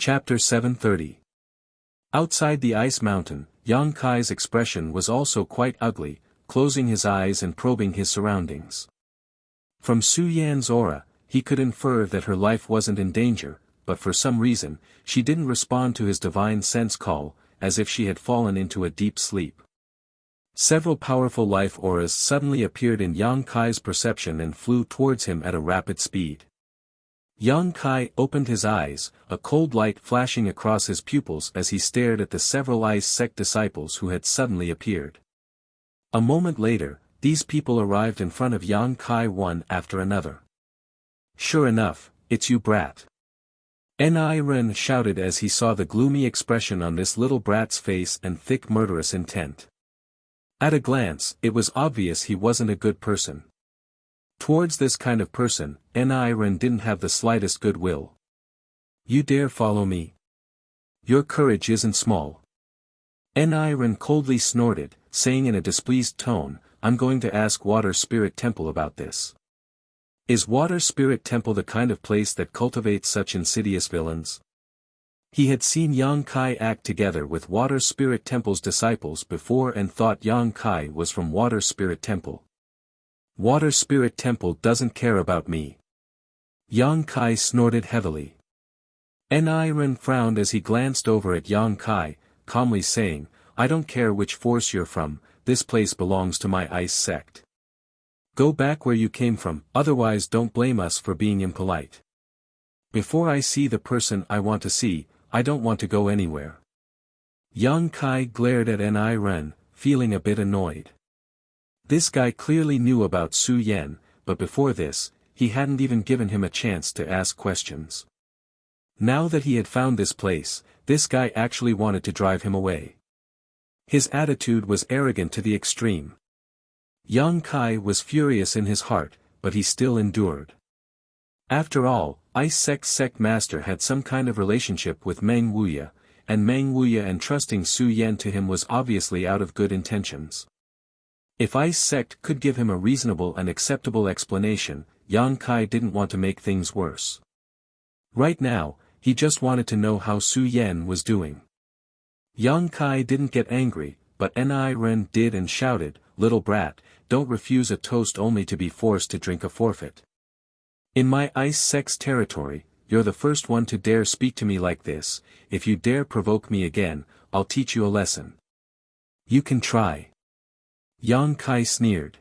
Chapter 730. Outside the ice mountain, Yang Kai's expression was also quite ugly, closing his eyes and probing his surroundings. From Su Yan's aura, he could infer that her life wasn't in danger, but for some reason, she didn't respond to his divine sense call, as if she had fallen into a deep sleep. Several powerful life auras suddenly appeared in Yang Kai's perception and flew towards him at a rapid speed. Yang Kai opened his eyes, a cold light flashing across his pupils as he stared at the several ice sect disciples who had suddenly appeared. A moment later, these people arrived in front of Yang Kai one after another. "Sure enough, it's you, brat." Ren shouted as he saw the gloomy expression on this little brat's face and thick murderous intent. At a glance, it was obvious he wasn't a good person. Towards this kind of person, Ren didn't have the slightest goodwill. "You dare follow me? Your courage isn't small." Ren coldly snorted, saying in a displeased tone, "I'm going to ask Water Spirit Temple about this." Is Water Spirit Temple the kind of place that cultivates such insidious villains? He had seen Yang Kai act together with Water Spirit Temple's disciples before and thought Yang Kai was from Water Spirit Temple. "Water Spirit Temple doesn't care about me." Yang Kai snorted heavily. Ren frowned as he glanced over at Yang Kai, calmly saying, "I don't care which force you're from, this place belongs to my ice sect. Go back where you came from, otherwise don't blame us for being impolite. Before I see the person I want to see, I don't want to go anywhere." Yang Kai glared at Ren, feeling a bit annoyed. This guy clearly knew about Su Yan, but before this, he hadn't even given him a chance to ask questions. Now that he had found this place, this guy actually wanted to drive him away. His attitude was arrogant to the extreme. Yang Kai was furious in his heart, but he still endured. After all, Ice Sect Master had some kind of relationship with Meng Wuya, and Meng Wuya entrusting Su Yan to him was obviously out of good intentions. If Ice Sect could give him a reasonable and acceptable explanation, Yang Kai didn't want to make things worse. Right now, he just wanted to know how Su Yan was doing. Yang Kai didn't get angry, but Ren did and shouted, "Little brat, don't refuse a toast only to be forced to drink a forfeit. In my Ice Sect's territory, you're the first one to dare speak to me like this. If you dare provoke me again, I'll teach you a lesson." "You can try." Yang Kai sneered.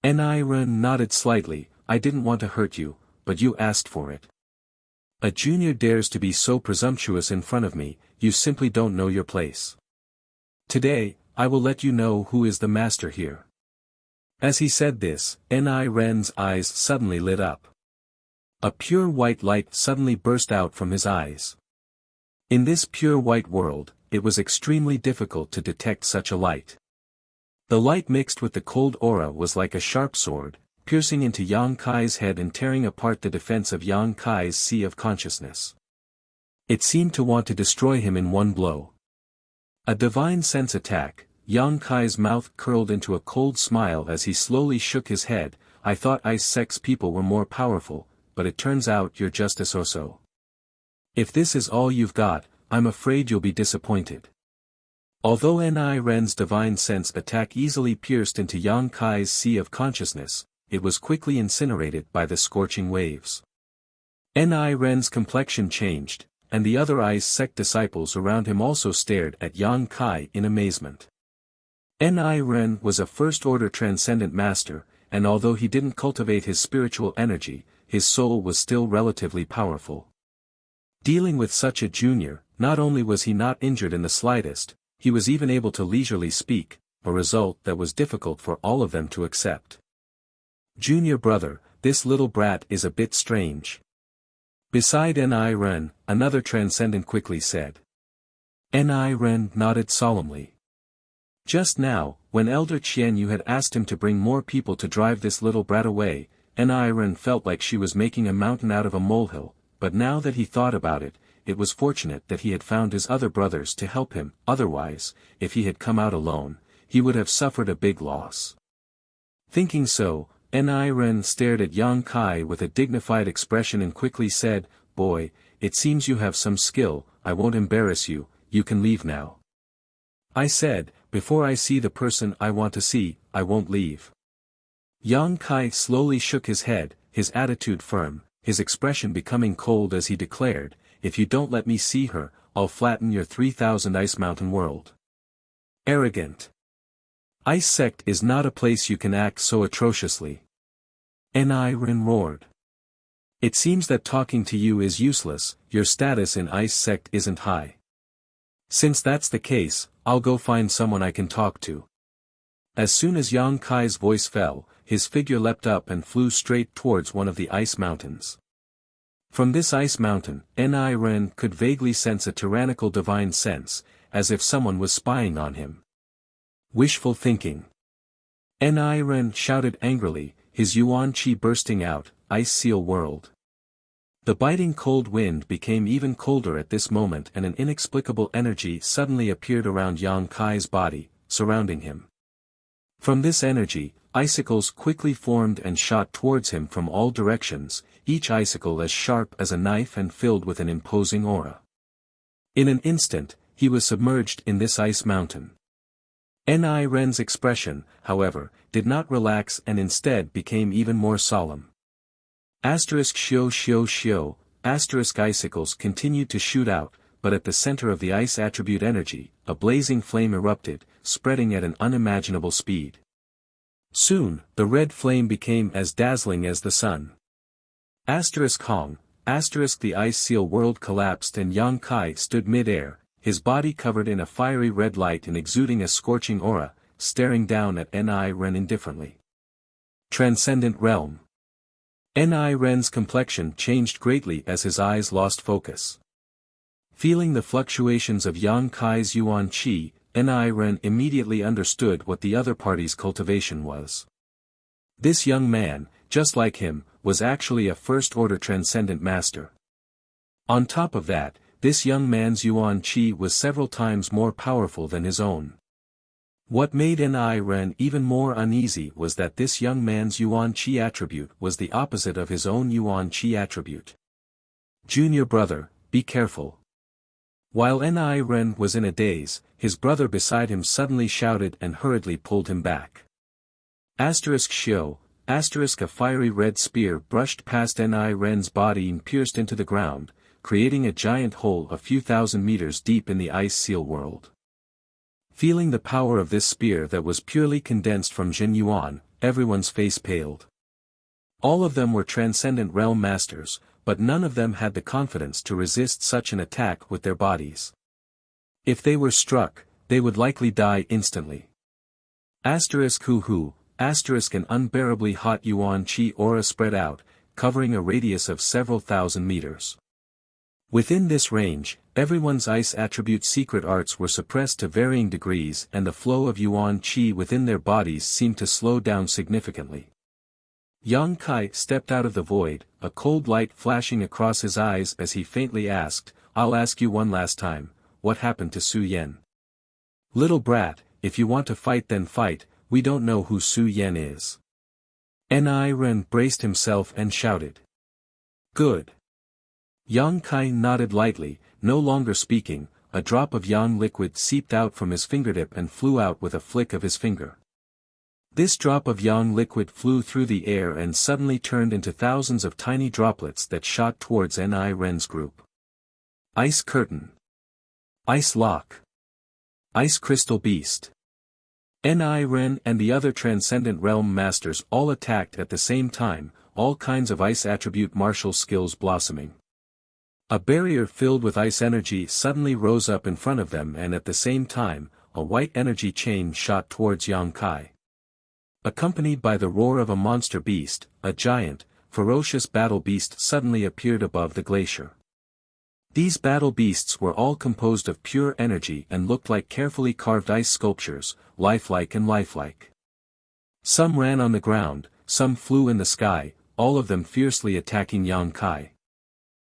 Ren nodded slightly, "I didn't want to hurt you, but you asked for it. A junior dares to be so presumptuous in front of me, you simply don't know your place. Today, I will let you know who is the master here." As he said this, Ren's eyes suddenly lit up. A pure white light suddenly burst out from his eyes. In this pure white world, it was extremely difficult to detect such a light. The light mixed with the cold aura was like a sharp sword, piercing into Yang Kai's head and tearing apart the defense of Yang Kai's sea of consciousness. It seemed to want to destroy him in one blow. A divine sense attack. Yang Kai's mouth curled into a cold smile as he slowly shook his head. "I thought Ice Sect's people were more powerful, but it turns out you're just a so-so. If this is all you've got, I'm afraid you'll be disappointed." Although Ren's divine sense attack easily pierced into Yang Kai's sea of consciousness, it was quickly incinerated by the scorching waves. Ren's complexion changed, and the other Ice Sect disciples around him also stared at Yang Kai in amazement. Ren was a first-order transcendent master, and although he didn't cultivate his spiritual energy, his soul was still relatively powerful. Dealing with such a junior, not only was he not injured in the slightest, he was even able to leisurely speak, a result that was difficult for all of them to accept. "Junior brother, this little brat is a bit strange." Beside Ren, another transcendent quickly said. Ren nodded solemnly. Just now, when Elder Qianyu had asked him to bring more people to drive this little brat away, Ren felt like she was making a mountain out of a molehill, but now that he thought about it, it was fortunate that he had found his other brothers to help him, otherwise, if he had come out alone, he would have suffered a big loss. Thinking so, Ren stared at Yang Kai with a dignified expression and quickly said, "Boy, it seems you have some skill, I won't embarrass you, you can leave now. I said, before I see the person I want to see, I won't leave. Yang Kai slowly shook his head, his attitude firm, his expression becoming cold as he declared, if you don't let me see her, I'll flatten your 3,000 Ice Mountain world. Arrogant. Ice Sect is not a place you can act so atrociously. Ni Ren roared. It seems that talking to you is useless, your status in Ice Sect isn't high. Since that's the case, I'll go find someone I can talk to. As soon as Yang Kai's voice fell, his figure leapt up and flew straight towards one of the ice mountains. From this ice mountain, Ni Ren could vaguely sense a tyrannical divine sense, as if someone was spying on him. Wishful thinking. Ni Ren shouted angrily, his yuan qi bursting out, Ice Seal World. The biting cold wind became even colder at this moment and an inexplicable energy suddenly appeared around Yang Kai's body, surrounding him. From this energy, icicles quickly formed and shot towards him from all directions, each icicle as sharp as a knife and filled with an imposing aura. In an instant, he was submerged in this ice mountain. Ni Ren's expression, however, did not relax and instead became even more solemn. Shio, icicles continued to shoot out, but at the center of the ice attribute energy, a blazing flame erupted, spreading at an unimaginable speed. Soon, the red flame became as dazzling as the sun. Hong, the Ice Seal World collapsed and Yang Kai stood mid-air, his body covered in a fiery red light and exuding a scorching aura, staring down at Ni Ren indifferently. Transcendent Realm. Ni Ren's complexion changed greatly as his eyes lost focus. Feeling the fluctuations of Yang Kai's yuan qi, Ni Ren immediately understood what the other party's cultivation was. This young man, just like him, was actually a first-order transcendent master. On top of that, this young man's yuan qi was several times more powerful than his own. What made Ni Ren even more uneasy was that this young man's yuan qi attribute was the opposite of his own yuan qi attribute. Junior brother, be careful. While Ni Ren was in a daze, his brother beside him suddenly shouted and hurriedly pulled him back. Shio, a fiery red spear brushed past Ni Ren's body and pierced into the ground, creating a giant hole a few thousand meters deep in the Ice Seal World. Feeling the power of this spear that was purely condensed from Jin Yuan, everyone's face paled. All of them were transcendent realm masters, but none of them had the confidence to resist such an attack with their bodies. If they were struck, they would likely die instantly. An unbearably hot yuan qi aura spread out, covering a radius of several thousand meters. Within this range, everyone's ice attribute secret arts were suppressed to varying degrees and the flow of yuan qi within their bodies seemed to slow down significantly. Yang Kai stepped out of the void, a cold light flashing across his eyes as he faintly asked, I'll ask you one last time, what happened to Su Yen? Little brat, if you want to fight then fight, we don't know who Su Yen is. Ni Ren braced himself and shouted. Good. Yang Kai nodded lightly, no longer speaking, a drop of yang liquid seeped out from his fingertip and flew out with a flick of his finger. This drop of yang liquid flew through the air and suddenly turned into thousands of tiny droplets that shot towards Ni Ren's group. Ice Curtain. Ice Lock. Ice Crystal Beast. Ni Ren and the other Transcendent Realm Masters all attacked at the same time, all kinds of ice attribute martial skills blossoming. A barrier filled with ice energy suddenly rose up in front of them and at the same time, a white energy chain shot towards Yang Kai. Accompanied by the roar of a monster beast, a giant, ferocious battle beast suddenly appeared above the glacier. These battle beasts were all composed of pure energy and looked like carefully carved ice sculptures, lifelike and lifelike. Some ran on the ground, some flew in the sky, all of them fiercely attacking Yang Kai.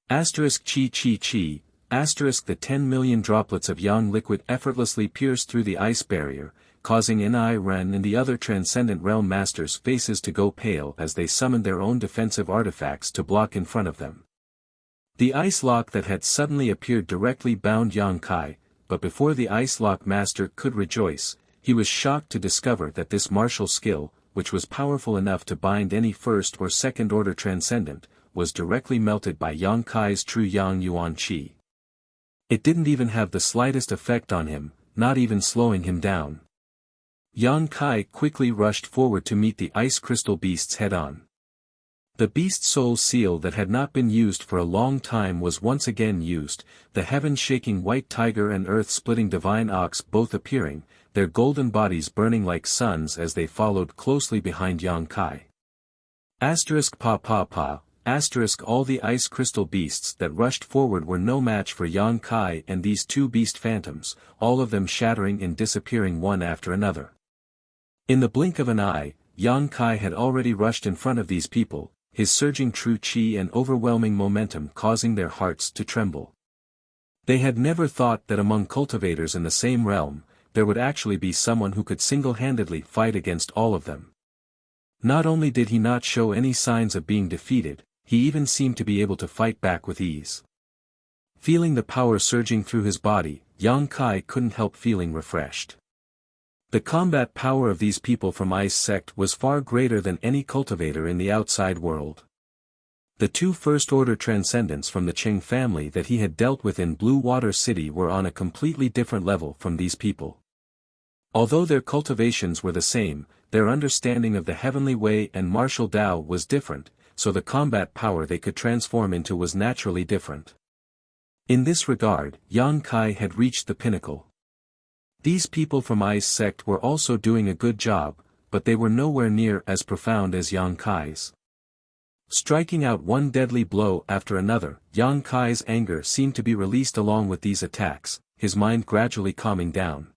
The 10 million droplets of yang liquid effortlessly pierced through the ice barrier, causing Ni Ren and the other Transcendent Realm Masters' faces to go pale as they summoned their own defensive artifacts to block in front of them. The ice lock that had suddenly appeared directly bound Yang Kai, but before the ice lock master could rejoice, he was shocked to discover that this martial skill, which was powerful enough to bind any first or second order transcendent, was directly melted by Yang Kai's true Yang Yuan Qi. It didn't even have the slightest effect on him, not even slowing him down. Yang Kai quickly rushed forward to meet the ice crystal beasts head-on. The beast soul seal that had not been used for a long time was once again used, the heaven-shaking white tiger and earth-splitting divine ox both appearing, their golden bodies burning like suns as they followed closely behind Yang Kai. All the ice crystal beasts that rushed forward were no match for Yang Kai and these two beast phantoms, all of them shattering and disappearing one after another. In the blink of an eye, Yang Kai had already rushed in front of these people, his surging true qi and overwhelming momentum causing their hearts to tremble. They had never thought that among cultivators in the same realm, there would actually be someone who could single-handedly fight against all of them. Not only did he not show any signs of being defeated, he even seemed to be able to fight back with ease. Feeling the power surging through his body, Yang Kai couldn't help feeling refreshed. The combat power of these people from Ice Sect was far greater than any cultivator in the outside world. The two first-order transcendents from the Qing family that he had dealt with in Blue Water City were on a completely different level from these people. Although their cultivations were the same, their understanding of the heavenly way and martial Tao was different, so the combat power they could transform into was naturally different. In this regard, Yang Kai had reached the pinnacle. These people from Ice Sect were also doing a good job, but they were nowhere near as profound as Yang Kai's. Striking out one deadly blow after another, Yang Kai's anger seemed to be released along with these attacks, his mind gradually calming down.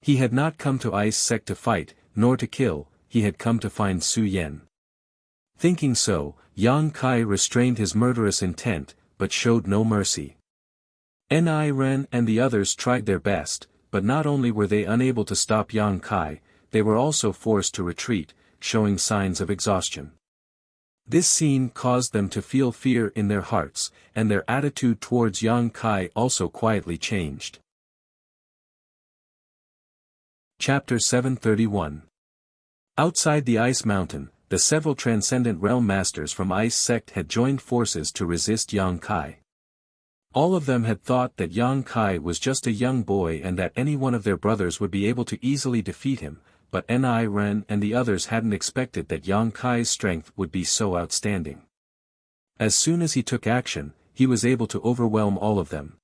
He had not come to Ice Sect to fight, nor to kill, he had come to find Su Yan. Thinking so, Yang Kai restrained his murderous intent, but showed no mercy. Ni Ren and the others tried their best, but not only were they unable to stop Yang Kai, they were also forced to retreat, showing signs of exhaustion. This scene caused them to feel fear in their hearts, and their attitude towards Yang Kai also quietly changed. Chapter 731. Outside the Ice Mountain, the several Transcendent Realm Masters from Ice Sect had joined forces to resist Yang Kai. All of them had thought that Yang Kai was just a young boy and that any one of their brothers would be able to easily defeat him, but Ni Ren and the others hadn't expected that Yang Kai's strength would be so outstanding. As soon as he took action, he was able to overwhelm all of them.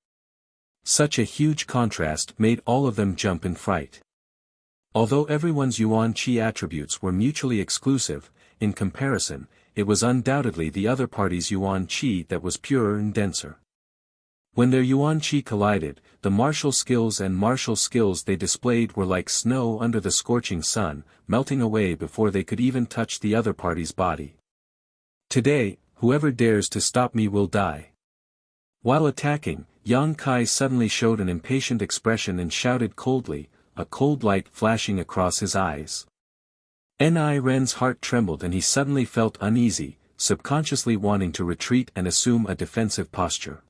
Such a huge contrast made all of them jump in fright. Although everyone's Yuan Qi attributes were mutually exclusive, in comparison, it was undoubtedly the other party's Yuan Qi that was purer and denser. When their Yuan Qi collided, the martial skills they displayed were like snow under the scorching sun, melting away before they could even touch the other party's body. Today, whoever dares to stop me will die. While attacking, Yang Kai suddenly showed an impatient expression and shouted coldly, a cold light flashing across his eyes. Ni Ren's heart trembled and he suddenly felt uneasy, subconsciously wanting to retreat and assume a defensive posture.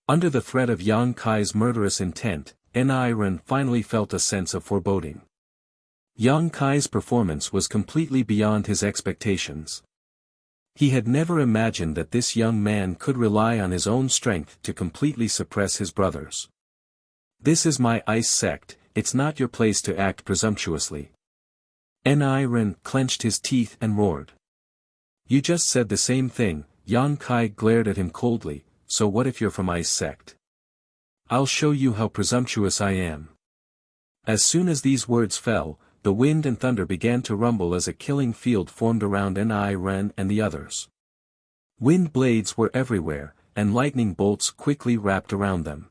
Under the threat of Yang Kai's murderous intent, Ni Ren finally felt a sense of foreboding. Yang Kai's performance was completely beyond his expectations. He had never imagined that this young man could rely on his own strength to completely suppress his brothers. This is my Ice Sect, it's not your place to act presumptuously. Ni Ren clenched his teeth and roared. You just said the same thing, Yang Kai glared at him coldly. So what if you're from Ice Sect? I'll show you how presumptuous I am. As soon as these words fell, the wind and thunder began to rumble as a killing field formed around Ni Ren and the others. Wind blades were everywhere, and lightning bolts quickly wrapped around them.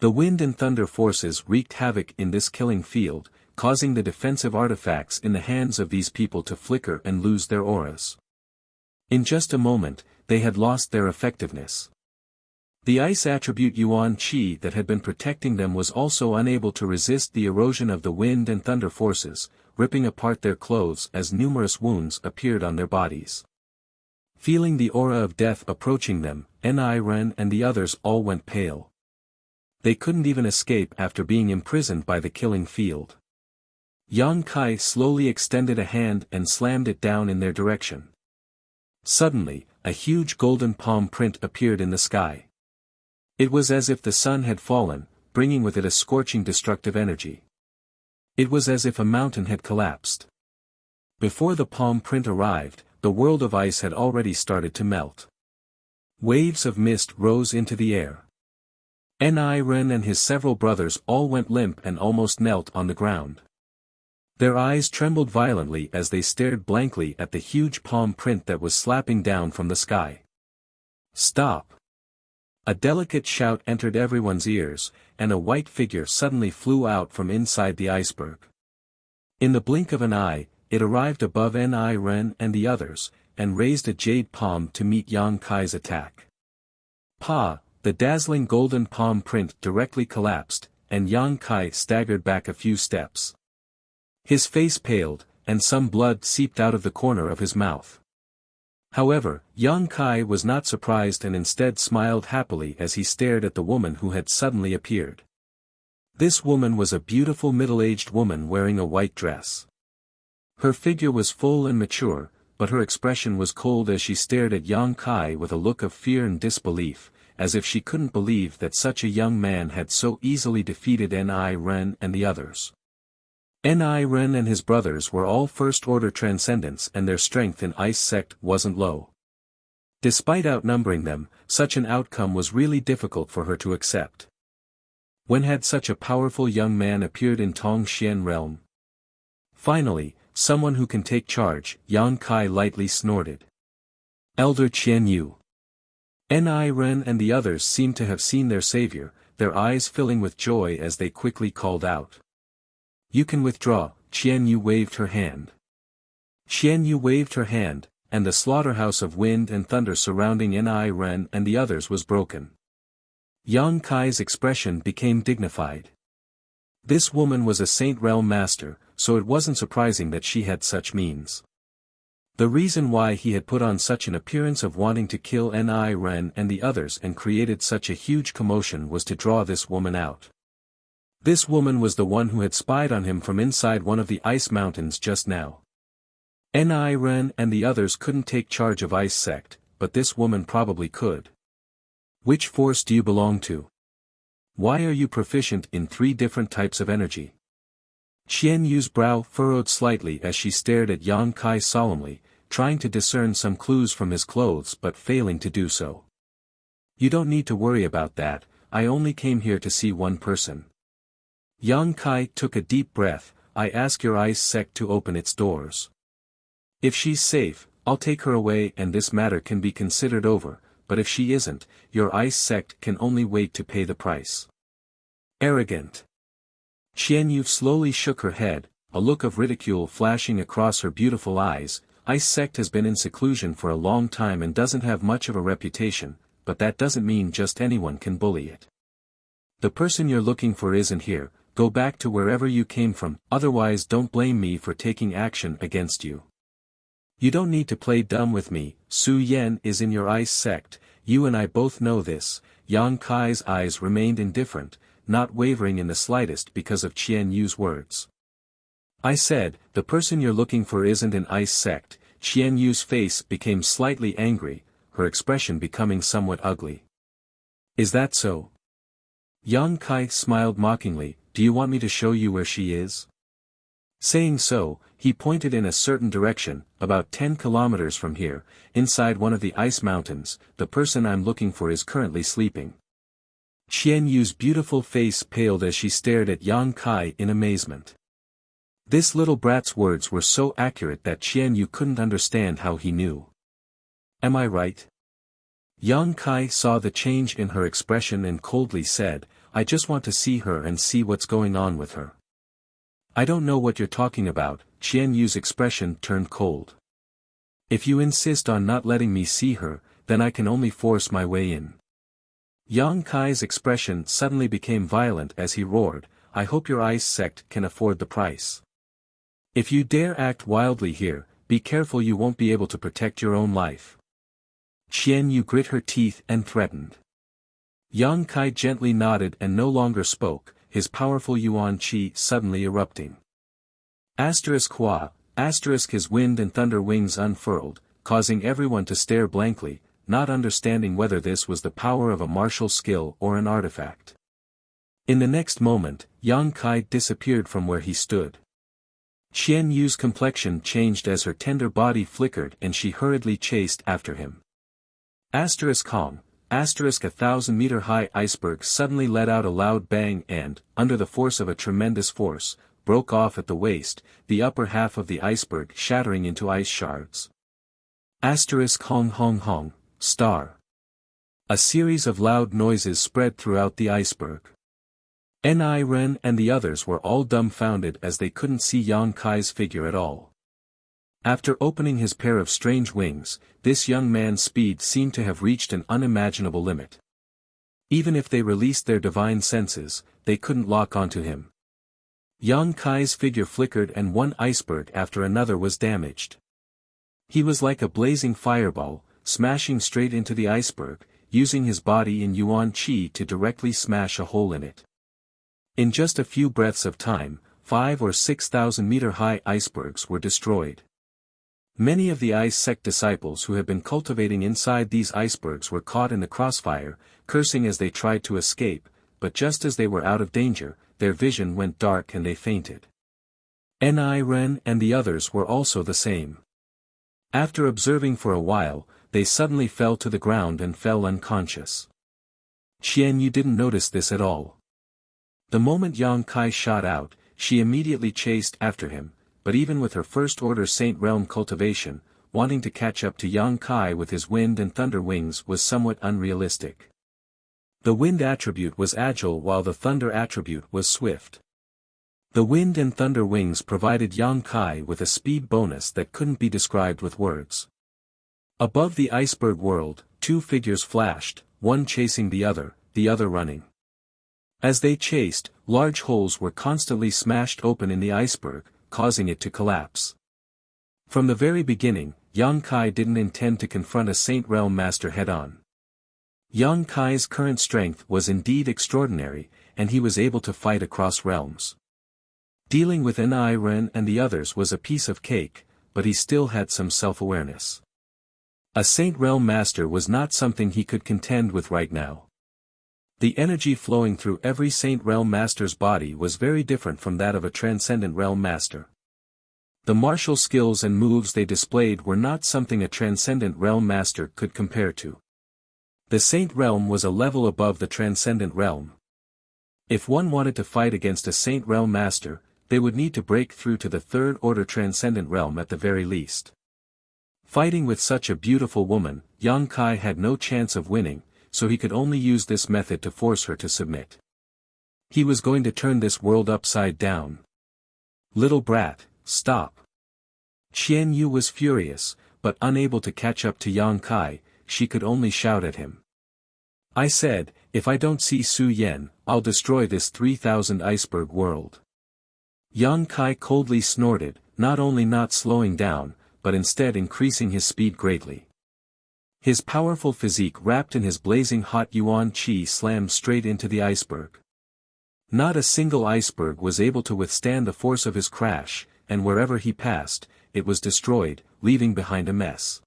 The wind and thunder forces wreaked havoc in this killing field, causing the defensive artifacts in the hands of these people to flicker and lose their auras. In just a moment, they had lost their effectiveness. The ice attribute Yuan Qi that had been protecting them was also unable to resist the erosion of the wind and thunder forces, ripping apart their clothes as numerous wounds appeared on their bodies. Feeling the aura of death approaching them, Ni Ren and the others all went pale. They couldn't even escape after being imprisoned by the killing field. Yang Kai slowly extended a hand and slammed it down in their direction. Suddenly, a huge golden palm print appeared in the sky. It was as if the sun had fallen, bringing with it a scorching destructive energy. It was as if a mountain had collapsed. Before the palm print arrived, the world of ice had already started to melt. Waves of mist rose into the air. Ni Ren and his several brothers all went limp and almost knelt on the ground. Their eyes trembled violently as they stared blankly at the huge palm print that was slapping down from the sky. "Stop!" A delicate shout entered everyone's ears, and a white figure suddenly flew out from inside the iceberg. In the blink of an eye, it arrived above Ni Ren and the others, and raised a jade palm to meet Yang Kai's attack. Pa! The dazzling golden palm print directly collapsed, and Yang Kai staggered back a few steps. His face paled, and some blood seeped out of the corner of his mouth. However, Yang Kai was not surprised and instead smiled happily as he stared at the woman who had suddenly appeared. This woman was a beautiful middle-aged woman wearing a white dress. Her figure was full and mature, but her expression was cold as she stared at Yang Kai with a look of fear and disbelief, as if she couldn't believe that such a young man had so easily defeated Ni Ren and the others. Ni Ren and his brothers were all first-order transcendents and their strength in Ice Sect wasn't low. Despite outnumbering them, such an outcome was really difficult for her to accept. When had such a powerful young man appeared in Tong Xian realm? Finally, someone who can take charge, Yang Kai lightly snorted. Elder Qian Yu. Ni Ren and the others seemed to have seen their savior, their eyes filling with joy as they quickly called out. "You can withdraw." Qian Yu waved her hand. Qian Yu waved her hand, and the slaughterhouse of wind and thunder surrounding Ni Ren and the others was broken. Yang Kai's expression became dignified. This woman was a Saint Realm master, so it wasn't surprising that she had such means. The reason why he had put on such an appearance of wanting to kill Ni Ren and the others and created such a huge commotion was to draw this woman out. This woman was the one who had spied on him from inside one of the ice mountains just now. Ni Ren and the others couldn't take charge of Ice Sect, but this woman probably could. Which force do you belong to? Why are you proficient in 3 different types of energy? Qian Yu's brow furrowed slightly as she stared at Yang Kai solemnly, trying to discern some clues from his clothes but failing to do so. You don't need to worry about that, I only came here to see one person. Yang Kai took a deep breath. I ask your Ice Sect to open its doors. If she's safe, I'll take her away and this matter can be considered over, but if she isn't, your Ice Sect can only wait to pay the price. Arrogant. Qian Yu slowly shook her head, a look of ridicule flashing across her beautiful eyes. Ice Sect has been in seclusion for a long time and doesn't have much of a reputation, but that doesn't mean just anyone can bully it. The person you're looking for isn't here, go back to wherever you came from, otherwise don't blame me for taking action against you. You don't need to play dumb with me, Su Yan is in your Ice Sect, you and I both know this. Yang Kai's eyes remained indifferent, not wavering in the slightest because of Qian Yu's words. I said, the person you're looking for isn't in Ice Sect. Qian Yu's face became slightly angry, her expression becoming somewhat ugly. Is that so? Yang Kai smiled mockingly, do you want me to show you where she is? Saying so, he pointed in a certain direction, about 10 kilometers from here, inside one of the ice mountains. The person I'm looking for is currently sleeping. Qian Yu's beautiful face paled as she stared at Yang Kai in amazement. This little brat's words were so accurate that Qian Yu couldn't understand how he knew. Am I right? Yang Kai saw the change in her expression and coldly said, I just want to see her and see what's going on with her. I don't know what you're talking about. Qian Yu's expression turned cold. If you insist on not letting me see her, then I can only force my way in. Yang Kai's expression suddenly became violent as he roared, I hope your Ice Sect can afford the price. If you dare act wildly here, be careful you won't be able to protect your own life. Qian Yu grit her teeth and threatened. Yang Kai gently nodded and no longer spoke, his powerful yuan qi suddenly erupting. Hua, his wind and thunder wings unfurled, causing everyone to stare blankly, not understanding whether this was the power of a martial skill or an artifact. In the next moment, Yang Kai disappeared from where he stood. Qian Yu's complexion changed as her tender body flickered and she hurriedly chased after him. Hong, 1,000-meter-high iceberg suddenly let out a loud bang and, under the force of a tremendous force, broke off at the waist, the upper half of the iceberg shattering into ice shards. Hong, star. A series of loud noises spread throughout the iceberg. Ren and the others were all dumbfounded as they couldn't see Yang Kai's figure at all. After opening his pair of strange wings, this young man's speed seemed to have reached an unimaginable limit. Even if they released their divine senses, they couldn't lock onto him. Yang Kai's figure flickered and one iceberg after another was damaged. He was like a blazing fireball, smashing straight into the iceberg, using his body in yuan qi to directly smash a hole in it. In just a few breaths of time, 5,000 or 6,000 meter high icebergs were destroyed. Many of the ice sect disciples who had been cultivating inside these icebergs were caught in the crossfire, cursing as they tried to escape, but just as they were out of danger, their vision went dark and they fainted. Ren and the others were also the same. After observing for a while, they suddenly fell to the ground and fell unconscious. Qian Yu didn't notice this at all. The moment Yang Kai shot out, she immediately chased after him, but even with her first-order Saint Realm cultivation, wanting to catch up to Yang Kai with his wind and thunder wings was somewhat unrealistic. The wind attribute was agile while the thunder attribute was swift. The wind and thunder wings provided Yang Kai with a speed bonus that couldn't be described with words. Above the iceberg world, two figures flashed, one chasing the other running. As they chased, large holes were constantly smashed open in the iceberg, causing it to collapse. From the very beginning, Yang Kai didn't intend to confront a Saint Realm Master head-on. Yang Kai's current strength was indeed extraordinary, and he was able to fight across realms. Dealing with Ren and the others was a piece of cake, but he still had some self-awareness. A Saint Realm Master was not something he could contend with right now. The energy flowing through every Saint Realm Master's body was very different from that of a Transcendent Realm Master. The martial skills and moves they displayed were not something a Transcendent Realm Master could compare to. The Saint Realm was a level above the Transcendent Realm. If one wanted to fight against a Saint Realm Master, they would need to break through to the third-order Transcendent Realm at the very least. Fighting with such a beautiful woman, Yang Kai had no chance of winning, so he could only use this method to force her to submit. He was going to turn this world upside down. Little brat, stop. Qian Yu was furious, but unable to catch up to Yang Kai, she could only shout at him. I said, if I don't see Su Yan, I'll destroy this 3,000 iceberg world. Yang Kai coldly snorted, not only not slowing down, but instead increasing his speed greatly. His powerful physique wrapped in his blazing hot yuan qi slammed straight into the iceberg. Not a single iceberg was able to withstand the force of his crash, and wherever he passed, it was destroyed, leaving behind a mess.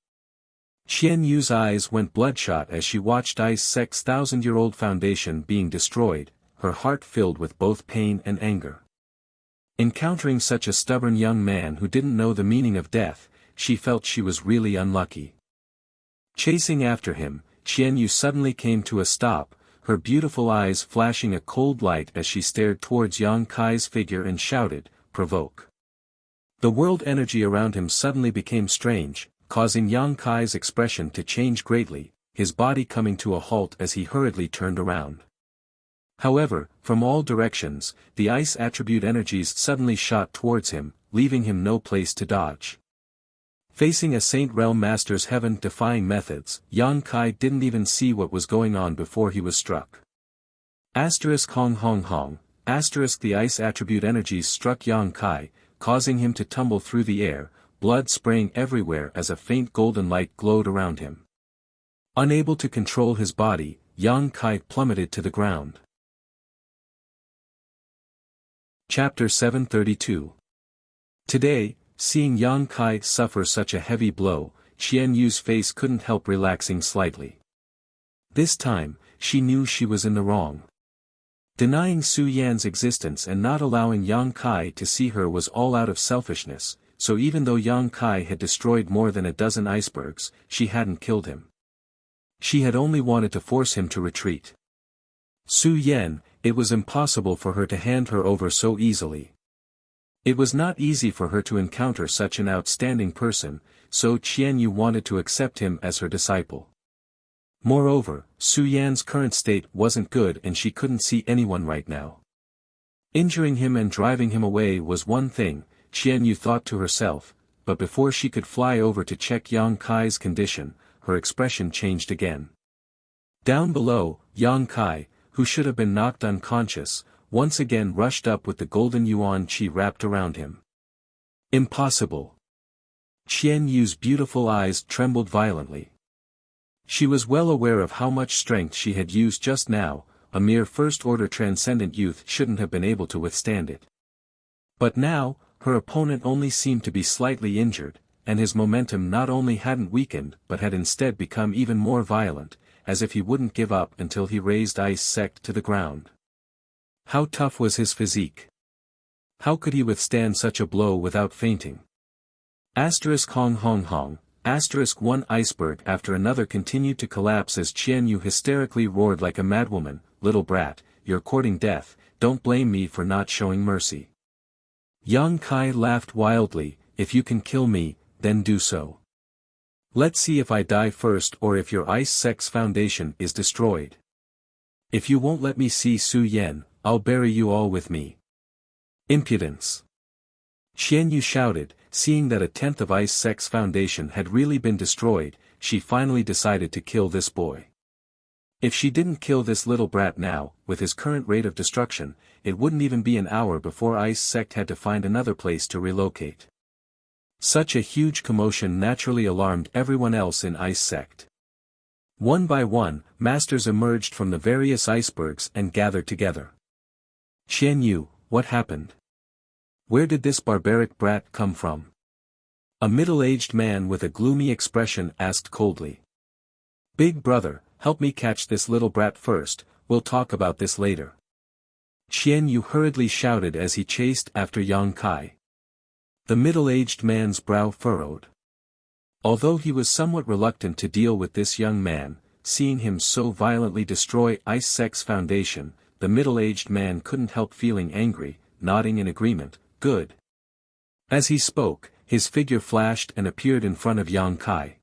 Qian Yu's eyes went bloodshot as she watched Ice Sect's 1,000-year-old foundation being destroyed, her heart filled with both pain and anger. Encountering such a stubborn young man who didn't know the meaning of death, she felt she was really unlucky. Chasing after him, Qian Yu suddenly came to a stop, her beautiful eyes flashing a cold light as she stared towards Yang Kai's figure and shouted, "Provoke." The world energy around him suddenly became strange, causing Yang Kai's expression to change greatly, his body coming to a halt as he hurriedly turned around. However, from all directions, the ice attribute energies suddenly shot towards him, leaving him no place to dodge. Facing a Saint Realm Master's heaven-defying methods, Yang Kai didn't even see what was going on before he was struck. Hong, the ice attribute energies struck Yang Kai, causing him to tumble through the air, blood spraying everywhere as a faint golden light glowed around him. Unable to control his body, Yang Kai plummeted to the ground. Chapter 732. Today, seeing Yang Kai suffer such a heavy blow, Qian Yu's face couldn't help relaxing slightly. This time, she knew she was in the wrong. Denying Su Yan's existence and not allowing Yang Kai to see her was all out of selfishness, so even though Yang Kai had destroyed more than a dozen icebergs, she hadn't killed him. She had only wanted to force him to retreat. Su Yan, it was impossible for her to hand her over so easily. It was not easy for her to encounter such an outstanding person, so Qian Yu wanted to accept him as her disciple. Moreover, Su Yan's current state wasn't good and she couldn't see anyone right now. Injuring him and driving him away was one thing, Qian Yu thought to herself, but before she could fly over to check Yang Kai's condition, her expression changed again. Down below, Yang Kai, who should have been knocked unconscious, once again rushed up with the golden yuan qi wrapped around him. Impossible. Qian Yu's beautiful eyes trembled violently. She was well aware of how much strength she had used just now, a mere first-order transcendent youth shouldn't have been able to withstand it. But now, her opponent only seemed to be slightly injured, and his momentum not only hadn't weakened but had instead become even more violent, as if he wouldn't give up until he raised Ice Sect to the ground. How tough was his physique? How could he withstand such a blow without fainting? Hong Hong Hong. One iceberg after another continued to collapse as Qian Yu hysterically roared like a madwoman, "Little brat, you're courting death, don't blame me for not showing mercy." Yang Kai laughed wildly, "If you can kill me, then do so. Let's see if I die first or if your Ice Sect's foundation is destroyed. If you won't let me see Su Yan, I'll bury you all with me." Impudence. Qian Yu shouted, seeing that a tenth of Ice Sect's foundation had really been destroyed, she finally decided to kill this boy. If she didn't kill this little brat now, with his current rate of destruction, it wouldn't even be an hour before Ice Sect had to find another place to relocate. Such a huge commotion naturally alarmed everyone else in Ice Sect. One by one, masters emerged from the various icebergs and gathered together. "Qian Yu, what happened? Where did this barbaric brat come from?" A middle-aged man with a gloomy expression asked coldly. "Big brother, help me catch this little brat first, we'll talk about this later." Qian Yu hurriedly shouted as he chased after Yang Kai. The middle-aged man's brow furrowed. Although he was somewhat reluctant to deal with this young man, seeing him so violently destroy Ice Sect's foundation, the middle-aged man couldn't help feeling angry, nodding in agreement, "Good." As he spoke, his figure flashed and appeared in front of Yang Kai.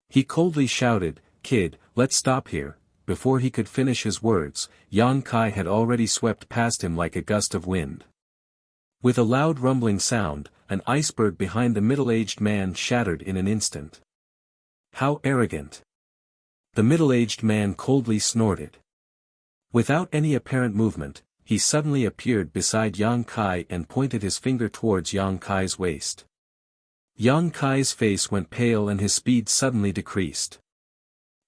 He coldly shouted, "Kid, let's stop here." Before he could finish his words, Yang Kai had already swept past him like a gust of wind. With a loud rumbling sound, an iceberg behind the middle-aged man shattered in an instant. "How arrogant!" The middle-aged man coldly snorted. Without any apparent movement, he suddenly appeared beside Yang Kai and pointed his finger towards Yang Kai's waist. Yang Kai's face went pale and his speed suddenly decreased.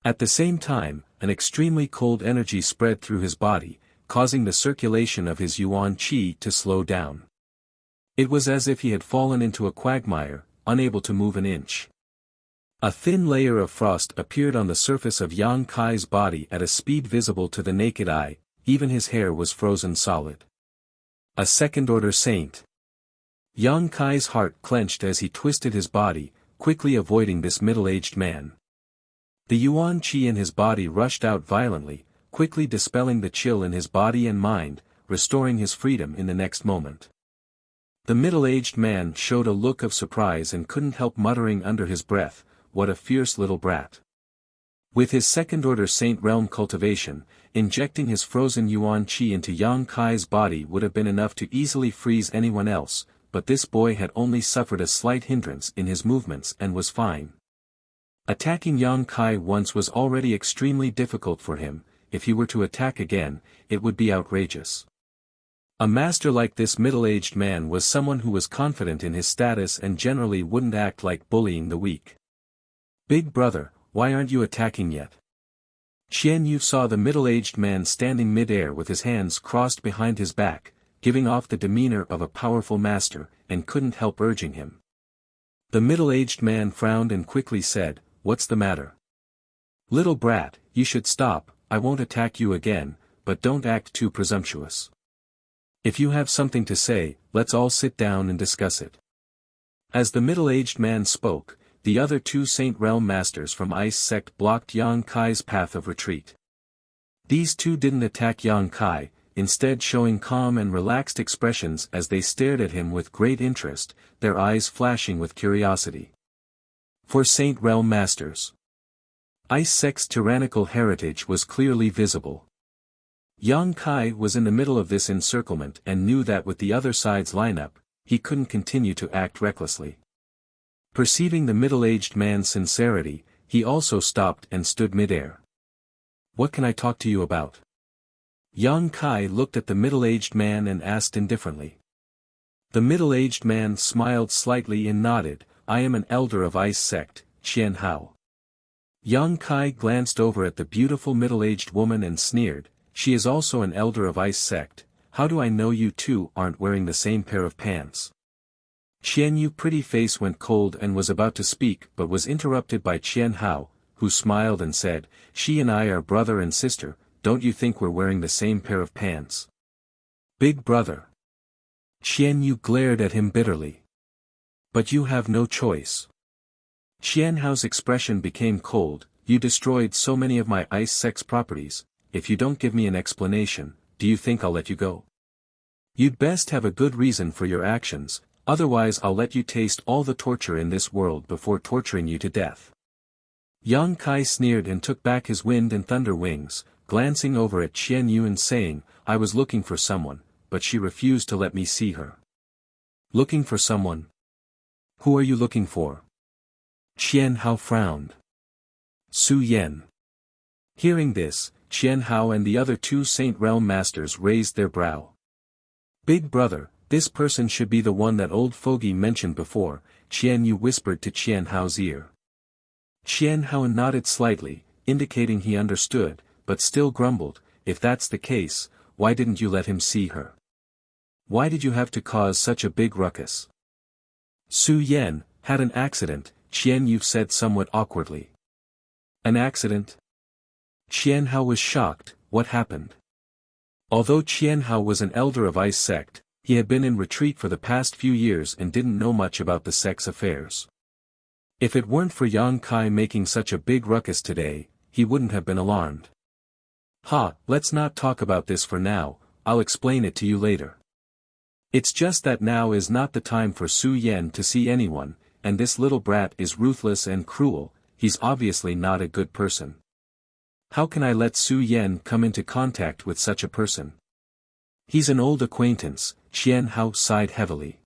At the same time, an extremely cold energy spread through his body, causing the circulation of his yuan qi to slow down. It was as if he had fallen into a quagmire, unable to move an inch. A thin layer of frost appeared on the surface of Yang Kai's body at a speed visible to the naked eye, even his hair was frozen solid. A second-order saint. Yang Kai's heart clenched as he twisted his body, quickly avoiding this middle-aged man. The yuan qi in his body rushed out violently, quickly dispelling the chill in his body and mind, restoring his freedom in the next moment. The middle-aged man showed a look of surprise and couldn't help muttering under his breath, "What a fierce little brat." With his second-order Saint Realm cultivation, injecting his frozen yuan qi into Yang Kai's body would have been enough to easily freeze anyone else, but this boy had only suffered a slight hindrance in his movements and was fine. Attacking Yang Kai once was already extremely difficult for him, if he were to attack again, it would be outrageous. A master like this middle-aged man was someone who was confident in his status and generally wouldn't act like bullying the weak. "Big brother, why aren't you attacking yet? Qian Yu saw the middle-aged man standing mid-air with his hands crossed behind his back, giving off the demeanor of a powerful master, and couldn't help urging him. The middle-aged man frowned and quickly said, "What's the matter? Little brat, you should stop. I won't attack you again, but don't act too presumptuous. If you have something to say, let's all sit down and discuss it." As the middle-aged man spoke, the other two Saint Realm Masters from Ice Sect blocked Yang Kai's path of retreat. These two didn't attack Yang Kai, instead showing calm and relaxed expressions as they stared at him with great interest, their eyes flashing with curiosity. For Saint Realm Masters, Ice Sect's tyrannical heritage was clearly visible. Yang Kai was in the middle of this encirclement and knew that with the other side's lineup, he couldn't continue to act recklessly. Perceiving the middle-aged man's sincerity, he also stopped and stood mid-air. "What can I talk to you about?" Yang Kai looked at the middle-aged man and asked indifferently. The middle-aged man smiled slightly and nodded, "I am an elder of Ice Sect, Qian Hao." Yang Kai glanced over at the beautiful middle-aged woman and sneered, "She is also an elder of Ice Sect. How do I know you two aren't wearing the same pair of pants?" Qian Yu's pretty face went cold and was about to speak but was interrupted by Qian Hao, who smiled and said, "She and I are brother and sister, don't you think we're wearing the same pair of pants?" "Big brother." Qian Yu glared at him bitterly. "But you have no choice." Qian Hao's expression became cold, "You destroyed so many of my Ice Sect's properties, if you don't give me an explanation, do you think I'll let you go? You'd best have a good reason for your actions, otherwise I'll let you taste all the torture in this world before torturing you to death." Yang Kai sneered and took back his wind and thunder wings, glancing over at Qian Yu and saying, "I was looking for someone, but she refused to let me see her." "Looking for someone? Who are you looking for?" Qian Hao frowned. "Su Yan." Hearing this, Qian Hao and the other two Saint Realm Masters raised their brow. "Big brother, this person should be the one that old fogey mentioned before," Qian Yu whispered to Qian Hao's ear. Qian Hao nodded slightly, indicating he understood, but still grumbled, "If that's the case, why didn't you let him see her? Why did you have to cause such a big ruckus?" "Su Yan had an accident," Qian Yu said somewhat awkwardly. "An accident?" Qian Hao was shocked. What happened? Although Qian Hao was an elder of Ice Sect, he had been in retreat for the past few years and didn't know much about the sect's affairs. If it weren't for Yang Kai making such a big ruckus today, he wouldn't have been alarmed. Let's not talk about this for now, I'll explain it to you later. It's just that now is not the time for Su Yan to see anyone, and this little brat is ruthless and cruel, he's obviously not a good person. How can I let Su Yan come into contact with such a person? He's an old acquaintance, Qian Hao sighed heavily.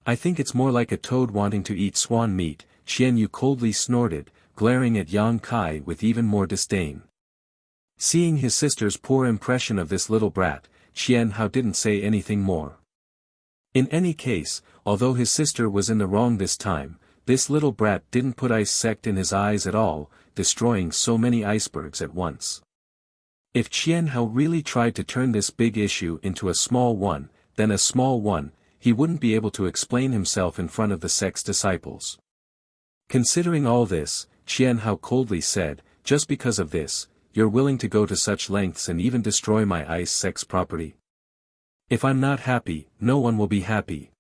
"I think it's more like a toad wanting to eat swan meat," Qian Yu coldly snorted, glaring at Yang Kai with even more disdain. Seeing his sister's poor impression of this little brat, Qian Hao didn't say anything more. In any case, although his sister was in the wrong this time, this little brat didn't put Ice Sect in his eyes at all, destroying so many icebergs at once. If Qian Hao really tried to turn this big issue into a small one, then a small one, he wouldn't be able to explain himself in front of the sect's disciples. Considering all this, Qian Hao coldly said, "Just because of this, you're willing to go to such lengths and even destroy my Ice Sect's property? If I'm not happy, no one will be happy.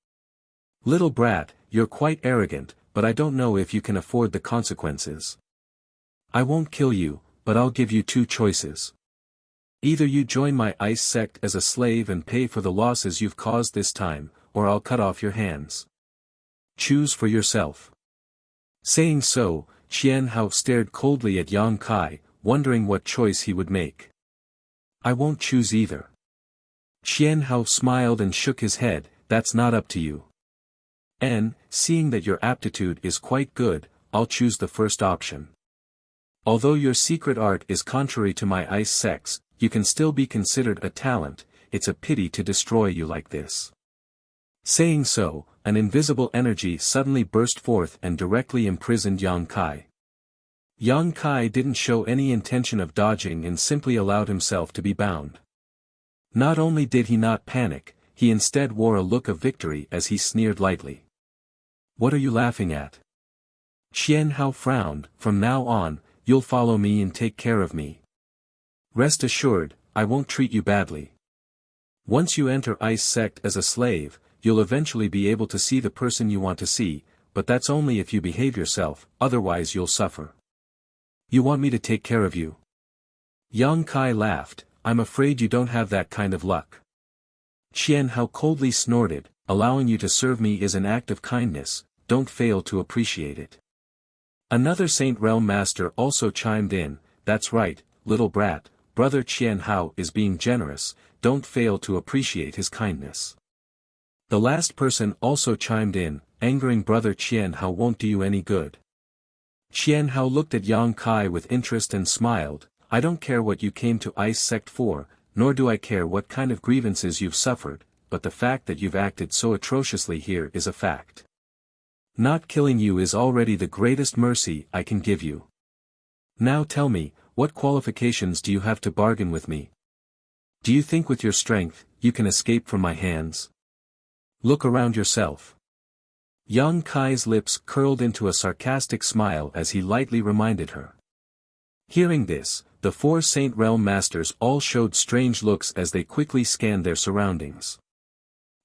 Little brat, you're quite arrogant, but I don't know if you can afford the consequences. I won't kill you, but I'll give you two choices. Either you join my Ice Sect as a slave and pay for the losses you've caused this time, or I'll cut off your hands. Choose for yourself." Saying so, Qian Hao stared coldly at Yang Kai, wondering what choice he would make. "I won't choose either." Qian Hao smiled and shook his head, "That's not up to you. And, seeing that your aptitude is quite good, I'll choose the first option. Although your secret art is contrary to my Ice Sect's, you can still be considered a talent, it's a pity to destroy you like this." Saying so, an invisible energy suddenly burst forth and directly imprisoned Yang Kai. Yang Kai didn't show any intention of dodging and simply allowed himself to be bound. Not only did he not panic, he instead wore a look of victory as he sneered lightly. "What are you laughing at?" Qian Hao frowned. "From now on, you'll follow me and take care of me. Rest assured, I won't treat you badly. Once you enter Ice Sect as a slave, you'll eventually be able to see the person you want to see, but that's only if you behave yourself, otherwise you'll suffer." "You want me to take care of you?" Yang Kai laughed. "I'm afraid you don't have that kind of luck." Qian Hao coldly snorted. "Allowing you to serve me is an act of kindness, don't fail to appreciate it." Another Saint Realm Master also chimed in. "That's right, little brat, brother Qian Hao is being generous, don't fail to appreciate his kindness." The last person also chimed in. "Angering brother Qian Hao won't do you any good." Qian Hao looked at Yang Kai with interest and smiled. "I don't care what you came to Ice Sect for, nor do I care what kind of grievances you've suffered, but the fact that you've acted so atrociously here is a fact. Not killing you is already the greatest mercy I can give you. Now tell me, what qualifications do you have to bargain with me? Do you think with your strength, you can escape from my hands? Look around yourself." Yang Kai's lips curled into a sarcastic smile as he lightly reminded her. Hearing this, the 4 Saint Realm Masters all showed strange looks as they quickly scanned their surroundings.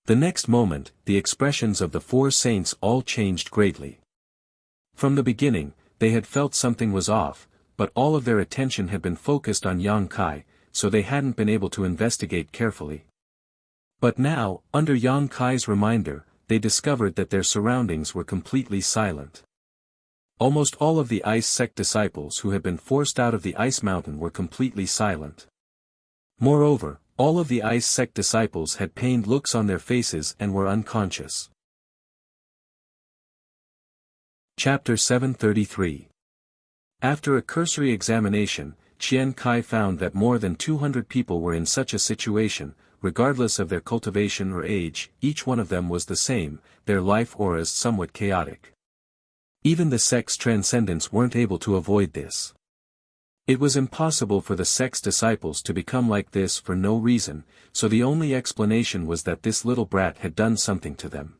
The next moment, the expressions of the 4 saints all changed greatly. From the beginning, they had felt something was off, but all of their attention had been focused on Yang Kai, so they hadn't been able to investigate carefully. But now, under Yang Kai's reminder, they discovered that their surroundings were completely silent. Almost all of the Ice Sect disciples who had been forced out of the Ice Mountain were completely silent. Moreover, all of the Ice Sect disciples had pained looks on their faces and were unconscious. Chapter 733. After a cursory examination, Qian Kai found that more than 200 people were in such a situation, regardless of their cultivation or age. Each one of them was the same, their life auras somewhat chaotic. Even the sect's transcendents weren't able to avoid this. It was impossible for the sect's disciples to become like this for no reason, so the only explanation was that this little brat had done something to them.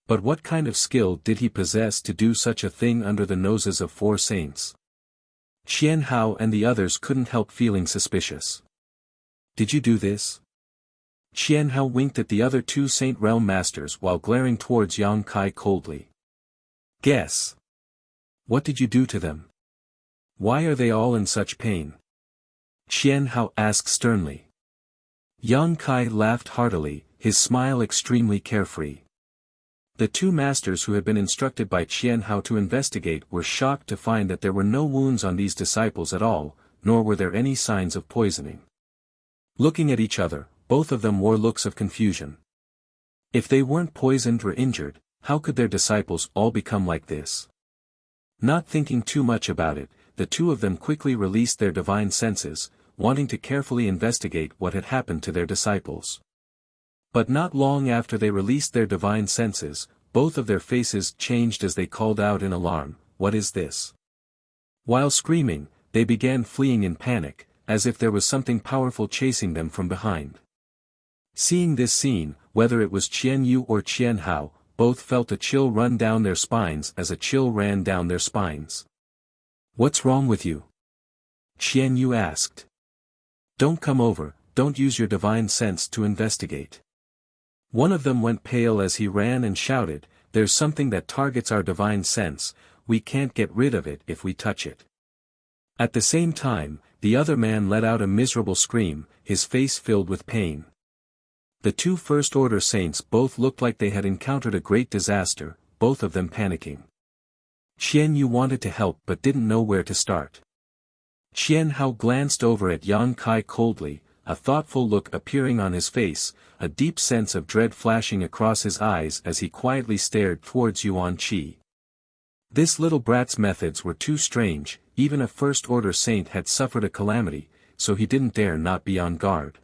But what kind of skill did he possess to do such a thing under the noses of 4 saints? Qian Hao and the others couldn't help feeling suspicious. "Did you do this?" Qian Hao winked at the other 2 Saint Realm Masters while glaring towards Yang Kai coldly. "Guess. What did you do to them? Why are they all in such pain?" Qian Hao asked sternly. Yang Kai laughed heartily, his smile extremely carefree. The 2 masters who had been instructed by Qian Hao to investigate were shocked to find that there were no wounds on these disciples at all, nor were there any signs of poisoning. Looking at each other, both of them wore looks of confusion. If they weren't poisoned or injured, how could their disciples all become like this? Not thinking too much about it, the 2 of them quickly released their divine senses, wanting to carefully investigate what had happened to their disciples. But not long after they released their divine senses, both of their faces changed as they called out in alarm, "What is this?" While screaming, they began fleeing in panic, as if there was something powerful chasing them from behind. Seeing this scene, whether it was Qian Yu or Qian Hao, both felt a chill run down their spines as a chill ran down their spines. "What's wrong with you?" Qian Yu asked. "Don't come over, don't use your divine sense to investigate." One of them went pale as he ran and shouted, "There's something that targets our divine sense, we can't get rid of it if we touch it." At the same time, the other man let out a miserable scream, his face filled with pain. The 2 first-order saints both looked like they had encountered a great disaster, both of them panicking. Qian Yu wanted to help but didn't know where to start. Qian Hao glanced over at Yang Kai coldly, a thoughtful look appearing on his face, a deep sense of dread flashing across his eyes as he quietly stared towards Yuan Qi. This little brat's methods were too strange, even a first-order saint had suffered a calamity, so he didn't dare not be on guard.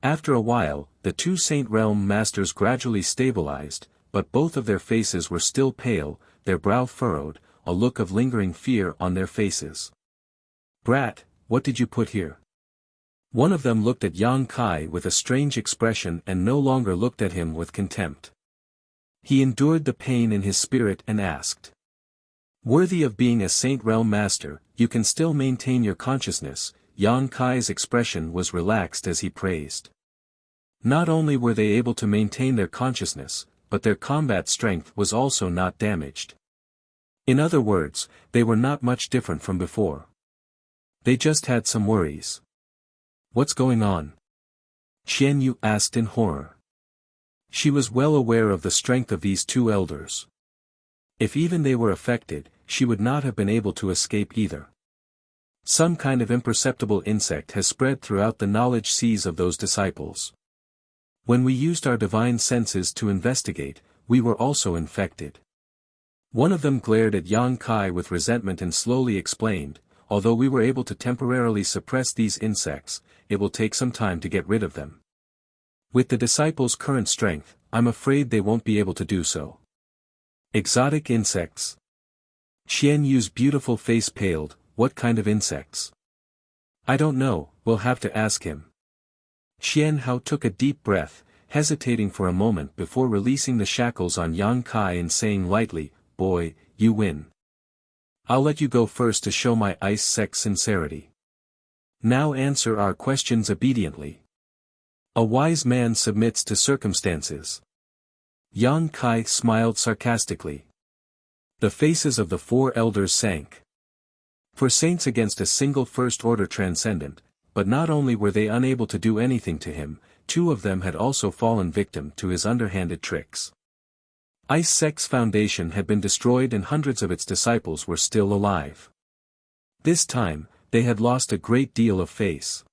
After a while, the 2 Saint Realm Masters gradually stabilized, but both of their faces were still pale, their brow furrowed, a look of lingering fear on their faces. "Brat, what did you put here?" One of them looked at Yang Kai with a strange expression and no longer looked at him with contempt. He endured the pain in his spirit and asked. "Worthy of being a Saint Realm Master, you can still maintain your consciousness." Yang Kai's expression was relaxed as he praised. Not only were they able to maintain their consciousness, but their combat strength was also not damaged. In other words, they were not much different from before. They just had some worries. "What's going on?" Qian Yu asked in horror. She was well aware of the strength of these two elders. If even they were affected, she would not have been able to escape either. Some kind of imperceptible insect has spread throughout the knowledge seas of those disciples. When we used our divine senses to investigate, we were also infected. One of them glared at Yang Kai with resentment and slowly explained, "Although we were able to temporarily suppress these insects, it will take some time to get rid of them. With the disciples' current strength, I'm afraid they won't be able to do so." Exotic insects. Qian Yu's beautiful face paled. "What kind of insects?" "I don't know, we'll have to ask him." Qian Hao took a deep breath, hesitating for a moment before releasing the shackles on Yang Kai and saying lightly, "Boy, you win. I'll let you go first to show my ice sect's sincerity. Now answer our questions obediently. A wise man submits to circumstances." Yang Kai smiled sarcastically. The faces of the four elders sank. For saints against a single first-order transcendent, but not only were they unable to do anything to him, two of them had also fallen victim to his underhanded tricks. Ice Sect's foundation had been destroyed and hundreds of its disciples were still alive. This time, they had lost a great deal of face.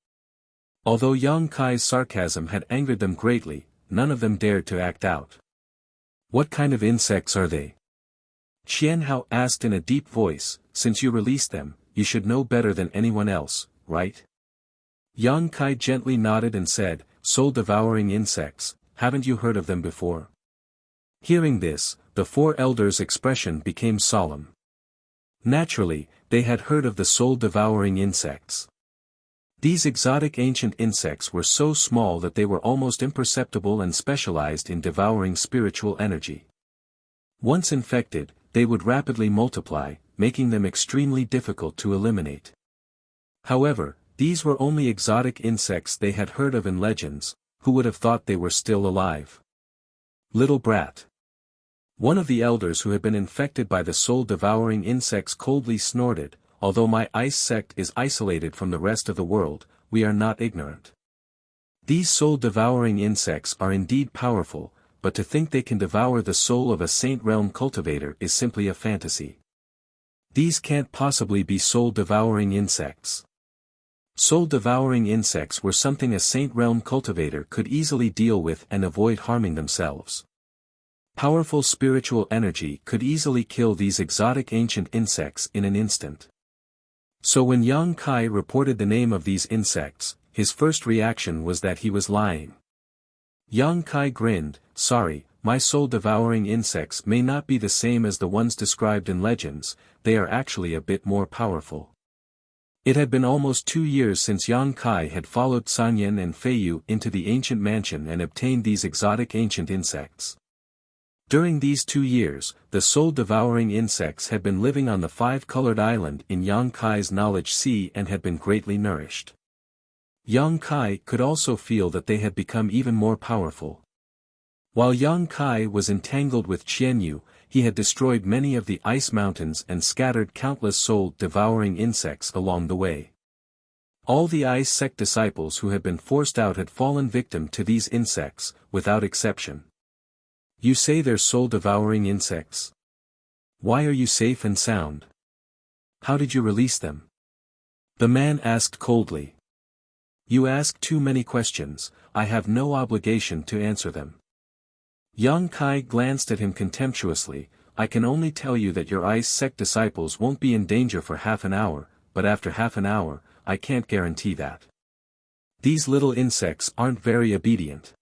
Although Yang Kai's sarcasm had angered them greatly, none of them dared to act out. "What kind of insects are they?" Qian Hao asked in a deep voice. "Since you released them, you should know better than anyone else, right?" Yang Kai gently nodded and said, "Soul-devouring insects, haven't you heard of them before?" Hearing this, the four elders' expression became solemn. Naturally, they had heard of the soul-devouring insects. These exotic ancient insects were so small that they were almost imperceptible and specialized in devouring spiritual energy. Once infected, they would rapidly multiply, making them extremely difficult to eliminate. However, these were only exotic insects they had heard of in legends. Who would have thought they were still alive? "Little brat." One of the elders who had been infected by the soul-devouring insects coldly snorted, "Although my ice sect is isolated from the rest of the world, we are not ignorant. These soul-devouring insects are indeed powerful, but to think they can devour the soul of a Saint Realm cultivator is simply a fantasy. These can't possibly be soul-devouring insects." Soul-devouring insects were something a Saint Realm cultivator could easily deal with and avoid harming themselves. Powerful spiritual energy could easily kill these exotic ancient insects in an instant. So when Yang Kai reported the name of these insects, his first reaction was that he was lying. Yang Kai grinned, "Sorry, my soul-devouring insects may not be the same as the ones described in legends, they are actually a bit more powerful." It had been almost 2 years since Yang Kai had followed Sanyan and Feiyu into the ancient mansion and obtained these exotic ancient insects. During these 2 years, the soul-devouring insects had been living on the five-colored island in Yang Kai's knowledge sea and had been greatly nourished. Yang Kai could also feel that they had become even more powerful. While Yang Kai was entangled with Qian Yu, he had destroyed many of the ice mountains and scattered countless soul-devouring insects along the way. All the ice sect disciples who had been forced out had fallen victim to these insects, without exception. "You say they're soul-devouring insects? Why are you safe and sound? How did you release them?" The man asked coldly. "You ask too many questions, I have no obligation to answer them." Yang Kai glanced at him contemptuously. "I can only tell you that your ice sect disciples won't be in danger for half an hour, but after half an hour, I can't guarantee that. These little insects aren't very obedient.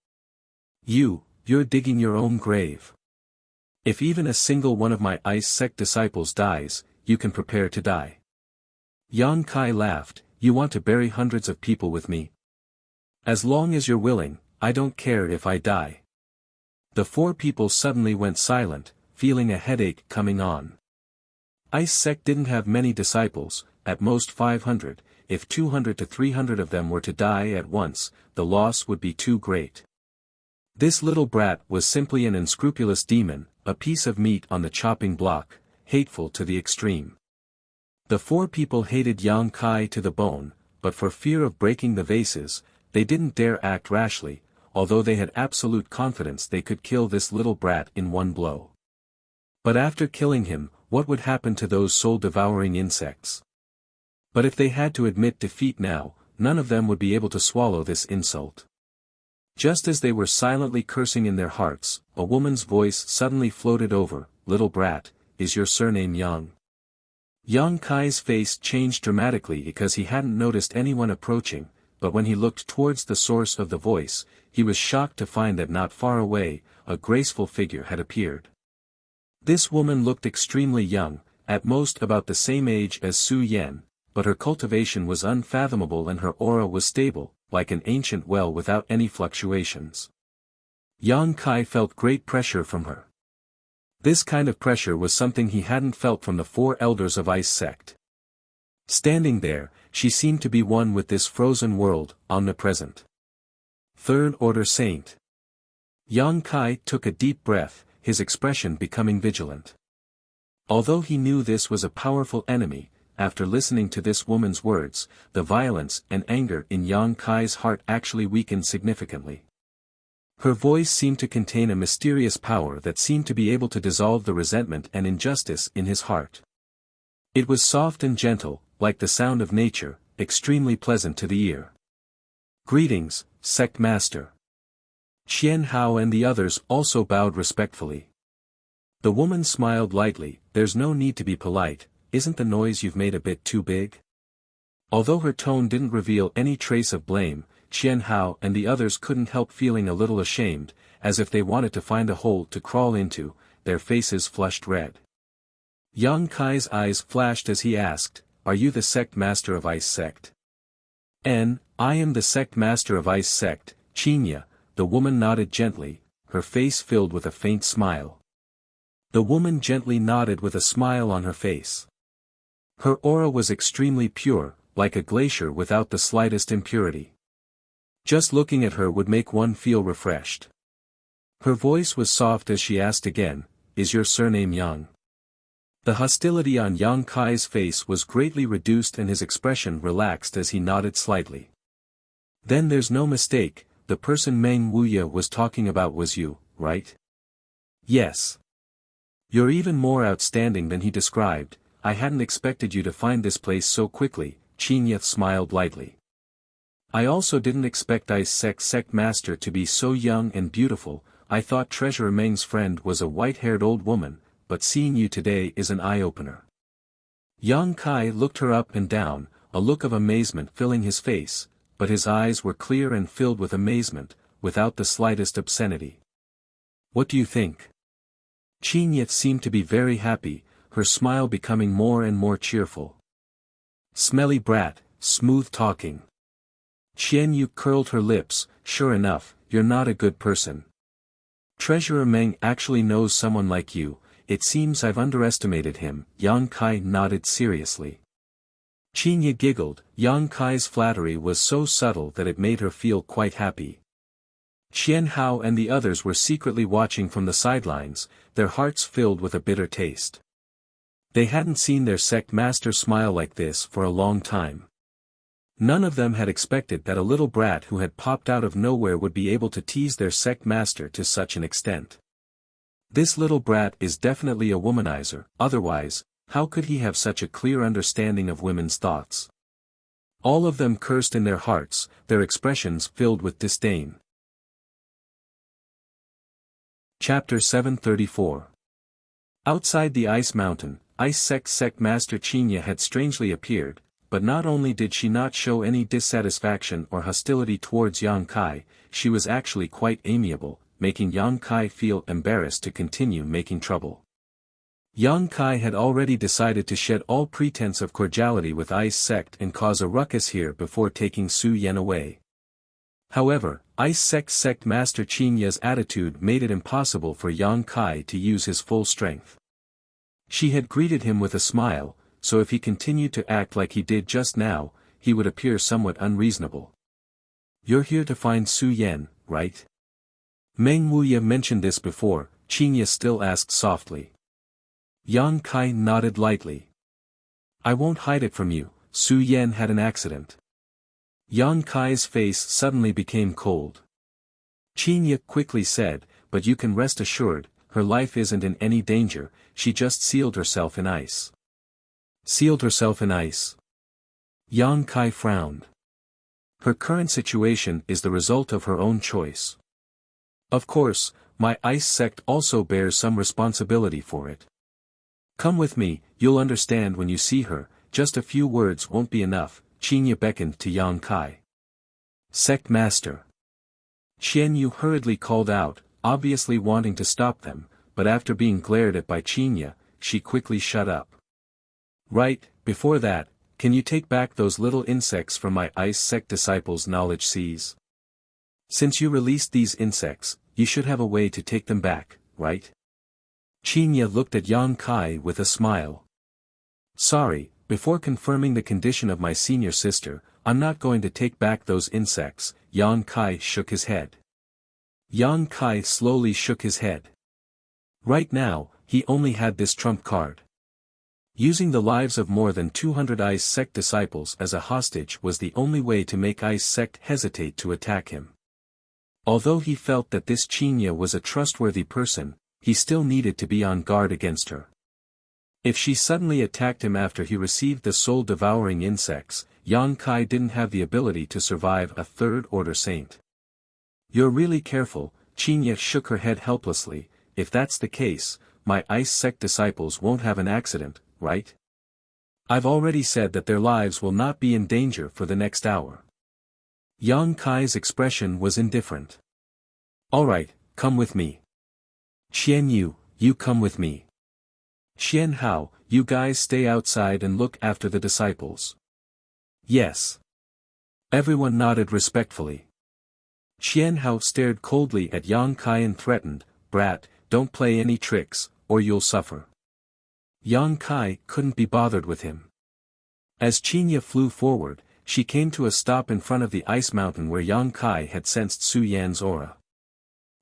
You're digging your own grave." If even a single one of my ice sect disciples dies, you can prepare to die. Yang Kai laughed, you want to bury hundreds of people with me? As long as you're willing, I don't care if I die. The four people suddenly went silent, feeling a headache coming on. Ice sect didn't have many disciples, at most 500, if 200 to 300 of them were to die at once, the loss would be too great. This little brat was simply an unscrupulous demon, a piece of meat on the chopping block, hateful to the extreme. The four people hated Yang Kai to the bone, but for fear of breaking the vases, they didn't dare act rashly, although they had absolute confidence they could kill this little brat in one blow. But after killing him, what would happen to those soul-devouring insects? But if they had to admit defeat now, none of them would be able to swallow this insult. Just as they were silently cursing in their hearts, a woman's voice suddenly floated over, little brat, is your surname Yang? Yang Kai's face changed dramatically because he hadn't noticed anyone approaching, but when he looked towards the source of the voice, he was shocked to find that not far away, a graceful figure had appeared. This woman looked extremely young, at most about the same age as Su Yan, but her cultivation was unfathomable and her aura was stable, like an ancient well without any fluctuations. Yang Kai felt great pressure from her. This kind of pressure was something he hadn't felt from the four elders of Ice Sect. Standing there, she seemed to be one with this frozen world, omnipresent. Third Order Saint. Yang Kai took a deep breath, his expression becoming vigilant. Although he knew this was a powerful enemy, after listening to this woman's words, the violence and anger in Yang Kai's heart actually weakened significantly. Her voice seemed to contain a mysterious power that seemed to be able to dissolve the resentment and injustice in his heart. It was soft and gentle, like the sound of nature, extremely pleasant to the ear. Greetings, Sect Master. Qian Hao and the others also bowed respectfully. The woman smiled lightly, there's no need to be polite, isn't the noise you've made a bit too big? Although her tone didn't reveal any trace of blame, Qian Hao and the others couldn't help feeling a little ashamed, as if they wanted to find a hole to crawl into, their faces flushed red. Yang Kai's eyes flashed as he asked, are you the Sect Master of Ice Sect? I am the Sect Master of Ice Sect, Qinya, the woman nodded gently, her face filled with a faint smile. The woman gently nodded with a smile on her face. Her aura was extremely pure, like a glacier without the slightest impurity. Just looking at her would make one feel refreshed. Her voice was soft as she asked again, is your surname Yang? The hostility on Yang Kai's face was greatly reduced and his expression relaxed as he nodded slightly. Then there's no mistake, the person Meng Wuya was talking about was you, right? Yes. You're even more outstanding than he described, I hadn't expected you to find this place so quickly, Qinya smiled lightly. I also didn't expect Ice Sect Master to be so young and beautiful, I thought Treasurer Meng's friend was a white-haired old woman, but seeing you today is an eye-opener. Yang Kai looked her up and down, a look of amazement filling his face, but his eyes were clear and filled with amazement, without the slightest obscenity. What do you think? Qinya seemed to be very happy, her smile becoming more and more cheerful. Smelly brat, smooth talking. Qian Yu curled her lips, sure enough, you're not a good person. Treasurer Meng actually knows someone like you, it seems I've underestimated him, Yang Kai nodded seriously. Qinya giggled, Yang Kai's flattery was so subtle that it made her feel quite happy. Qian Hao and the others were secretly watching from the sidelines, their hearts filled with a bitter taste. They hadn't seen their sect master smile like this for a long time. None of them had expected that a little brat who had popped out of nowhere would be able to tease their sect master to such an extent. This little brat is definitely a womanizer, otherwise, how could he have such a clear understanding of women's thoughts? All of them cursed in their hearts, their expressions filled with disdain. Chapter 734. Outside the ice mountain, Ice Sect Master Qinya had strangely appeared, but not only did she not show any dissatisfaction or hostility towards Yang Kai, she was actually quite amiable, making Yang Kai feel embarrassed to continue making trouble. Yang Kai had already decided to shed all pretense of cordiality with Ice Sect and cause a ruckus here before taking Su Yan away. However, Ice Sect Master Qinya's attitude made it impossible for Yang Kai to use his full strength. She had greeted him with a smile, so if he continued to act like he did just now, he would appear somewhat unreasonable. "You're here to find Su Yan, right?" Meng Wuya mentioned this before, Qinya still asked softly. Yang Kai nodded lightly. "I won't hide it from you, Su Yan had an accident." Yang Kai's face suddenly became cold. Qinya quickly said, "But you can rest assured, her life isn't in any danger, she just sealed herself in ice." Sealed herself in ice? Yang Kai frowned. "Her current situation is the result of her own choice. Of course, my Ice Sect also bears some responsibility for it. Come with me, you'll understand when you see her, just a few words won't be enough." Qinya beckoned to Yang Kai. "Sect Master." Qian Yu hurriedly called out, obviously wanting to stop them, but after being glared at by Qinya, she quickly shut up. "Right, before that, can you take back those little insects from my Ice Sect disciples' knowledge seas? Since you released these insects, you should have a way to take them back, right?" Qinya looked at Yang Kai with a smile. "Sorry, before confirming the condition of my senior sister, I'm not going to take back those insects." Yang Kai shook his head. Yang Kai slowly shook his head. Right now, he only had this trump card. Using the lives of more than 200 Ice Sect disciples as a hostage was the only way to make Ice Sect hesitate to attack him. Although he felt that this Qinya was a trustworthy person, he still needed to be on guard against her. If she suddenly attacked him after he received the soul-devouring insects, Yang Kai didn't have the ability to survive a third-order saint. "You're really careful," Qinya shook her head helplessly. "If that's the case, my Ice Sect disciples won't have an accident, right? I've already said that their lives will not be in danger for the next hour." Yang Kai's expression was indifferent. "All right, come with me. Qian Yu, you come with me. Xian Hao, you guys stay outside and look after the disciples." "Yes." Everyone nodded respectfully. Xian Hao stared coldly at Yang Kai and threatened, "Brat, don't play any tricks, or you'll suffer." Yang Kai couldn't be bothered with him. As Qinya flew forward, she came to a stop in front of the ice mountain where Yang Kai had sensed Su Yan's aura.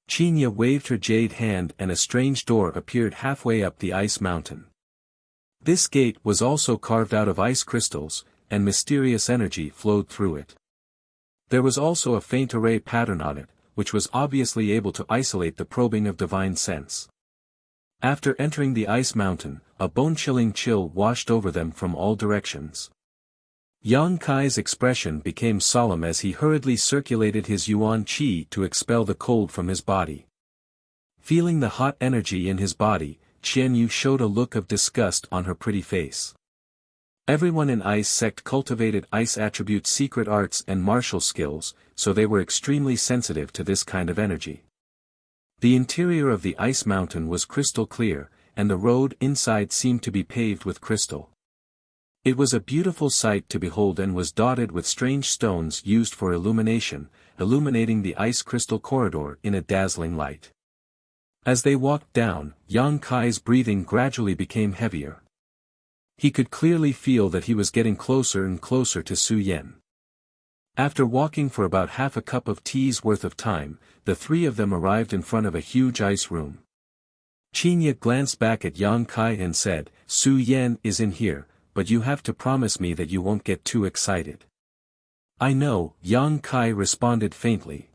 Qinya waved her jade hand and a strange door appeared halfway up the ice mountain. This gate was also carved out of ice crystals, and mysterious energy flowed through it. There was also a faint array pattern on it, which was obviously able to isolate the probing of divine sense. After entering the ice mountain, a bone-chilling chill washed over them from all directions. Yang Kai's expression became solemn as he hurriedly circulated his yuan qi to expel the cold from his body. Feeling the hot energy in his body, Qian Yu showed a look of disgust on her pretty face. Everyone in Ice Sect cultivated ice attribute secret arts and martial skills, so they were extremely sensitive to this kind of energy. The interior of the ice mountain was crystal clear, and the road inside seemed to be paved with crystal. It was a beautiful sight to behold and was dotted with strange stones used for illumination, illuminating the ice crystal corridor in a dazzling light. As they walked down, Yang Kai's breathing gradually became heavier. He could clearly feel that he was getting closer and closer to Su Yan. After walking for about half a cup of tea's worth of time, the three of them arrived in front of a huge ice room. Qinya glanced back at Yang Kai and said, "Su Yan is in here, but you have to promise me that you won't get too excited." "I know," Yang Kai responded faintly.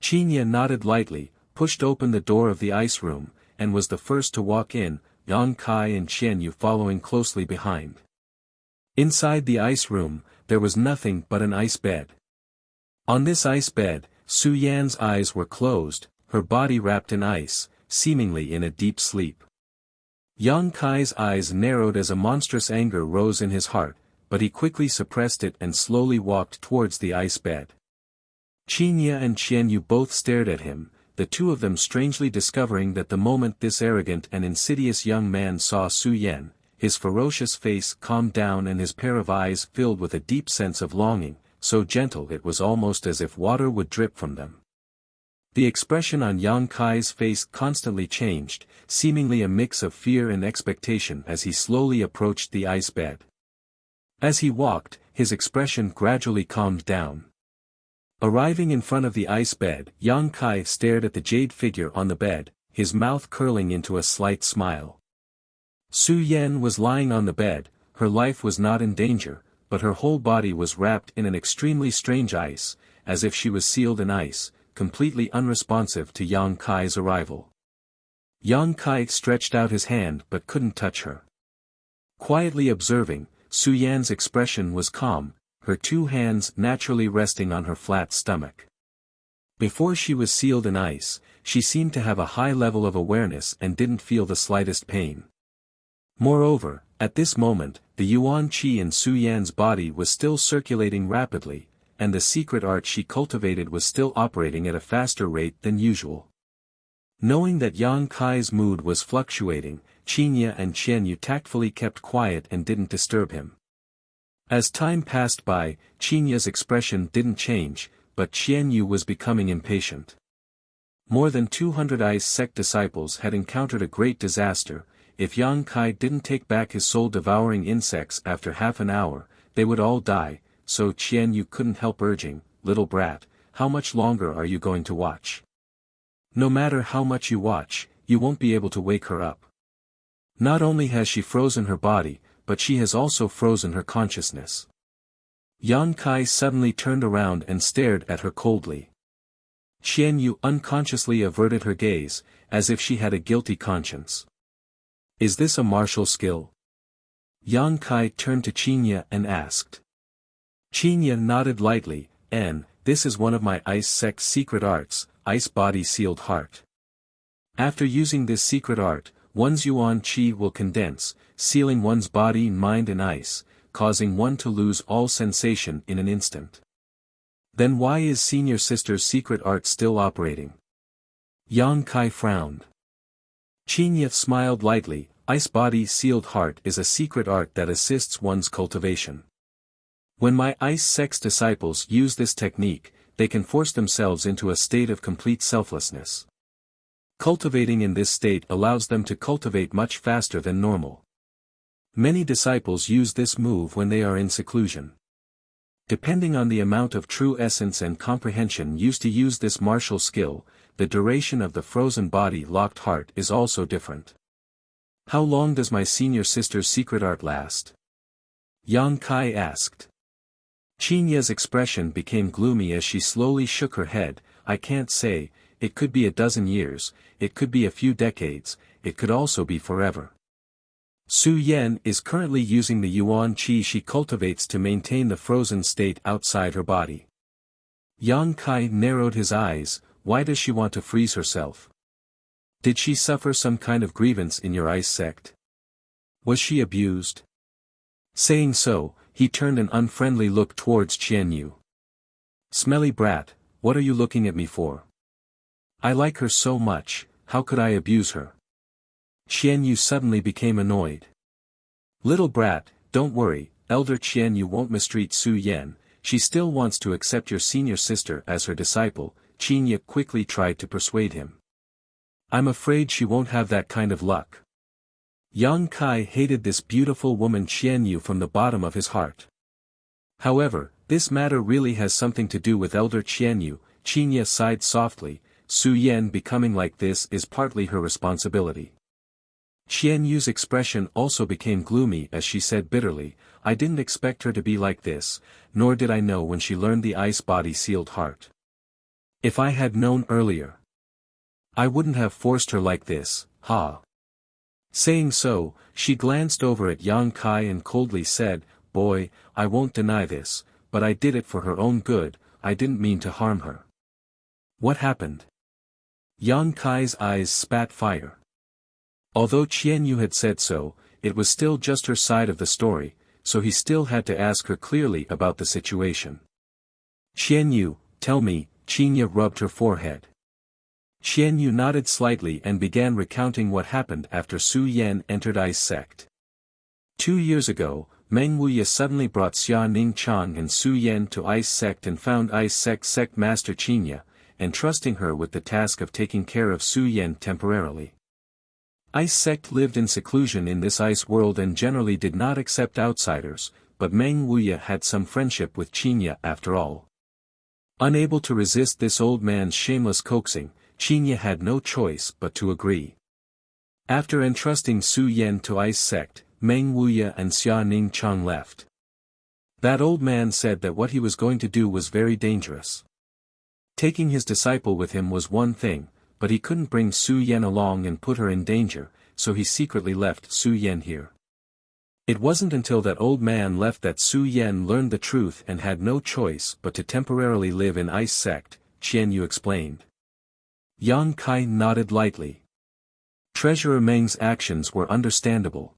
Qinya nodded lightly, pushed open the door of the ice room, and was the first to walk in, Yang Kai and Qian Yu following closely behind. Inside the ice room, there was nothing but an ice bed. On this ice bed, Su Yan's eyes were closed, her body wrapped in ice, seemingly in a deep sleep. Yang Kai's eyes narrowed as a monstrous anger rose in his heart, but he quickly suppressed it and slowly walked towards the ice bed. Qinya and Qian Yu both stared at him, the two of them strangely discovering that the moment this arrogant and insidious young man saw Su Yan, his ferocious face calmed down and his pair of eyes filled with a deep sense of longing, so gentle it was almost as if water would drip from them. The expression on Yang Kai's face constantly changed, seemingly a mix of fear and expectation as he slowly approached the ice bed. As he walked, his expression gradually calmed down. Arriving in front of the ice bed, Yang Kai stared at the jade figure on the bed, his mouth curling into a slight smile. Su Yan was lying on the bed, her life was not in danger, but her whole body was wrapped in an extremely strange ice, as if she was sealed in ice, completely unresponsive to Yang Kai's arrival. Yang Kai stretched out his hand but couldn't touch her. Quietly observing, Su Yan's expression was calm, her two hands naturally resting on her flat stomach. Before she was sealed in ice, she seemed to have a high level of awareness and didn't feel the slightest pain. Moreover, at this moment, the Yuan Qi in Su Yan's body was still circulating rapidly, and the secret art she cultivated was still operating at a faster rate than usual. Knowing that Yang Kai's mood was fluctuating, Qinya and Qianyu tactfully kept quiet and didn't disturb him. As time passed by, Qinya's expression didn't change, but Qianyu was becoming impatient. More than 200 ice sect disciples had encountered a great disaster. If Yang Kai didn't take back his soul-devouring insects after half an hour, they would all die, so Qianyu couldn't help urging, "Little brat, how much longer are you going to watch? No matter how much you watch, you won't be able to wake her up. Not only has she frozen her body, but she has also frozen her consciousness." Yang Kai suddenly turned around and stared at her coldly. Qianyu unconsciously averted her gaze, as if she had a guilty conscience. "Is this a martial skill?" Yang Kai turned to Qinya and asked. Qinya nodded lightly, "And, this is one of my ice sect's secret arts, ice body sealed heart. After using this secret art, one's Yuan Qi will condense, sealing one's body and mind in ice, causing one to lose all sensation in an instant." "Then why is senior sister's secret art still operating?" Yang Kai frowned. Qinya smiled lightly, "Ice body sealed heart is a secret art that assists one's cultivation. When my ice sect's disciples use this technique, they can force themselves into a state of complete selflessness. Cultivating in this state allows them to cultivate much faster than normal. Many disciples use this move when they are in seclusion. Depending on the amount of true essence and comprehension used to use this martial skill, the duration of the frozen body locked heart is also different." "How long does my senior sister's secret art last?" Yang Kai asked. Qinya's expression became gloomy as she slowly shook her head. "I can't say, it could be a dozen years, it could be a few decades, it could also be forever. Su Yan is currently using the Yuan Qi she cultivates to maintain the frozen state outside her body." Yang Kai narrowed his eyes. "Why does she want to freeze herself? Did she suffer some kind of grievance in your ice sect? Was she abused?" Saying so, he turned an unfriendly look towards Qianyu. "Smelly brat, what are you looking at me for? I like her so much, how could I abuse her?" Qianyu suddenly became annoyed. "Little brat, don't worry, Elder Qianyu won't mistreat Su Yan, she still wants to accept your senior sister as her disciple." Qinya quickly tried to persuade him. "I'm afraid she won't have that kind of luck." Yang Kai hated this beautiful woman Qianyu from the bottom of his heart. "However, this matter really has something to do with Elder Qianyu." Qinya sighed softly. "Su Yan becoming like this is partly her responsibility." Qianyu's expression also became gloomy as she said bitterly, "I didn't expect her to be like this, nor did I know when she learned the ice body sealed heart. If I had known earlier, I wouldn't have forced her like this, ha." Saying so, she glanced over at Yang Kai and coldly said, "Boy, I won't deny this, but I did it for her own good, I didn't mean to harm her." "What happened?" Yang Kai's eyes spat fire. Although Qianyu had said so, it was still just her side of the story, so he still had to ask her clearly about the situation. "Qianyu, tell me." Qinya rubbed her forehead. Qian Yu nodded slightly and began recounting what happened after Su Yan entered Ice Sect. 2 years ago, Meng Wuya suddenly brought Xia Ning Chang and Su Yan to Ice Sect and found Ice Sect Master Qinya, entrusting her with the task of taking care of Su Yan temporarily. Ice Sect lived in seclusion in this ice world and generally did not accept outsiders, but Meng Wuya had some friendship with Qinya after all. Unable to resist this old man's shameless coaxing, Qinya had no choice but to agree. After entrusting Su Yan to Ice Sect, Meng Wuya and Xia Ning Chang left. That old man said that what he was going to do was very dangerous. Taking his disciple with him was one thing, but he couldn't bring Su Yan along and put her in danger, so he secretly left Su Yan here. It wasn't until that old man left that Su Yan learned the truth and had no choice but to temporarily live in Ice Sect, Qian Yu explained. Yang Kai nodded lightly. Treasurer Meng's actions were understandable.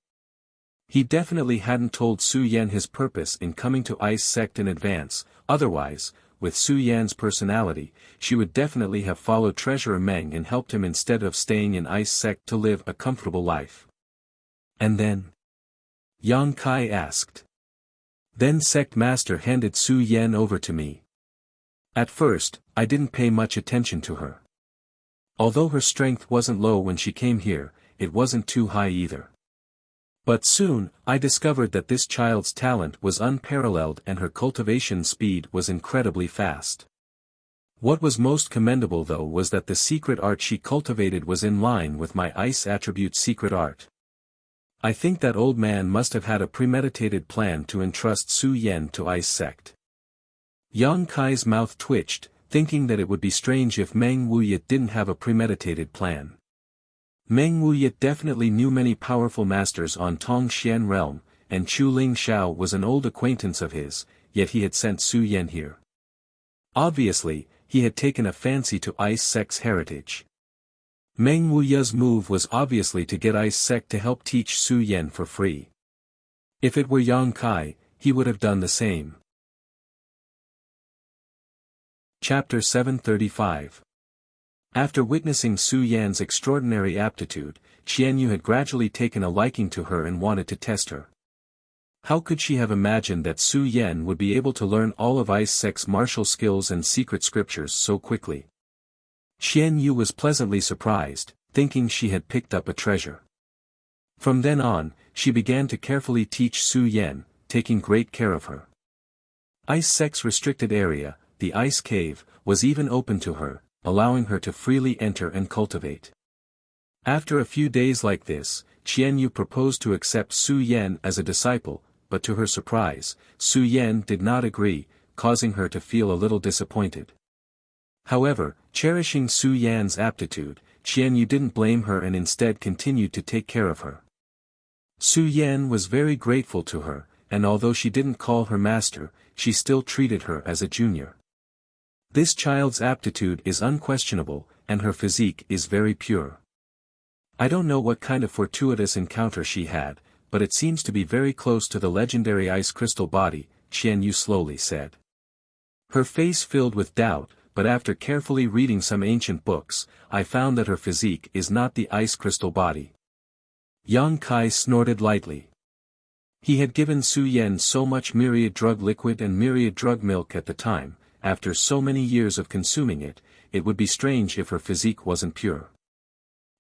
He definitely hadn't told Su Yan his purpose in coming to Ice Sect in advance, otherwise, with Su Yan's personality, she would definitely have followed Treasurer Meng and helped him instead of staying in Ice Sect to live a comfortable life. And then? Yang Kai asked. Then Sect Master handed Su Yan over to me. At first, I didn't pay much attention to her. Although her strength wasn't low when she came here, it wasn't too high either. But soon, I discovered that this child's talent was unparalleled and her cultivation speed was incredibly fast. What was most commendable though was that the secret art she cultivated was in line with my ice attribute secret art. I think that old man must have had a premeditated plan to entrust Su Yan to Ice Sect. Yang Kai's mouth twitched, thinking that it would be strange if Meng Wuya didn't have a premeditated plan. Meng Wuya definitely knew many powerful masters on Tongxian realm, and Chu Ling Xiao was an old acquaintance of his, yet he had sent Su Yan here. Obviously, he had taken a fancy to Ice Sect's heritage. Meng Wuya's move was obviously to get Ice Sect to help teach Su Yan for free. If it were Yang Kai, he would have done the same. Chapter 735. After witnessing Su Yan's extraordinary aptitude, Qian Yu had gradually taken a liking to her and wanted to test her. How could she have imagined that Su Yan would be able to learn all of Ice Sect's martial skills and secret scriptures so quickly? Qian Yu was pleasantly surprised, thinking she had picked up a treasure. From then on, she began to carefully teach Su Yan, taking great care of her. Ice Sect's restricted area, the Ice Cave, was even open to her, allowing her to freely enter and cultivate. After a few days like this, Qian Yu proposed to accept Su Yan as a disciple, but to her surprise, Su Yan did not agree, causing her to feel a little disappointed. However, cherishing Su Yan's aptitude, Qian Yu didn't blame her and instead continued to take care of her. Su Yan was very grateful to her, and although she didn't call her master, she still treated her as a junior. This child's aptitude is unquestionable, and her physique is very pure. I don't know what kind of fortuitous encounter she had, but it seems to be very close to the legendary ice crystal body, Qian Yu slowly said. Her face filled with doubt, but after carefully reading some ancient books, I found that her physique is not the ice crystal body. Yang Kai snorted lightly. He had given Su Yan so much myriad drug liquid and myriad drug milk at the time. After so many years of consuming it, it would be strange if her physique wasn't pure.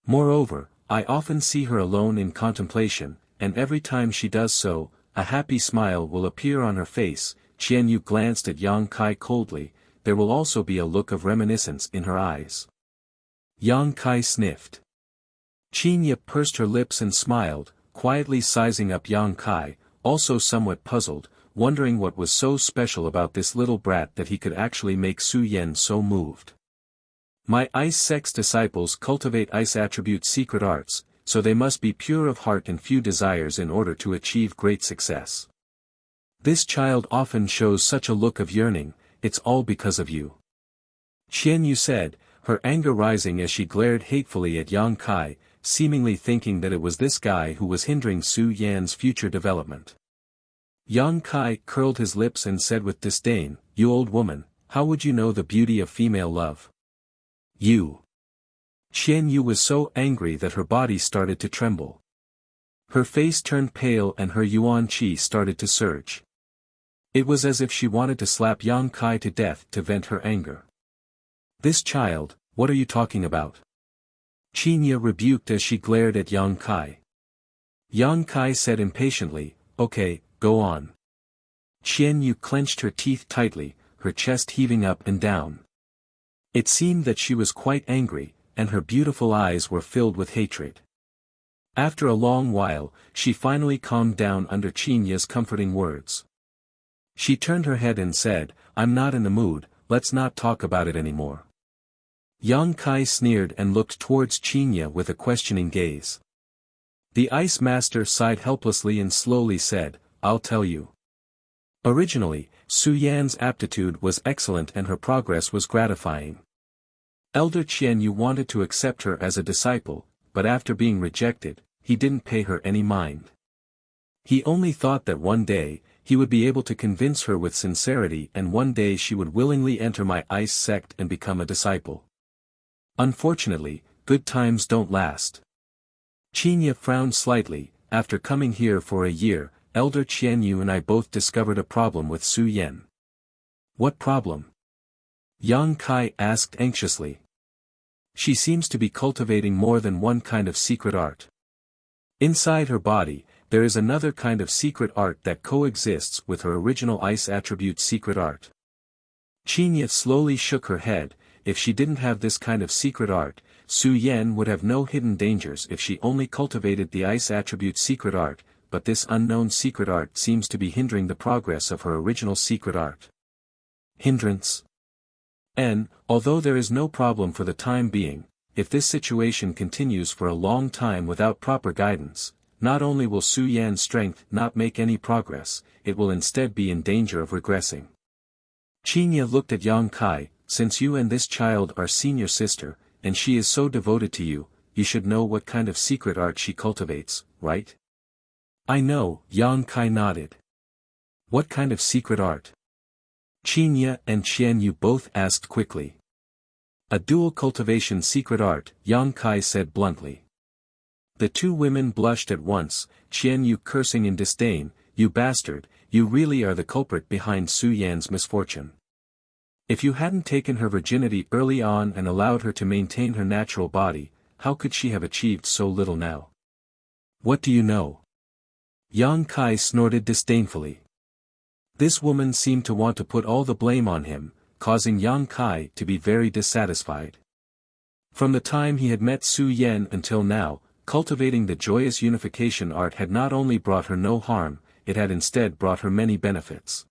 Moreover, I often see her alone in contemplation, and every time she does so, a happy smile will appear on her face. Qian Yu glanced at Yang Kai coldly. There will also be a look of reminiscence in her eyes. Yang Kai sniffed. Qinya pursed her lips and smiled, quietly sizing up Yang Kai, also somewhat puzzled, wondering what was so special about this little brat that he could actually make Su Yan so moved. My Ice Sect's disciples cultivate ice attribute secret arts, so they must be pure of heart and few desires in order to achieve great success. This child often shows such a look of yearning. It's all because of you. Qian Yu said, her anger rising as she glared hatefully at Yang Kai, seemingly thinking that it was this guy who was hindering Su Yan's future development. Yang Kai curled his lips and said with disdain, "You old woman, how would you know the beauty of female love? You." Qian Yu was so angry that her body started to tremble. Her face turned pale and her yuan qi started to surge. It was as if she wanted to slap Yang Kai to death to vent her anger. "This child, what are you talking about?" Qinya rebuked as she glared at Yang Kai. Yang Kai said impatiently, "Okay, go on." Qian Yu clenched her teeth tightly, her chest heaving up and down. It seemed that she was quite angry, and her beautiful eyes were filled with hatred. After a long while, she finally calmed down under Qinya's comforting words. She turned her head and said, "I'm not in the mood, let's not talk about it anymore." Yang Kai sneered and looked towards Qinya with a questioning gaze. The ice master sighed helplessly and slowly said, "I'll tell you." Originally, Su Yan's aptitude was excellent and her progress was gratifying. Elder Qian Yu wanted to accept her as a disciple, but after being rejected, he didn't pay her any mind. He only thought that one day, he would be able to convince her with sincerity and one day she would willingly enter my ice sect and become a disciple. Unfortunately, good times don't last. Qinya frowned slightly. After coming here for a year, Elder Qian Yu and I both discovered a problem with Su Yan. "What problem?" Yang Kai asked anxiously. "She seems to be cultivating more than one kind of secret art. Inside her body, there is another kind of secret art that coexists with her original ice attribute secret art." Qinya slowly shook her head. If she didn't have this kind of secret art, Su Yan would have no hidden dangers if she only cultivated the ice attribute secret art, but this unknown secret art seems to be hindering the progress of her original secret art. Hindrance? Although there is no problem for the time being, if this situation continues for a long time without proper guidance, not only will Su Yan's strength not make any progress, it will instead be in danger of regressing. Qinya looked at Yang Kai. "Since you and this child are senior sister, and she is so devoted to you, you should know what kind of secret art she cultivates, right?" "I know," Yang Kai nodded. "What kind of secret art?" Qinya and Qian Yu both asked quickly. "A dual cultivation secret art," Yang Kai said bluntly. The two women blushed at once, Qian Yu cursing in disdain, "You bastard, you really are the culprit behind Su Yan's misfortune. If you hadn't taken her virginity early on and allowed her to maintain her natural body, how could she have achieved so little now?" "What do you know?" Yang Kai snorted disdainfully. This woman seemed to want to put all the blame on him, causing Yang Kai to be very dissatisfied. From the time he had met Su Yan until now, cultivating the joyous unification art had not only brought her no harm, it had instead brought her many benefits.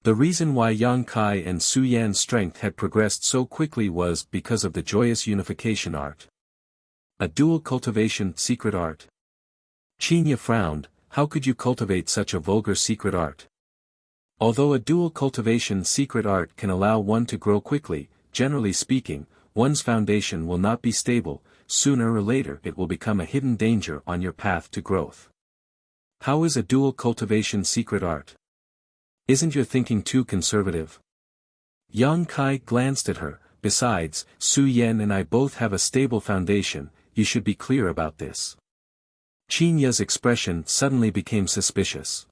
The reason why Yang Kai and Su Yan's strength had progressed so quickly was because of the joyous unification art. A dual cultivation secret art. Qinya frowned. "How could you cultivate such a vulgar secret art?" Although a dual cultivation secret art can allow one to grow quickly, generally speaking, one's foundation will not be stable, sooner or later it will become a hidden danger on your path to growth. How is a dual cultivation secret art? Isn't your thinking too conservative? Yang Kai glanced at her. "Besides, Su Yan and I both have a stable foundation, you should be clear about this." Qinya's expression suddenly became suspicious.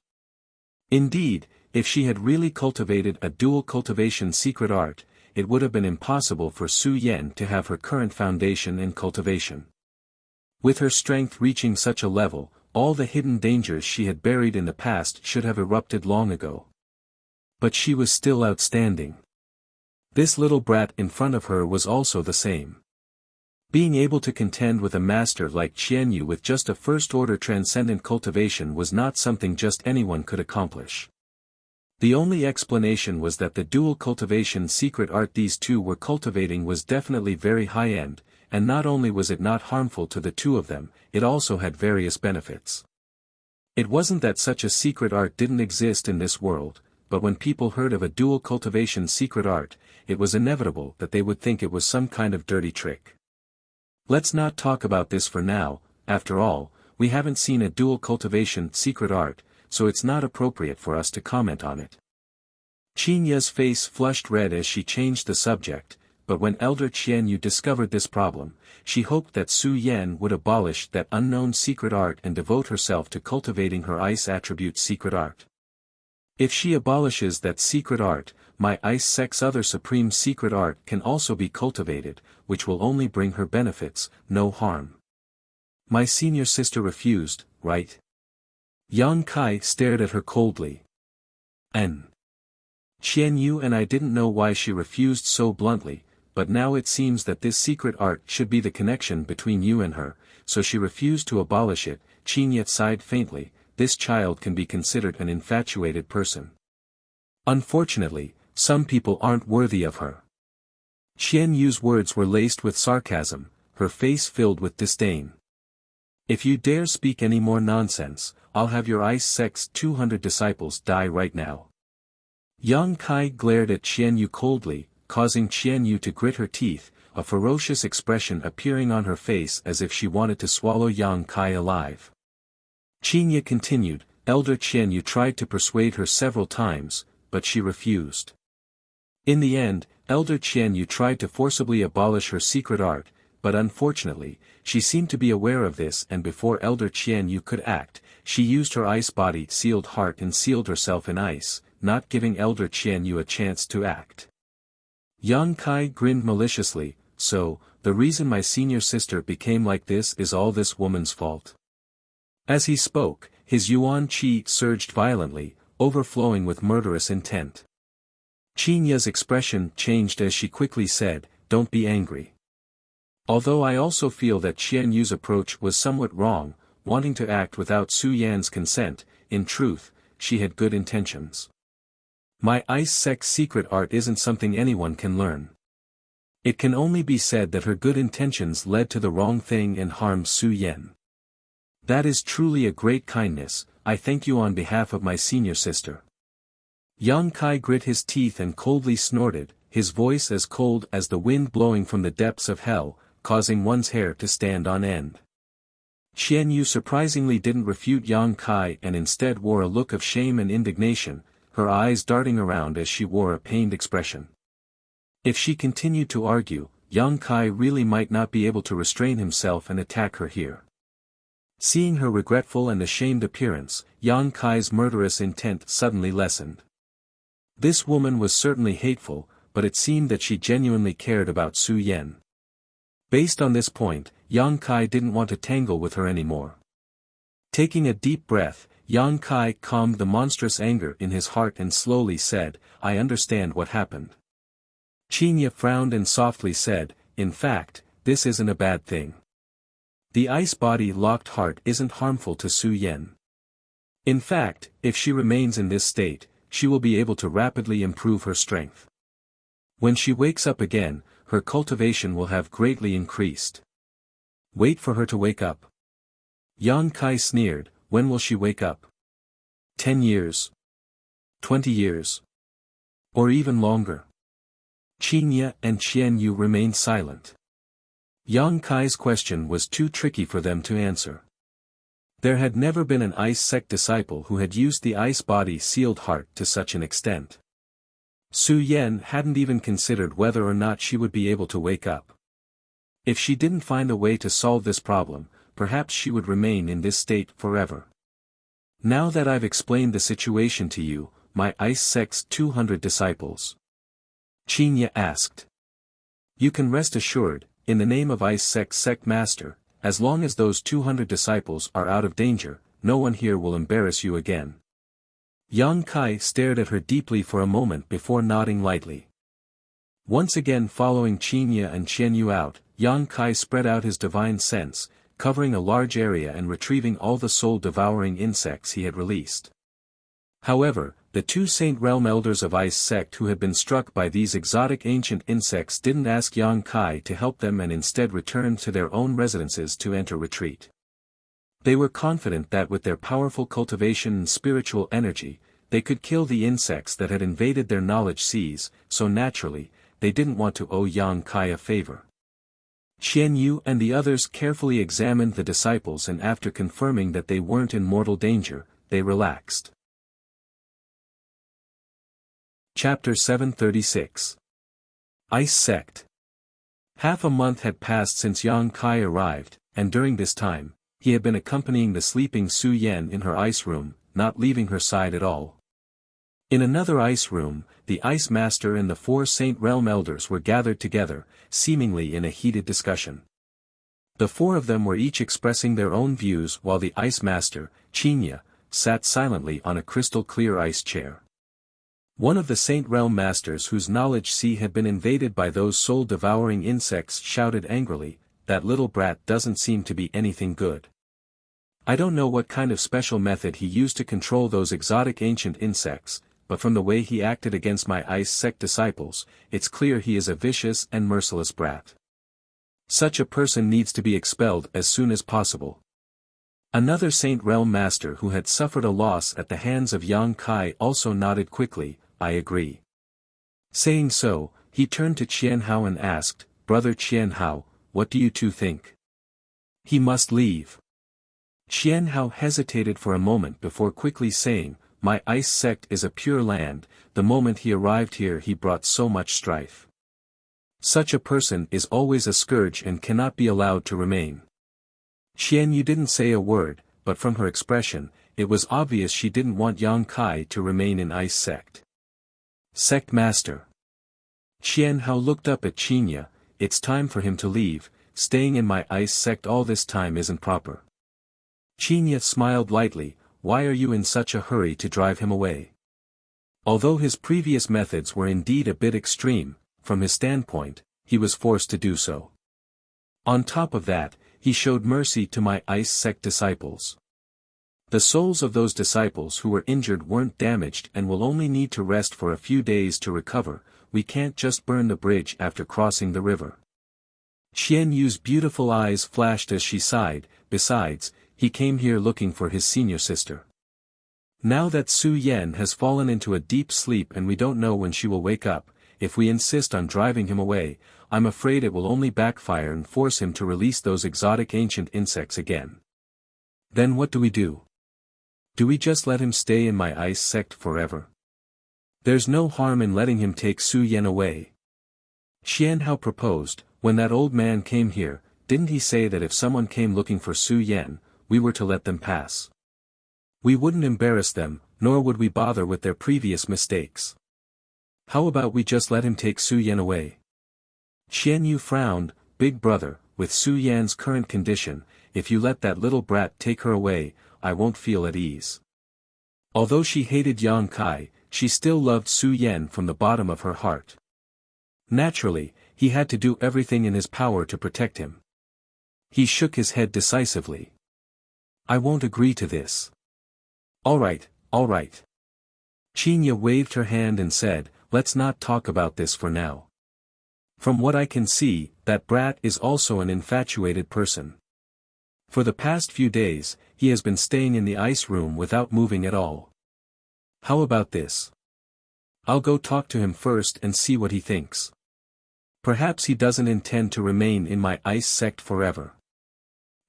Indeed, if she had really cultivated a dual cultivation secret art, it would have been impossible for Su Yan to have her current foundation and cultivation. With her strength reaching such a level, all the hidden dangers she had buried in the past should have erupted long ago. But she was still outstanding. This little brat in front of her was also the same. Being able to contend with a master like Qian Yu with just a first-order transcendent cultivation was not something just anyone could accomplish. The only explanation was that the dual cultivation secret art these two were cultivating was definitely very high-end, and not only was it not harmful to the two of them, it also had various benefits. It wasn't that such a secret art didn't exist in this world, but when people heard of a dual cultivation secret art, it was inevitable that they would think it was some kind of dirty trick. Let's not talk about this for now. After all, we haven't seen a dual cultivation secret art, so it's not appropriate for us to comment on it. Qinya's face flushed red as she changed the subject. but when Elder Qianyu discovered this problem, she hoped that Su Yan would abolish that unknown secret art and devote herself to cultivating her ice attribute secret art. If she abolishes that secret art, my ice sect's other supreme secret art can also be cultivated, which will only bring her benefits, no harm. My senior sister refused, right? Yang Kai stared at her coldly. Qianyu and I didn't know why she refused so bluntly, but now it seems that this secret art should be the connection between you and her, so she refused to abolish it. Qinye sighed faintly. This child can be considered an infatuated person. Unfortunately, some people aren't worthy of her. Qianyu's words were laced with sarcasm, her face filled with disdain. If you dare speak any more nonsense, I'll have your ice sect's 200 disciples die right now. Yang Kai glared at Qianyu coldly, causing Qianyu to grit her teeth, a ferocious expression appearing on her face as if she wanted to swallow Yang Kai alive. Qinye continued, Elder Qianyu tried to persuade her several times, but she refused. In the end, Elder Qianyu tried to forcibly abolish her secret art, but unfortunately, she seemed to be aware of this, and before Elder Qianyu could act, she used her ice body sealed heart and sealed herself in ice, not giving Elder Qianyu a chance to act. Yang Kai grinned maliciously, so, the reason my senior sister became like this is all this woman's fault. As he spoke, his yuan qi surged violently, overflowing with murderous intent. Qinye's expression changed as she quickly said, Don't be angry. Although I also feel that Qianyu's approach was somewhat wrong, wanting to act without Su Yan's consent, in truth, she had good intentions. My ice sect's secret art isn't something anyone can learn. It can only be said that her good intentions led to the wrong thing and harmed Su Yan. That is truly a great kindness, I thank you on behalf of my senior sister. Yang Kai grit his teeth and coldly snorted, his voice as cold as the wind blowing from the depths of hell, causing one's hair to stand on end. Qianyu surprisingly didn't refute Yang Kai and instead wore a look of shame and indignation, her eyes darting around as she wore a pained expression. If she continued to argue, Yang Kai really might not be able to restrain himself and attack her here. Seeing her regretful and ashamed appearance, Yang Kai's murderous intent suddenly lessened. This woman was certainly hateful, but it seemed that she genuinely cared about Su Yan. Based on this point, Yang Kai didn't want to tangle with her anymore. Taking a deep breath, Yang Kai calmed the monstrous anger in his heart and slowly said, I understand what happened. Qinye frowned and softly said, In fact, this isn't a bad thing. The ice body locked heart isn't harmful to Su Yan. In fact, if she remains in this state, she will be able to rapidly improve her strength. When she wakes up again, her cultivation will have greatly increased. Wait for her to wake up. Yang Kai sneered, when will she wake up? 10 years? 20 years? Or even longer? Qinye and Qianyu remained silent. Yang Kai's question was too tricky for them to answer. There had never been an ice sect disciple who had used the ice body sealed heart to such an extent. Su Yan hadn't even considered whether or not she would be able to wake up. If she didn't find a way to solve this problem, perhaps she would remain in this state forever. Now that I've explained the situation to you, my ice sect's 200 disciples. Qinye asked. You can rest assured, in the name of ice sect's sect master, as long as those 200 disciples are out of danger, no one here will embarrass you again. Yang Kai stared at her deeply for a moment before nodding lightly. Once again following Qinye and Qianyu out, Yang Kai spread out his divine sense, covering a large area and retrieving all the soul-devouring insects he had released. However, the two Saint Realm elders of Ice Sect who had been struck by these exotic ancient insects didn't ask Yang Kai to help them and instead returned to their own residences to enter retreat. They were confident that with their powerful cultivation and spiritual energy, they could kill the insects that had invaded their knowledge seas, so naturally, they didn't want to owe Yang Kai a favor. Qianyu and the others carefully examined the disciples and after confirming that they weren't in mortal danger, they relaxed. Chapter 736. Ice Sect. Half a month had passed since Yang Kai arrived, and during this time, he had been accompanying the sleeping Su Yan in her ice room, not leaving her side at all. In another ice room, the Ice Master and the 4 Saint Realm Elders were gathered together, seemingly in a heated discussion. The 4 of them were each expressing their own views while the Ice Master, Qinya, sat silently on a crystal-clear ice chair. One of the Saint Realm Masters whose knowledge sea had been invaded by those soul-devouring insects shouted angrily, "That little brat doesn't seem to be anything good. I don't know what kind of special method he used to control those exotic ancient insects, but from the way he acted against my ice sect disciples, it's clear he is a vicious and merciless brat. Such a person needs to be expelled as soon as possible." Another Saint Realm Master who had suffered a loss at the hands of Yang Kai also nodded quickly, "I agree." Saying so, he turned to Qian Hao and asked, "Brother Qian Hao, what do you two think? He must leave." Qian Hao hesitated for a moment before quickly saying, "My ice sect is a pure land, the moment he arrived here he brought so much strife. Such a person is always a scourge and cannot be allowed to remain." Qian Yu didn't say a word, but from her expression, it was obvious she didn't want Yang Kai to remain in ice sect. "Sect Master." Qian Hao looked up at Qinya, "It's time for him to leave, staying in my ice sect all this time isn't proper." Qinya smiled lightly, "Why are you in such a hurry to drive him away?" Although his previous methods were indeed a bit extreme, from his standpoint, he was forced to do so. On top of that, he showed mercy to my ice sect disciples. The souls of those disciples who were injured weren't damaged and will only need to rest for a few days to recover. We can't just burn the bridge after crossing the river. Qian Yu's beautiful eyes flashed as she sighed, "Besides, he came here looking for his senior sister. Now that Su Yan has fallen into a deep sleep and we don't know when she will wake up, if we insist on driving him away, I'm afraid it will only backfire and force him to release those exotic ancient insects again. Then what do we do? Do we just let him stay in my ice sect forever? There's no harm in letting him take Su Yan away." Qian Hao proposed, "When that old man came here, didn't he say that if someone came looking for Su Yan, we were to let them pass? We wouldn't embarrass them, nor would we bother with their previous mistakes. How about we just let him take Su Yan away?" Qian Yu frowned, "Big brother, with Su Yan's current condition, if you let that little brat take her away, I won't feel at ease." Although she hated Yang Kai, she still loved Su Yan from the bottom of her heart. Naturally, he had to do everything in his power to protect him. He shook his head decisively. "I won't agree to this." All right. Qinya waved her hand and said, "Let's not talk about this for now. From what I can see, that brat is also an infatuated person. For the past few days, he has been staying in the ice room without moving at all. How about this? I'll go talk to him first and see what he thinks. Perhaps he doesn't intend to remain in my ice sect forever."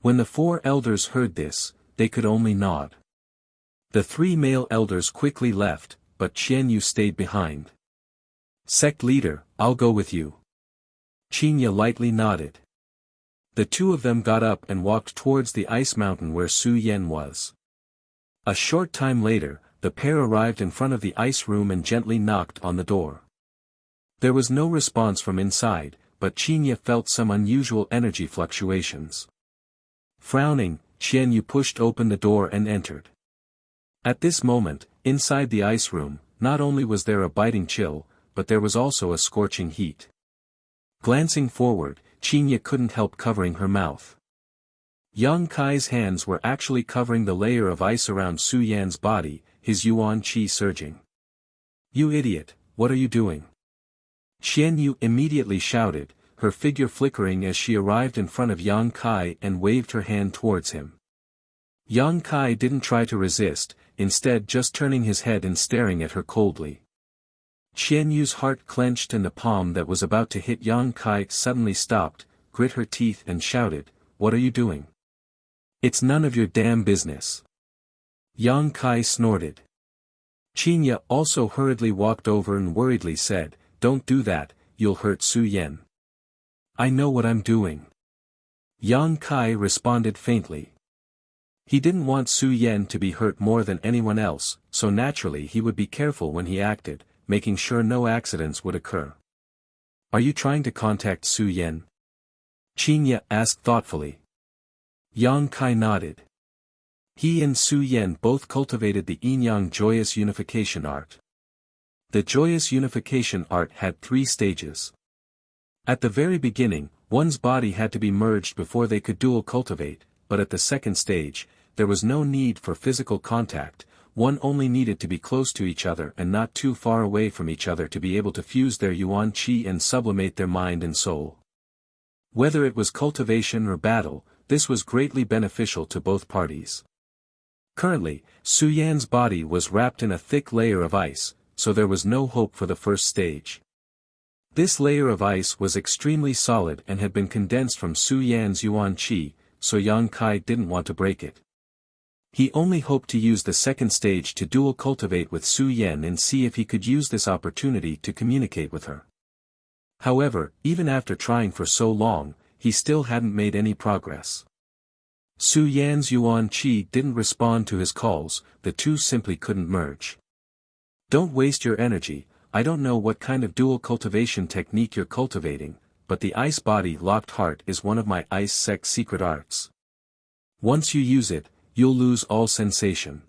When the 4 elders heard this, they could only nod. The 3 male elders quickly left, but Qian Yu stayed behind. "Sect leader, I'll go with you." Qinya lightly nodded. The 2 of them got up and walked towards the ice mountain where Su Yan was. A short time later, the pair arrived in front of the ice room and gently knocked on the door. There was no response from inside, but Qinya felt some unusual energy fluctuations. Frowning, Qian Yu pushed open the door and entered. At this moment, inside the ice room, not only was there a biting chill, but there was also a scorching heat. Glancing forward, Qinya couldn't help covering her mouth. Yang Kai's hands were actually covering the layer of ice around Su Yan's body, his yuan qi surging. "You idiot, what are you doing?" Qian Yu immediately shouted, her figure flickering as she arrived in front of Yang Kai and waved her hand towards him. Yang Kai didn't try to resist, instead just turning his head and staring at her coldly. Qian Yu's heart clenched and the palm that was about to hit Yang Kai suddenly stopped, grit her teeth and shouted, "What are you doing? It's none of your damn business." Yang Kai snorted. Qinya also hurriedly walked over and worriedly said, "Don't do that, you'll hurt Su Yan." I know what I'm doing. Yang Kai responded faintly. He didn't want Su Yan to be hurt more than anyone else, so naturally he would be careful when he acted, making sure no accidents would occur. Are you trying to contact Su Yan? Qinya asked thoughtfully. Yang Kai nodded. He and Su Yan both cultivated the yin-yang joyous unification art. The joyous unification art had 3 stages. At the very beginning, one's body had to be merged before they could dual cultivate, but at the second stage, there was no need for physical contact, one only needed to be close to each other and not too far away from each other to be able to fuse their yuan qi and sublimate their mind and soul. Whether it was cultivation or battle, this was greatly beneficial to both parties. Currently, Su Yan's body was wrapped in a thick layer of ice, so there was no hope for the first stage. This layer of ice was extremely solid and had been condensed from Su Yan's yuan qi, so Yang Kai didn't want to break it. He only hoped to use the second stage to dual cultivate with Su Yan and see if he could use this opportunity to communicate with her. However, even after trying for so long, he still hadn't made any progress. Su Yan's yuan qi didn't respond to his calls, the two simply couldn't merge. Don't waste your energy, I don't know what kind of dual cultivation technique you're cultivating, but the ice body locked heart is one of my ice sect secret arts. Once you use it, you'll lose all sensation.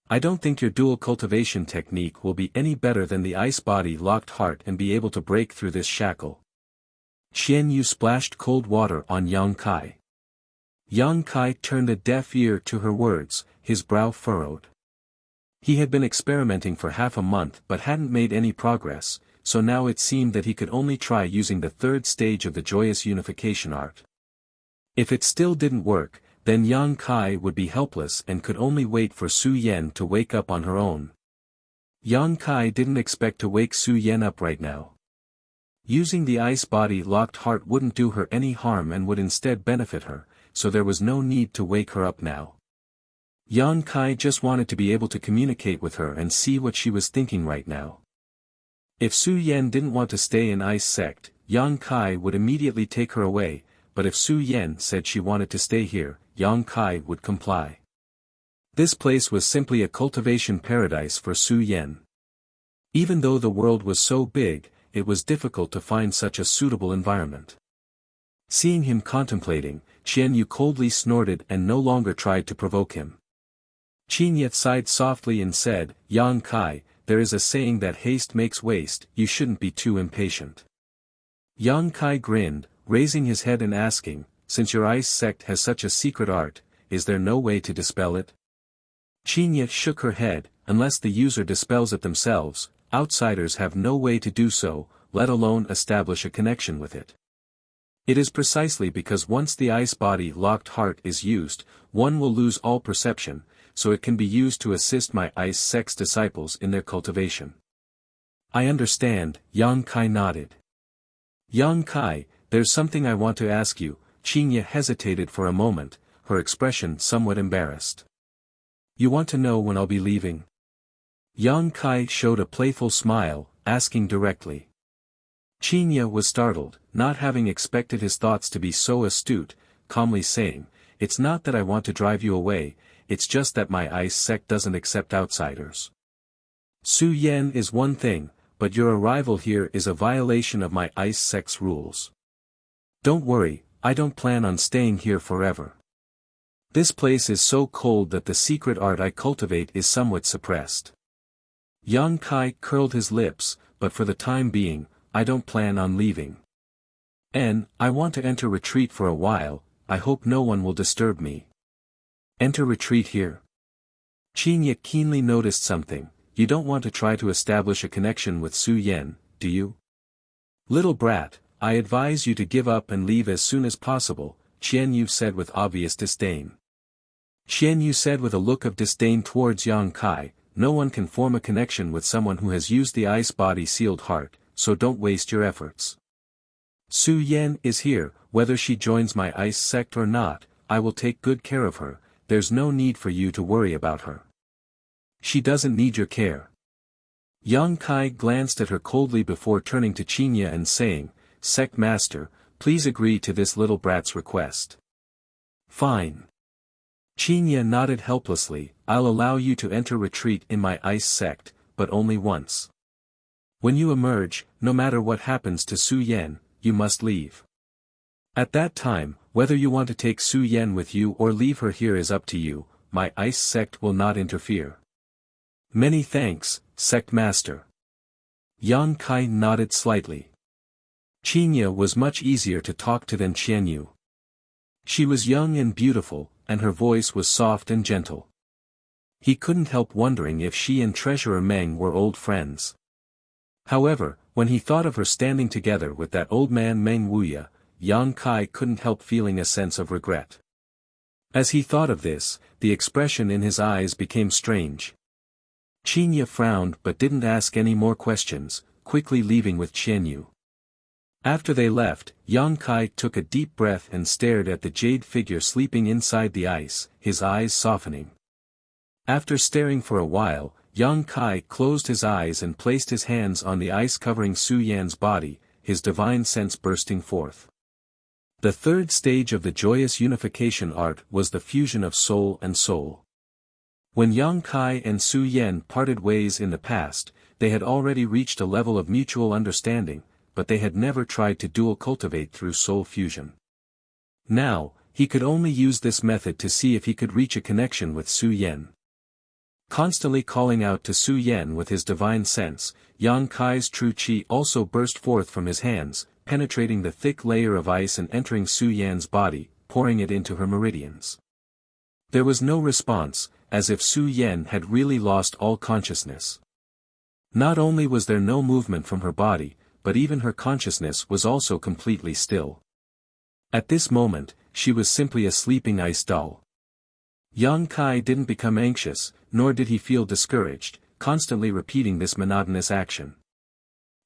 I don't think your dual cultivation technique will be any better than the ice body locked heart and be able to break through this shackle. Qian Yu splashed cold water on Yang Kai. Yang Kai turned a deaf ear to her words, his brow furrowed. He had been experimenting for half a month but hadn't made any progress, so now it seemed that he could only try using the third stage of the joyous unification art. If it still didn't work, then Yang Kai would be helpless and could only wait for Su Yan to wake up on her own. Yang Kai didn't expect to wake Su Yan up right now. Using the ice body locked heart wouldn't do her any harm and would instead benefit her, so there was no need to wake her up now. Yang Kai just wanted to be able to communicate with her and see what she was thinking right now. If Su Yan didn't want to stay in Ice Sect, Yang Kai would immediately take her away, but if Su Yan said she wanted to stay here, Yang Kai would comply. This place was simply a cultivation paradise for Su Yan. Even though the world was so big, it was difficult to find such a suitable environment. Seeing him contemplating, Qian Yu coldly snorted and no longer tried to provoke him. Qinya sighed softly and said, Yang Kai, there is a saying that haste makes waste, you shouldn't be too impatient. Yang Kai grinned, raising his head and asking, since your ice sect has such a secret art, is there no way to dispel it? Qinya shook her head, unless the user dispels it themselves, outsiders have no way to do so, let alone establish a connection with it. It is precisely because once the ice body locked heart is used, one will lose all perception, so it can be used to assist my ice sect's disciples in their cultivation. I understand, Yang Kai nodded. Yang Kai, there's something I want to ask you. Qinya hesitated for a moment, her expression somewhat embarrassed. You want to know when I'll be leaving? Yang Kai showed a playful smile, asking directly. Qinya was startled, not having expected his thoughts to be so astute, calmly saying, it's not that I want to drive you away, it's just that my ice sect doesn't accept outsiders. Su Yan is one thing, but your arrival here is a violation of my ice sect's rules. Don't worry, I don't plan on staying here forever. This place is so cold that the secret art I cultivate is somewhat suppressed. Yang Kai curled his lips, but for the time being, I don't plan on leaving. I want to enter retreat for a while, I hope no one will disturb me. Enter retreat here? Qinya keenly noticed something, you don't want to try to establish a connection with Su Yan, do you? Little brat, I advise you to give up and leave as soon as possible, Qian Yu said with obvious disdain. Qian Yu said with a look of disdain towards Yang Kai, no one can form a connection with someone who has used the ice body sealed heart, so don't waste your efforts. Su Yan is here, whether she joins my ice sect or not, I will take good care of her, there's no need for you to worry about her. She doesn't need your care. Yang Kai glanced at her coldly before turning to Qinya and saying, Sect Master, please agree to this little brat's request. Fine. Qinya nodded helplessly. I'll allow you to enter retreat in my ice sect, but only once. When you emerge, no matter what happens to Su Yan, you must leave. At that time, whether you want to take Su Yan with you or leave her here is up to you, my ice sect will not interfere. Many thanks, sect master. Yang Kai nodded slightly. Qinya was much easier to talk to than Qianyu. She was young and beautiful, and her voice was soft and gentle. He couldn't help wondering if she and Treasurer Meng were old friends. However, when he thought of her standing together with that old man Meng Wuya, Yang Kai couldn't help feeling a sense of regret. As he thought of this, the expression in his eyes became strange. Qinya frowned but didn't ask any more questions, quickly leaving with Qianyu. After they left, Yang Kai took a deep breath and stared at the jade figure sleeping inside the ice, his eyes softening. After staring for a while, Yang Kai closed his eyes and placed his hands on the ice covering Su Yan's body, his divine sense bursting forth. The third stage of the joyous unification art was the fusion of soul and soul. When Yang Kai and Su Yan parted ways in the past, they had already reached a level of mutual understanding, but they had never tried to dual cultivate through soul fusion. Now, he could only use this method to see if he could reach a connection with Su Yan. Constantly calling out to Su Yan with his divine sense, Yang Kai's true qi also burst forth from his hands, penetrating the thick layer of ice and entering Su Yan's body, pouring it into her meridians. There was no response, as if Su Yan had really lost all consciousness. Not only was there no movement from her body, but even her consciousness was also completely still. At this moment, she was simply a sleeping ice doll. Yang Kai didn't become anxious, nor did he feel discouraged, constantly repeating this monotonous action.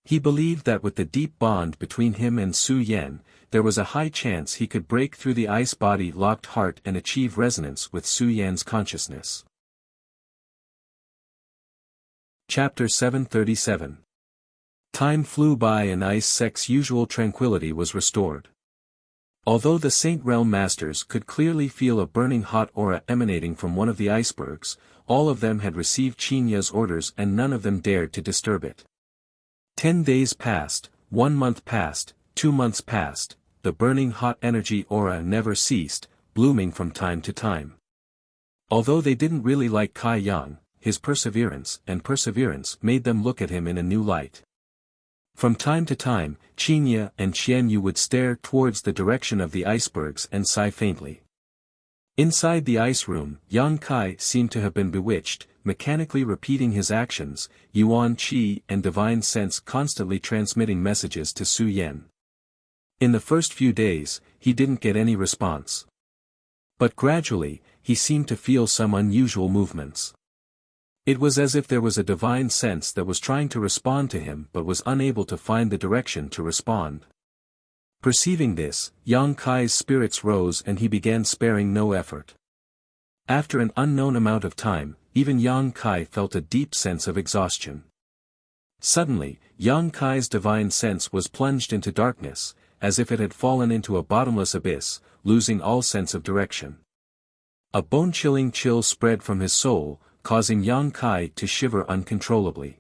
He believed that with the deep bond between him and Su Yan, there was a high chance he could break through the ice body locked heart and achieve resonance with Su Yan's consciousness. Chapter 737. Time flew by and Ice Sect's usual tranquility was restored. Although the Saint Realm Masters could clearly feel a burning hot aura emanating from one of the icebergs, all of them had received Qinya's orders and none of them dared to disturb it. 10 days passed, 1 month passed, 2 months passed, the burning hot energy aura never ceased, blooming from time to time. Although they didn't really like Kai Yang, his perseverance made them look at him in a new light. From time to time, Qinya and Qianyu would stare towards the direction of the icebergs and sigh faintly. Inside the ice room, Yang Kai seemed to have been bewitched, mechanically repeating his actions, Yuan Qi and divine sense constantly transmitting messages to Su Yan. In the first few days, he didn't get any response. But gradually, he seemed to feel some unusual movements. It was as if there was a divine sense that was trying to respond to him but was unable to find the direction to respond. Perceiving this, Yang Kai's spirits rose and he began sparing no effort. After an unknown amount of time, even Yang Kai felt a deep sense of exhaustion. Suddenly, Yang Kai's divine sense was plunged into darkness, as if it had fallen into a bottomless abyss, losing all sense of direction. A bone-chilling chill spread from his soul, causing Yang Kai to shiver uncontrollably.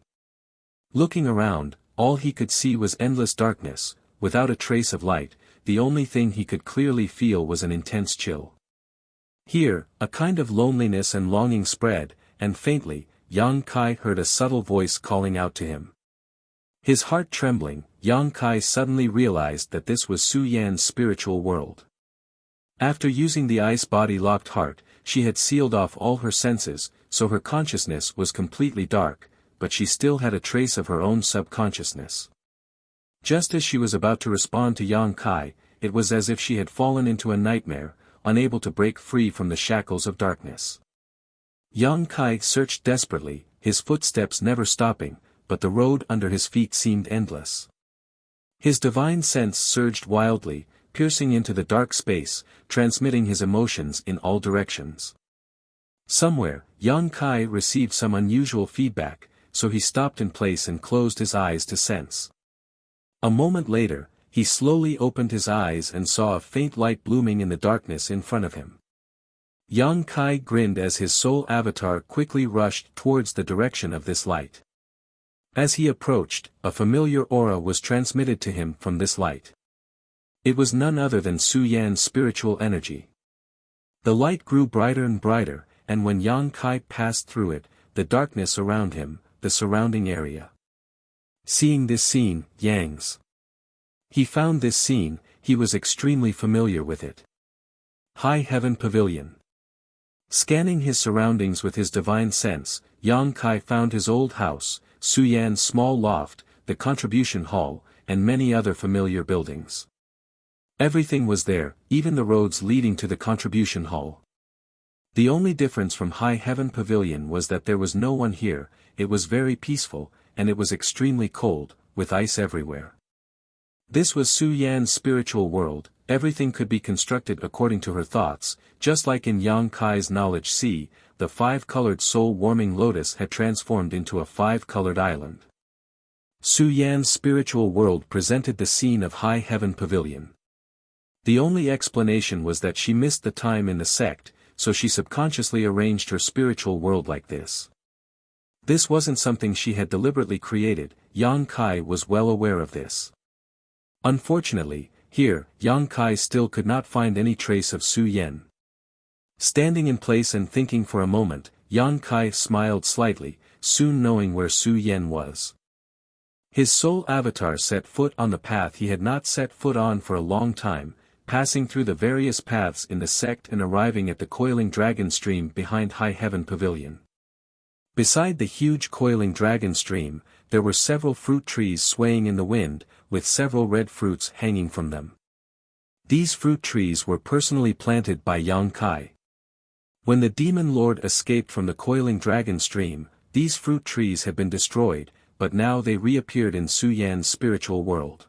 Looking around, all he could see was endless darkness, without a trace of light. The only thing he could clearly feel was an intense chill. Here, a kind of loneliness and longing spread, and faintly, Yang Kai heard a subtle voice calling out to him. His heart trembling, Yang Kai suddenly realized that this was Su Yan's spiritual world. After using the ice body locked heart, she had sealed off all her senses, so her consciousness was completely dark, but she still had a trace of her own subconsciousness. Just as she was about to respond to Yang Kai, it was as if she had fallen into a nightmare, unable to break free from the shackles of darkness. Yang Kai searched desperately, his footsteps never stopping, but the road under his feet seemed endless. His divine sense surged wildly, piercing into the dark space, transmitting his emotions in all directions. Somewhere, Yang Kai received some unusual feedback, so he stopped in place and closed his eyes to sense. A moment later, he slowly opened his eyes and saw a faint light blooming in the darkness in front of him. Yang Kai grinned as his soul avatar quickly rushed towards the direction of this light. As he approached, a familiar aura was transmitted to him from this light. It was none other than Su Yan's spiritual energy. The light grew brighter and brighter, and when Yang Kai passed through it, the darkness around him, the surrounding area. Seeing this scene, he found this scene, he was extremely familiar with it. High Heaven Pavilion. Scanning his surroundings with his divine sense, Yang Kai found his old house, Su Yan's small loft, the contribution hall, and many other familiar buildings. Everything was there, even the roads leading to the contribution hall. The only difference from High Heaven Pavilion was that there was no one here, it was very peaceful, and it was extremely cold, with ice everywhere. This was Su Yan's spiritual world, everything could be constructed according to her thoughts, just like in Yang Kai's knowledge sea, the five-colored soul-warming lotus had transformed into a five-colored island. Su Yan's spiritual world presented the scene of High Heaven Pavilion. The only explanation was that she missed the time in the sect, so she subconsciously arranged her spiritual world like this. This wasn't something she had deliberately created, Yang Kai was well aware of this. Unfortunately, here, Yang Kai still could not find any trace of Su Yan. Standing in place and thinking for a moment, Yang Kai smiled slightly, soon knowing where Su Yan was. His soul avatar set foot on the path he had not set foot on for a long time, passing through the various paths in the sect and arriving at the coiling dragon stream behind High Heaven Pavilion. Beside the huge coiling dragon stream, there were several fruit trees swaying in the wind, with several red fruits hanging from them. These fruit trees were personally planted by Yang Kai. When the demon lord escaped from the coiling dragon stream, these fruit trees had been destroyed, but now they reappeared in Su Yan's spiritual world.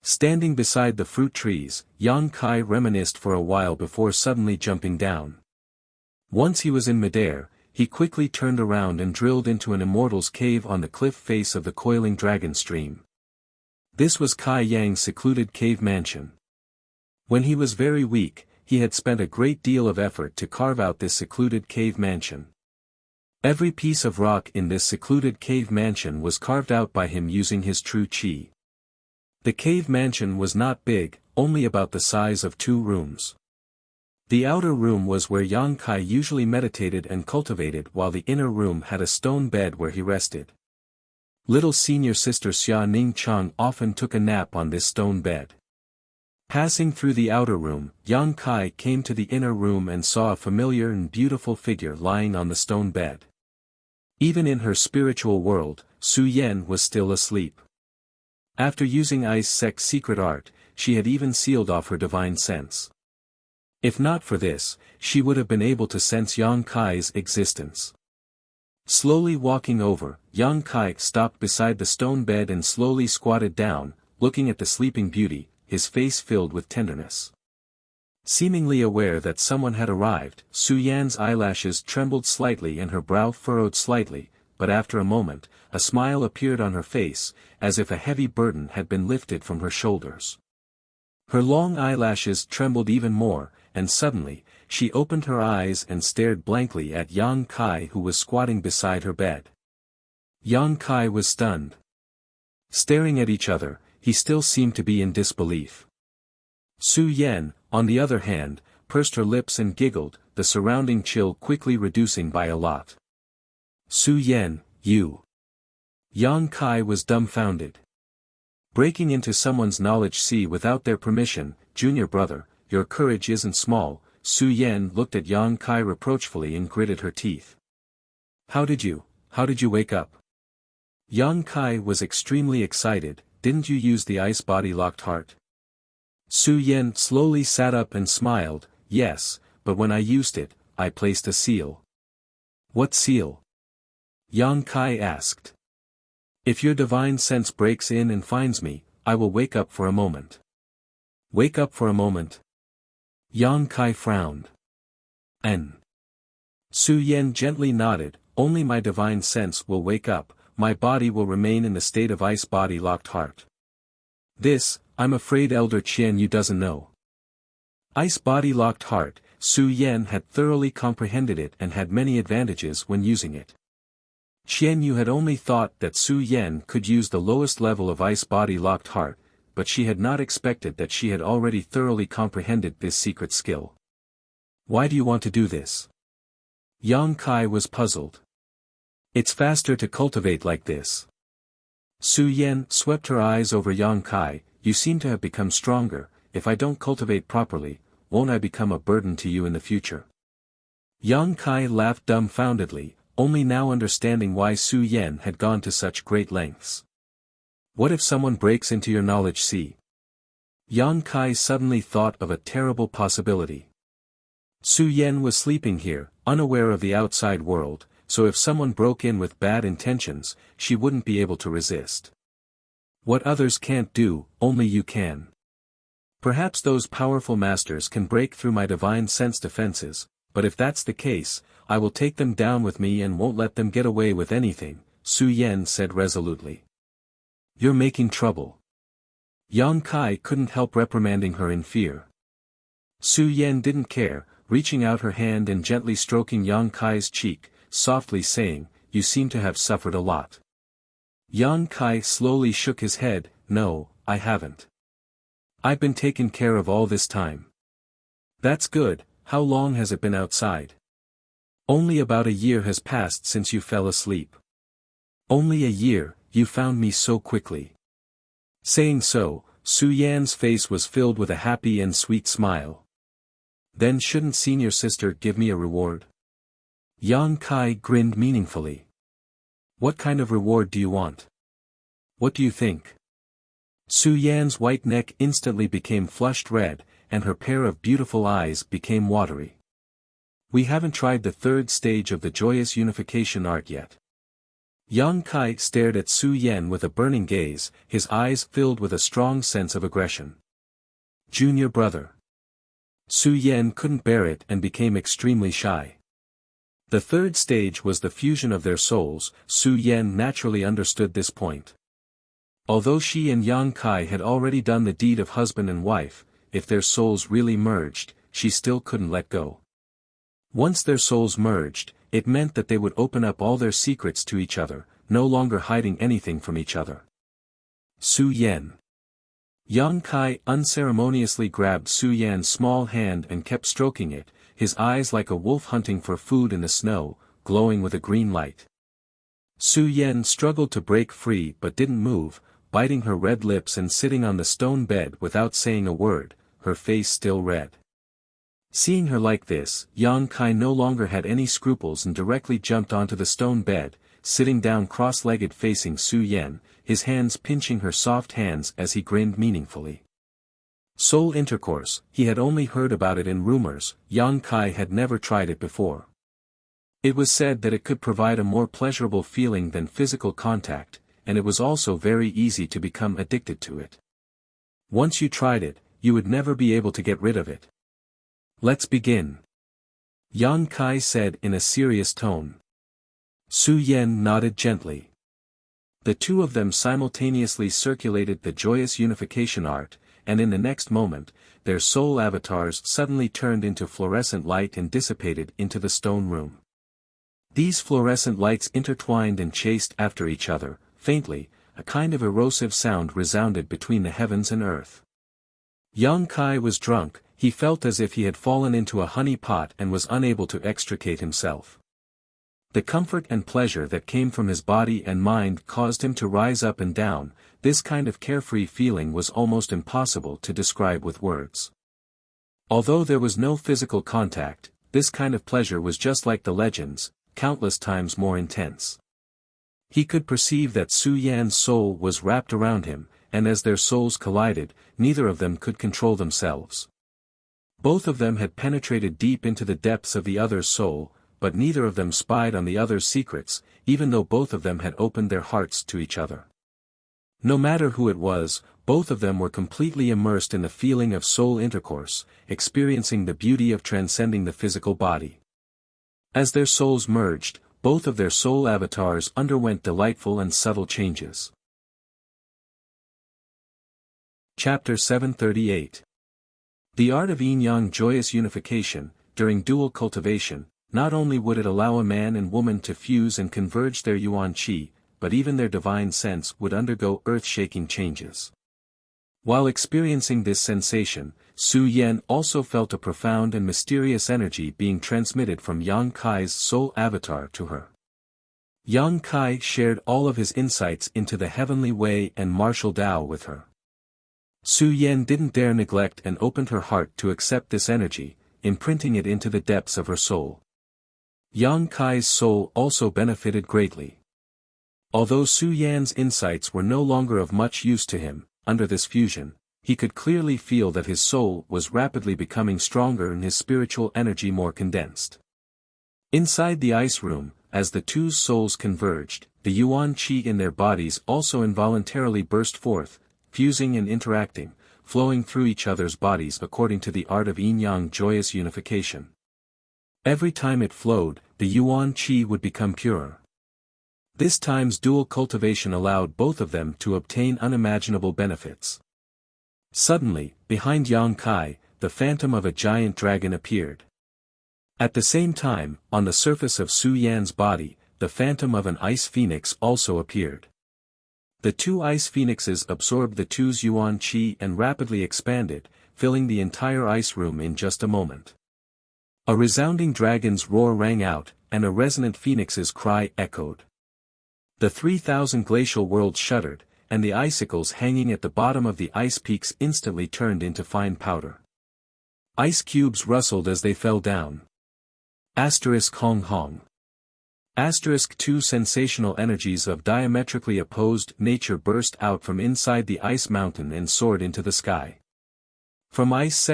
Standing beside the fruit trees, Yang Kai reminisced for a while before suddenly jumping down. Once he was in midair, he quickly turned around and drilled into an immortal's cave on the cliff face of the coiling dragon stream. This was Kai Yang's secluded cave mansion. When he was very weak, he had spent a great deal of effort to carve out this secluded cave mansion. Every piece of rock in this secluded cave mansion was carved out by him using his true chi. The cave mansion was not big, only about the size of 2 rooms. The outer room was where Yang Kai usually meditated and cultivated, while the inner room had a stone bed where he rested. Little senior sister Xia Ning Chang often took a nap on this stone bed. Passing through the outer room, Yang Kai came to the inner room and saw a familiar and beautiful figure lying on the stone bed. Even in her spiritual world, Su Yan was still asleep. After using Ice Sect's secret art, she had even sealed off her divine sense. If not for this, she would have been able to sense Yang Kai's existence. Slowly walking over, Yang Kai stopped beside the stone bed and slowly squatted down, looking at the sleeping beauty, his face filled with tenderness. Seemingly aware that someone had arrived, Su Yan's eyelashes trembled slightly and her brow furrowed slightly, but after a moment, a smile appeared on her face, as if a heavy burden had been lifted from her shoulders. Her long eyelashes trembled even more, and suddenly, she opened her eyes and stared blankly at Yang Kai, who was squatting beside her bed. Yang Kai was stunned. Staring at each other, he still seemed to be in disbelief. Su Yan, on the other hand, pursed her lips and giggled, the surrounding chill quickly reducing by a lot. Su Yan, you. Yang Kai was dumbfounded. Breaking into someone's knowledge sea without their permission, junior brother, your courage isn't small. Su Yan looked at Yang Kai reproachfully and gritted her teeth. How did you wake up? Yang Kai was extremely excited. Didn't you use the ice body locked heart? Su Yan slowly sat up and smiled. Yes, but when I used it, I placed a seal. What seal? Yang Kai asked. If your divine sense breaks in and finds me, I will wake up for a moment. Wake up for a moment? Yang Kai frowned. Su Yan gently nodded, only my divine sense will wake up, my body will remain in the state of ice body locked heart. This, I'm afraid Elder Qian Yu doesn't know. Ice body locked heart, Su Yan had thoroughly comprehended it and had many advantages when using it. Qian Yu had only thought that Su Yan could use the lowest level of ice body locked heart, but she had not expected that she had already thoroughly comprehended this secret skill. Why do you want to do this? Yang Kai was puzzled. It's faster to cultivate like this. Su Yan swept her eyes over Yang Kai. You seem to have become stronger. If I don't cultivate properly, won't I become a burden to you in the future? Yang Kai laughed dumbfoundedly, only now understanding why Su Yan had gone to such great lengths. What if someone breaks into your knowledge sea? Yang Kai suddenly thought of a terrible possibility. Su Yan was sleeping here, unaware of the outside world, so if someone broke in with bad intentions, she wouldn't be able to resist. What others can't do, only you can. Perhaps those powerful masters can break through my divine sense defenses, but if that's the case, I will take them down with me and won't let them get away with anything, Su Yan said resolutely. You're making trouble. Yang Kai couldn't help reprimanding her in fear. Su Yan didn't care, reaching out her hand and gently stroking Yang Kai's cheek, softly saying, You seem to have suffered a lot. Yang Kai slowly shook his head, No, I haven't. I've been taken care of all this time. That's good. How long has it been outside? Only about a year has passed since you fell asleep. Only a year, you found me so quickly. Saying so, Su Yan's face was filled with a happy and sweet smile. Then shouldn't senior sister give me a reward? Yang Kai grinned meaningfully. What kind of reward do you want? What do you think? Su Yan's white neck instantly became flushed red, and her pair of beautiful eyes became watery. We haven't tried the third stage of the joyous unification art yet. Yang Kai stared at Su Yan with a burning gaze, his eyes filled with a strong sense of aggression. Junior brother. Su Yan couldn't bear it and became extremely shy. The third stage was the fusion of their souls. Su Yan naturally understood this point. Although she and Yang Kai had already done the deed of husband and wife, if their souls really merged, she still couldn't let go. Once their souls merged, it meant that they would open up all their secrets to each other, no longer hiding anything from each other. Su Yan. Yang Kai unceremoniously grabbed Su Yan's small hand and kept stroking it, his eyes like a wolf hunting for food in the snow, glowing with a green light. Su Yan struggled to break free but didn't move, biting her red lips and sitting on the stone bed without saying a word, her face still red. Seeing her like this, Yang Kai no longer had any scruples and directly jumped onto the stone bed, sitting down cross-legged facing Su Yan, his hands pinching her soft hands as he grinned meaningfully. Soul intercourse, he had only heard about it in rumors, Yang Kai had never tried it before. It was said that it could provide a more pleasurable feeling than physical contact, and it was also very easy to become addicted to it. Once you tried it, you would never be able to get rid of it. Let's begin. Yang Kai said in a serious tone. Su Yan nodded gently. The two of them simultaneously circulated the joyous unification art, and in the next moment, their soul avatars suddenly turned into fluorescent light and dissipated into the stone room. These fluorescent lights intertwined and chased after each other, faintly, a kind of erosive sound resounded between the heavens and earth. Yang Kai was drunk, he felt as if he had fallen into a honey pot and was unable to extricate himself. The comfort and pleasure that came from his body and mind caused him to rise up and down. This kind of carefree feeling was almost impossible to describe with words. Although there was no physical contact, this kind of pleasure was just like the legends, countless times more intense. He could perceive that Su Yan's soul was wrapped around him, and as their souls collided, neither of them could control themselves. Both of them had penetrated deep into the depths of the other's soul, but neither of them spied on the other's secrets, even though both of them had opened their hearts to each other. No matter who it was, both of them were completely immersed in the feeling of soul intercourse, experiencing the beauty of transcending the physical body. As their souls merged, both of their soul avatars underwent delightful and subtle changes. Chapter 738. The art of yin-yang joyous unification. During dual cultivation, not only would it allow a man and woman to fuse and converge their yuan qi, but even their divine sense would undergo earth-shaking changes. While experiencing this sensation, Su Yan also felt a profound and mysterious energy being transmitted from Yang Kai's soul avatar to her. Yang Kai shared all of his insights into the heavenly way and martial Tao with her. Su Yan didn't dare neglect and opened her heart to accept this energy, imprinting it into the depths of her soul. Yang Kai's soul also benefited greatly. Although Su Yan's insights were no longer of much use to him, under this fusion, he could clearly feel that his soul was rapidly becoming stronger and his spiritual energy more condensed. Inside the ice room, as the two souls converged, the yuan qi in their bodies also involuntarily burst forth, fusing and interacting, flowing through each other's bodies according to the art of yin-yang joyous unification. Every time it flowed, the yuan qi would become purer. This time's dual cultivation allowed both of them to obtain unimaginable benefits. Suddenly, behind Yang Kai, the phantom of a giant dragon appeared. At the same time, on the surface of Su Yan's body, the phantom of an ice phoenix also appeared. The two ice phoenixes absorbed the two's yuan qi and rapidly expanded, filling the entire ice room in just a moment. A resounding dragon's roar rang out, and a resonant phoenix's cry echoed. The 3,000 glacial worlds shuddered, and the icicles hanging at the bottom of the ice peaks instantly turned into fine powder. Ice cubes rustled as they fell down. Hong Hong. Two sensational energies of diametrically opposed nature burst out from inside the ice mountain and soared into the sky. From Ice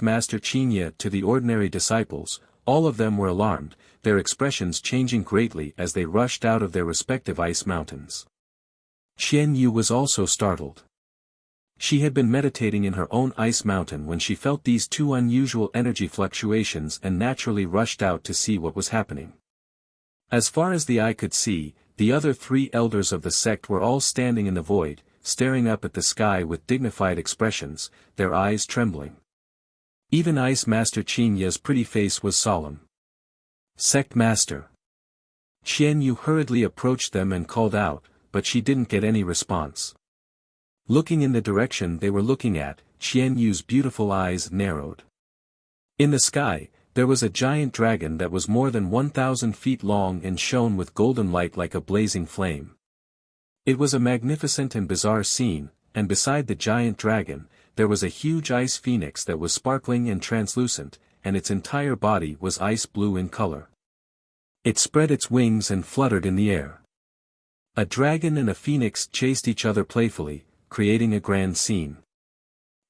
Master Qinya to the ordinary disciples, all of them were alarmed, their expressions changing greatly as they rushed out of their respective ice mountains. Qian Yu was also startled. She had been meditating in her own ice mountain when she felt these two unusual energy fluctuations and naturally rushed out to see what was happening. As far as the eye could see, the other three elders of the sect were all standing in the void, staring up at the sky with dignified expressions, their eyes trembling. Even Ice Master Qinya's pretty face was solemn. Sect Master. Qian Yu hurriedly approached them and called out, but she didn't get any response. Looking in the direction they were looking at, Qian Yu's beautiful eyes narrowed. In the sky, there was a giant dragon that was more than 1,000 feet long and shone with golden light like a blazing flame. It was a magnificent and bizarre scene, and beside the giant dragon, there was a huge ice phoenix that was sparkling and translucent, and its entire body was ice blue in color. It spread its wings and fluttered in the air. A dragon and a phoenix chased each other playfully, creating a grand scene.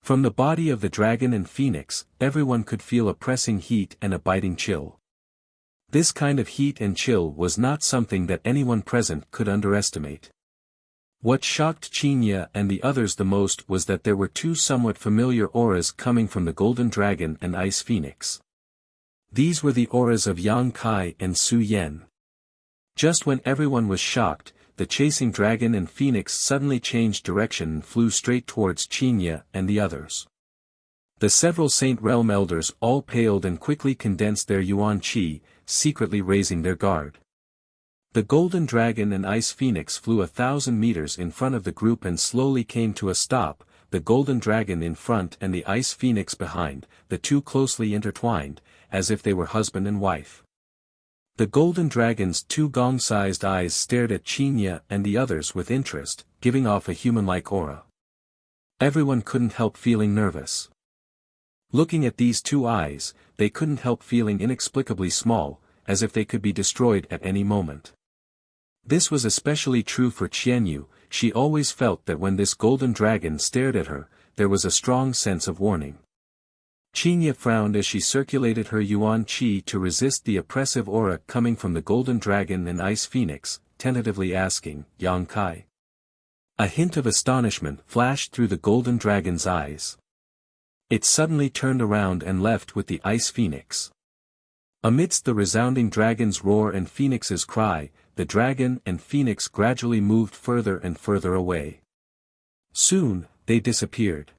From the body of the dragon and phoenix, everyone could feel a pressing heat and a biting chill. This kind of heat and chill was not something that anyone present could underestimate. What shocked Qinya and the others the most was that there were two somewhat familiar auras coming from the golden dragon and ice phoenix. These were the auras of Yang Kai and Su Yan. Just when everyone was shocked, the chasing dragon and phoenix suddenly changed direction and flew straight towards Qinya and the others. The several Saint Realm elders all paled and quickly condensed their yuan qi, secretly raising their guard. The golden dragon and ice phoenix flew 1,000 meters in front of the group and slowly came to a stop, the golden dragon in front and the ice phoenix behind, the two closely intertwined, as if they were husband and wife. The golden dragon's two gong-sized eyes stared at Qinya and the others with interest, giving off a human-like aura. Everyone couldn't help feeling nervous. Looking at these two eyes, they couldn't help feeling inexplicably small, as if they could be destroyed at any moment. This was especially true for Qian Yu. She always felt that when this golden dragon stared at her, there was a strong sense of warning. Qinya frowned as she circulated her yuan qi to resist the oppressive aura coming from the golden dragon and ice phoenix, tentatively asking, Yang Kai. A hint of astonishment flashed through the golden dragon's eyes. It suddenly turned around and left with the ice phoenix. Amidst the resounding dragon's roar and phoenix's cry, the dragon and phoenix gradually moved further and further away. Soon, they disappeared.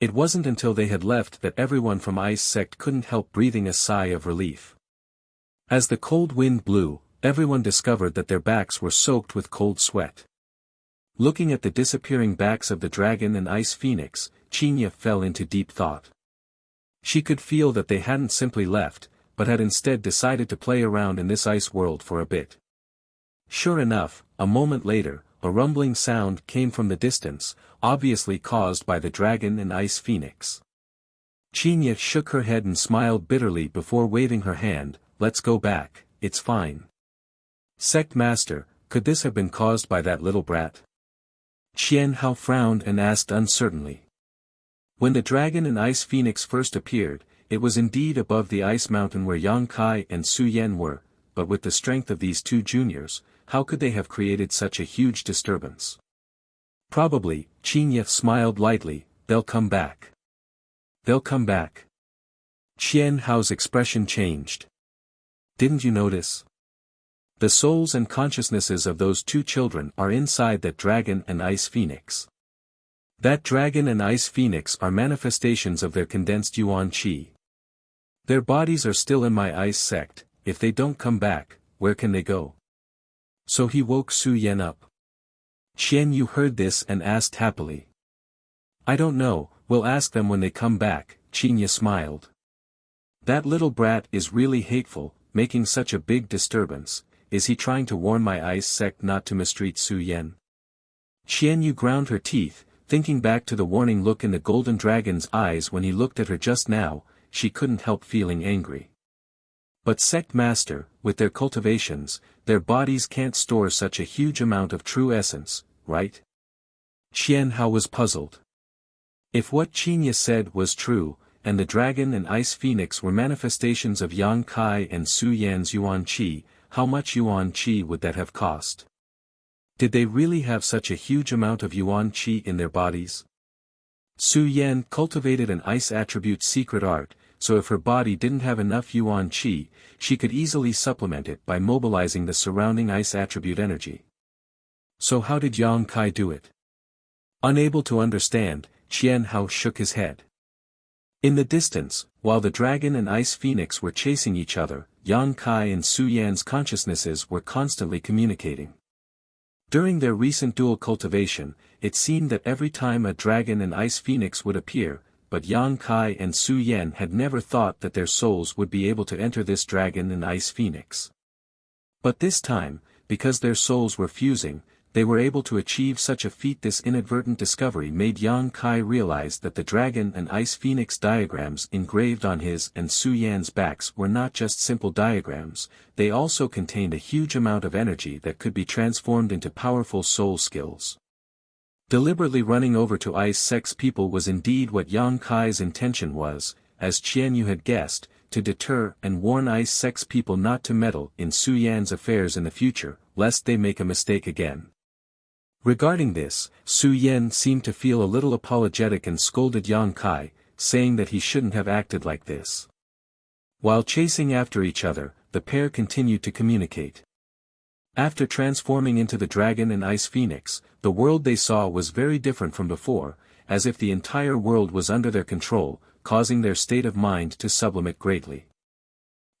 It wasn't until they had left that everyone from Ice Sect couldn't help breathing a sigh of relief. As the cold wind blew, everyone discovered that their backs were soaked with cold sweat. Looking at the disappearing backs of the dragon and ice phoenix, Qinya fell into deep thought. She could feel that they hadn't simply left, but had instead decided to play around in this ice world for a bit. Sure enough, a moment later, a rumbling sound came from the distance, obviously caused by the dragon and ice phoenix. Qinya shook her head and smiled bitterly before waving her hand. Let's go back, it's fine. Sect Master, could this have been caused by that little brat? Qian Hao frowned and asked uncertainly. When the dragon and ice phoenix first appeared, it was indeed above the ice mountain where Yang Kai and Su Yan were, but with the strength of these two juniors, how could they have created such a huge disturbance? Probably, Qinya smiled lightly, they'll come back. They'll come back. Qian Hao's expression changed. Didn't you notice? The souls and consciousnesses of those two children are inside that dragon and ice phoenix. That dragon and ice phoenix are manifestations of their condensed yuan qi. Their bodies are still in my ice sect. If they don't come back, where can they go? So he woke Su Yan up. Qian Yu heard this and asked happily. I don't know, we'll ask them when they come back, Qinya smiled. That little brat is really hateful, making such a big disturbance. Is he trying to warn my ice sect not to mistreat Su Yan? Qian Yu ground her teeth, thinking back to the warning look in the golden dragon's eyes when he looked at her just now. She couldn't help feeling angry. But Sect Master, with their cultivations, their bodies can't store such a huge amount of true essence, right? Qian Hao was puzzled. If what Qinya said was true, and the dragon and ice phoenix were manifestations of Yang Kai and Su Yan's yuan qi, how much yuan qi would that have cost? Did they really have such a huge amount of yuan qi in their bodies? Su Yan cultivated an ice attribute secret art, so if her body didn't have enough yuan qi, she could easily supplement it by mobilizing the surrounding ice attribute energy. So how did Yang Kai do it? Unable to understand, Qian Hao shook his head. In the distance, while the dragon and ice phoenix were chasing each other, Yang Kai and Su Yan's consciousnesses were constantly communicating. During their recent dual cultivation, it seemed that every time a dragon and ice phoenix would appear, but Yang Kai and Su Yan had never thought that their souls would be able to enter this dragon and ice phoenix. But this time, because their souls were fusing, they were able to achieve such a feat. This inadvertent discovery made Yang Kai realize that the dragon and ice phoenix diagrams engraved on his and Su Yan's backs were not just simple diagrams, they also contained a huge amount of energy that could be transformed into powerful soul skills. Deliberately running over to Ice Sect's people was indeed what Yang Kai's intention was, as Qian Yu had guessed, to deter and warn Ice Sect's people not to meddle in Su Yan's affairs in the future, lest they make a mistake again. Regarding this, Su Yan seemed to feel a little apologetic and scolded Yang Kai, saying that he shouldn't have acted like this. While chasing after each other, the pair continued to communicate. After transforming into the dragon and ice phoenix, the world they saw was very different from before, as if the entire world was under their control, causing their state of mind to sublimate greatly.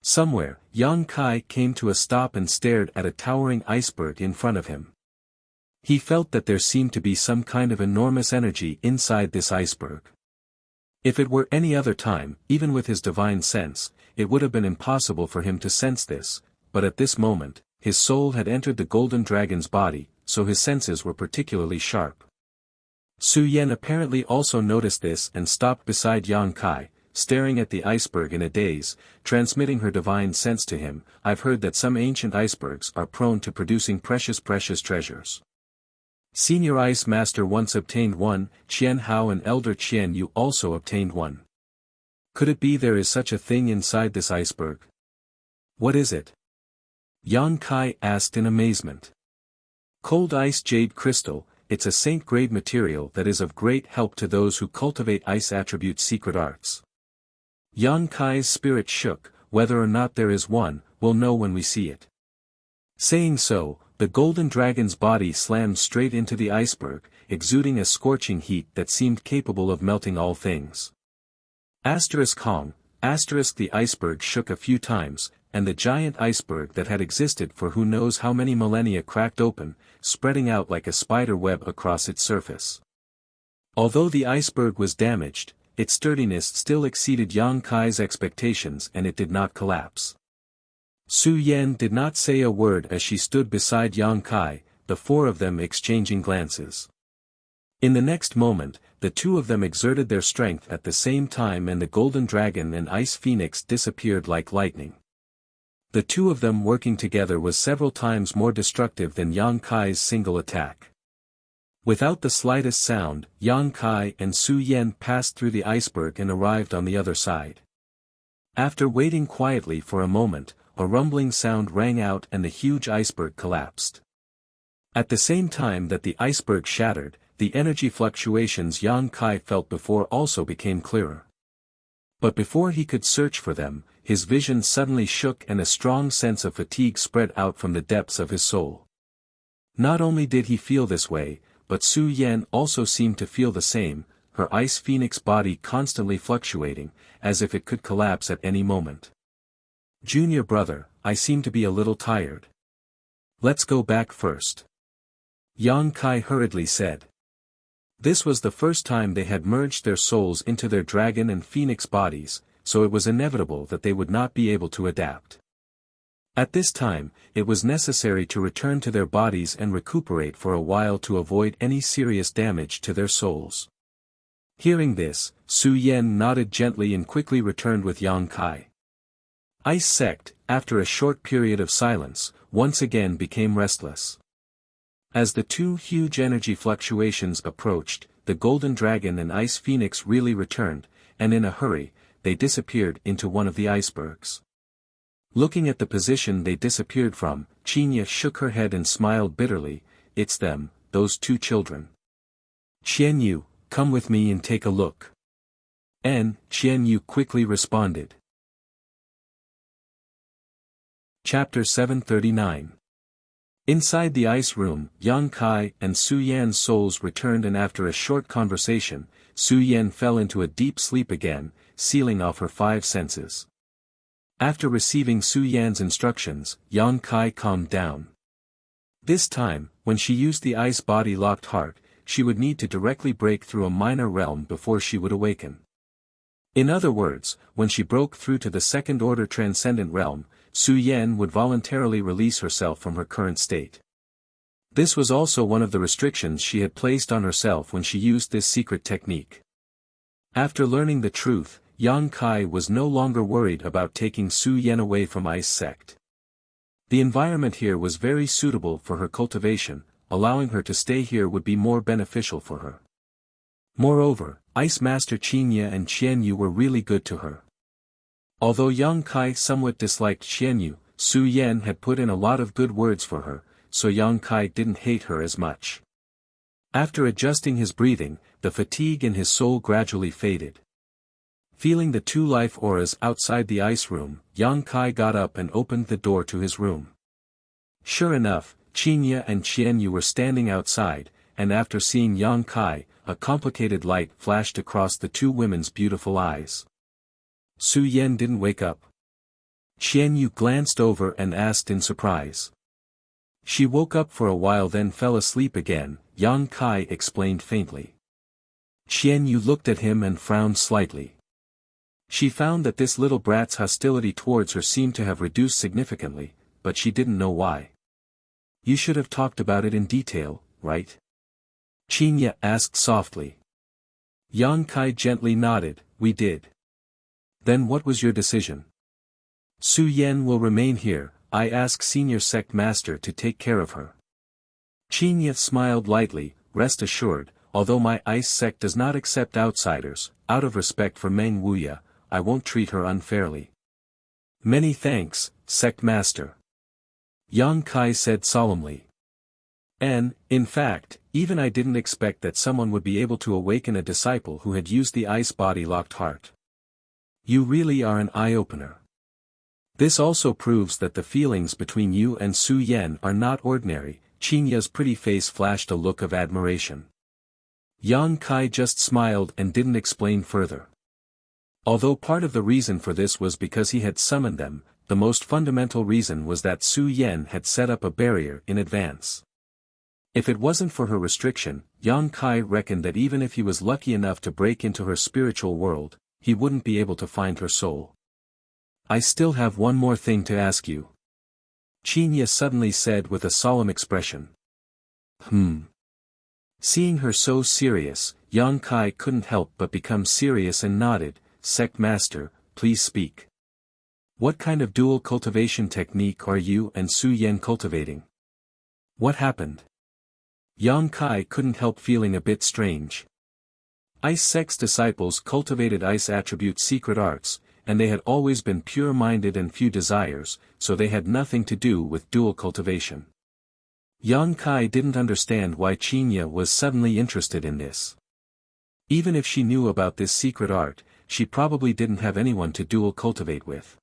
Somewhere, Yang Kai came to a stop and stared at a towering iceberg in front of him. He felt that there seemed to be some kind of enormous energy inside this iceberg. If it were any other time, even with his divine sense, it would have been impossible for him to sense this, but at this moment, his soul had entered the golden dragon's body, so his senses were particularly sharp. Su Yan apparently also noticed this and stopped beside Yang Kai, staring at the iceberg in a daze, transmitting her divine sense to him. I've heard that some ancient icebergs are prone to producing precious treasures. Senior Ice Master once obtained one, Qian Hao and Elder Qian Yu also obtained one. Could it be there is such a thing inside this iceberg? What is it? Yang Kai asked in amazement. Cold ice jade crystal, it's a saint-grade material that is of great help to those who cultivate ice attribute secret arts. Yang Kai's spirit shook. Whether or not there is one, we'll know when we see it. Saying so, The golden dragon's body slammed straight into the iceberg, exuding a scorching heat that seemed capable of melting all things. Hong, the iceberg shook a few times, and the giant iceberg that had existed for who knows how many millennia cracked open, spreading out like a spider web across its surface. Although the iceberg was damaged, its sturdiness still exceeded Yang Kai's expectations and it did not collapse. Su Yan did not say a word as she stood beside Yang Kai, the four of them exchanging glances. In the next moment, the two of them exerted their strength at the same time and the golden dragon and ice phoenix disappeared like lightning. The two of them working together was several times more destructive than Yang Kai's single attack. Without the slightest sound, Yang Kai and Su Yan passed through the iceberg and arrived on the other side. After waiting quietly for a moment, a rumbling sound rang out and the huge iceberg collapsed. At the same time that the iceberg shattered, the energy fluctuations Yang Kai felt before also became clearer. But before he could search for them, his vision suddenly shook and a strong sense of fatigue spread out from the depths of his soul. Not only did he feel this way, but Su Yan also seemed to feel the same, her ice phoenix body constantly fluctuating, as if it could collapse at any moment. "Junior brother, I seem to be a little tired. Let's go back first," Yang Kai hurriedly said. This was the first time they had merged their souls into their dragon and phoenix bodies, so it was inevitable that they would not be able to adapt. At this time, it was necessary to return to their bodies and recuperate for a while to avoid any serious damage to their souls. Hearing this, Su Yan nodded gently and quickly returned with Yang Kai. Ice Sect, after a short period of silence, once again became restless. As the two huge energy fluctuations approached, the Golden Dragon and Ice Phoenix really returned, and in a hurry, they disappeared into one of the icebergs. Looking at the position they disappeared from, Qinya shook her head and smiled bitterly. "It's them, those two children. Qianyu, come with me and take a look." Qianyu quickly responded. Chapter 739. Inside the ice room, Yang Kai and Su Yan's souls returned and after a short conversation, Su Yan fell into a deep sleep again, sealing off her five senses. After receiving Su Yan's instructions, Yang Kai calmed down. This time, when she used the ice body locked heart, she would need to directly break through a minor realm before she would awaken. In other words, when she broke through to the second-order transcendent realm, Su Yan would voluntarily release herself from her current state. This was also one of the restrictions she had placed on herself when she used this secret technique. After learning the truth, Yang Kai was no longer worried about taking Su Yan away from Ice Sect. The environment here was very suitable for her cultivation, allowing her to stay here would be more beneficial for her. Moreover, Ice Master Qinya and Qianyu were really good to her. Although Yang Kai somewhat disliked Qianyu, Su Yan had put in a lot of good words for her, so Yang Kai didn't hate her as much. After adjusting his breathing, the fatigue in his soul gradually faded. Feeling the two life auras outside the ice room, Yang Kai got up and opened the door to his room. Sure enough, Qinya and Qianyu were standing outside, and after seeing Yang Kai, a complicated light flashed across the two women's beautiful eyes. Su Yan didn't wake up. Qianyu glanced over and asked in surprise. She woke up for a while then fell asleep again, Yang Kai explained faintly. Qianyu looked at him and frowned slightly. She found that this little brat's hostility towards her seemed to have reduced significantly, but she didn't know why. "You should have talked about it in detail, right?" Qinya asked softly. Yang Kai gently nodded. "We did." "Then what was your decision?" "Su Yan will remain here, I ask Senior Sect Master to take care of her." Qinya smiled lightly. "Rest assured, although my ice sect does not accept outsiders, out of respect for Meng Wuya, I won't treat her unfairly." "Many thanks, Sect Master," Yang Kai said solemnly. In fact, even I didn't expect that someone would be able to awaken a disciple who had used the ice body locked heart. You really are an eye-opener." This also proves that the feelings between you and Su Yan are not ordinary. Qinya's pretty face flashed a look of admiration. Yang Kai just smiled and didn't explain further. Although part of the reason for this was because he had summoned them, the most fundamental reason was that Su Yan had set up a barrier in advance. If it wasn't for her restriction, Yang Kai reckoned that even if he was lucky enough to break into her spiritual world, he wouldn't be able to find her soul. I still have one more thing to ask you. Qinya suddenly said with a solemn expression. Seeing her so serious, Yang Kai couldn't help but become serious and nodded. Sect Master, please speak. What kind of dual cultivation technique are you and Su Yan cultivating? What happened? Yang Kai couldn't help feeling a bit strange. Ice Sect's disciples cultivated ice attribute secret arts, and they had always been pure-minded and few desires, so they had nothing to do with dual cultivation. Yang Kai didn't understand why Qinya was suddenly interested in this. Even if she knew about this secret art, she probably didn't have anyone to dual cultivate with.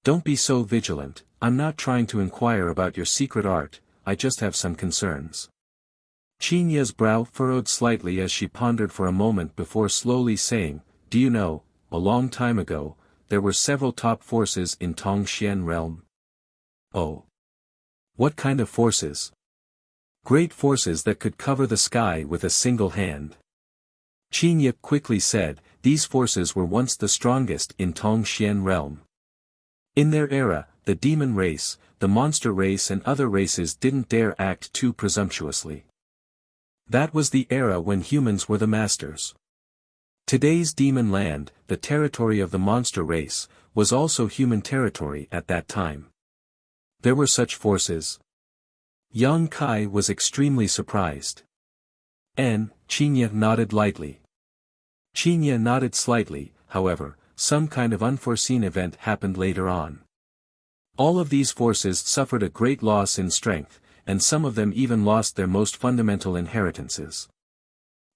Don't be so vigilant, I'm not trying to inquire about your secret art, I just have some concerns. Qinya's brow furrowed slightly as she pondered for a moment before slowly saying, do you know, a long time ago, there were several top forces in Tongxian realm. Oh. What kind of forces? Great forces that could cover the sky with a single hand. Qinya quickly said, these forces were once the strongest in Tongxian realm. In their era, the demon race, the monster race and other races didn't dare act too presumptuously. That was the era when humans were the masters. Today's demon land, the territory of the monster race, was also human territory at that time. There were such forces. Yang Kai was extremely surprised. Qinya nodded lightly. Qinya nodded slightly, however, some kind of unforeseen event happened later on. All of these forces suffered a great loss in strength, and some of them even lost their most fundamental inheritances.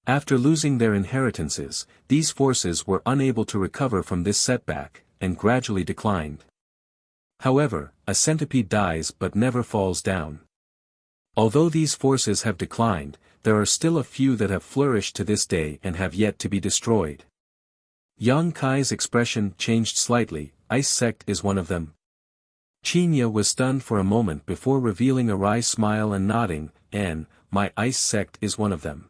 After losing their inheritances, these forces were unable to recover from this setback, and gradually declined. However, a centipede dies but never falls down. Although these forces have declined, there are still a few that have flourished to this day and have yet to be destroyed. Yang Kai's expression changed slightly, Ice Sect is one of them. Qinya was stunned for a moment before revealing a wry smile and nodding, my Ice Sect is one of them.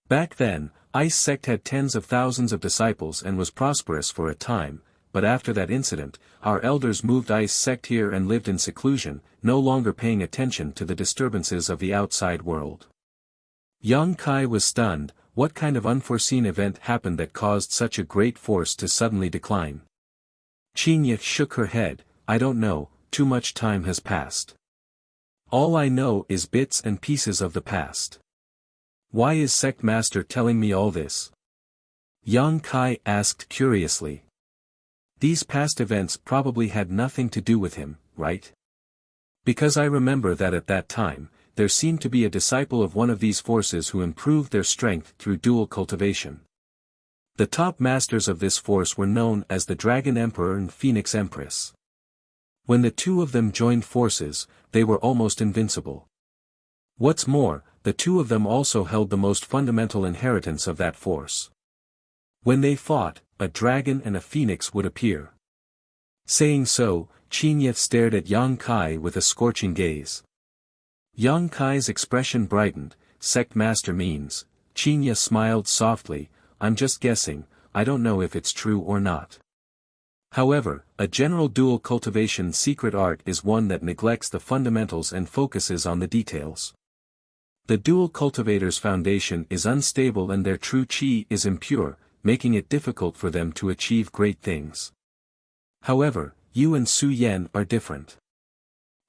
Back then, Ice Sect had tens of thousands of disciples and was prosperous for a time, but after that incident, our elders moved Ice Sect here and lived in seclusion, no longer paying attention to the disturbances of the outside world. Yang Kai was stunned. What kind of unforeseen event happened that caused such a great force to suddenly decline? Qinya shook her head, I don't know, too much time has passed. All I know is bits and pieces of the past. Why is Sect Master telling me all this? Yang Kai asked curiously. These past events probably had nothing to do with him, right? Because I remember that at that time, there seemed to be a disciple of one of these forces who improved their strength through dual cultivation. The top masters of this force were known as the Dragon Emperor and Phoenix Empress. When the two of them joined forces, they were almost invincible. What's more, the two of them also held the most fundamental inheritance of that force. When they fought, a dragon and a phoenix would appear. Saying so, Qinya stared at Yang Kai with a scorching gaze. Yang Kai's expression brightened, Sect Master means, Qinya smiled softly, I'm just guessing, I don't know if it's true or not. However, a general dual cultivation secret art is one that neglects the fundamentals and focuses on the details. The dual cultivator's foundation is unstable and their true qi is impure, making it difficult for them to achieve great things. However, you and Su Yan are different.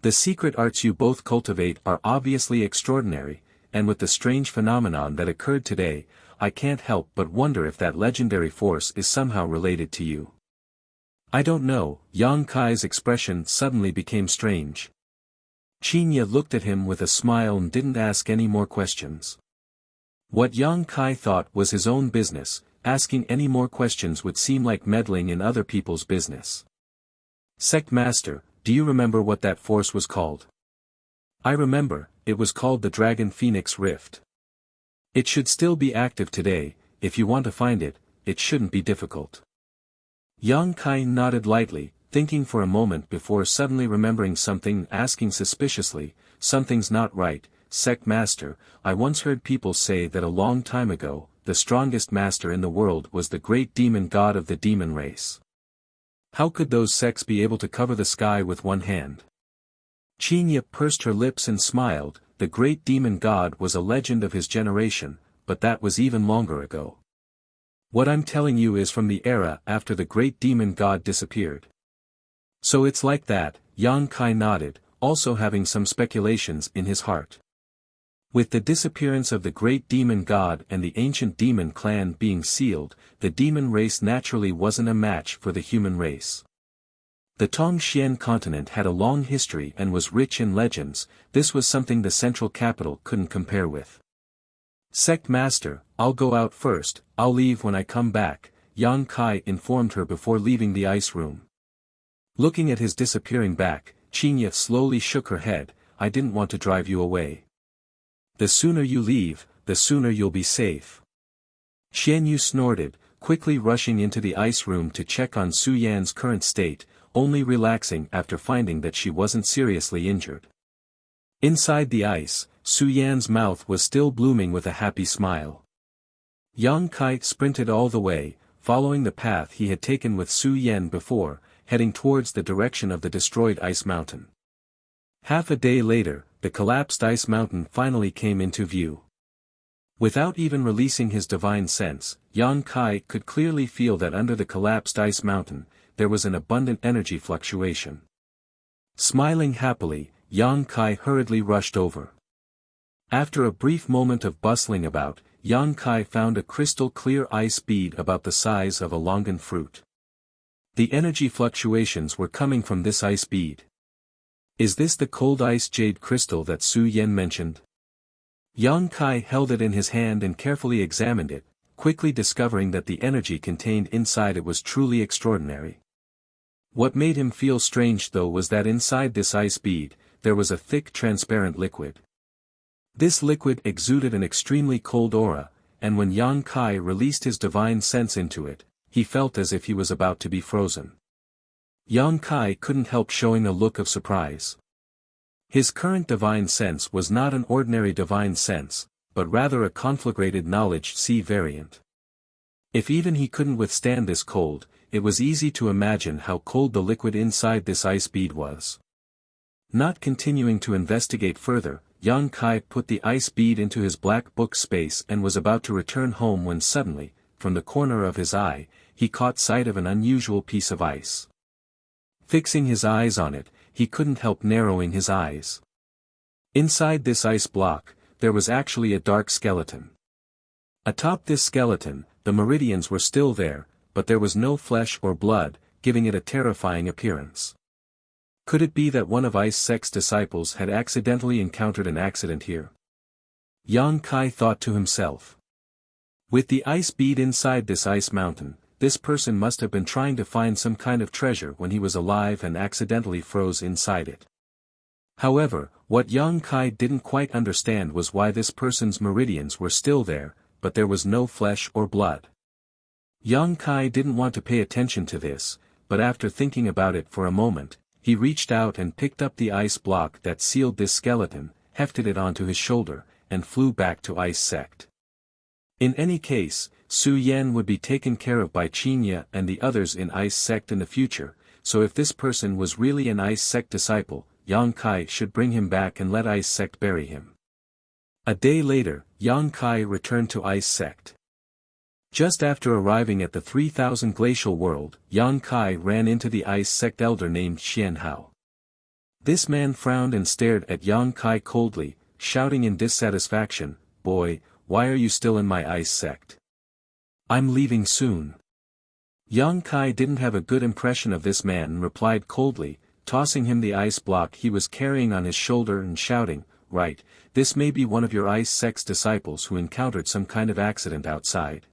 The secret arts you both cultivate are obviously extraordinary, and with the strange phenomenon that occurred today, I can't help but wonder if that legendary force is somehow related to you. I don't know, Yang Kai's expression suddenly became strange. Qinya looked at him with a smile and didn't ask any more questions. What Yang Kai thought was his own business, asking any more questions would seem like meddling in other people's business. Sect Master, do you remember what that force was called? I remember, it was called the Dragon Phoenix Rift. It should still be active today. If you want to find it, it shouldn't be difficult. Yang Kai nodded lightly, thinking for a moment before suddenly remembering something and asking suspiciously, something's not right, Sect Master. I once heard people say that a long time ago, the strongest master in the world was the great demon god of the demon race. How could those sects be able to cover the sky with one hand? Qinya pursed her lips and smiled. The great demon god was a legend of his generation, but that was even longer ago. What I'm telling you is from the era after the great demon god disappeared. So it's like that, Yang Kai nodded, also having some speculations in his heart. With the disappearance of the great demon god and the ancient demon clan being sealed, the demon race naturally wasn't a match for the human race. The Tongxian continent had a long history and was rich in legends. This was something the central capital couldn't compare with. Sect Master, I'll go out first, I'll leave when I come back, Yang Kai informed her before leaving the ice room. Looking at his disappearing back, Qinya slowly shook her head. I didn't want to drive you away. The sooner you leave, the sooner you'll be safe. Xian Yu snorted, quickly rushing into the ice room to check on Su Yan's current state, only relaxing after finding that she wasn't seriously injured. Inside the ice, Su Yan's mouth was still blooming with a happy smile. Yang Kai sprinted all the way, following the path he had taken with Su Yan before, heading towards the direction of the destroyed ice mountain. Half a day later, the collapsed ice mountain finally came into view. Without even releasing his divine sense, Yang Kai could clearly feel that under the collapsed ice mountain, there was an abundant energy fluctuation. Smiling happily, Yang Kai hurriedly rushed over. After a brief moment of bustling about, Yang Kai found a crystal-clear ice bead about the size of a longan fruit. The energy fluctuations were coming from this ice bead. Is this the cold ice jade crystal that Su Yan mentioned? Yang Kai held it in his hand and carefully examined it, quickly discovering that the energy contained inside it was truly extraordinary. What made him feel strange though was that inside this ice bead, there was a thick transparent liquid. This liquid exuded an extremely cold aura, and when Yang Kai released his divine sense into it, he felt as if he was about to be frozen. Yang Kai couldn't help showing a look of surprise. His current divine sense was not an ordinary divine sense, but rather a conflagrated knowledge C variant. If even he couldn't withstand this cold, it was easy to imagine how cold the liquid inside this ice bead was. Not continuing to investigate further, Yang Kai put the ice bead into his black book space and was about to return home when suddenly, from the corner of his eye, he caught sight of an unusual piece of ice. Fixing his eyes on it, he couldn't help narrowing his eyes. Inside this ice block, there was actually a dark skeleton. Atop this skeleton, the meridians were still there, but there was no flesh or blood, giving it a terrifying appearance. Could it be that one of Ice Sect's disciples had accidentally encountered an accident here? Yang Kai thought to himself. With the ice bead inside this ice mountain, this person must have been trying to find some kind of treasure when he was alive and accidentally froze inside it. However, what Yang Kai didn't quite understand was why this person's meridians were still there, but there was no flesh or blood. Yang Kai didn't want to pay attention to this, but after thinking about it for a moment, he reached out and picked up the ice block that sealed this skeleton, hefted it onto his shoulder, and flew back to Ice Sect. In any case, Su Yan would be taken care of by Qinya and the others in Ice Sect in the future, so if this person was really an Ice Sect disciple, Yang Kai should bring him back and let Ice Sect bury him. A day later, Yang Kai returned to Ice Sect. Just after arriving at the 3000 glacial world, Yang Kai ran into the Ice Sect elder named Xian Hao. This man frowned and stared at Yang Kai coldly, shouting in dissatisfaction, "Boy, why are you still in my Ice Sect? I'm leaving soon." Yang Kai didn't have a good impression of this man and replied coldly, tossing him the ice block he was carrying on his shoulder and shouting, "Right, this may be one of your Ice Sect's disciples who encountered some kind of accident outside."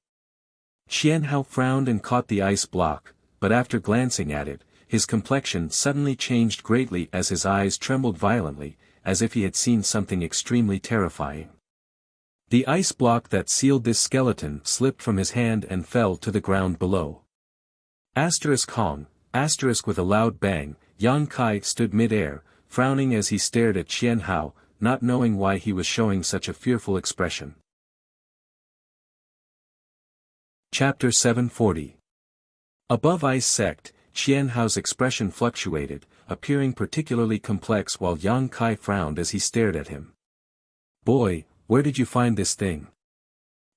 Xian Hao frowned and caught the ice block, but after glancing at it, his complexion suddenly changed greatly as his eyes trembled violently, as if he had seen something extremely terrifying. The ice block that sealed this skeleton slipped from his hand and fell to the ground below. Hong, with a loud bang, Yang Kai stood mid-air, frowning as he stared at Qian Hao, not knowing why he was showing such a fearful expression. Chapter 740. Above Ice Sect, Qian Hao's expression fluctuated, appearing particularly complex while Yang Kai frowned as he stared at him. "Boy, where did you find this thing?"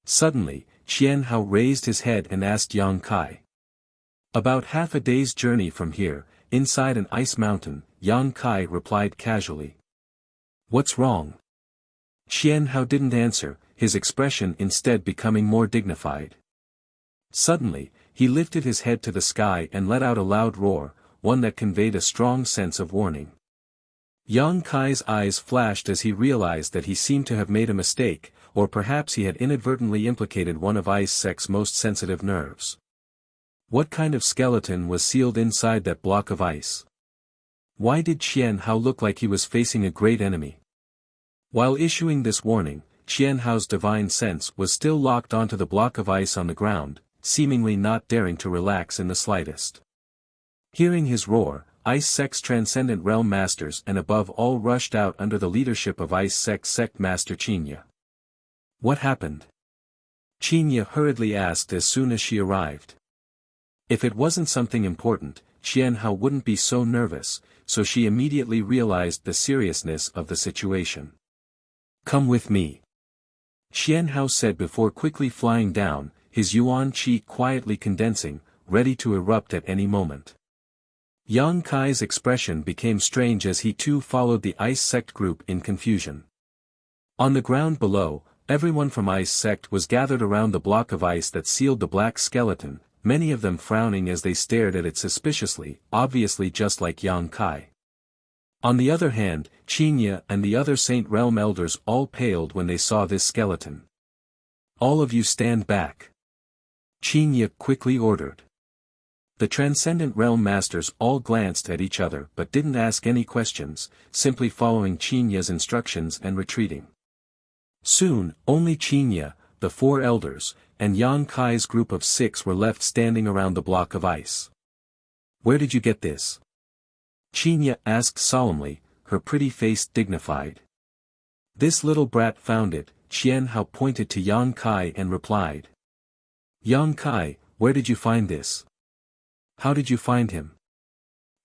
Suddenly, Qian Hao raised his head and asked Yang Kai. "About half a day's journey from here, inside an ice mountain," Yang Kai replied casually. "What's wrong?" Qian Hao didn't answer, his expression instead becoming more dignified. Suddenly, he lifted his head to the sky and let out a loud roar, one that conveyed a strong sense of warning. Yang Kai's eyes flashed as he realized that he seemed to have made a mistake, or perhaps he had inadvertently implicated one of Ice Sect's most sensitive nerves. What kind of skeleton was sealed inside that block of ice? Why did Qian Hao look like he was facing a great enemy? While issuing this warning, Qian Hao's divine sense was still locked onto the block of ice on the ground, seemingly not daring to relax in the slightest. Hearing his roar, Ice Sect's transcendent realm masters and above all rushed out under the leadership of Ice Sect's sect master Qinya. "What happened?" Qinya hurriedly asked as soon as she arrived. If it wasn't something important, Qian Hao wouldn't be so nervous, so she immediately realized the seriousness of the situation. "Come with me," Qian Hao said before quickly flying down, his yuan qi quietly condensing, ready to erupt at any moment. Yang Kai's expression became strange as he too followed the Ice Sect group in confusion. On the ground below, everyone from Ice Sect was gathered around the block of ice that sealed the black skeleton, many of them frowning as they stared at it suspiciously, obviously just like Yang Kai. On the other hand, Qinya and the other Saint Realm elders all paled when they saw this skeleton. "All of you stand back," Qinya quickly ordered. The Transcendent Realm Masters all glanced at each other but didn't ask any questions, simply following Qinya's instructions and retreating. Soon, only Qinya, the four elders, and Yang Kai's group of 6 were left standing around the block of ice. "Where did you get this?" Qinya asked solemnly, her pretty face dignified. "This little brat found it," Qian Hao pointed to Yang Kai and replied. "Yang Kai, where did you find this? How did you find him?"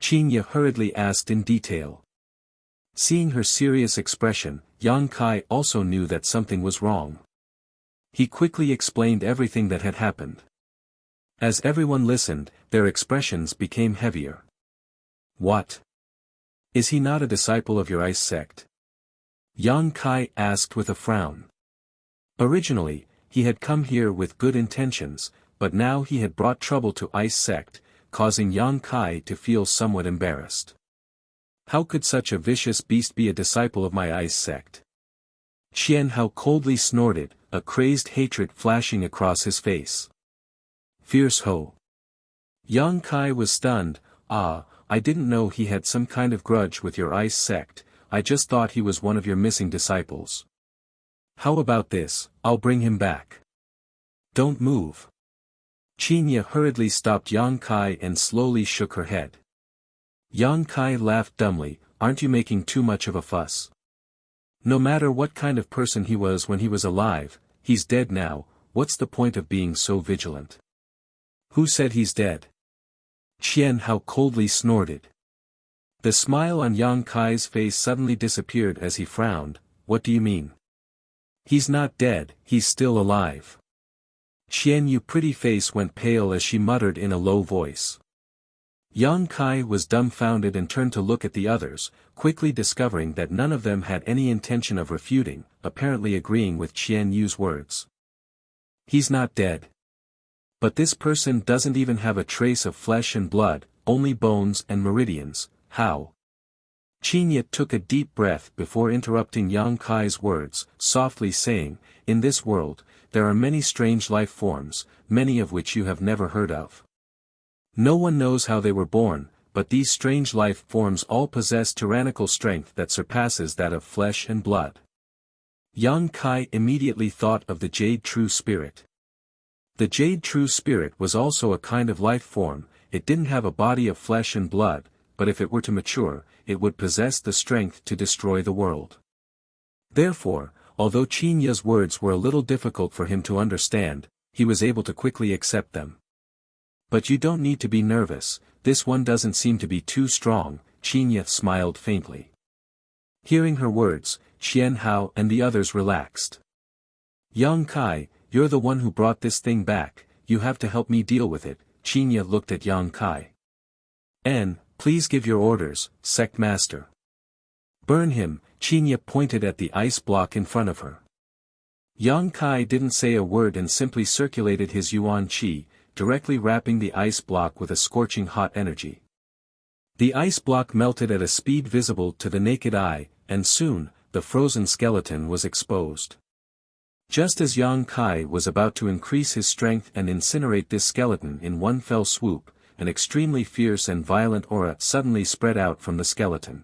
Qinya hurriedly asked in detail. Seeing her serious expression, Yang Kai also knew that something was wrong. He quickly explained everything that had happened. As everyone listened, their expressions became heavier. "What? Is he not a disciple of your Ice Sect?" Yang Kai asked with a frown. Originally, he had come here with good intentions, but now he had brought trouble to Ice Sect, causing Yang Kai to feel somewhat embarrassed. "How could such a vicious beast be a disciple of my Ice Sect?" Qian Hao coldly snorted, a crazed hatred flashing across his face. "Fierce ho!" Yang Kai was stunned. I didn't know he had some kind of grudge with your Ice Sect, I just thought he was one of your missing disciples." "How about this, I'll bring him back." "Don't move." Qinya hurriedly stopped Yang Kai and slowly shook her head. Yang Kai laughed dumbly, "Aren't you making too much of a fuss? No matter what kind of person he was when he was alive, he's dead now, what's the point of being so vigilant?" "Who said he's dead?" Qian Hao coldly snorted. The smile on Yang Kai's face suddenly disappeared as he frowned. "What do you mean?" "He's not dead, he's still alive." Qian Yu's pretty face went pale as she muttered in a low voice. Yang Kai was dumbfounded and turned to look at the others, quickly discovering that none of them had any intention of refuting, apparently agreeing with Qian Yu's words. "He's not dead. But this person doesn't even have a trace of flesh and blood, only bones and meridians, how?" Qinya took a deep breath before interrupting Yang Kai's words, softly saying, "In this world, there are many strange life forms, many of which you have never heard of. No one knows how they were born, but these strange life forms all possess tyrannical strength that surpasses that of flesh and blood. Yang Kai immediately thought of the Jade True Spirit. The Jade True Spirit was also a kind of life form. It didn't have a body of flesh and blood, but if it were to mature, it would possess the strength to destroy the world. Therefore, although Qinya's words were a little difficult for him to understand, he was able to quickly accept them. But you don't need to be nervous, this one doesn't seem to be too strong, Qinya smiled faintly. Hearing her words, Qian Hao and the others relaxed. Yang Kai, you're the one who brought this thing back, you have to help me deal with it, Qinya looked at Yang Kai. Please give your orders, Sect Master. Burn him, Qinya pointed at the ice block in front of her. Yang Kai didn't say a word and simply circulated his yuan qi, directly wrapping the ice block with a scorching hot energy. The ice block melted at a speed visible to the naked eye, and soon, the frozen skeleton was exposed. Just as Yang Kai was about to increase his strength and incinerate this skeleton in one fell swoop, an extremely fierce and violent aura suddenly spread out from the skeleton.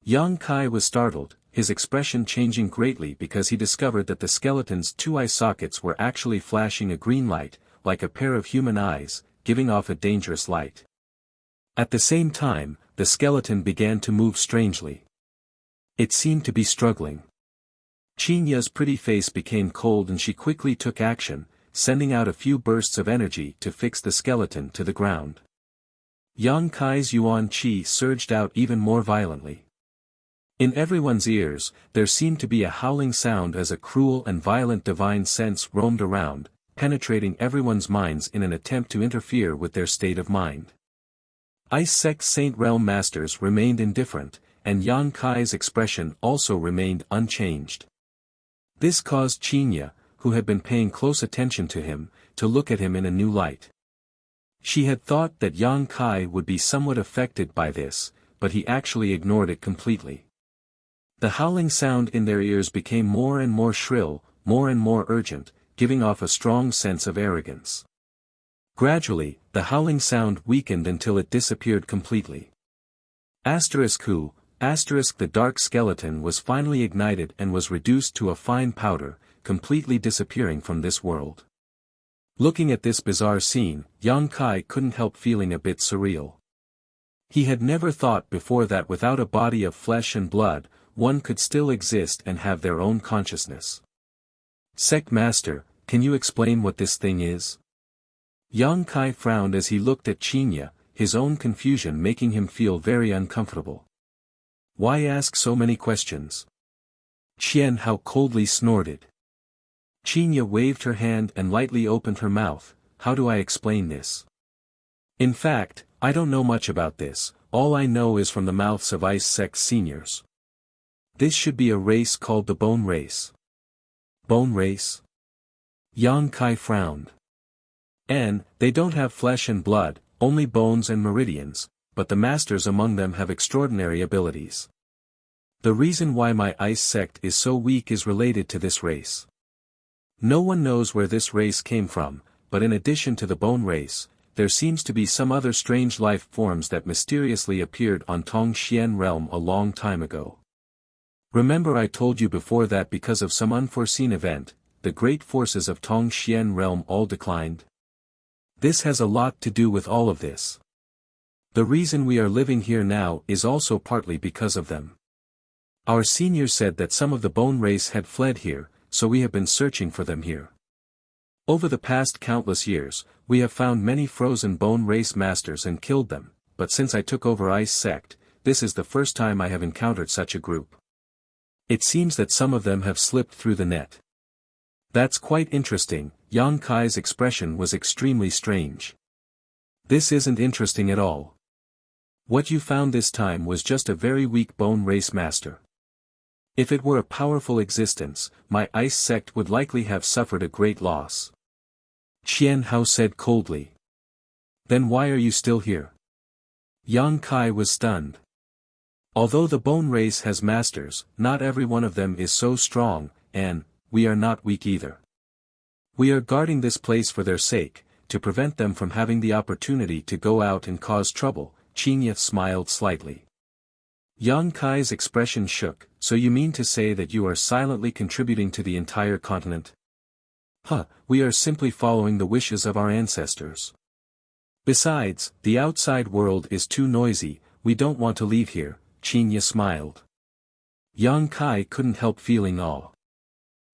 Yang Kai was startled, his expression changing greatly because he discovered that the skeleton's two eye sockets were actually flashing a green light, like a pair of human eyes, giving off a dangerous light. At the same time, the skeleton began to move strangely. It seemed to be struggling. Qinya's pretty face became cold and she quickly took action, sending out a few bursts of energy to fix the skeleton to the ground. Yang Kai's yuan qi surged out even more violently. In everyone's ears, there seemed to be a howling sound as a cruel and violent divine sense roamed around, penetrating everyone's minds in an attempt to interfere with their state of mind. Ice Sect Saint Realm Masters remained indifferent, and Yang Kai's expression also remained unchanged. This caused Qinya, who had been paying close attention to him, to look at him in a new light. She had thought that Yang Kai would be somewhat affected by this, but he actually ignored it completely. The howling sound in their ears became more and more shrill, more and more urgent, giving off a strong sense of arrogance. Gradually, the howling sound weakened until it disappeared completely. The dark skeleton was finally ignited and was reduced to a fine powder, completely disappearing from this world. Looking at this bizarre scene, Yang Kai couldn't help feeling a bit surreal. He had never thought before that without a body of flesh and blood, one could still exist and have their own consciousness. Sect Master, can you explain what this thing is? Yang Kai frowned as he looked at Qinya, his own confusion making him feel very uncomfortable. Why ask so many questions? Qian Hao coldly snorted. Qinya waved her hand and lightly opened her mouth. How do I explain this? In fact, I don't know much about this, all I know is from the mouths of Ice Sect seniors. This should be a race called the Bone Race. Bone Race? Yang Kai frowned. They don't have flesh and blood, only bones and meridians, but the masters among them have extraordinary abilities. The reason why my Ice Sect is so weak is related to this race. No one knows where this race came from, but in addition to the Bone Race, there seems to be some other strange life forms that mysteriously appeared on Tongxian realm a long time ago. Remember I told you before that because of some unforeseen event, the great forces of Tongxian realm all declined? This has a lot to do with all of this. The reason we are living here now is also partly because of them. Our seniors said that some of the Bone Race had fled here, so we have been searching for them here. Over the past countless years, we have found many frozen Bone Race masters and killed them, but since I took over Ice Sect, this is the first time I have encountered such a group. It seems that some of them have slipped through the net. That's quite interesting. Yang Kai's expression was extremely strange. This isn't interesting at all. What you found this time was just a very weak Bone Race master. If it were a powerful existence, my Ice Sect would likely have suffered a great loss. Qian Hao said coldly. Then why are you still here? Yang Kai was stunned. Although the Bone Race has masters, not every one of them is so strong, and we are not weak either. We are guarding this place for their sake, to prevent them from having the opportunity to go out and cause trouble, Qinya smiled slightly. Yang Kai's expression shook. So you mean to say that you are silently contributing to the entire continent? We are simply following the wishes of our ancestors. Besides, the outside world is too noisy, we don't want to leave here, Qinya smiled. Yang Kai couldn't help feeling awe.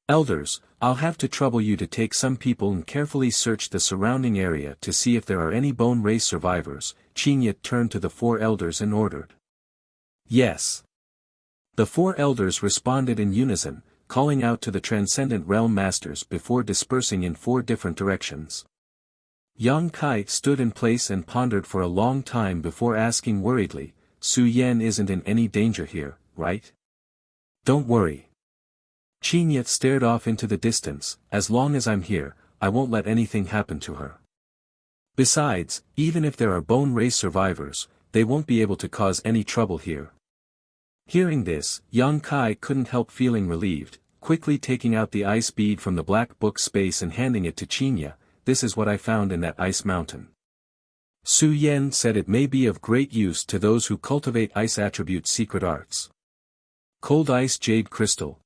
Elders, I'll have to trouble you to take some people and carefully search the surrounding area to see if there are any bone race survivors. Qinya turned to the 4 elders and ordered. Yes. The 4 elders responded in unison, calling out to the transcendent realm masters before dispersing in 4 different directions. Yang Kai stood in place and pondered for a long time before asking worriedly, Su Yan isn't in any danger here, right? Don't worry. Qinya stared off into the distance. As long as I'm here, I won't let anything happen to her. Besides, even if there are bone race survivors, they won't be able to cause any trouble here. Hearing this, Yang Kai couldn't help feeling relieved, quickly taking out the ice bead from the black book space and handing it to Qinya. This is what I found in that ice mountain. Su Yan said it may be of great use to those who cultivate ice attributes secret arts. Cold ice jade crystal.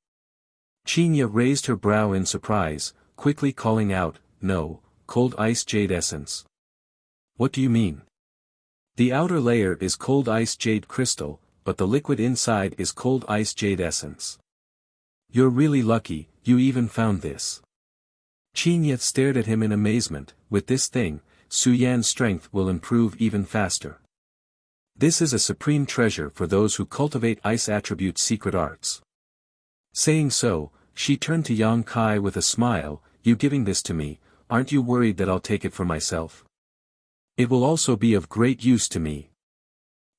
Qinya raised her brow in surprise, quickly calling out, no, cold ice jade essence. What do you mean? The outer layer is cold ice jade crystal, but the liquid inside is cold ice jade essence. You're really lucky, you even found this. Qinya stared at him in amazement. With this thing, Su Yan's strength will improve even faster. This is a supreme treasure for those who cultivate ice attribute secret arts. Saying so, she turned to Yang Kai with a smile, you giving this to me, aren't you worried that I'll take it for myself? It will also be of great use to me.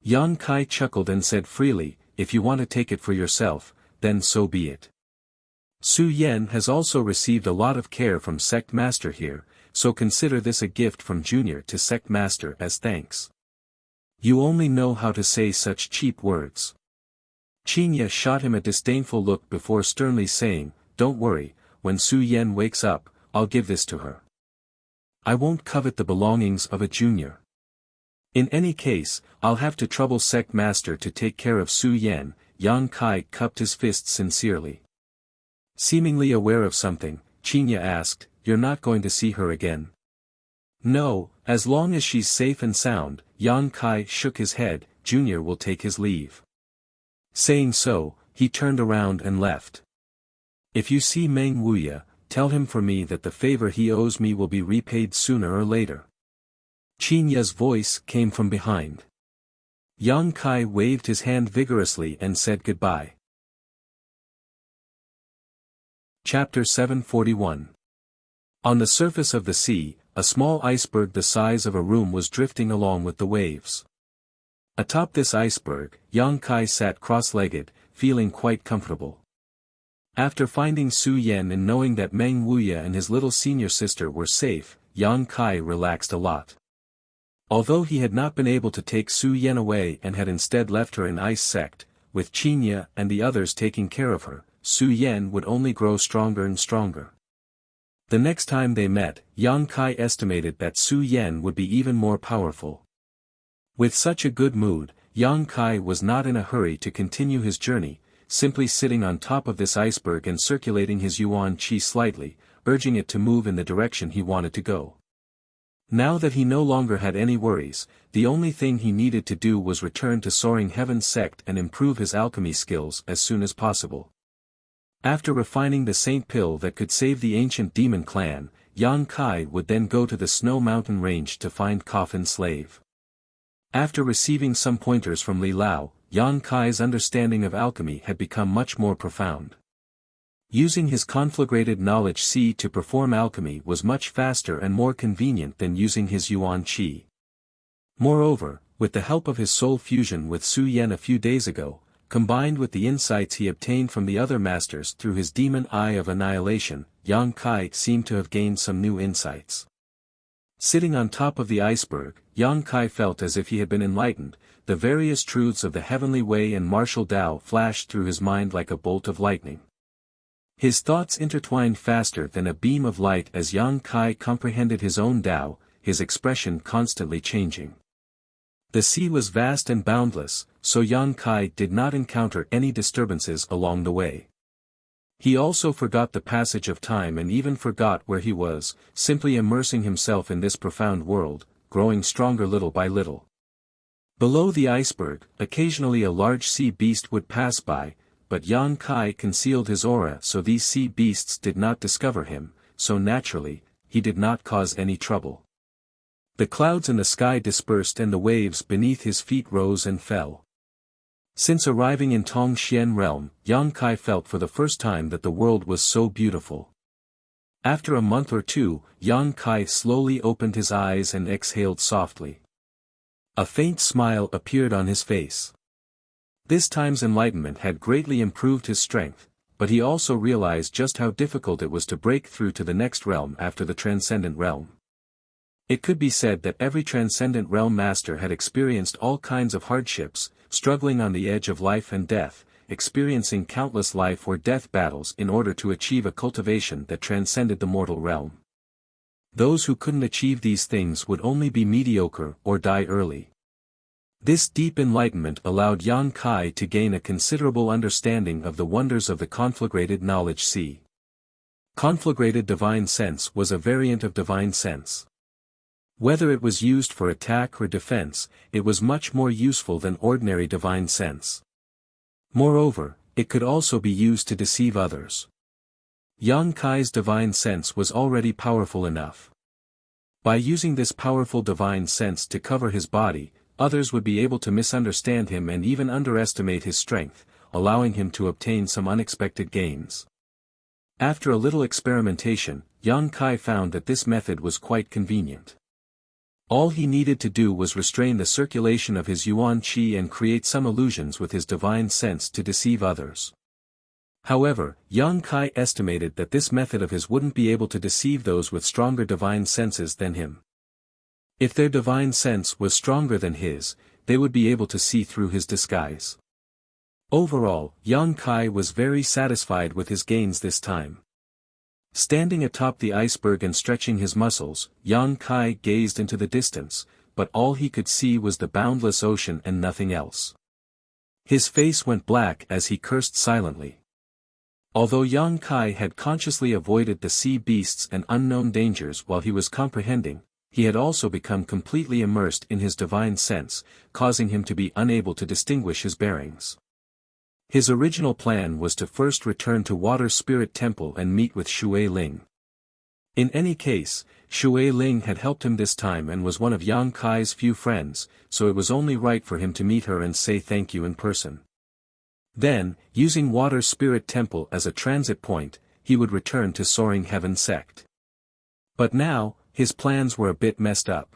Yang Kai chuckled and said freely, if you want to take it for yourself, then so be it. Su Yan has also received a lot of care from Sect Master here, so consider this a gift from Junior to Sect Master as thanks. You only know how to say such cheap words. Qinya shot him a disdainful look before sternly saying, don't worry, when Su Yan wakes up, I'll give this to her. I won't covet the belongings of a junior. In any case, I'll have to trouble Sect Master to take care of Su Yan. Yang Kai cupped his fists sincerely. Seemingly aware of something, Qinya asked, you're not going to see her again? No, as long as she's safe and sound. Yang Kai shook his head, Junior will take his leave. Saying so, he turned around and left. If you see Meng Wuya, tell him for me that the favor he owes me will be repaid sooner or later. Qinya's voice came from behind. Yang Kai waved his hand vigorously and said goodbye. Chapter 741. On the surface of the sea, a small iceberg the size of a room was drifting along with the waves. Atop this iceberg, Yang Kai sat cross-legged, feeling quite comfortable. After finding Su Yan and knowing that Meng Wuya and his little senior sister were safe, Yang Kai relaxed a lot. Although he had not been able to take Su Yan away and had instead left her in Ice Sect, with Qinya and the others taking care of her, Su Yan would only grow stronger and stronger. The next time they met, Yang Kai estimated that Su Yan would be even more powerful. With such a good mood, Yang Kai was not in a hurry to continue his journey, simply sitting on top of this iceberg and circulating his yuan qi slightly, urging it to move in the direction he wanted to go. Now that he no longer had any worries, the only thing he needed to do was return to Soaring Heaven's sect and improve his alchemy skills as soon as possible. After refining the Saint Pill that could save the ancient demon clan, Yang Kai would then go to the Snow Mountain Range to find Coffin Slave. After receiving some pointers from Li Lao, Yang Kai's understanding of alchemy had become much more profound. Using his conflagrated knowledge C to perform alchemy was much faster and more convenient than using his yuan qi. Moreover, with the help of his soul fusion with Su Yan a few days ago, combined with the insights he obtained from the other masters through his demon eye of annihilation, Yang Kai seemed to have gained some new insights. Sitting on top of the iceberg, Yang Kai felt as if he had been enlightened. The various truths of the heavenly way and martial Tao flashed through his mind like a bolt of lightning. His thoughts intertwined faster than a beam of light as Yang Kai comprehended his own Tao, his expression constantly changing. The sea was vast and boundless, so Yang Kai did not encounter any disturbances along the way. He also forgot the passage of time and even forgot where he was, simply immersing himself in this profound world, growing stronger little by little. Below the iceberg, occasionally a large sea beast would pass by, but Yang Kai concealed his aura so these sea beasts did not discover him, so naturally, he did not cause any trouble. The clouds in the sky dispersed and the waves beneath his feet rose and fell. Since arriving in Tongxian realm, Yang Kai felt for the first time that the world was so beautiful. After a month or two, Yang Kai slowly opened his eyes and exhaled softly. A faint smile appeared on his face. This time's enlightenment had greatly improved his strength, but he also realized just how difficult it was to break through to the next realm after the transcendent realm. It could be said that every transcendent realm master had experienced all kinds of hardships, struggling on the edge of life and death, experiencing countless life or death battles in order to achieve a cultivation that transcended the mortal realm. Those who couldn't achieve these things would only be mediocre or die early. This deep enlightenment allowed Yang Kai to gain a considerable understanding of the wonders of the conflagrated knowledge sea. Conflagrated divine sense was a variant of divine sense. Whether it was used for attack or defense, it was much more useful than ordinary divine sense. Moreover, it could also be used to deceive others. Yang Kai's divine sense was already powerful enough. By using this powerful divine sense to cover his body, others would be able to misunderstand him and even underestimate his strength, allowing him to obtain some unexpected gains. After a little experimentation, Yang Kai found that this method was quite convenient. All he needed to do was restrain the circulation of his yuan qi and create some illusions with his divine sense to deceive others. However, Yang Kai estimated that this method of his wouldn't be able to deceive those with stronger divine senses than him. If their divine sense was stronger than his, they would be able to see through his disguise. Overall, Yang Kai was very satisfied with his gains this time. Standing atop the iceberg and stretching his muscles, Yang Kai gazed into the distance, but all he could see was the boundless ocean and nothing else. His face went black as he cursed silently. Although Yang Kai had consciously avoided the sea beasts and unknown dangers while he was comprehending, he had also become completely immersed in his divine sense, causing him to be unable to distinguish his bearings. His original plan was to first return to Water Spirit Temple and meet with Shui Ling. In any case, Shui Ling had helped him this time and was one of Yang Kai's few friends, so it was only right for him to meet her and say thank you in person. Then, using Water Spirit Temple as a transit point, he would return to Soaring Heaven Sect. But now, his plans were a bit messed up.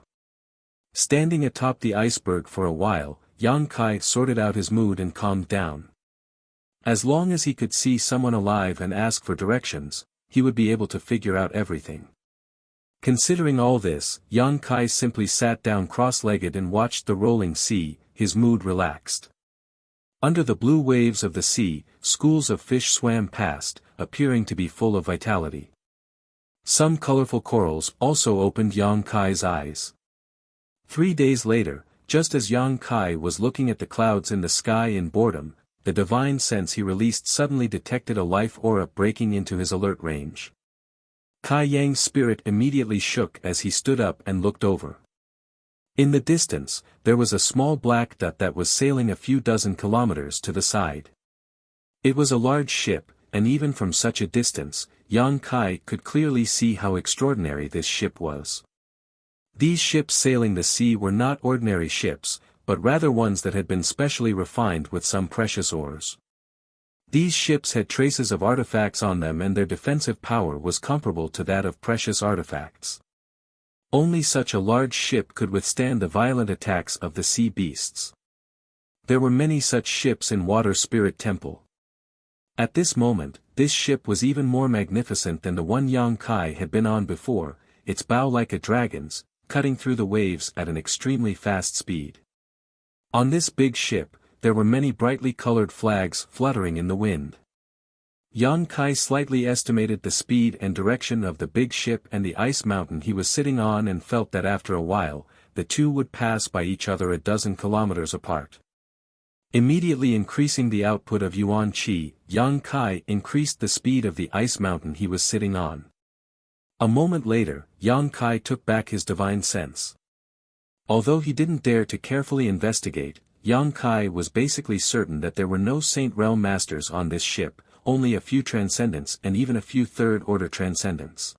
Standing atop the iceberg for a while, Yang Kai sorted out his mood and calmed down. As long as he could see someone alive and ask for directions, he would be able to figure out everything. Considering all this, Yang Kai simply sat down cross-legged and watched the rolling sea, his mood relaxed. Under the blue waves of the sea, schools of fish swam past, appearing to be full of vitality. Some colorful corals also opened Yang Kai's eyes. 3 days later, just as Yang Kai was looking at the clouds in the sky in boredom, the divine sense he released suddenly detected a life aura breaking into his alert range. Kai Yang's spirit immediately shook as he stood up and looked over. In the distance, there was a small black dot that was sailing a few dozen kilometers to the side. It was a large ship, and even from such a distance, Yang Kai could clearly see how extraordinary this ship was. These ships sailing the sea were not ordinary ships, but rather ones that had been specially refined with some precious ores. These ships had traces of artifacts on them and their defensive power was comparable to that of precious artifacts. Only such a large ship could withstand the violent attacks of the sea beasts. There were many such ships in Water Spirit Temple. At this moment, this ship was even more magnificent than the one Yang Kai had been on before, its bow like a dragon's, cutting through the waves at an extremely fast speed. On this big ship, there were many brightly colored flags fluttering in the wind. Yang Kai slightly estimated the speed and direction of the big ship and the ice mountain he was sitting on and felt that after a while, the two would pass by each other a dozen kilometers apart. Immediately increasing the output of yuan qi, Yang Kai increased the speed of the ice mountain he was sitting on. A moment later, Yang Kai took back his divine sense. Although he didn't dare to carefully investigate, Yang Kai was basically certain that there were no Saint Realm Masters on this ship, only a few Transcendents and even a few Third-Order Transcendents.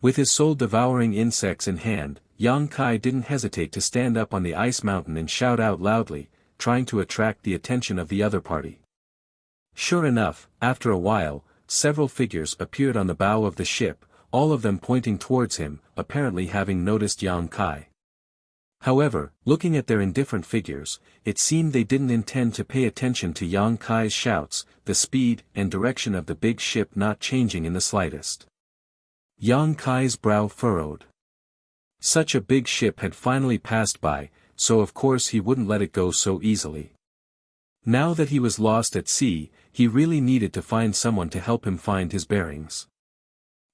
With his soul-devouring insects in hand, Yang Kai didn't hesitate to stand up on the ice mountain and shout out loudly, trying to attract the attention of the other party. Sure enough, after a while, several figures appeared on the bow of the ship, all of them pointing towards him, apparently having noticed Yang Kai. However, looking at their indifferent figures, it seemed they didn't intend to pay attention to Yang Kai's shouts, the speed and direction of the big ship not changing in the slightest. Yang Kai's brow furrowed. Such a big ship had finally passed by, so of course he wouldn't let it go so easily. Now that he was lost at sea, he really needed to find someone to help him find his bearings.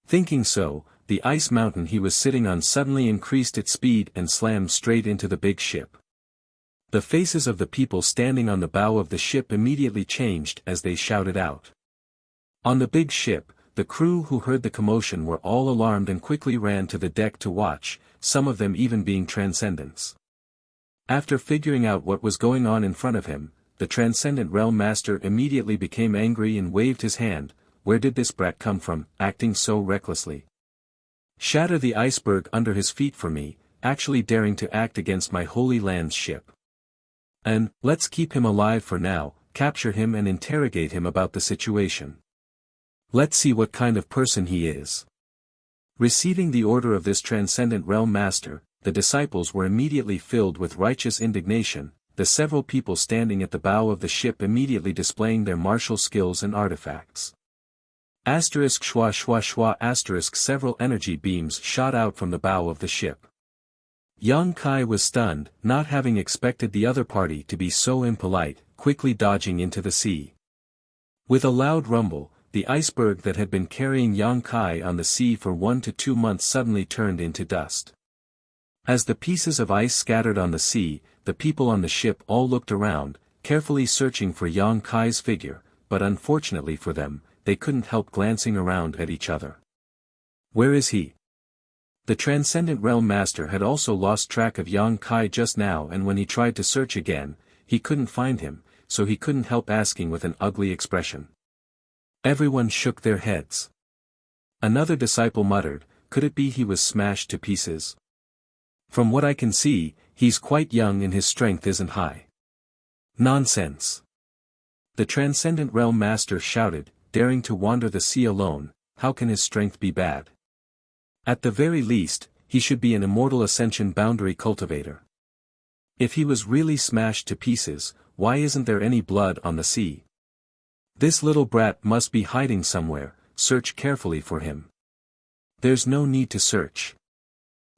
Thinking so, the ice mountain he was sitting on suddenly increased its speed and slammed straight into the big ship. The faces of the people standing on the bow of the ship immediately changed as they shouted out. On the big ship, the crew who heard the commotion were all alarmed and quickly ran to the deck to watch, some of them even being Transcendents. After figuring out what was going on in front of him, the Transcendent Realm Master immediately became angry and waved his hand. Where did this brat come from, acting so recklessly? Shatter the iceberg under his feet for me, actually daring to act against my Holy Land's ship. And, let's keep him alive for now, capture him and interrogate him about the situation. Let's see what kind of person he is. Receiving the order of this Transcendent Realm Master, the disciples were immediately filled with righteous indignation, the several people standing at the bow of the ship immediately displaying their martial skills and artifacts. Asterisk schwa schwa schwa asterisk several energy beams shot out from the bow of the ship. Yang Kai was stunned, not having expected the other party to be so impolite, quickly dodging into the sea. With a loud rumble, the iceberg that had been carrying Yang Kai on the sea for 1 to 2 months suddenly turned into dust. As the pieces of ice scattered on the sea, the people on the ship all looked around, carefully searching for Yang Kai's figure, but unfortunately for them, they couldn't help glancing around at each other. Where is he? The Transcendent Realm Master had also lost track of Yang Kai just now, and when he tried to search again, he couldn't find him, so he couldn't help asking with an ugly expression. Everyone shook their heads. Another disciple muttered, could it be he was smashed to pieces? From what I can see, he's quite young and his strength isn't high. Nonsense. The Transcendent Realm Master shouted, daring to wander the sea alone, how can his strength be bad? At the very least, he should be an immortal ascension boundary cultivator. If he was really smashed to pieces, why isn't there any blood on the sea? This little brat must be hiding somewhere, search carefully for him. There's no need to search.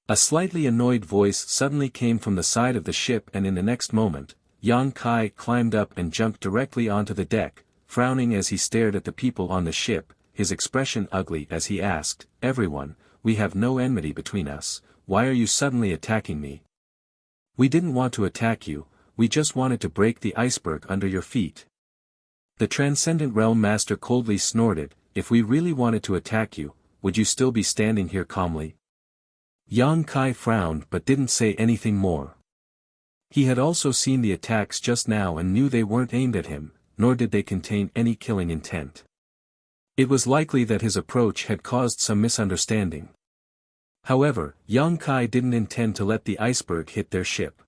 A slightly annoyed voice suddenly came from the side of the ship, and in the next moment, Yang Kai climbed up and jumped directly onto the deck, frowning as he stared at the people on the ship, his expression ugly as he asked, everyone, we have no enmity between us, why are you suddenly attacking me? We didn't want to attack you, we just wanted to break the iceberg under your feet. The Transcendent Realm Master coldly snorted, if we really wanted to attack you, would you still be standing here calmly? Yang Kai frowned but didn't say anything more. He had also seen the attacks just now and knew they weren't aimed at him, nor did they contain any killing intent. It was likely that his approach had caused some misunderstanding. However, Yang Kai didn't intend to let the iceberg hit their ship.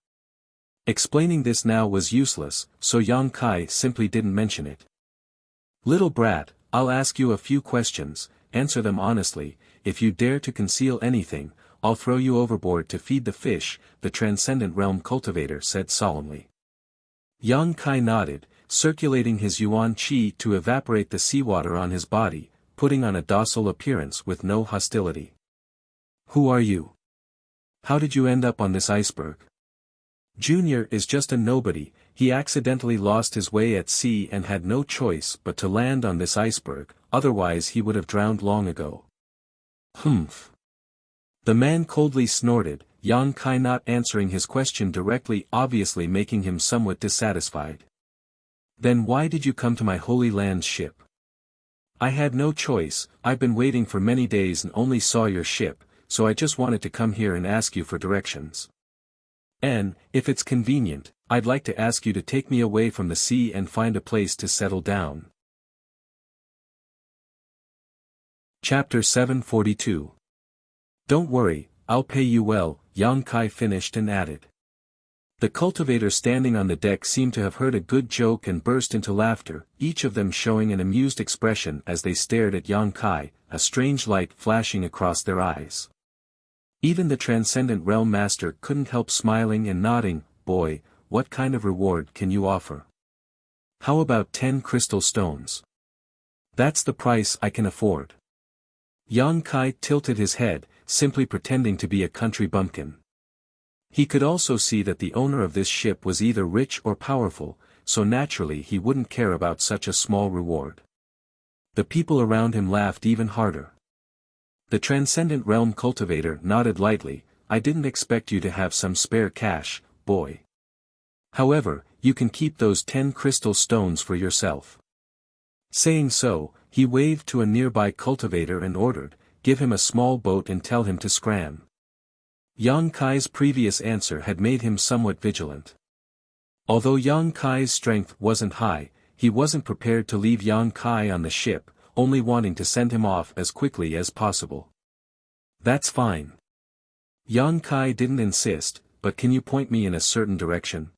Explaining this now was useless, so Yang Kai simply didn't mention it. Little brat, I'll ask you a few questions, answer them honestly, if you dare to conceal anything, I'll throw you overboard to feed the fish, the Transcendent Realm Cultivator said solemnly. Yang Kai nodded, circulating his yuan qi to evaporate the seawater on his body, putting on a docile appearance with no hostility. Who are you? How did you end up on this iceberg? Junior is just a nobody, he accidentally lost his way at sea and had no choice but to land on this iceberg, otherwise he would have drowned long ago. Humph. The man coldly snorted, Yang Kai not answering his question directly obviously making him somewhat dissatisfied. Then why did you come to my Holy Land's ship? I had no choice, I've been waiting for many days and only saw your ship, so I just wanted to come here and ask you for directions. And, if it's convenient, I'd like to ask you to take me away from the sea and find a place to settle down. Chapter 742. Don't worry, I'll pay you well, Yang Kai finished and added. The cultivator standing on the deck seemed to have heard a good joke and burst into laughter, each of them showing an amused expression as they stared at Yang Kai, a strange light flashing across their eyes. Even the Transcendent Realm Master couldn't help smiling and nodding. Boy, what kind of reward can you offer? How about 10 crystal stones? That's the price I can afford. Yang Kai tilted his head, simply pretending to be a country bumpkin. He could also see that the owner of this ship was either rich or powerful, so naturally he wouldn't care about such a small reward. The people around him laughed even harder. The Transcendent Realm Cultivator nodded lightly. I didn't expect you to have some spare cash, boy. However, you can keep those 10 crystal stones for yourself. Saying so, he waved to a nearby cultivator and ordered, give him a small boat and tell him to scram. Yang Kai's previous answer had made him somewhat vigilant. Although Yang Kai's strength wasn't high, he wasn't prepared to leave Yang Kai on the ship, only wanting to send him off as quickly as possible. That's fine. Yang Kai didn't insist, but can you point me in a certain direction?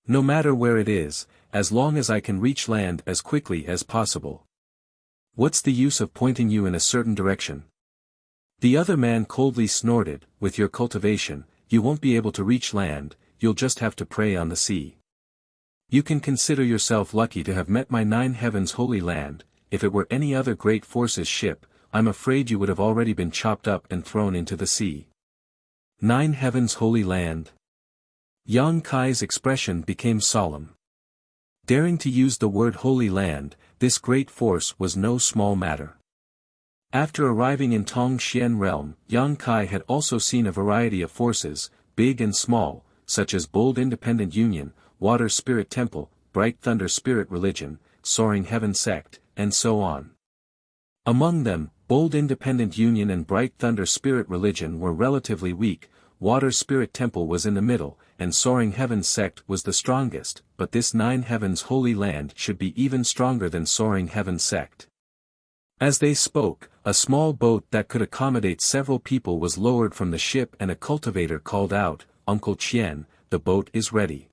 No matter where it is, as long as I can reach land as quickly as possible. What's the use of pointing you in a certain direction? The other man coldly snorted, with your cultivation, you won't be able to reach land, you'll just have to prey on the sea. You can consider yourself lucky to have met my 9 heavens holy land. If it were any other great force's ship, I'm afraid you would have already been chopped up and thrown into the sea. 9 heavens holy land. Yang Kai's expression became solemn. Daring to use the word holy land, this great force was no small matter. After arriving in Tongxian realm, Yang Kai had also seen a variety of forces, big and small, such as Bold Independent Union, Water Spirit Temple, Bright Thunder Spirit Religion, Soaring Heaven Sect, and so on. Among them, Bold Independent Union and Bright Thunder Spirit Religion were relatively weak, Water Spirit Temple was in the middle, and Soaring Heaven Sect was the strongest, but this 9 heavens holy land should be even stronger than Soaring Heaven Sect. As they spoke, a small boat that could accommodate several people was lowered from the ship and a cultivator called out, Uncle Qian, the boat is ready.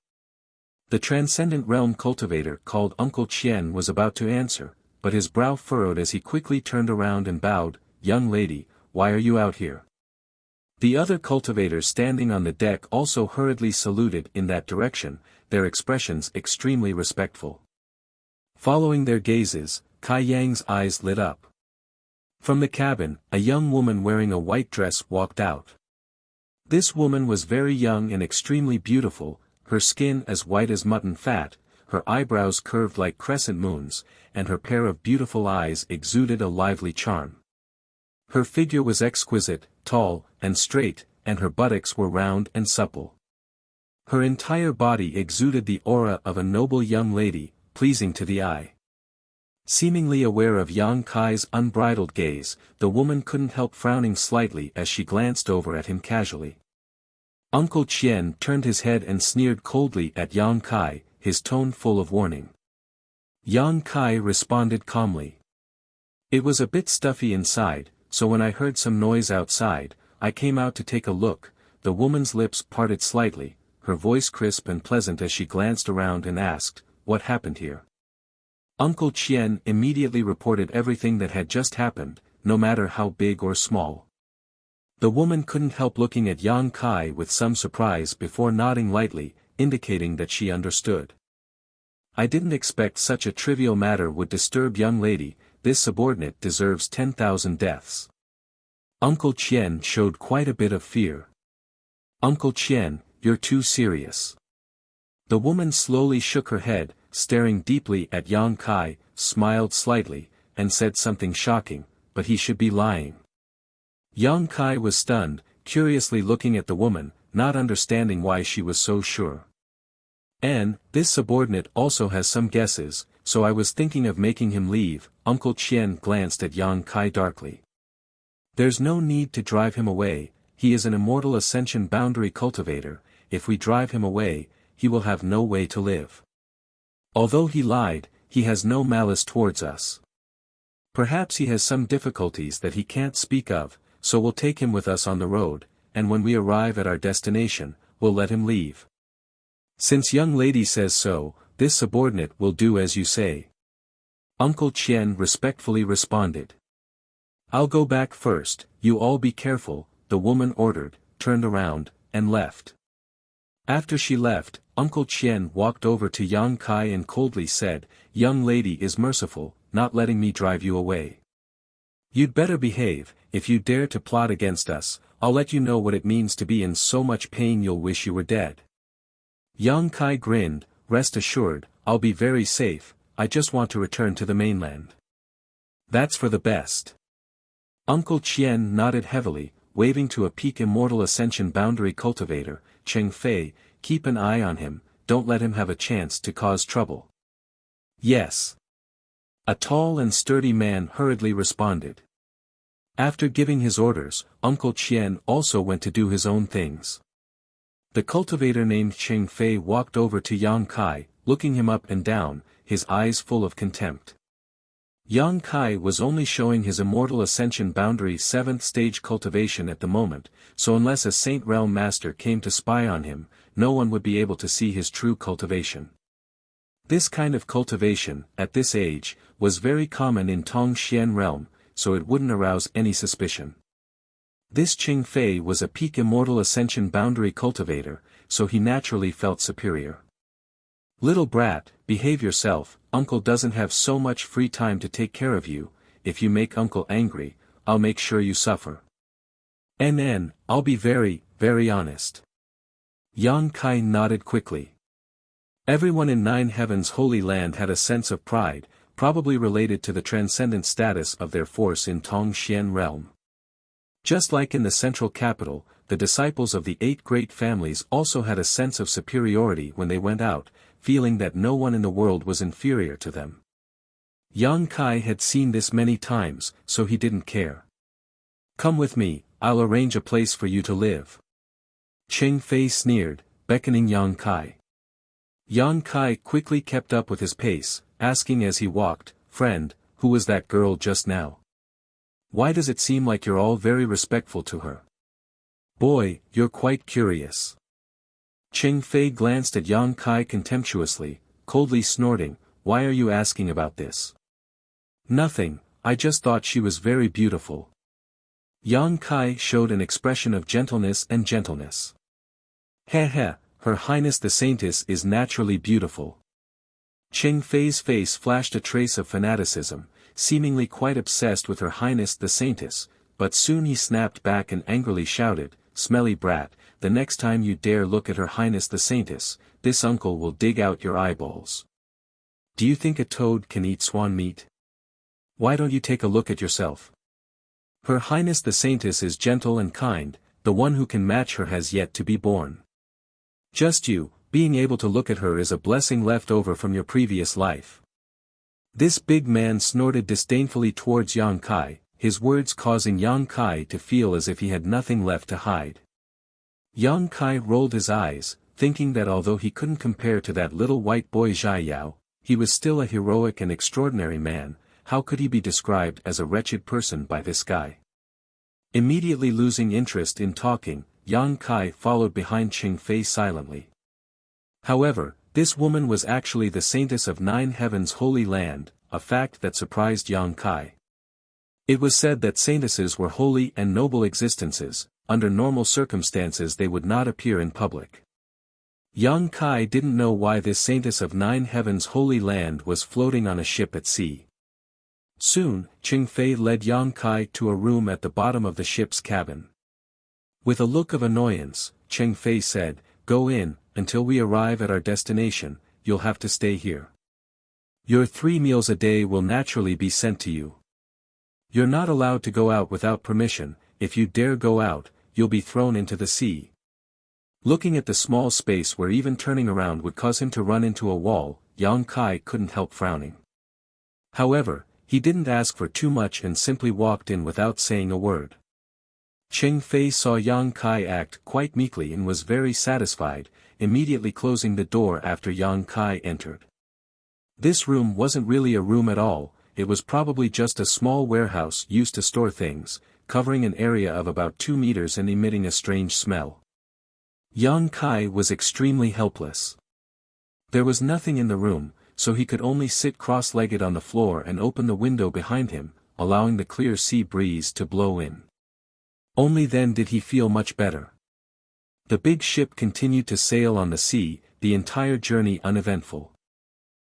The Transcendent Realm Cultivator called Uncle Qian was about to answer, but his brow furrowed as he quickly turned around and bowed, young lady, why are you out here? The other cultivators standing on the deck also hurriedly saluted in that direction, their expressions extremely respectful. Following their gazes, Kai Yang's eyes lit up. From the cabin, a young woman wearing a white dress walked out. This woman was very young and extremely beautiful, her skin as white as mutton fat, her eyebrows curved like crescent moons, and her pair of beautiful eyes exuded a lively charm. Her figure was exquisite, tall, and straight, and her buttocks were round and supple. Her entire body exuded the aura of a noble young lady, pleasing to the eye. Seemingly aware of Yang Kai's unbridled gaze, the woman couldn't help frowning slightly as she glanced over at him casually. Uncle Qian turned his head and sneered coldly at Yang Kai, his tone full of warning. Yang Kai responded calmly. It was a bit stuffy inside, so when I heard some noise outside, I came out to take a look. The woman's lips parted slightly, her voice crisp and pleasant as she glanced around and asked, what happened here? Uncle Qian immediately reported everything that had just happened, no matter how big or small. The woman couldn't help looking at Yang Kai with some surprise before nodding lightly, indicating that she understood. I didn't expect such a trivial matter would disturb young lady, this subordinate deserves 10,000 deaths. Uncle Qian showed quite a bit of fear. Uncle Qian, you're too serious. The woman slowly shook her head, staring deeply at Yang Kai, smiled slightly, and said something shocking, but he should be lying. Yang Kai was stunned, curiously looking at the woman, not understanding why she was so sure. This subordinate also has some guesses, so I was thinking of making him leave." Uncle Qian glanced at Yang Kai darkly. "There's no need to drive him away, he is an immortal ascension boundary cultivator. If we drive him away, he will have no way to live. Although he lied, he has no malice towards us. Perhaps he has some difficulties that he can't speak of, so we'll take him with us on the road, and when we arrive at our destination, we'll let him leave. Since young lady says so, this subordinate will do as you say." Uncle Qian respectfully responded. "I'll go back first, you all be careful," the woman ordered, turned around, and left. After she left, Uncle Qian walked over to Yang Kai and coldly said, "Young lady is merciful, not letting me drive you away. You'd better behave. If you dare to plot against us, I'll let you know what it means to be in so much pain you'll wish you were dead." Yang Kai grinned, "Rest assured, I'll be very safe, I just want to return to the mainland." "That's for the best." Uncle Qian nodded heavily, waving to a peak immortal ascension boundary cultivator, Cheng Fei, "Keep an eye on him, don't let him have a chance to cause trouble." "Yes." A tall and sturdy man hurriedly responded. After giving his orders, Uncle Qian also went to do his own things. The cultivator named Cheng Fei walked over to Yang Kai, looking him up and down, his eyes full of contempt. Yang Kai was only showing his immortal ascension boundary 7th stage cultivation at the moment, so unless a Saint Realm master came to spy on him, no one would be able to see his true cultivation. This kind of cultivation, at this age, was very common in Tongxian realm, so it wouldn't arouse any suspicion. This Cheng Fei was a peak immortal ascension boundary cultivator, so he naturally felt superior. "Little brat, behave yourself, uncle doesn't have so much free time to take care of you, if you make uncle angry, I'll make sure you suffer. I'll be very, very honest." Yang Kai nodded quickly. Everyone in Nine Heaven's Holy Land had a sense of pride, probably related to the transcendent status of their force in Tongxian realm. Just like in the central capital, the disciples of the 8 great families also had a sense of superiority when they went out, feeling that no one in the world was inferior to them. Yang Kai had seen this many times, so he didn't care. "Come with me, I'll arrange a place for you to live." Cheng Fei sneered, beckoning Yang Kai. Yang Kai quickly kept up with his pace, asking as he walked, "Friend, who was that girl just now? Why does it seem like you're all very respectful to her? Boy, you're quite curious." Cheng Fei glanced at Yang Kai contemptuously, coldly snorting, "Why are you asking about this?" "Nothing, I just thought she was very beautiful." Yang Kai showed an expression of gentleness and gentleness. "Heh, Her Highness the Saintess is naturally beautiful." Cheng Fei's face flashed a trace of fanaticism, seemingly quite obsessed with Her Highness the Saintess, but soon he snapped back and angrily shouted, "Smelly brat, the next time you dare look at Her Highness the Saintess, this uncle will dig out your eyeballs. Do you think a toad can eat swan meat? Why don't you take a look at yourself? Her Highness the Saintess is gentle and kind, the one who can match her has yet to be born. Just you, being able to look at her is a blessing left over from your previous life." This big man snorted disdainfully towards Yang Kai, his words causing Yang Kai to feel as if he had nothing left to hide. Yang Kai rolled his eyes, thinking that although he couldn't compare to that little white boy Zhai Yao, he was still a heroic and extraordinary man. How could he be described as a wretched person by this guy? Immediately losing interest in talking, Yang Kai followed behind Cheng Fei silently. However, this woman was actually the Saintess of Nine Heaven's Holy Land, a fact that surprised Yang Kai. It was said that saintesses were holy and noble existences, under normal circumstances they would not appear in public. Yang Kai didn't know why this Saintess of Nine Heaven's Holy Land was floating on a ship at sea. Soon, Cheng Fei led Yang Kai to a room at the bottom of the ship's cabin. With a look of annoyance, Cheng Fei said, "Go in, until we arrive at our destination, you'll have to stay here. Your 3 meals a day will naturally be sent to you. You're not allowed to go out without permission, if you dare go out, you'll be thrown into the sea. Looking at the small space where even turning around would cause him to run into a wall, Yang Kai couldn't help frowning. However, he didn't ask for too much and simply walked in without saying a word. Cheng Fei saw Yang Kai act quite meekly and was very satisfied, immediately closing the door after Yang Kai entered. This room wasn't really a room at all, it was probably just a small warehouse used to store things, covering an area of about 2 meters and emitting a strange smell. Yang Kai was extremely helpless. There was nothing in the room, so he could only sit cross-legged on the floor and open the window behind him, allowing the clear sea breeze to blow in. Only then did he feel much better. The big ship continued to sail on the sea, the entire journey uneventful.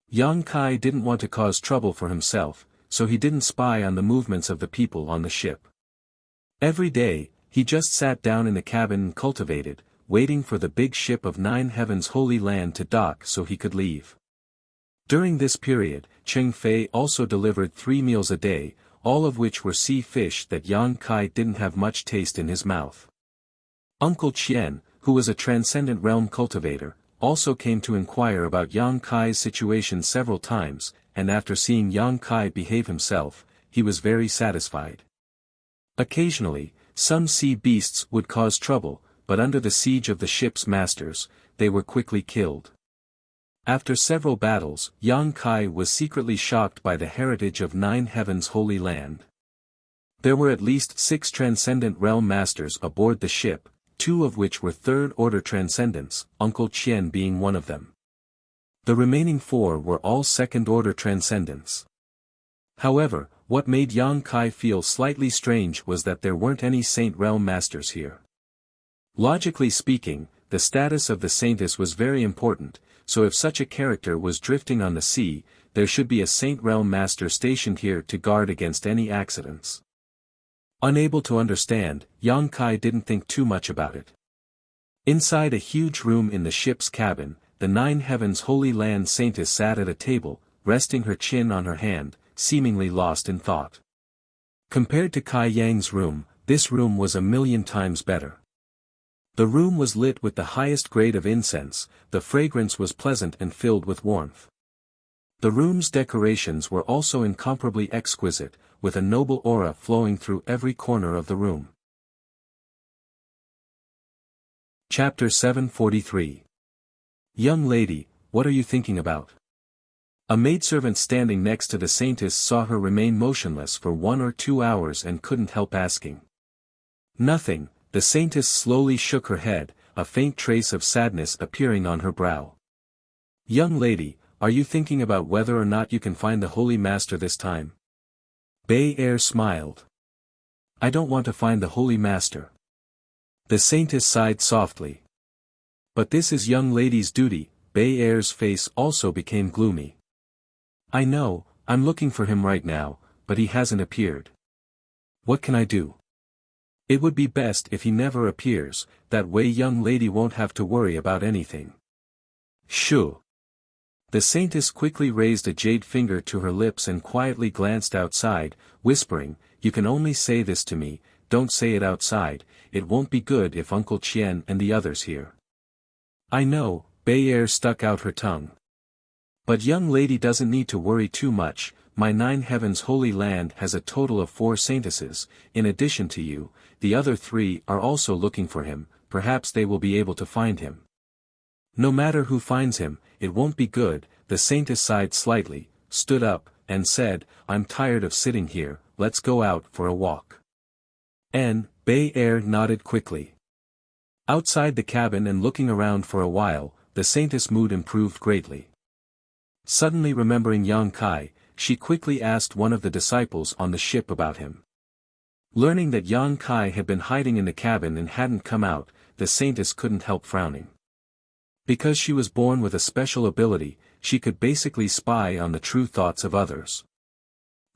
Yang Kai didn't want to cause trouble for himself, so he didn't spy on the movements of the people on the ship. Every day, he just sat down in the cabin and cultivated, waiting for the big ship of 9 Heavens Holy Land to dock so he could leave. During this period, Cheng Fei also delivered 3 meals a day, all of which were sea fish that Yang Kai didn't have much taste in his mouth. Uncle Qian, who was a transcendent realm cultivator, also came to inquire about Yang Kai's situation several times, and after seeing Yang Kai behave himself, he was very satisfied. Occasionally, some sea beasts would cause trouble, but under the siege of the ship's masters, they were quickly killed. After several battles, Yang Kai was secretly shocked by the heritage of 9 Heavens Holy Land. There were at least 6 transcendent realm masters aboard the ship, 2 of which were third-order transcendents, Uncle Qian being one of them. The remaining 4 were all second-order transcendents. However, what made Yang Kai feel slightly strange was that there weren't any Saint Realm Masters here. Logically speaking, the status of the Saintess was very important, so if such a character was drifting on the sea, there should be a Saint Realm Master stationed here to guard against any accidents. Unable to understand, Yang Kai didn't think too much about it. Inside a huge room in the ship's cabin, the 9 Heavens Holy Land Saintess sat at a table, resting her chin on her hand, seemingly lost in thought. Compared to Kai Yang's room, this room was a million times better. The room was lit with the highest grade of incense, the fragrance was pleasant and filled with warmth. The room's decorations were also incomparably exquisite, with a noble aura flowing through every corner of the room. Chapter 743. Young lady, what are you thinking about? A maidservant standing next to the Saintess saw her remain motionless for 1 or 2 hours and couldn't help asking. Nothing. The Saintess slowly shook her head, a faint trace of sadness appearing on her brow. Young lady, are you thinking about whether or not you can find the Holy Master this time? Bei Er smiled. I don't want to find the Holy Master. The Saintess sighed softly. But this is young lady's duty. Bei Er's face also became gloomy. I know, I'm looking for him right now, but he hasn't appeared. What can I do? It would be best if he never appears, that way young lady won't have to worry about anything. Shoo. The Saintess quickly raised a jade finger to her lips and quietly glanced outside, whispering, You can only say this to me, don't say it outside, it won't be good if Uncle Qian and the others hear. I know, Bei Er stuck out her tongue. But young lady doesn't need to worry too much, my 9 Heavens Holy Land has a total of 4 Saintesses, in addition to you, the other 3 are also looking for him, perhaps they will be able to find him. No matter who finds him, it won't be good, the Saintess sighed slightly, stood up, and said, I'm tired of sitting here, let's go out for a walk. Bei Er nodded quickly. Outside the cabin and looking around for a while, the Saintess' mood improved greatly. Suddenly remembering Yang Kai, she quickly asked one of the disciples on the ship about him. Learning that Yang Kai had been hiding in the cabin and hadn't come out, the Saintess couldn't help frowning. Because she was born with a special ability, she could basically spy on the true thoughts of others.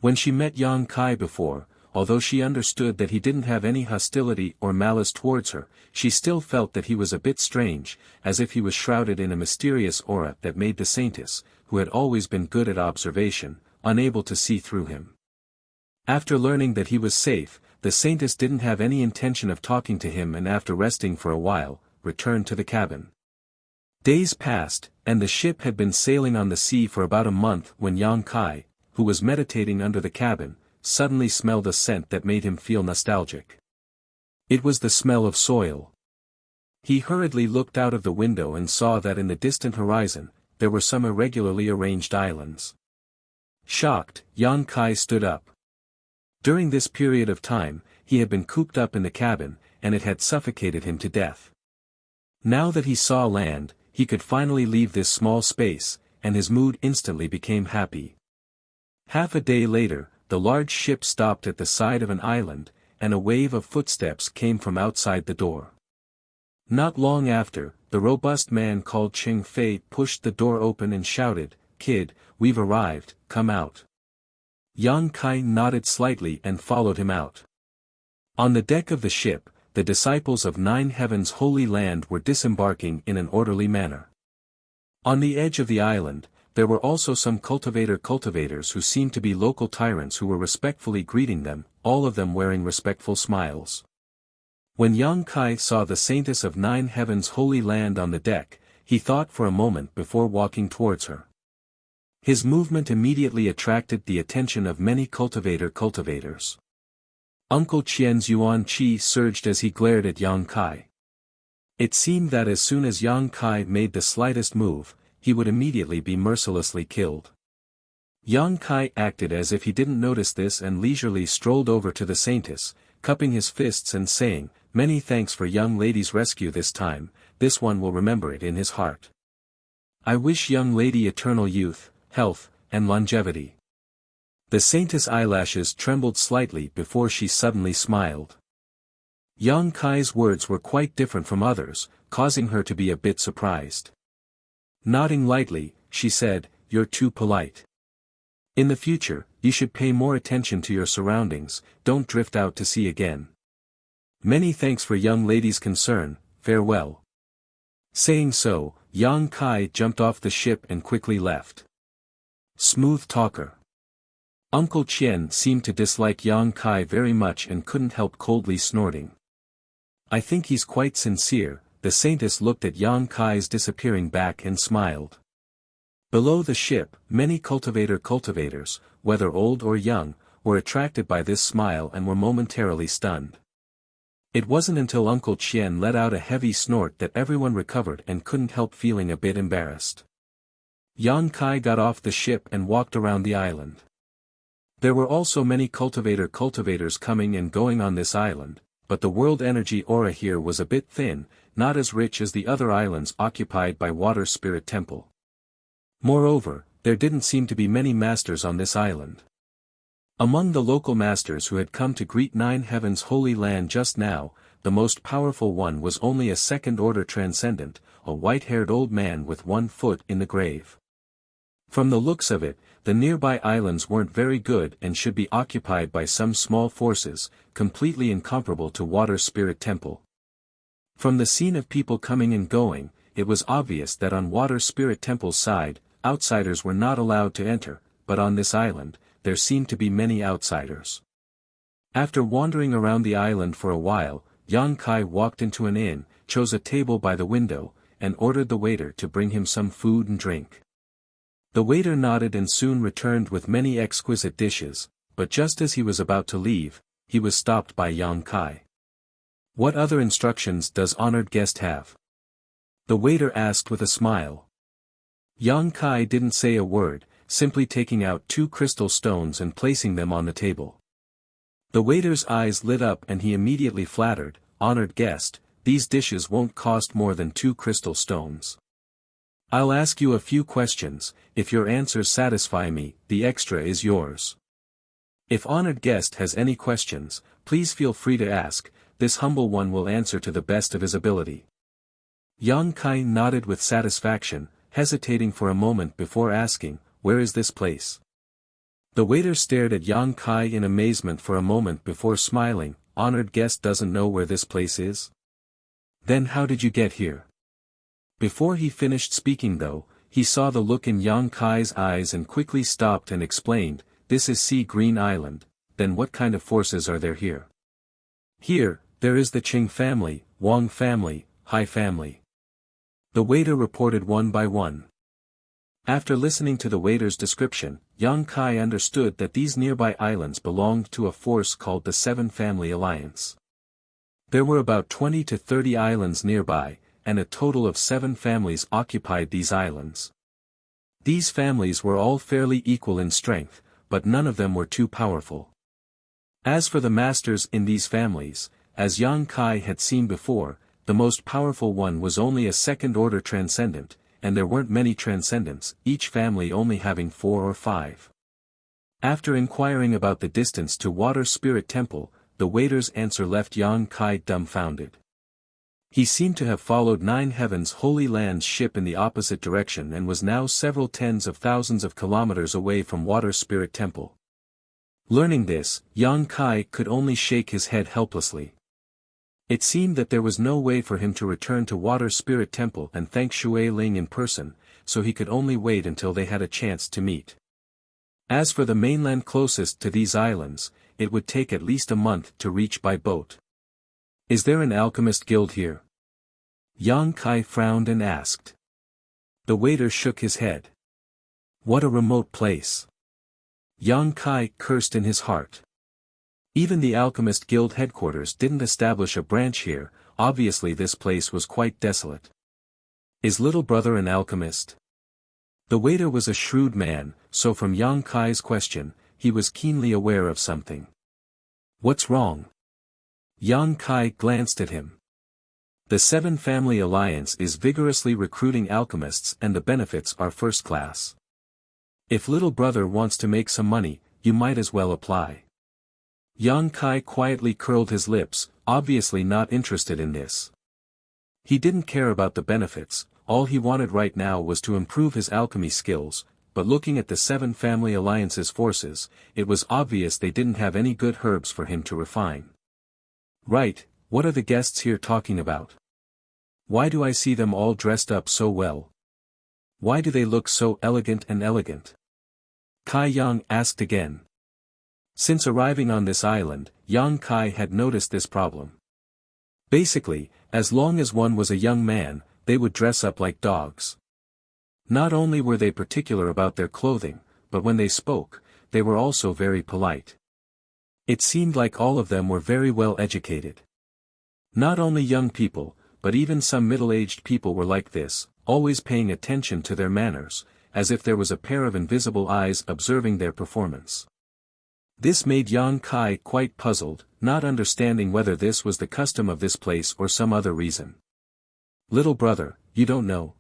When she met Yang Kai before, although she understood that he didn't have any hostility or malice towards her, she still felt that he was a bit strange, as if he was shrouded in a mysterious aura that made the Saintess, who had always been good at observation, unable to see through him. After learning that he was safe, the Saintess didn't have any intention of talking to him, and after resting for a while, returned to the cabin. Days passed, and the ship had been sailing on the sea for about a month when Yang Kai, who was meditating under the cabin, suddenly smelled a scent that made him feel nostalgic. It was the smell of soil. He hurriedly looked out of the window and saw that in the distant horizon, there were some irregularly arranged islands. Shocked, Yang Kai stood up. During this period of time, he had been cooped up in the cabin, and it had suffocated him to death. Now that he saw land, he could finally leave this small space, and his mood instantly became happy. Half a day later, the large ship stopped at the side of an island, and a wave of footsteps came from outside the door. Not long after, the robust man called Ching Fei pushed the door open and shouted, "Kid, we've arrived, come out." Yang Kai nodded slightly and followed him out. On the deck of the ship, the disciples of Nine Heaven's Holy Land were disembarking in an orderly manner. On the edge of the island, there were also some cultivators who seemed to be local tyrants who were respectfully greeting them, all of them wearing respectful smiles. When Yang Kai saw the Saintess of Nine Heaven's Holy Land on the deck, he thought for a moment before walking towards her. His movement immediately attracted the attention of many cultivators. Uncle Qian's yuan qi surged as he glared at Yang Kai. It seemed that as soon as Yang Kai made the slightest move, he would immediately be mercilessly killed. Yang Kai acted as if he didn't notice this and leisurely strolled over to the Saintess, cupping his fists and saying, "Many thanks for young lady's rescue this time, this one will remember it in his heart. I wish young lady eternal youth, health, and longevity." The Saintess' eyelashes trembled slightly before she suddenly smiled. Yang Kai's words were quite different from others, causing her to be a bit surprised. Nodding lightly, she said, "You're too polite. In the future, you should pay more attention to your surroundings, don't drift out to sea again. Many thanks for young lady's concern, farewell." Saying so, Yang Kai jumped off the ship and quickly left. Smooth talker. Uncle Qian seemed to dislike Yang Kai very much and couldn't help coldly snorting. "I think he's quite sincere." The Saintess looked at Yang Kai's disappearing back and smiled. Below the ship, many cultivators, whether old or young, were attracted by this smile and were momentarily stunned. It wasn't until Uncle Qian let out a heavy snort that everyone recovered and couldn't help feeling a bit embarrassed. Yang Kai got off the ship and walked around the island. There were also many cultivators coming and going on this island, but the world energy aura here was a bit thin, not as rich as the other islands occupied by Water Spirit Temple. Moreover, there didn't seem to be many masters on this island. Among the local masters who had come to greet Nine Heaven's Holy Land just now, the most powerful one was only a second-order transcendent, a white-haired old man with one foot in the grave. From the looks of it, the nearby islands weren't very good and should be occupied by some small forces, completely incomparable to Water Spirit Temple. From the scene of people coming and going, it was obvious that on Water Spirit Temple's side, outsiders were not allowed to enter, but on this island, there seemed to be many outsiders. After wandering around the island for a while, Yang Kai walked into an inn, chose a table by the window, and ordered the waiter to bring him some food and drink. The waiter nodded and soon returned with many exquisite dishes, but just as he was about to leave, he was stopped by Yang Kai. "What other instructions does honored guest have?" the waiter asked with a smile. Yang Kai didn't say a word, simply taking out 2 crystal stones and placing them on the table. The waiter's eyes lit up and he immediately flattered, "Honored guest, these dishes won't cost more than 2 crystal stones. I'll ask you a few questions, if your answers satisfy me, the extra is yours. If honored guest has any questions, please feel free to ask, this humble one will answer to the best of his ability." Yang Kai nodded with satisfaction, hesitating for a moment before asking, "Where is this place?" The waiter stared at Yang Kai in amazement for a moment before smiling, "Honored guest doesn't know where this place is? Then how did you get here?" Before he finished speaking though, he saw the look in Yang Kai's eyes and quickly stopped and explained, "This is Sea Green Island, then what kind of forces are there here?" Here, there is the Qing family, Wang family, Hai family. The waiter reported one by one. After listening to the waiter's description, Yang Kai understood that these nearby islands belonged to a force called the Seven Family Alliance. There were about 20 to 30 islands nearby, and a total of 7 families occupied these islands. These families were all fairly equal in strength, but none of them were too powerful. As for the masters in these families, as Yang Kai had seen before, the most powerful one was only a second-order transcendent, and there weren't many transcendents, each family only having 4 or 5. After inquiring about the distance to Water Spirit Temple, the waiter's answer left Yang Kai dumbfounded. He seemed to have followed Nine Heavens Holy Land's ship in the opposite direction and was now several tens of thousands of kilometers away from Water Spirit Temple. Learning this, Yang Kai could only shake his head helplessly. It seemed that there was no way for him to return to Water Spirit Temple and thank Shui Ling in person, so he could only wait until they had a chance to meet. As for the mainland closest to these islands, it would take at least a month to reach by boat. Is there an alchemist guild here? Yang Kai frowned and asked. The waiter shook his head. What a remote place. Yang Kai cursed in his heart. Even the Alchemist Guild headquarters didn't establish a branch here, obviously this place was quite desolate. Is little brother an alchemist? The waiter was a shrewd man, so from Yang Kai's question, he was keenly aware of something. What's wrong? Yang Kai glanced at him. The Seven Family Alliance is vigorously recruiting alchemists and the benefits are first class. If little brother wants to make some money, you might as well apply. Yang Kai quietly curled his lips, obviously not interested in this. He didn't care about the benefits, all he wanted right now was to improve his alchemy skills, but looking at the Seven Family Alliance's forces, it was obvious they didn't have any good herbs for him to refine. Right, what are the guests here talking about? Why do I see them all dressed up so well? Why do they look so elegant and elegant? Kai Yang asked again. Since arriving on this island, Yang Kai had noticed this problem. Basically, as long as one was a young man, they would dress up like dogs. Not only were they particular about their clothing, but when they spoke, they were also very polite. It seemed like all of them were very well educated. Not only young people, but even some middle-aged people were like this, always paying attention to their manners, as if there was a pair of invisible eyes observing their performance. This made Yang Kai quite puzzled, not understanding whether this was the custom of this place or some other reason. Little brother, you don't know?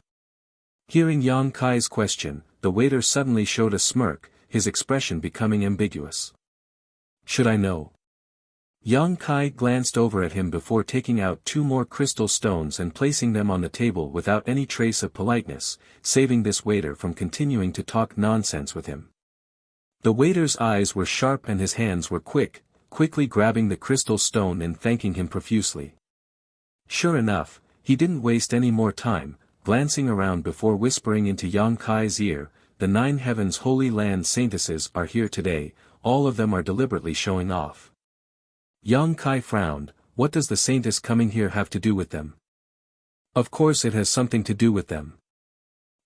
Hearing Yang Kai's question, the waiter suddenly showed a smirk, his expression becoming ambiguous. Should I know? Yang Kai glanced over at him before taking out 2 more crystal stones and placing them on the table without any trace of politeness, saving this waiter from continuing to talk nonsense with him. The waiter's eyes were sharp and his hands were quickly grabbing the crystal stone and thanking him profusely. Sure enough, he didn't waste any more time, glancing around before whispering into Yang Kai's ear, the 9 Heavens Holy Land Saintesses are here today, all of them are deliberately showing off. Yang Kai frowned, what does the saintess coming here have to do with them? Of course it has something to do with them.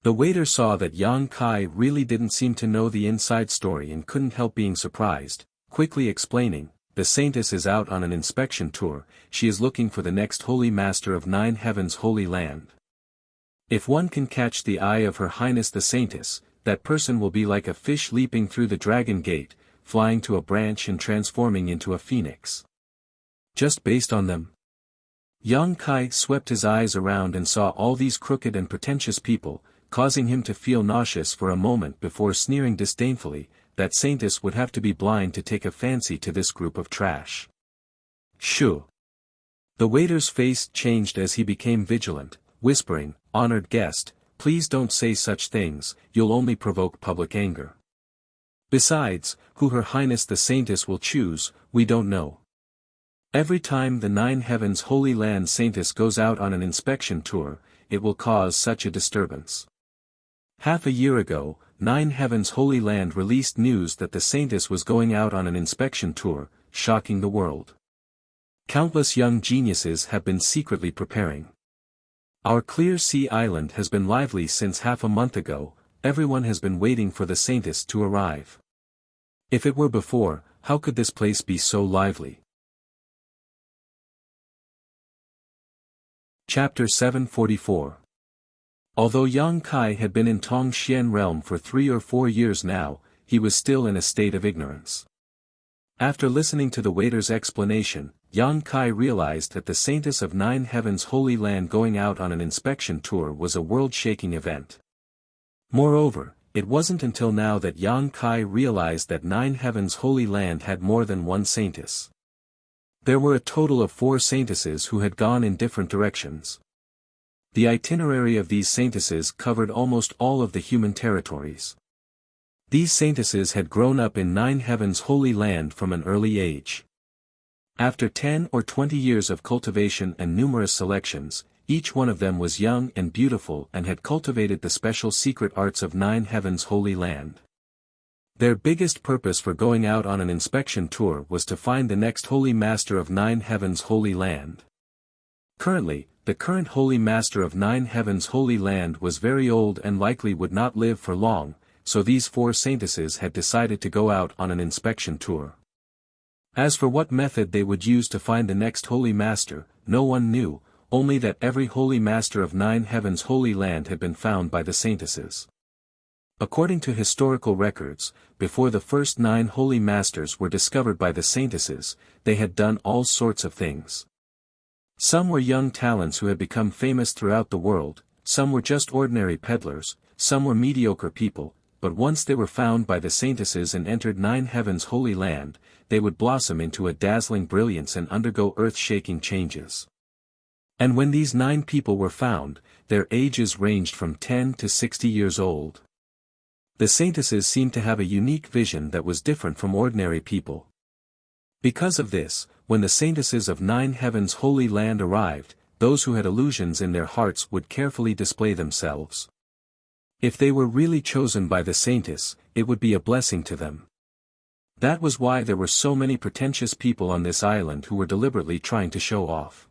The waiter saw that Yang Kai really didn't seem to know the inside story and couldn't help being surprised, quickly explaining, the saintess is out on an inspection tour, she is looking for the next holy master of 9 Heavens Holy Land. If one can catch the eye of Her Highness the Saintess, that person will be like a fish leaping through the dragon gate, flying to a branch and transforming into a phoenix. Just based on them? Yang Kai swept his eyes around and saw all these crooked and pretentious people, causing him to feel nauseous for a moment before sneering disdainfully, that saintess would have to be blind to take a fancy to this group of trash. Shoo! The waiter's face changed as he became vigilant, whispering, honored guest, please don't say such things, you'll only provoke public anger. Besides, who Her Highness the Saintess will choose, we don't know. Every time the 9 Heavens Holy Land Saintess goes out on an inspection tour, it will cause such a disturbance. Half a year ago, 9 Heavens Holy Land released news that the Saintess was going out on an inspection tour, shocking the world. Countless young geniuses have been secretly preparing. Our Clear Sea Island has been lively since half a month ago. Everyone has been waiting for the Saintess to arrive. If it were before, how could this place be so lively? Chapter 744. Although Yang Kai had been in Tongxian realm for 3 or 4 years now, he was still in a state of ignorance. After listening to the waiter's explanation, Yang Kai realized that the Saintess of Nine Heavens Holy Land going out on an inspection tour was a world-shaking event. Moreover, it wasn't until now that Yang Kai realized that Nine Heavens Holy Land had more than one Saintess. There were a total of 4 Saintesses who had gone in different directions. The itinerary of these Saintesses covered almost all of the human territories. These Saintesses had grown up in Nine Heavens Holy Land from an early age. After 10 or 20 years of cultivation and numerous selections, each one of them was young and beautiful and had cultivated the special secret arts of Nine Heavens Holy Land. Their biggest purpose for going out on an inspection tour was to find the next Holy Master of Nine Heavens Holy Land. Currently, the current Holy Master of Nine Heavens Holy Land was very old and likely would not live for long, so these 4 Saintesses had decided to go out on an inspection tour. As for what method they would use to find the next Holy Master, no one knew, only that every Holy Master of Nine Heavens Holy Land had been found by the Saintesses. According to historical records, before the first 9 Holy Masters were discovered by the Saintesses, they had done all sorts of things. Some were young talents who had become famous throughout the world, some were just ordinary peddlers, some were mediocre people, but once they were found by the Saintesses and entered Nine Heavens Holy Land, they would blossom into a dazzling brilliance and undergo earth-shaking changes. And when these 9 people were found, their ages ranged from 10 to 60 years old. The Saintesses seemed to have a unique vision that was different from ordinary people. Because of this, when the Saintesses of Nine Heavens Holy Land arrived, those who had illusions in their hearts would carefully display themselves. If they were really chosen by the Saintess, it would be a blessing to them. That was why there were so many pretentious people on this island who were deliberately trying to show off.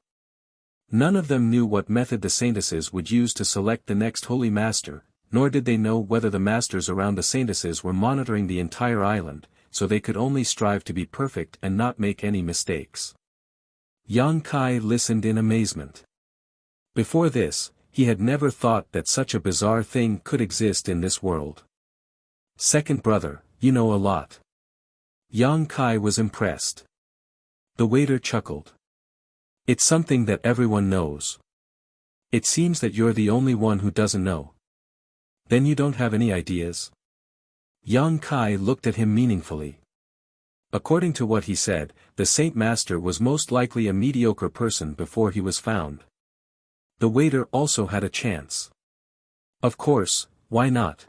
None of them knew what method the Saintesses would use to select the next Holy Master, nor did they know whether the masters around the Saintesses were monitoring the entire island, so they could only strive to be perfect and not make any mistakes. Yang Kai listened in amazement. Before this, he had never thought that such a bizarre thing could exist in this world. Second brother, you know a lot. Yang Kai was impressed. The waiter chuckled. It's something that everyone knows. It seems that you're the only one who doesn't know. Then you don't have any ideas? Yang Kai looked at him meaningfully. According to what he said, the Saint Master was most likely a mediocre person before he was found. The waiter also had a chance. Of course, why not?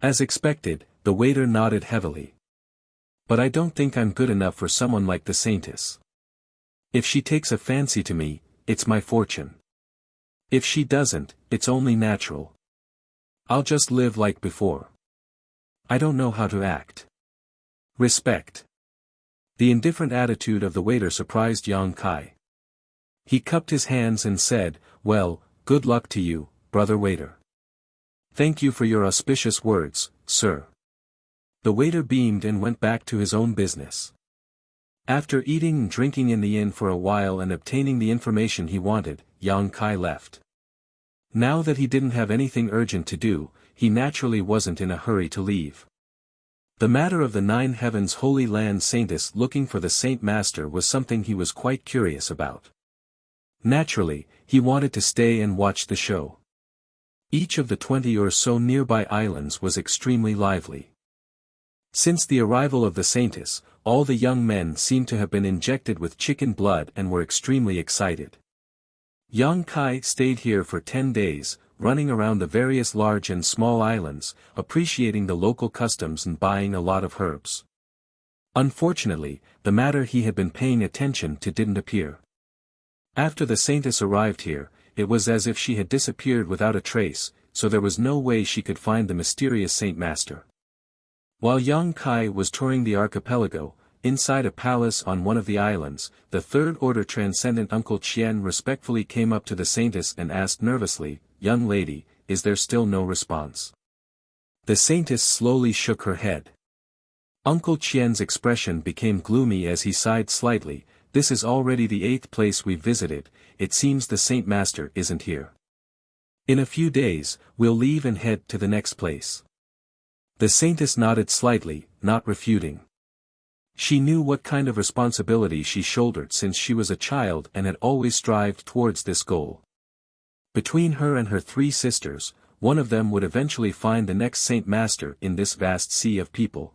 As expected, the waiter nodded heavily. But I don't think I'm good enough for someone like the Saintess. If she takes a fancy to me, it's my fortune. If she doesn't, it's only natural. I'll just live like before. I don't know how to act. Respect. The indifferent attitude of the waiter surprised Yang Kai. He cupped his hands and said, "Well, good luck to you, brother waiter. Thank you for your auspicious words, sir." The waiter beamed and went back to his own business. After eating and drinking in the inn for a while and obtaining the information he wanted, Yang Kai left. Now that he didn't have anything urgent to do, he naturally wasn't in a hurry to leave. The matter of the Nine Heavens Holy Land Saintess looking for the Saint Master was something he was quite curious about. Naturally, he wanted to stay and watch the show. Each of the 20 or so nearby islands was extremely lively. Since the arrival of the Saintess, all the young men seemed to have been injected with chicken blood and were extremely excited. Yang Kai stayed here for 10 days, running around the various large and small islands, appreciating the local customs and buying a lot of herbs. Unfortunately, the matter he had been paying attention to didn't appear. After the Saintess arrived here, it was as if she had disappeared without a trace, so there was no way she could find the mysterious Saint Master. While Yang Kai was touring the archipelago, inside a palace on one of the islands, the third-order transcendent Uncle Qian respectfully came up to the saintess and asked nervously, "Young lady, is there still no response?" The saintess slowly shook her head. Uncle Qian's expression became gloomy as he sighed slightly. "This is already the 8th place we've visited, it seems the Saint Master isn't here. In a few days, we'll leave and head to the next place." The saintess nodded slightly, not refuting. She knew what kind of responsibility she shouldered since she was a child and had always strived towards this goal. Between her and her 3 sisters, one of them would eventually find the next Saint Master in this vast sea of people.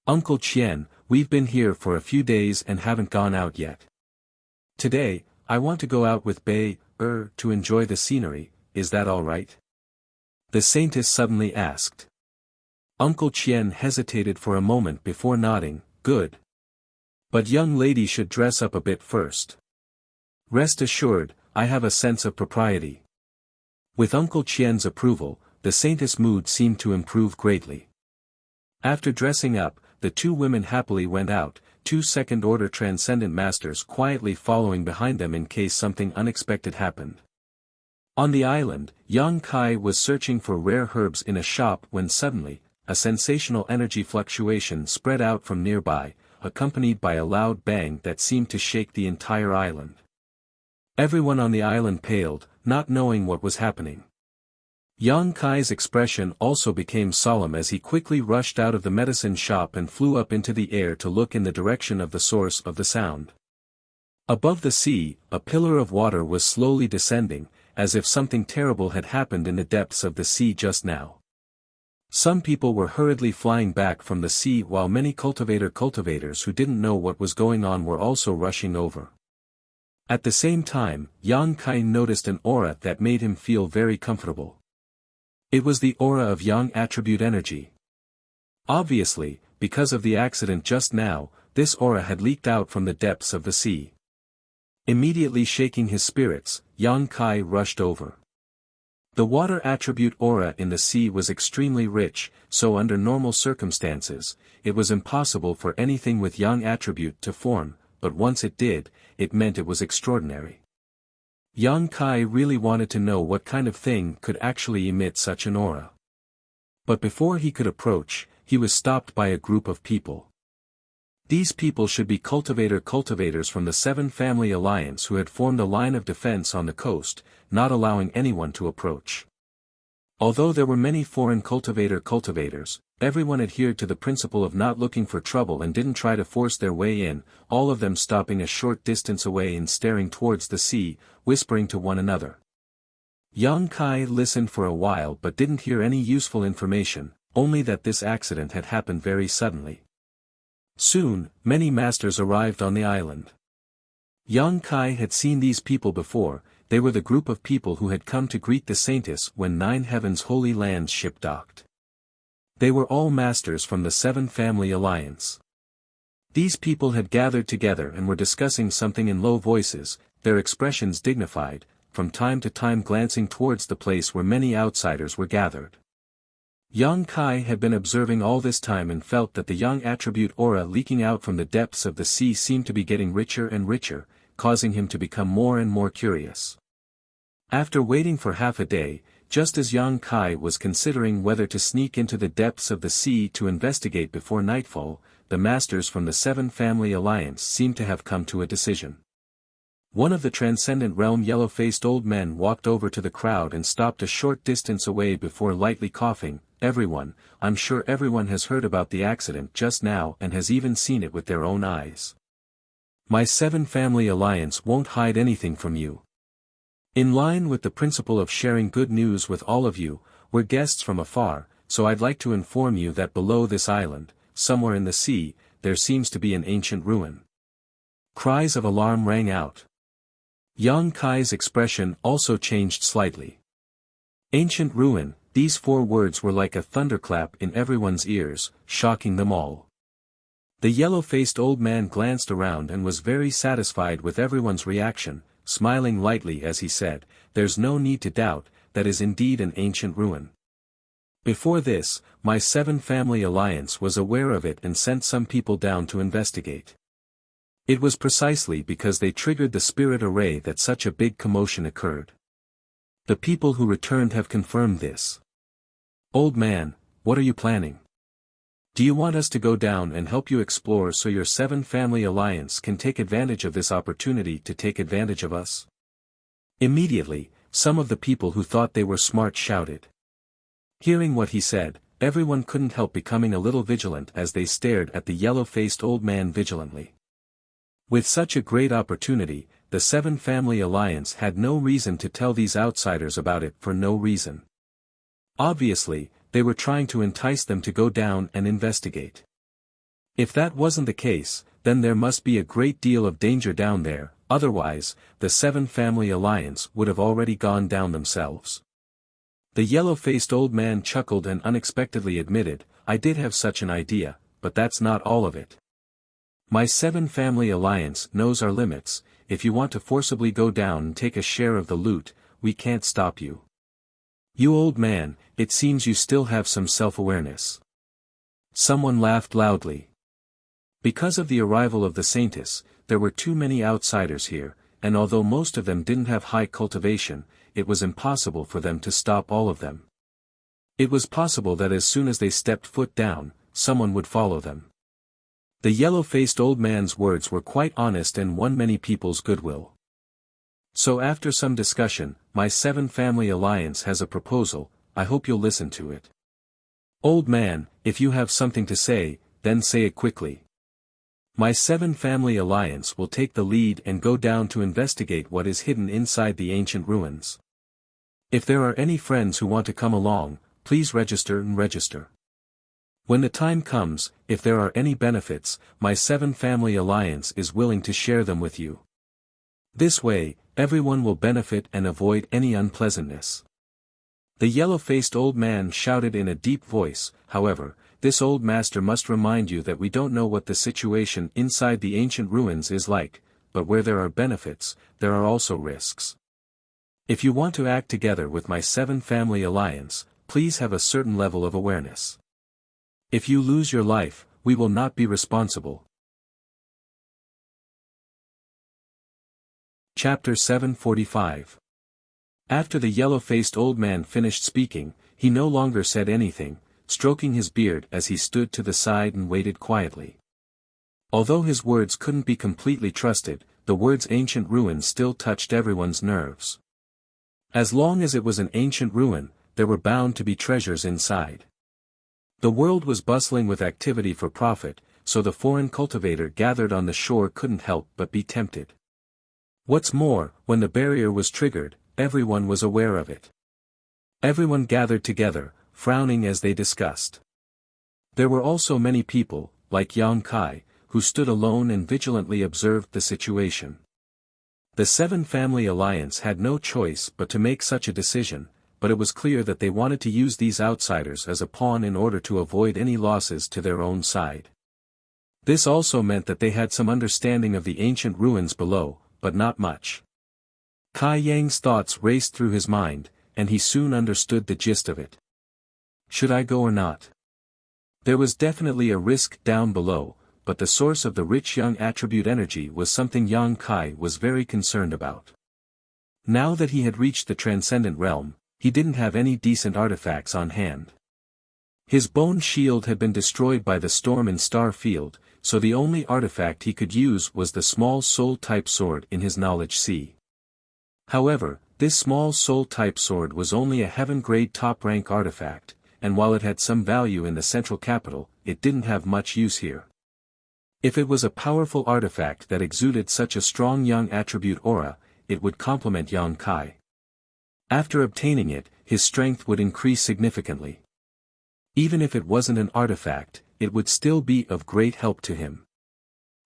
"Uncle Qian, we've been here for a few days and haven't gone out yet. Today, I want to go out with Bei, to enjoy the scenery, is that all right?" The saintess suddenly asked. Uncle Qian hesitated for a moment before nodding, "Good. But young lady should dress up a bit first. Rest assured, I have a sense of propriety." With Uncle Qian's approval, the saintess' mood seemed to improve greatly. After dressing up, the 2 women happily went out, 2 second-order transcendent masters quietly following behind them in case something unexpected happened. On the island, Yang Kai was searching for rare herbs in a shop when suddenly, a sensational energy fluctuation spread out from nearby, accompanied by a loud bang that seemed to shake the entire island. Everyone on the island paled, not knowing what was happening. Yang Kai's expression also became solemn as he quickly rushed out of the medicine shop and flew up into the air to look in the direction of the source of the sound. Above the sea, a pillar of water was slowly descending, as if something terrible had happened in the depths of the sea just now. Some people were hurriedly flying back from the sea while many cultivators who didn't know what was going on were also rushing over. At the same time, Yang Kai noticed an aura that made him feel very comfortable. It was the aura of Yang attribute energy. Obviously, because of the accident just now, this aura had leaked out from the depths of the sea. Immediately shaking his spirits, Yang Kai rushed over. The water attribute aura in the sea was extremely rich, so under normal circumstances, it was impossible for anything with Yang attribute to form, but once it did, it meant it was extraordinary. Yang Kai really wanted to know what kind of thing could actually emit such an aura. But before he could approach, he was stopped by a group of people. These people should be cultivators from the 7 Family Alliance who had formed a line of defense on the coast, not allowing anyone to approach. Although there were many foreign cultivators, everyone adhered to the principle of not looking for trouble and didn't try to force their way in, all of them stopping a short distance away and staring towards the sea, whispering to one another. Yang Kai listened for a while but didn't hear any useful information, only that this accident had happened very suddenly. Soon, many masters arrived on the island. Yang Kai had seen these people before. They were the group of people who had come to greet the saintess when 9 Heavens Holy Lands ship docked. They were all masters from the 7 Family Alliance. These people had gathered together and were discussing something in low voices, their expressions dignified, from time to time glancing towards the place where many outsiders were gathered. Yang Kai had been observing all this time and felt that the Yang attribute aura leaking out from the depths of the sea seemed to be getting richer and richer, causing him to become more and more curious. After waiting for half a day, just as Yang Kai was considering whether to sneak into the depths of the sea to investigate before nightfall, the masters from the 7 Family Alliance seemed to have come to a decision. One of the transcendent realm yellow-faced old men walked over to the crowd and stopped a short distance away before lightly coughing. "Everyone, I'm sure everyone has heard about the accident just now and has even seen it with their own eyes. My 7 Family Alliance won't hide anything from you. In line with the principle of sharing good news with all of you, we're guests from afar, so I'd like to inform you that below this island, somewhere in the sea, there seems to be an ancient ruin." Cries of alarm rang out. Yang Kai's expression also changed slightly. Ancient ruin, these 4 words were like a thunderclap in everyone's ears, shocking them all. The yellow-faced old man glanced around and was very satisfied with everyone's reaction, smiling lightly as he said, "There's no need to doubt, that is indeed an ancient ruin. Before this, my Seven Family Alliance was aware of it and sent some people down to investigate. It was precisely because they triggered the spirit array that such a big commotion occurred. The people who returned have confirmed this. Old man, what are you planning? Do you want us to go down and help you explore so your Seven Family Alliance can take advantage of this opportunity to take advantage of us? Immediately, some of the people who thought they were smart shouted. Hearing what he said, everyone couldn't help becoming a little vigilant as they stared at the yellow-faced old man vigilantly. With such a great opportunity, the Seven Family Alliance had no reason to tell these outsiders about it for no reason. Obviously, they were trying to entice them to go down and investigate. If that wasn't the case, then there must be a great deal of danger down there, otherwise, the Seven Family Alliance would have already gone down themselves. The yellow-faced old man chuckled and unexpectedly admitted, I did have such an idea, but that's not all of it. My Seven Family Alliance knows our limits. If you want to forcibly go down and take a share of the loot, we can't stop you. You old man, it seems you still have some self-awareness. Someone laughed loudly. Because of the arrival of the Saintess, there were too many outsiders here, and although most of them didn't have high cultivation, it was impossible for them to stop all of them. It was possible that as soon as they stepped foot down, someone would follow them. The yellow-faced old man's words were quite honest and won many people's goodwill. So after some discussion, my Seven Family Alliance has a proposal, I hope you'll listen to it. Old man, if you have something to say, then say it quickly. My Seven Family Alliance will take the lead and go down to investigate what is hidden inside the ancient ruins. If there are any friends who want to come along, please register and register. When the time comes, if there are any benefits, my Seven Family Alliance is willing to share them with you. This way, everyone will benefit and avoid any unpleasantness. The yellow-faced old man shouted in a deep voice, however, this old master must remind you that we don't know what the situation inside the ancient ruins is like, but where there are benefits, there are also risks. If you want to act together with my Seven Family Alliance, please have a certain level of awareness. If you lose your life, we will not be responsible. Chapter 745. After the yellow-faced old man finished speaking, he no longer said anything, stroking his beard as he stood to the side and waited quietly. Although his words couldn't be completely trusted, the words ancient ruin still touched everyone's nerves. As long as it was an ancient ruin, there were bound to be treasures inside. The world was bustling with activity for profit, so the foreign cultivator gathered on the shore couldn't help but be tempted. What's more, when the barrier was triggered, everyone was aware of it. Everyone gathered together, frowning as they discussed. There were also many people, like Yang Kai, who stood alone and vigilantly observed the situation. The Seven Family Alliance had no choice but to make such a decision, but it was clear that they wanted to use these outsiders as a pawn in order to avoid any losses to their own side. This also meant that they had some understanding of the ancient ruins below, but not much. Kai Yang's thoughts raced through his mind, and he soon understood the gist of it. Should I go or not? There was definitely a risk down below, but the source of the rich young attribute energy was something Yang Kai was very concerned about. Now that he had reached the transcendent realm, he didn't have any decent artifacts on hand. His bone shield had been destroyed by the storm in Star Field, so the only artifact he could use was the small soul-type sword in his knowledge sea. However, this small soul-type sword was only a heaven-grade top-rank artifact, and while it had some value in the central capital, it didn't have much use here. If it was a powerful artifact that exuded such a strong young attribute aura, it would complement Yang Kai. After obtaining it, his strength would increase significantly. Even if it wasn't an artifact, it would still be of great help to him.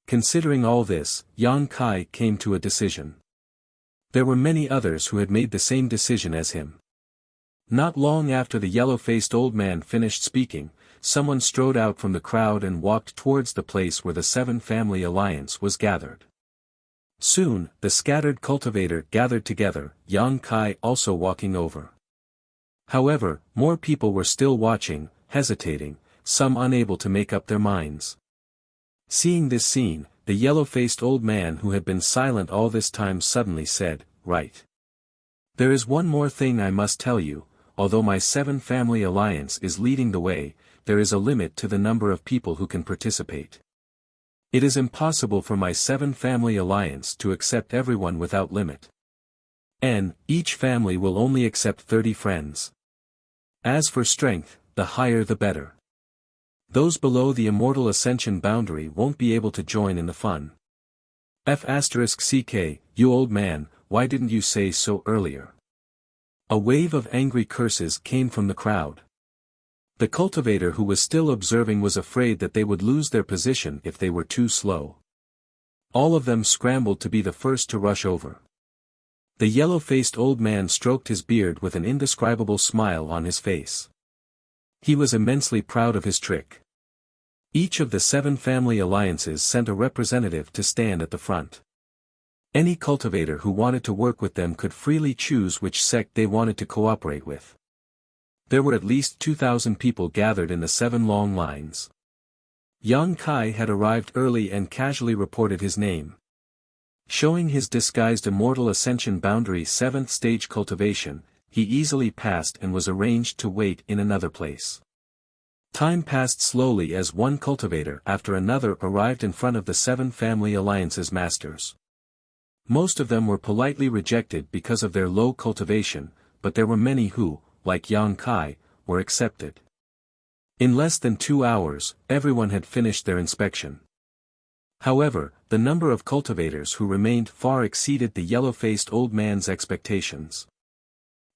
Considering all this, Yang Kai came to a decision. There were many others who had made the same decision as him. Not long after the yellow-faced old man finished speaking, someone strode out from the crowd and walked towards the place where the Seven Family Alliance was gathered. Soon, the scattered cultivator gathered together, Yang Kai also walking over. However, more people were still watching, hesitating, some unable to make up their minds. Seeing this scene, the yellow-faced old man who had been silent all this time suddenly said, "Right. There is one more thing I must tell you, although my 7-family alliance is leading the way, there is a limit to the number of people who can participate. It is impossible for my 7-family alliance to accept everyone without limit. Each family will only accept 30 friends. As for strength, the higher the better. Those below the immortal ascension boundary won't be able to join in the fun. F***ck, you old man, why didn't you say so earlier?" A wave of angry curses came from the crowd. The cultivator who was still observing was afraid that they would lose their position if they were too slow. All of them scrambled to be the first to rush over. The yellow-faced old man stroked his beard with an indescribable smile on his face. He was immensely proud of his trick. Each of the 7 family alliances sent a representative to stand at the front. Any cultivator who wanted to work with them could freely choose which sect they wanted to cooperate with. There were at least 2,000 people gathered in the 7 long lines. Yang Kai had arrived early and casually reported his name. Showing his disguised immortal ascension boundary 7th stage cultivation, he easily passed and was arranged to wait in another place. Time passed slowly as one cultivator after another arrived in front of the 7 family alliances masters. Most of them were politely rejected because of their low cultivation, but there were many who, like Yang Kai, were accepted. In less than 2 hours, everyone had finished their inspection. However, the number of cultivators who remained far exceeded the yellow-faced old man's expectations.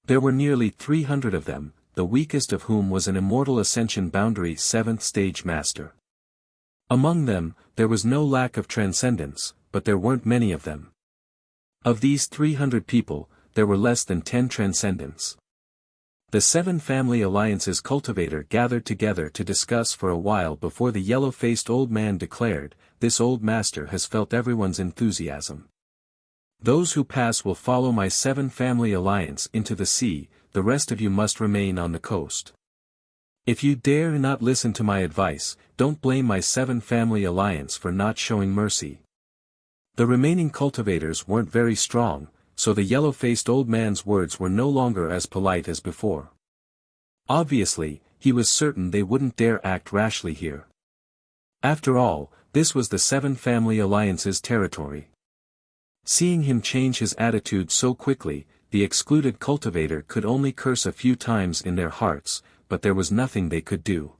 There were nearly 300 of them, the weakest of whom was an immortal ascension boundary 7th stage master. Among them, there was no lack of transcendence, but there weren't many of them. Of these 300 people, there were less than 10 transcendents. The 7 family alliances cultivator gathered together to discuss for a while before the yellow-faced old man declared, "This old master has felt everyone's enthusiasm. Those who pass will follow my 7 family alliance into the sea, the rest of you must remain on the coast. If you dare not listen to my advice, don't blame my 7 family alliance for not showing mercy." The remaining cultivators weren't very strong, so the yellow-faced old man's words were no longer as polite as before. Obviously, he was certain they wouldn't dare act rashly here. After all, this was the 7 family alliance's territory. Seeing him change his attitude so quickly, the excluded cultivator could only curse a few times in their hearts, but there was nothing they could do.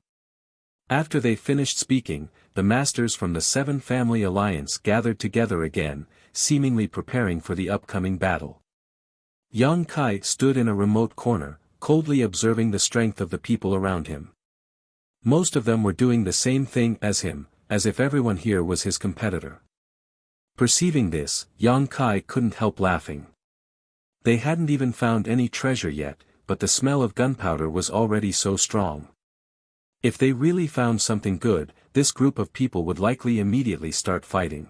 After they finished speaking, the masters from the 7 family alliance gathered together again, seemingly preparing for the upcoming battle. Yang Kai stood in a remote corner, coldly observing the strength of the people around him. Most of them were doing the same thing as him, as if everyone here was his competitor. Perceiving this, Yang Kai couldn't help laughing. They hadn't even found any treasure yet, but the smell of gunpowder was already so strong. If they really found something good, this group of people would likely immediately start fighting.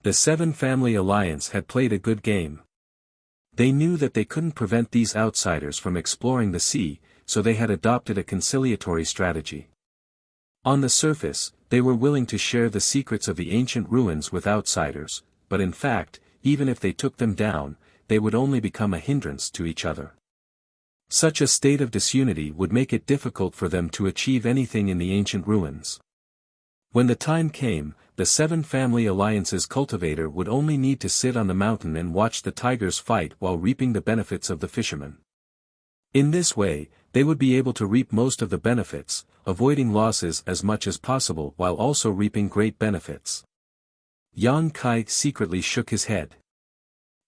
The 7 family alliance had played a good game. They knew that they couldn't prevent these outsiders from exploring the sea, so they had adopted a conciliatory strategy. On the surface, they were willing to share the secrets of the ancient ruins with outsiders, but in fact, even if they took them down, they would only become a hindrance to each other. Such a state of disunity would make it difficult for them to achieve anything in the ancient ruins. When the time came, the 7 family alliances cultivator would only need to sit on the mountain and watch the tigers fight while reaping the benefits of the fishermen. In this way, they would be able to reap most of the benefits, avoiding losses as much as possible while also reaping great benefits. Yang Kai secretly shook his head.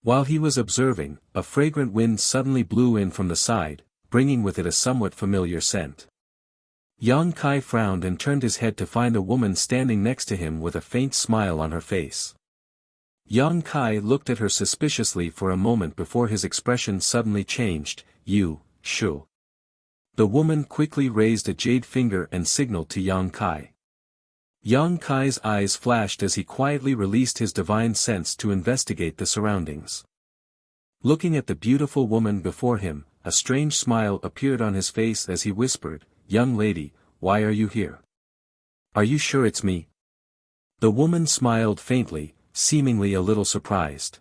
While he was observing, a fragrant wind suddenly blew in from the side, bringing with it a somewhat familiar scent. Yang Kai frowned and turned his head to find a woman standing next to him with a faint smile on her face. Yang Kai looked at her suspiciously for a moment before his expression suddenly changed. "You, Shu." The woman quickly raised a jade finger and signaled to Yang Kai. Yang Kai's eyes flashed as he quietly released his divine sense to investigate the surroundings. Looking at the beautiful woman before him, a strange smile appeared on his face as he whispered, "Young lady, why are you here? Are you sure it's me?" The woman smiled faintly, seemingly a little surprised.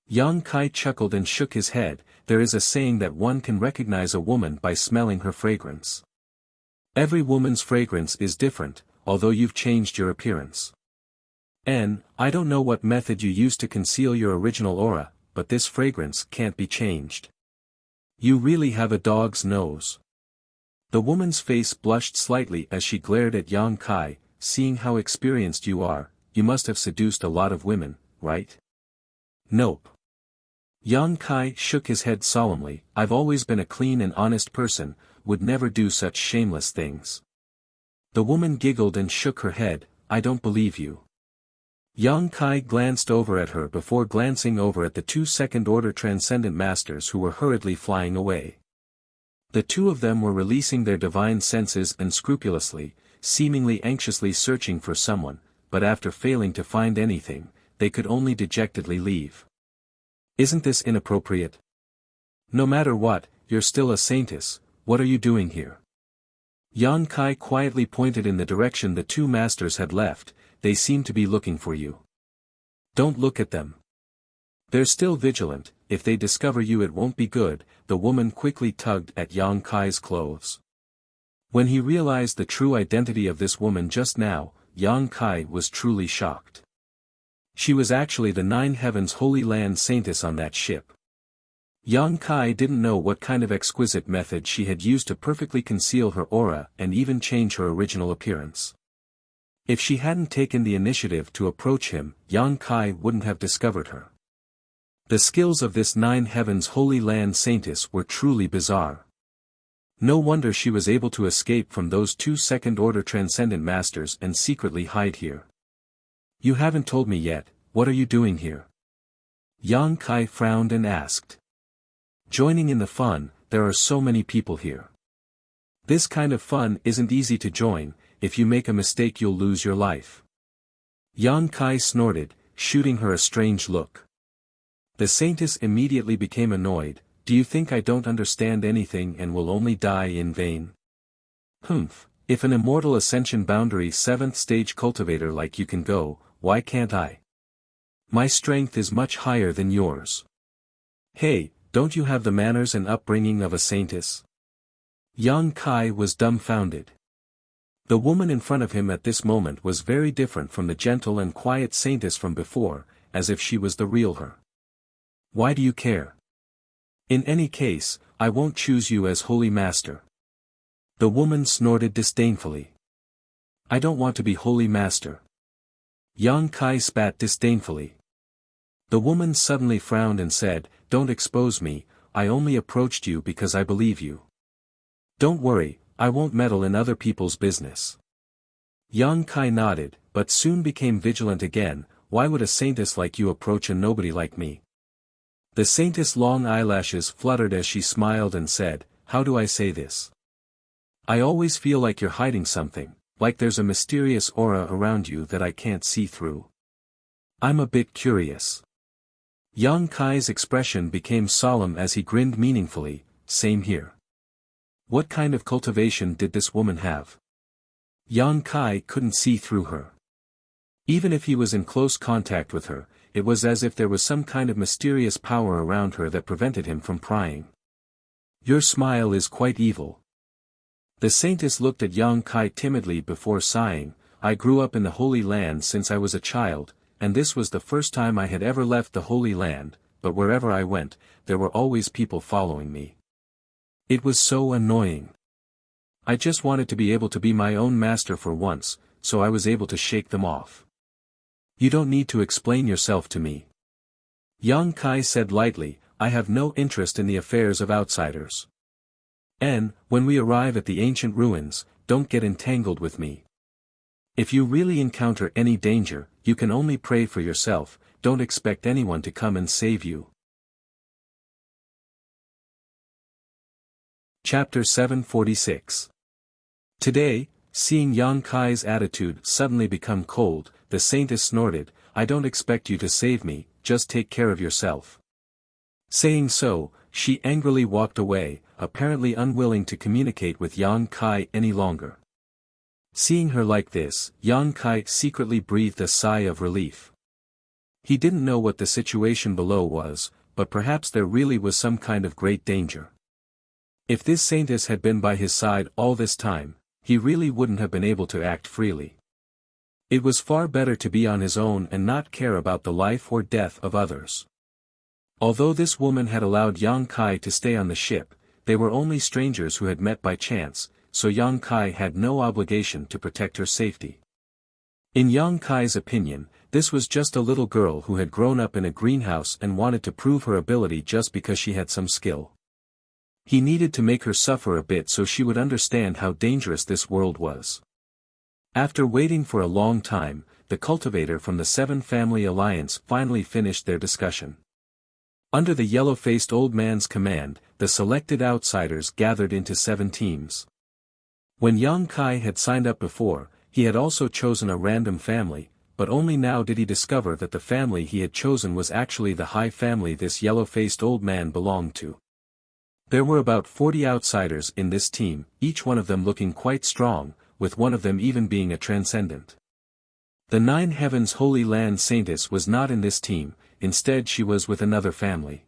Yang Kai chuckled and shook his head. There is a saying that one can recognize a woman by smelling her fragrance. Every woman's fragrance is different, although you've changed your appearance. I don't know what method you used to conceal your original aura, but this fragrance can't be changed. You really have a dog's nose. The woman's face blushed slightly as she glared at Yang Kai. Seeing how experienced you are, you must have seduced a lot of women, right? Nope. Yang Kai shook his head solemnly. I've always been a clean and honest person, would never do such shameless things. The woman giggled and shook her head. I don't believe you. Yang Kai glanced over at her before glancing over at the two second-order transcendent masters who were hurriedly flying away. The two of them were releasing their divine senses unscrupulously, seemingly anxiously searching for someone, but after failing to find anything, they could only dejectedly leave. Isn't this inappropriate? No matter what, you're still a saintess. What are you doing here? Yang Kai quietly pointed in the direction the two masters had left. They seem to be looking for you. Don't look at them. They're still vigilant. If they discover you it won't be good. The woman quickly tugged at Yang Kai's clothes. When he realized the true identity of this woman just now, Yang Kai was truly shocked. She was actually the Nine Heavens Holy Land Saintess on that ship. Yang Kai didn't know what kind of exquisite method she had used to perfectly conceal her aura and even change her original appearance. If she hadn't taken the initiative to approach him, Yang Kai wouldn't have discovered her. The skills of this Nine Heavens Holy Land Saintess were truly bizarre. No wonder she was able to escape from those two second-order transcendent masters and secretly hide here. You haven't told me yet, what are you doing here? Yang Kai frowned and asked. Joining in the fun, there are so many people here. This kind of fun isn't easy to join. If you make a mistake you'll lose your life. Yang Kai snorted, shooting her a strange look. The saintess immediately became annoyed. Do you think I don't understand anything and will only die in vain? Humph, if an immortal ascension boundary 7th stage cultivator like you can go, why can't I? My strength is much higher than yours. Hey, don't you have the manners and upbringing of a saintess? Yang Kai was dumbfounded. The woman in front of him at this moment was very different from the gentle and quiet saintess from before, as if she was the real her. Why do you care? In any case, I won't choose you as holy master. The woman snorted disdainfully. I don't want to be holy master. Yang Kai spat disdainfully. The woman suddenly frowned and said, Don't expose me, I only approached you because I believe you. Don't worry, I won't meddle in other people's business. Yang Kai nodded, but soon became vigilant again. Why would a saintess like you approach a nobody like me? The saintess' long eyelashes fluttered as she smiled and said, How do I say this? I always feel like you're hiding something, like there's a mysterious aura around you that I can't see through. I'm a bit curious. Yang Kai's expression became solemn as he grinned meaningfully. Same here. What kind of cultivation did this woman have? Yang Kai couldn't see through her. Even if he was in close contact with her, it was as if there was some kind of mysterious power around her that prevented him from prying. Your smile is quite evil. The saintess looked at Yang Kai timidly before sighing. I grew up in the Holy Land since I was a child, and this was the first time I had ever left the Holy Land, but wherever I went, there were always people following me. It was so annoying. I just wanted to be able to be my own master for once, so I was able to shake them off. You don't need to explain yourself to me. Yang Kai said lightly, I have no interest in the affairs of outsiders. And, when we arrive at the ancient ruins, don't get entangled with me. If you really encounter any danger, you can only pray for yourself, don't expect anyone to come and save you. Chapter 746. Today, seeing Yang Kai's attitude suddenly become cold, the saintess snorted, I don't expect you to save me, just take care of yourself. Saying so, she angrily walked away, apparently unwilling to communicate with Yang Kai any longer. Seeing her like this, Yang Kai secretly breathed a sigh of relief. He didn't know what the situation below was, but perhaps there really was some kind of great danger. If this saintess had been by his side all this time, he really wouldn't have been able to act freely. It was far better to be on his own and not care about the life or death of others. Although this woman had allowed Yang Kai to stay on the ship, they were only strangers who had met by chance, so Yang Kai had no obligation to protect her safety. In Yang Kai's opinion, this was just a little girl who had grown up in a greenhouse and wanted to prove her ability just because she had some skill. He needed to make her suffer a bit so she would understand how dangerous this world was. After waiting for a long time, the cultivator from the Seven Family Alliance finally finished their discussion. Under the yellow-faced old man's command, the selected outsiders gathered into 7 teams. When Yang Kai had signed up before, he had also chosen a random family, but only now did he discover that the family he had chosen was actually the high family this yellow-faced old man belonged to. There were about 40 outsiders in this team, each one of them looking quite strong, with one of them even being a transcendent. The 9 Heavens Holy Land Saintess was not in this team, instead she was with another family.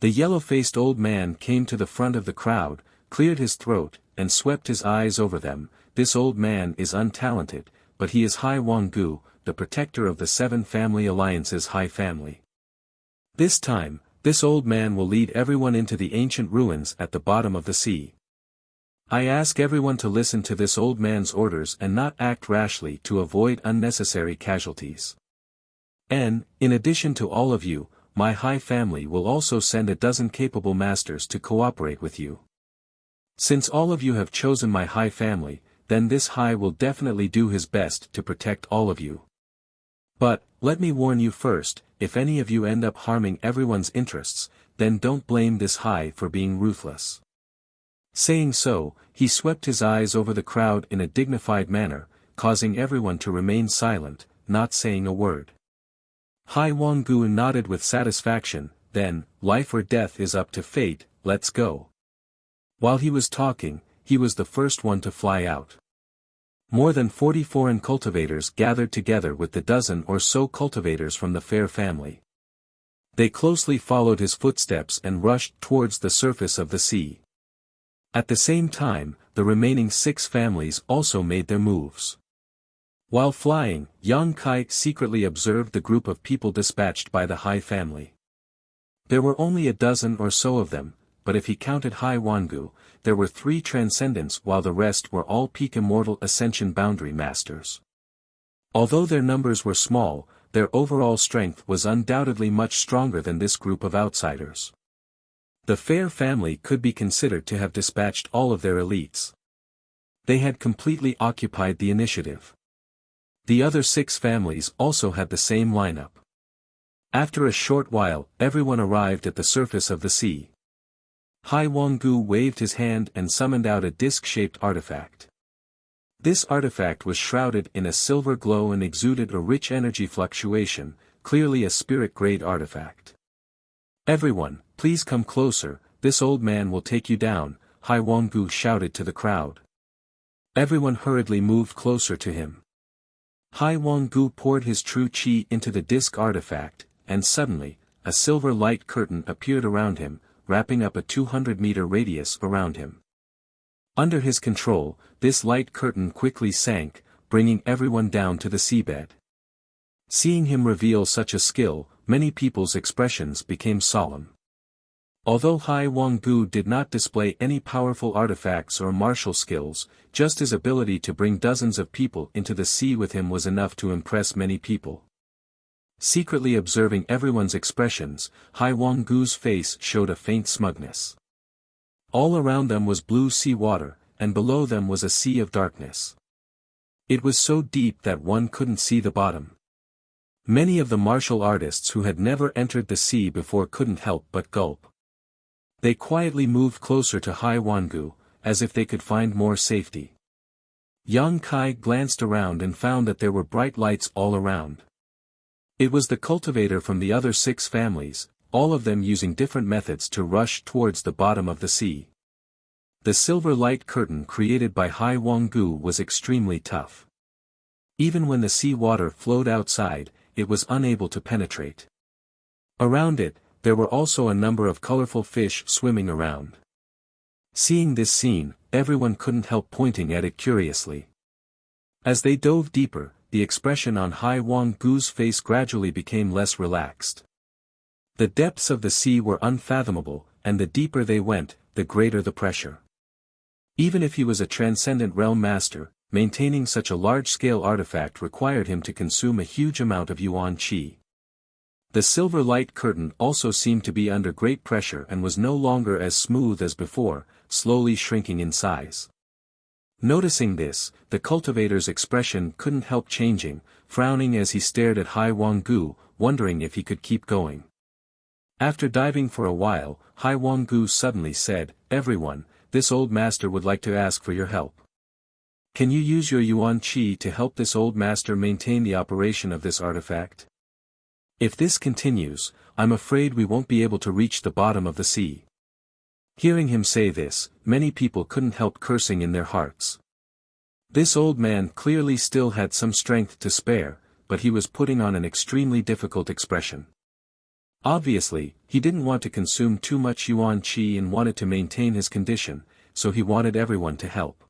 The yellow-faced old man came to the front of the crowd, cleared his throat, and swept his eyes over them. This old man is untalented, but he is Hai Wanggu, the protector of the 7 Family Alliance's high family. This time, this old man will lead everyone into the ancient ruins at the bottom of the sea. I ask everyone to listen to this old man's orders and not act rashly to avoid unnecessary casualties. And, in addition to all of you, my high family will also send a dozen capable masters to cooperate with you. Since all of you have chosen my high family, then this high will definitely do his best to protect all of you. But, let me warn you first, if any of you end up harming everyone's interests, then don't blame this high for being ruthless. Saying so, he swept his eyes over the crowd in a dignified manner, causing everyone to remain silent, not saying a word. Hai Wanggu nodded with satisfaction, then, life or death is up to fate, let's go. While he was talking, he was the first one to fly out. More than 40 foreign cultivators gathered together with the dozen or so cultivators from the Fair family. They closely followed his footsteps and rushed towards the surface of the sea. At the same time, the remaining 6 families also made their moves. While flying, Yang Kai secretly observed the group of people dispatched by the Hai family. There were only a dozen or so of them, but if he counted Hai Wanggu, there were 3 transcendents while the rest were all peak immortal ascension boundary masters. Although their numbers were small, their overall strength was undoubtedly much stronger than this group of outsiders. The Fair family could be considered to have dispatched all of their elites. They had completely occupied the initiative. The other 6 families also had the same lineup. After a short while, everyone arrived at the surface of the sea. Hai Wanggu waved his hand and summoned out a disc-shaped artifact. This artifact was shrouded in a silver glow and exuded a rich energy fluctuation, clearly a spirit-grade artifact. Everyone, please come closer, this old man will take you down, Hai Wanggu shouted to the crowd. Everyone hurriedly moved closer to him. Hai Wanggu poured his true qi into the disc artifact, and suddenly, a silver light curtain appeared around him, wrapping up a 200-meter radius around him. Under his control, this light curtain quickly sank, bringing everyone down to the seabed. Seeing him reveal such a skill, many people's expressions became solemn. Although Hai Wanggu did not display any powerful artifacts or martial skills, just his ability to bring dozens of people into the sea with him was enough to impress many people. Secretly observing everyone's expressions, Hai Wanggu's face showed a faint smugness. All around them was blue sea water, and below them was a sea of darkness. It was so deep that one couldn't see the bottom. Many of the martial artists who had never entered the sea before couldn't help but gulp. They quietly moved closer to Hai Wanggu, as if they could find more safety. Yang Kai glanced around and found that there were bright lights all around. It was the cultivator from the other 6 families, all of them using different methods to rush towards the bottom of the sea. The silver light curtain created by Hai Wanggu was extremely tough. Even when the sea water flowed outside, it was unable to penetrate. Around it, there were also a number of colorful fish swimming around. Seeing this scene, everyone couldn't help pointing at it curiously. As they dove deeper, the expression on Hai Wanggu's face gradually became less relaxed. The depths of the sea were unfathomable, and the deeper they went, the greater the pressure. Even if he was a transcendent realm master, maintaining such a large-scale artifact required him to consume a huge amount of yuan qi. The silver light curtain also seemed to be under great pressure and was no longer as smooth as before, slowly shrinking in size. Noticing this, the cultivator's expression couldn't help changing, frowning as he stared at Hai Wanggu, wondering if he could keep going. After diving for a while, Hai Wanggu suddenly said, "Everyone, this old master would like to ask for your help. Can you use your yuan qi to help this old master maintain the operation of this artifact? If this continues, I'm afraid we won't be able to reach the bottom of the sea." Hearing him say this, many people couldn't help cursing in their hearts. This old man clearly still had some strength to spare, but he was putting on an extremely difficult expression. Obviously, he didn't want to consume too much yuan qi and wanted to maintain his condition, so he wanted everyone to help.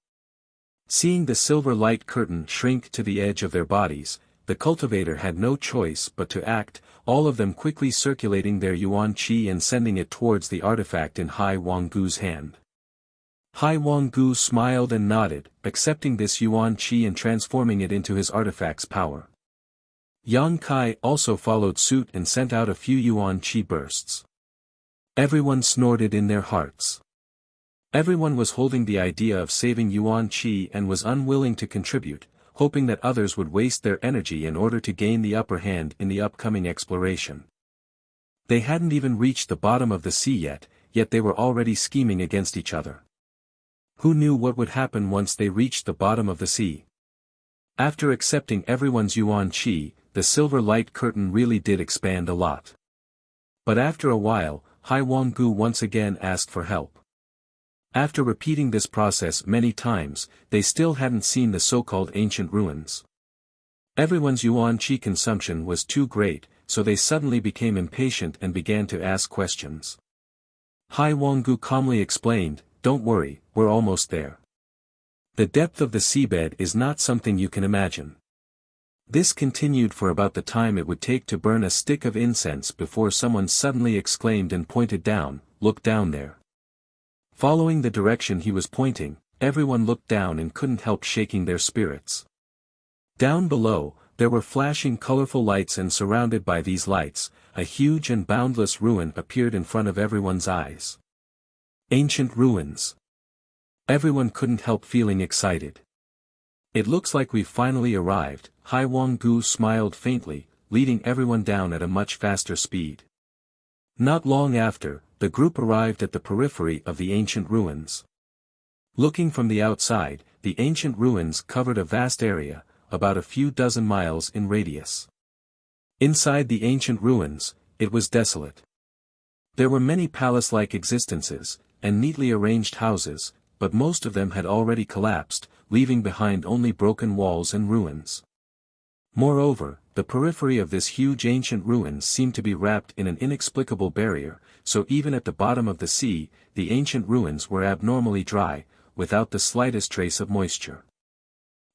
Seeing the silver light curtain shrink to the edge of their bodies, the cultivator had no choice but to act, all of them quickly circulating their yuan qi and sending it towards the artifact in Hai Wanggu's hand. Hai Wanggu smiled and nodded, accepting this yuan qi and transforming it into his artifact's power. Yang Kai also followed suit and sent out a few yuan qi bursts. Everyone snorted in their hearts. Everyone was holding the idea of saving yuan qi and was unwilling to contribute, hoping that others would waste their energy in order to gain the upper hand in the upcoming exploration. They hadn't even reached the bottom of the sea yet they were already scheming against each other. Who knew what would happen once they reached the bottom of the sea? After accepting everyone's yuan qi, the silver light curtain really did expand a lot. But after a while, Hai Wanggu once again asked for help. After repeating this process many times, they still hadn't seen the so-called ancient ruins. Everyone's yuan qi consumption was too great, so they suddenly became impatient and began to ask questions. Hai Wanggu calmly explained, "Don't worry, we're almost there. The depth of the seabed is not something you can imagine." This continued for about the time it would take to burn a stick of incense before someone suddenly exclaimed and pointed down, "Look down there." Following the direction he was pointing, everyone looked down and couldn't help shaking their spirits. Down below, there were flashing colorful lights, and surrounded by these lights, a huge and boundless ruin appeared in front of everyone's eyes. Ancient ruins. Everyone couldn't help feeling excited. "It looks like we've finally arrived," Hai Wanggu smiled faintly, leading everyone down at a much faster speed. Not long after, the group arrived at the periphery of the ancient ruins. Looking from the outside, the ancient ruins covered a vast area, about a few dozen miles in radius. Inside the ancient ruins, it was desolate. There were many palace-like existences, and neatly arranged houses, but most of them had already collapsed, leaving behind only broken walls and ruins. Moreover, the periphery of this huge ancient ruins seemed to be wrapped in an inexplicable barrier, so even at the bottom of the sea, the ancient ruins were abnormally dry, without the slightest trace of moisture.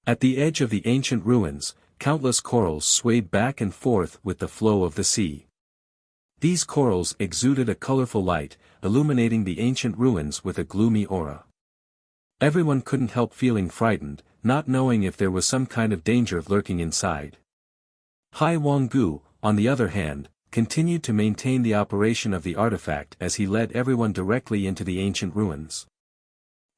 At the edge of the ancient ruins, countless corals swayed back and forth with the flow of the sea. These corals exuded a colorful light, illuminating the ancient ruins with a gloomy aura. Everyone couldn't help feeling frightened, not knowing if there was some kind of danger lurking inside. Hai Wanggu, on the other hand, continued to maintain the operation of the artifact as he led everyone directly into the ancient ruins.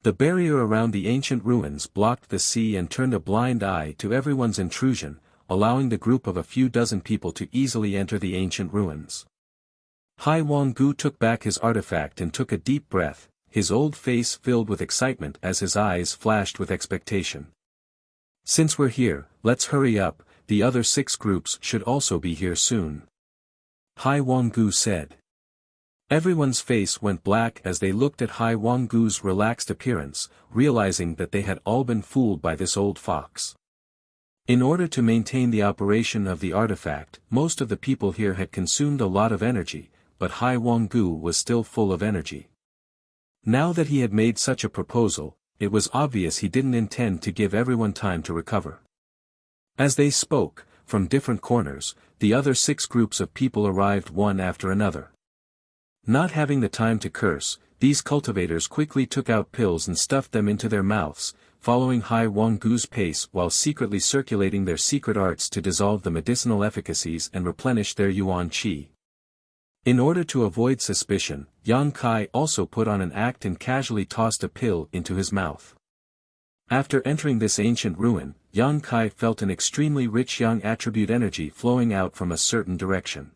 The barrier around the ancient ruins blocked the sea and turned a blind eye to everyone's intrusion, allowing the group of a few dozen people to easily enter the ancient ruins. Hai Wanggu took back his artifact and took a deep breath, his old face filled with excitement as his eyes flashed with expectation. "Since we're here, let's hurry up, the other 6 groups should also be here soon," Hai Wanggu said. Everyone's face went black as they looked at Hai Wanggu's relaxed appearance, realizing that they had all been fooled by this old fox. In order to maintain the operation of the artifact, most of the people here had consumed a lot of energy, but Hai Wanggu was still full of energy. Now that he had made such a proposal, it was obvious he didn't intend to give everyone time to recover. As they spoke, from different corners, the other 6 groups of people arrived one after another. Not having the time to curse, these cultivators quickly took out pills and stuffed them into their mouths, following Hai Wanggu's pace while secretly circulating their secret arts to dissolve the medicinal efficacies and replenish their yuan qi. In order to avoid suspicion, Yang Kai also put on an act and casually tossed a pill into his mouth. After entering this ancient ruin, Yang Kai felt an extremely rich yang attribute energy flowing out from a certain direction.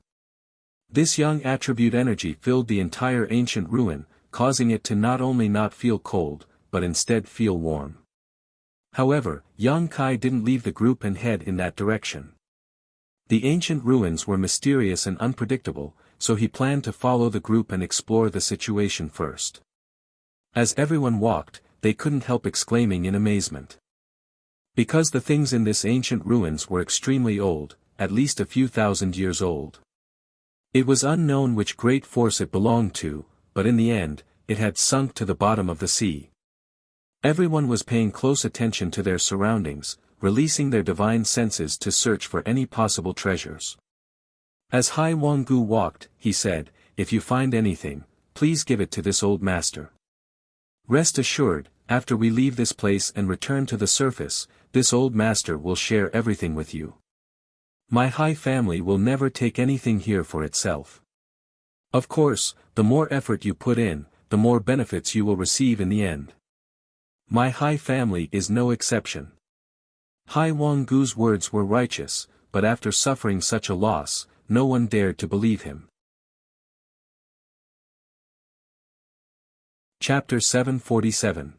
This yang attribute energy filled the entire ancient ruin, causing it to not only not feel cold, but instead feel warm. However, Yang Kai didn't leave the group and head in that direction. The ancient ruins were mysterious and unpredictable, so he planned to follow the group and explore the situation first. As everyone walked, they couldn't help exclaiming in amazement. Because the things in this ancient ruins were extremely old, at least a few thousand years old. It was unknown which great force it belonged to, but in the end, it had sunk to the bottom of the sea. Everyone was paying close attention to their surroundings, releasing their divine senses to search for any possible treasures. As Hai Wanggu walked, he said, "If you find anything, please give it to this old master. Rest assured, after we leave this place and return to the surface, this old master will share everything with you. My Hai family will never take anything here for itself. Of course, the more effort you put in, the more benefits you will receive in the end. My Hai family is no exception." Hai Wanggu's words were righteous, but after suffering such a loss, no one dared to believe him. Chapter 747.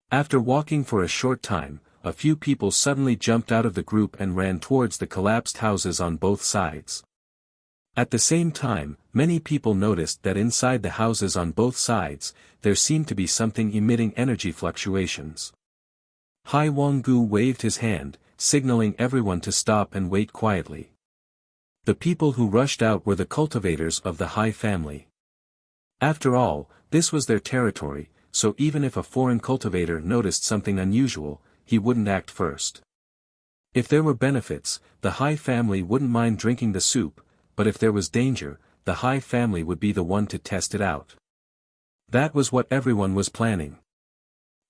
After walking for a short time, a few people suddenly jumped out of the group and ran towards the collapsed houses on both sides. At the same time, many people noticed that inside the houses on both sides, there seemed to be something emitting energy fluctuations. Hai Wanggu waved his hand, signaling everyone to stop and wait quietly. The people who rushed out were the cultivators of the Hai family. After all, this was their territory, so even if a foreign cultivator noticed something unusual, he wouldn't act first. If there were benefits, the Hai family wouldn't mind drinking the soup, but if there was danger, the Hai family would be the one to test it out. That was what everyone was planning.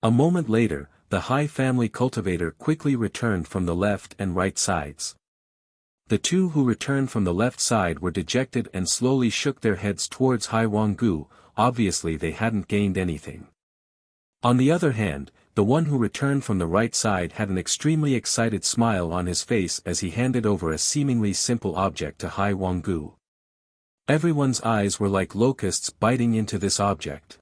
A moment later, the Hai family cultivator quickly returned from the left and right sides. The two who returned from the left side were dejected and slowly shook their heads towards Hai Wanggu, obviously they hadn't gained anything. On the other hand, the one who returned from the right side had an extremely excited smile on his face as he handed over a seemingly simple object to Hai Wanggu. Everyone's eyes were like locusts biting into this object.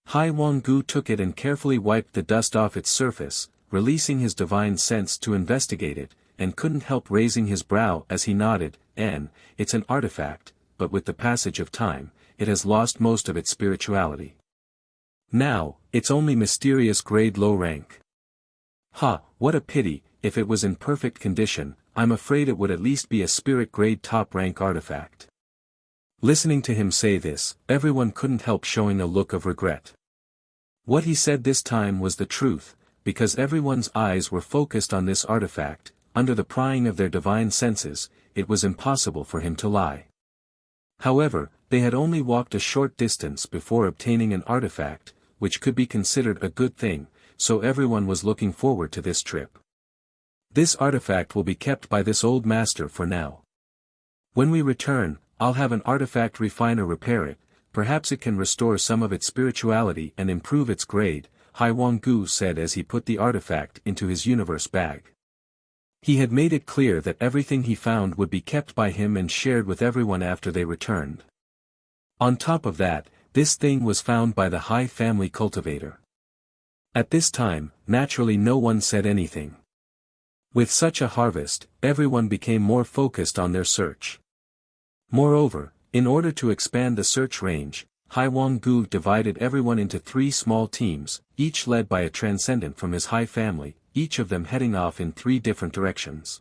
Hai Wanggu took it and carefully wiped the dust off its surface, releasing his divine sense to investigate it, and couldn't help raising his brow as he nodded. It's an artifact, but with the passage of time, it has lost most of its spirituality. Now, it's only mysterious grade low rank. What a pity. If it was in perfect condition, I'm afraid it would at least be a spirit grade top rank artifact." Listening to him say this, everyone couldn't help showing a look of regret. What he said this time was the truth, because everyone's eyes were focused on this artifact. Under the prying of their divine senses, it was impossible for him to lie. However, they had only walked a short distance before obtaining an artifact, which could be considered a good thing, so everyone was looking forward to this trip. This artifact will be kept by this old master for now. When we return, I'll have an artifact refiner repair it, perhaps it can restore some of its spirituality and improve its grade, Hai Wanggu said as he put the artifact into his universe bag. He had made it clear that everything he found would be kept by him and shared with everyone after they returned. On top of that, this thing was found by the Hai family cultivator. At this time, naturally no one said anything. With such a harvest, everyone became more focused on their search. Moreover, In order to expand the search range, Haiwang-gu divided everyone into 3 small teams, each led by a transcendent from his high family, each of them heading off in 3 different directions.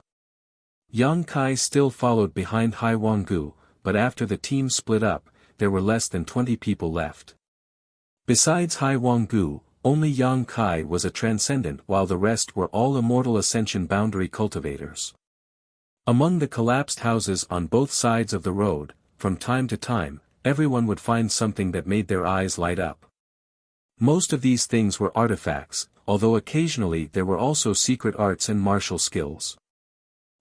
Yang Kai still followed behind Haiwang-gu, but after the team split up, there were less than 20 people left. Besides Haiwang-gu, only Yang Kai was a transcendent while the rest were all immortal ascension boundary cultivators. Among the collapsed houses on both sides of the road, from time to time, everyone would find something that made their eyes light up. Most of these things were artifacts, although occasionally there were also secret arts and martial skills.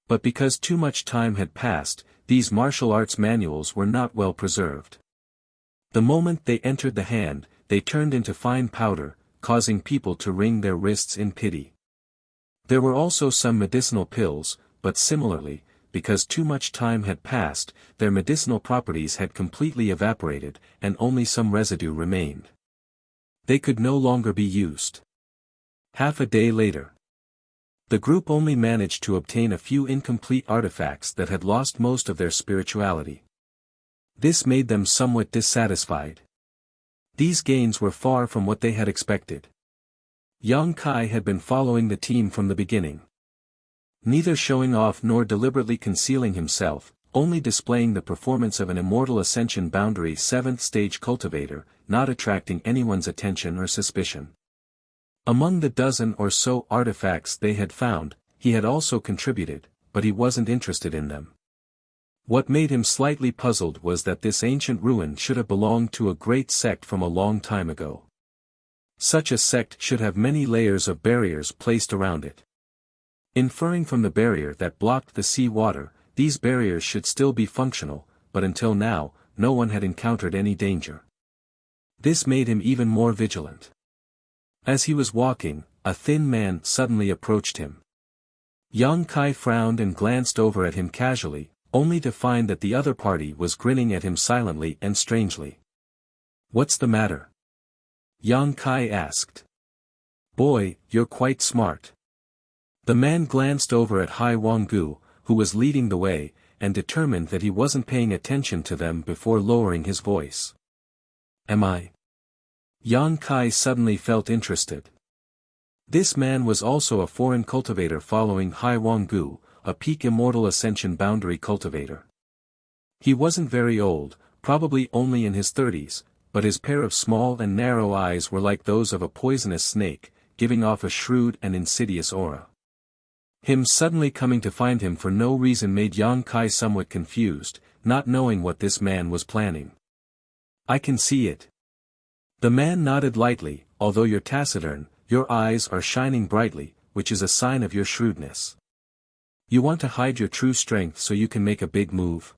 But because too much time had passed, these martial arts manuals were not well preserved. The moment they entered the hand, they turned into fine powder, causing people to wring their wrists in pity. There were also some medicinal pills, but similarly, because too much time had passed, their medicinal properties had completely evaporated, and only some residue remained. They could no longer be used. Half a day later, the group only managed to obtain a few incomplete artifacts that had lost most of their spirituality. This made them somewhat dissatisfied. These gains were far from what they had expected. Yang Kai had been following the team from the beginning. Neither showing off nor deliberately concealing himself, only displaying the performance of an immortal ascension boundary 7th stage cultivator, not attracting anyone's attention or suspicion. Among the dozen or so artifacts they had found, he had also contributed, but he wasn't interested in them. What made him slightly puzzled was that this ancient ruin should have belonged to a great sect from a long time ago. Such a sect should have many layers of barriers placed around it. Inferring from the barrier that blocked the sea water, these barriers should still be functional, but until now, no one had encountered any danger. This made him even more vigilant. As he was walking, a thin man suddenly approached him. Yang Kai frowned and glanced over at him casually, only to find that the other party was grinning at him silently and strangely. "What's the matter?" Yang Kai asked. "Boy, you're quite smart." The man glanced over at Haiwang-gu, who was leading the way, and determined that he wasn't paying attention to them before lowering his voice. "Am I?" Yang Kai suddenly felt interested. This man was also a foreign cultivator following Haiwang-gu, a peak immortal ascension boundary cultivator. He wasn't very old, probably only in his 30s, but his pair of small and narrow eyes were like those of a poisonous snake, giving off a shrewd and insidious aura. Him suddenly coming to find him for no reason made Yang Kai somewhat confused, not knowing what this man was planning. "I can see it." The man nodded lightly. "Although you're taciturn, your eyes are shining brightly, which is a sign of your shrewdness. You want to hide your true strength so you can make a big move?"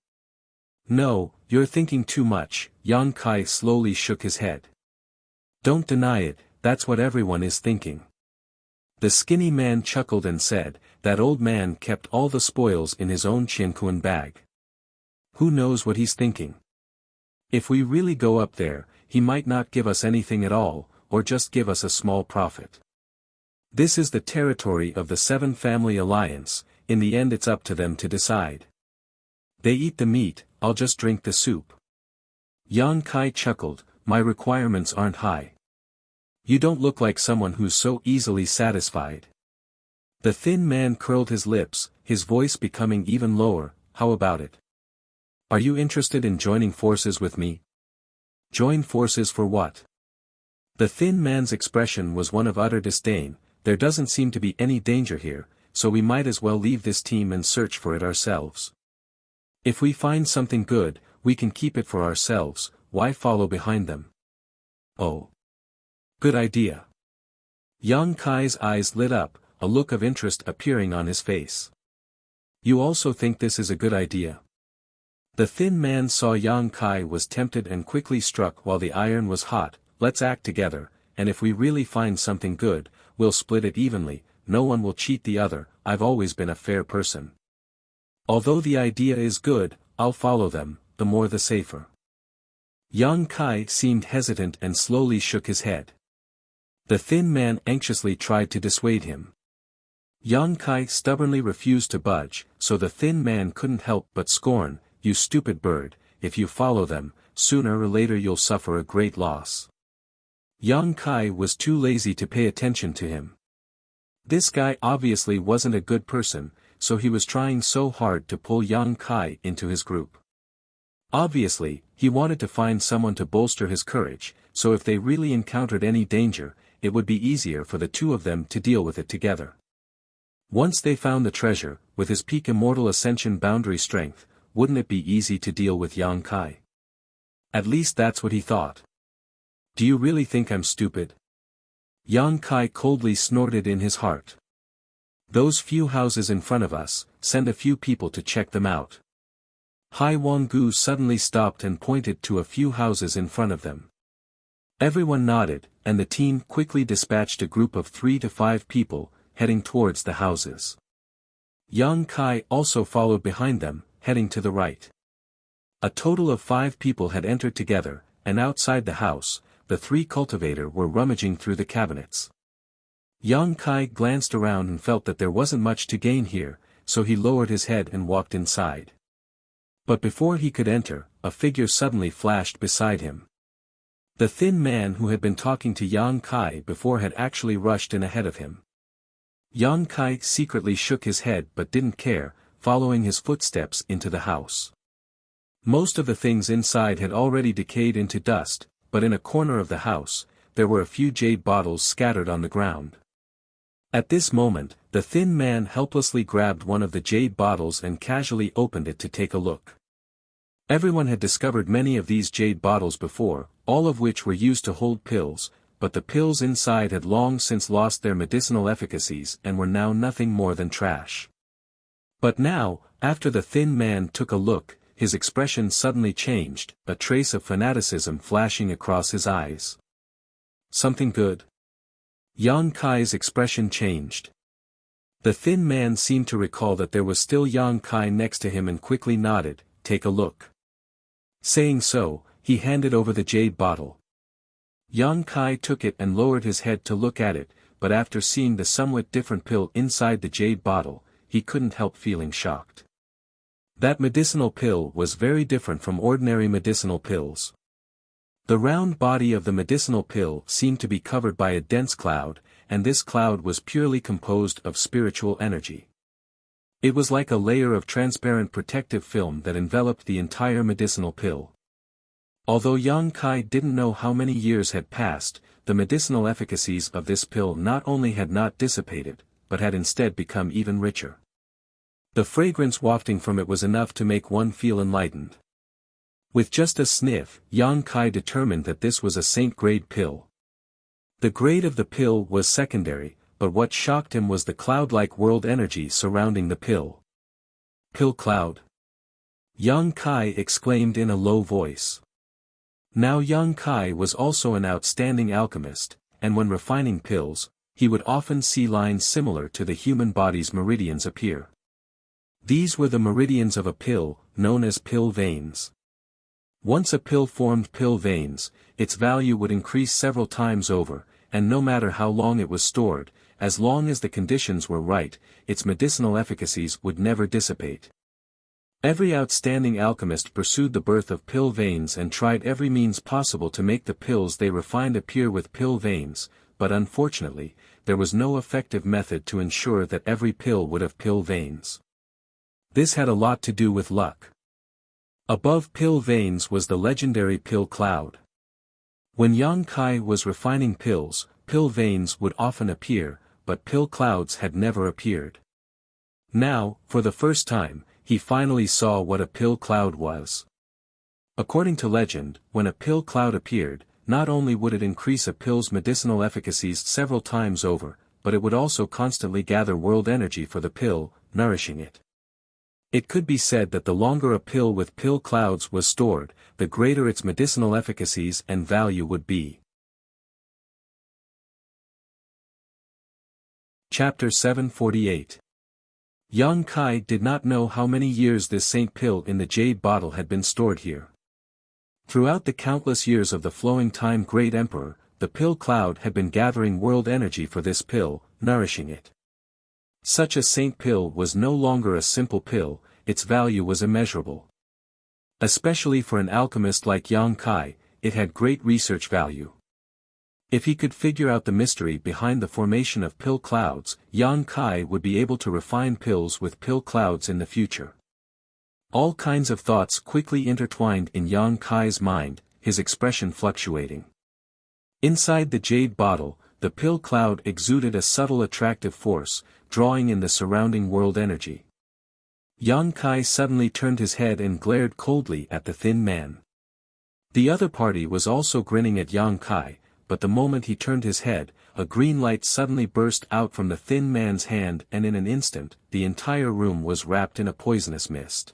"No, you're thinking too much." Yang Kai slowly shook his head. "Don't deny it, that's what everyone is thinking." The skinny man chuckled and said, "That old man kept all the spoils in his own Qianquan bag. Who knows what he's thinking? If we really go up there, he might not give us anything at all, or just give us a small profit. This is the territory of the 7-family alliance, in the end it's up to them to decide. They eat the meat, I'll just drink the soup." Yang Kai chuckled, "My requirements aren't high. You don't look like someone who's so easily satisfied." The thin man curled his lips, his voice becoming even lower. "How about it? Are you interested in joining forces with me?" "Join forces for what?" The thin man's expression was one of utter disdain. "There doesn't seem to be any danger here, so we might as well leave this team and search for it ourselves. If we find something good, we can keep it for ourselves, why follow behind them?" "Oh. Good idea." Yang Kai's eyes lit up, a look of interest appearing on his face. "You also think this is a good idea?" The thin man saw Yang Kai was tempted and quickly struck while the iron was hot. "Let's act together, and if we really find something good, we'll split it evenly, no one will cheat the other, I've always been a fair person. Although the idea is good, I'll follow them, the more the safer." Yang Kai seemed hesitant and slowly shook his head. The thin man anxiously tried to dissuade him. Yang Kai stubbornly refused to budge, so the thin man couldn't help but scorn, "You stupid bird, if you follow them, sooner or later you'll suffer a great loss. Yang Kai was too lazy to pay attention to him. This guy obviously wasn't a good person, so he was trying so hard to pull Yang Kai into his group. Obviously, he wanted to find someone to bolster his courage, so if they really encountered any danger, it would be easier for the two of them to deal with it together. Once they found the treasure, with his peak immortal ascension boundary strength, wouldn't it be easy to deal with Yang Kai? At least that's what he thought. Do you really think I'm stupid? Yang Kai coldly snorted in his heart. Those few houses in front of us, send a few people to check them out. Hai Wanggu suddenly stopped and pointed to a few houses in front of them. Everyone nodded, and the team quickly dispatched a group of 3 to 5 people, heading towards the houses. Yang Kai also followed behind them, heading to the right. A total of 5 people had entered together, and outside the house, the 3 cultivators were rummaging through the cabinets. Yang Kai glanced around and felt that there wasn't much to gain here, so he lowered his head and walked inside. But before he could enter, a figure suddenly flashed beside him. The thin man who had been talking to Yang Kai before had actually rushed in ahead of him. Yang Kai secretly shook his head but didn't care, following his footsteps into the house. Most of the things inside had already decayed into dust, but in a corner of the house, there were a few jade bottles scattered on the ground. At this moment, the thin man helplessly grabbed one of the jade bottles and casually opened it to take a look. Everyone had discovered many of these jade bottles before, all of which were used to hold pills, but the pills inside had long since lost their medicinal efficacies and were now nothing more than trash. But now, after the thin man took a look, his expression suddenly changed, a trace of fanaticism flashing across his eyes. Something good? Yang Kai's expression changed. The thin man seemed to recall that there was still Yang Kai next to him and quickly nodded, "Take a look." Saying so, he handed over the jade bottle. Yang Kai took it and lowered his head to look at it, but after seeing the somewhat different pill inside the jade bottle, he couldn't help feeling shocked. That medicinal pill was very different from ordinary medicinal pills. The round body of the medicinal pill seemed to be covered by a dense cloud, and this cloud was purely composed of spiritual energy. It was like a layer of transparent protective film that enveloped the entire medicinal pill. Although Yang Kai didn't know how many years had passed, the medicinal efficacies of this pill not only had not dissipated, but had instead become even richer. The fragrance wafting from it was enough to make one feel enlightened. With just a sniff, Yang Kai determined that this was a saint-grade pill. The grade of the pill was secondary, but what shocked him was the cloud-like world energy surrounding the pill. "Pill cloud?" Yang Kai exclaimed in a low voice. Now Yang Kai was also an outstanding alchemist, and when refining pills, he would often see lines similar to the human body's meridians appear. These were the meridians of a pill, known as pill veins. Once a pill formed pill veins, its value would increase several times over, and no matter how long it was stored, as long as the conditions were right, its medicinal efficacies would never dissipate. Every outstanding alchemist pursued the birth of pill veins and tried every means possible to make the pills they refined appear with pill veins, but unfortunately, there was no effective method to ensure that every pill would have pill veins. This had a lot to do with luck. Above pill veins was the legendary pill cloud. When Yang Kai was refining pills, pill veins would often appear, but pill clouds had never appeared. Now, for the first time, he finally saw what a pill cloud was. According to legend, when a pill cloud appeared, not only would it increase a pill's medicinal efficacies several times over, but it would also constantly gather world energy for the pill, nourishing it. It could be said that the longer a pill with pill clouds was stored, the greater its medicinal efficacies and value would be. Chapter 748. Yang Kai did not know how many years this saint pill in the jade bottle had been stored here. Throughout the countless years of the flowing time Great Emperor, the pill cloud had been gathering world energy for this pill, nourishing it. Such a saint pill was no longer a simple pill, its value was immeasurable. Especially for an alchemist like Yang Kai, it had great research value. If he could figure out the mystery behind the formation of pill clouds, Yang Kai would be able to refine pills with pill clouds in the future. All kinds of thoughts quickly intertwined in Yang Kai's mind, his expression fluctuating. Inside the jade bottle, the pill cloud exuded a subtle attractive force, drawing in the surrounding world energy. Yang Kai suddenly turned his head and glared coldly at the thin man. The other party was also grinning at Yang Kai, but the moment he turned his head, a green light suddenly burst out from the thin man's hand and in an instant, the entire room was wrapped in a poisonous mist.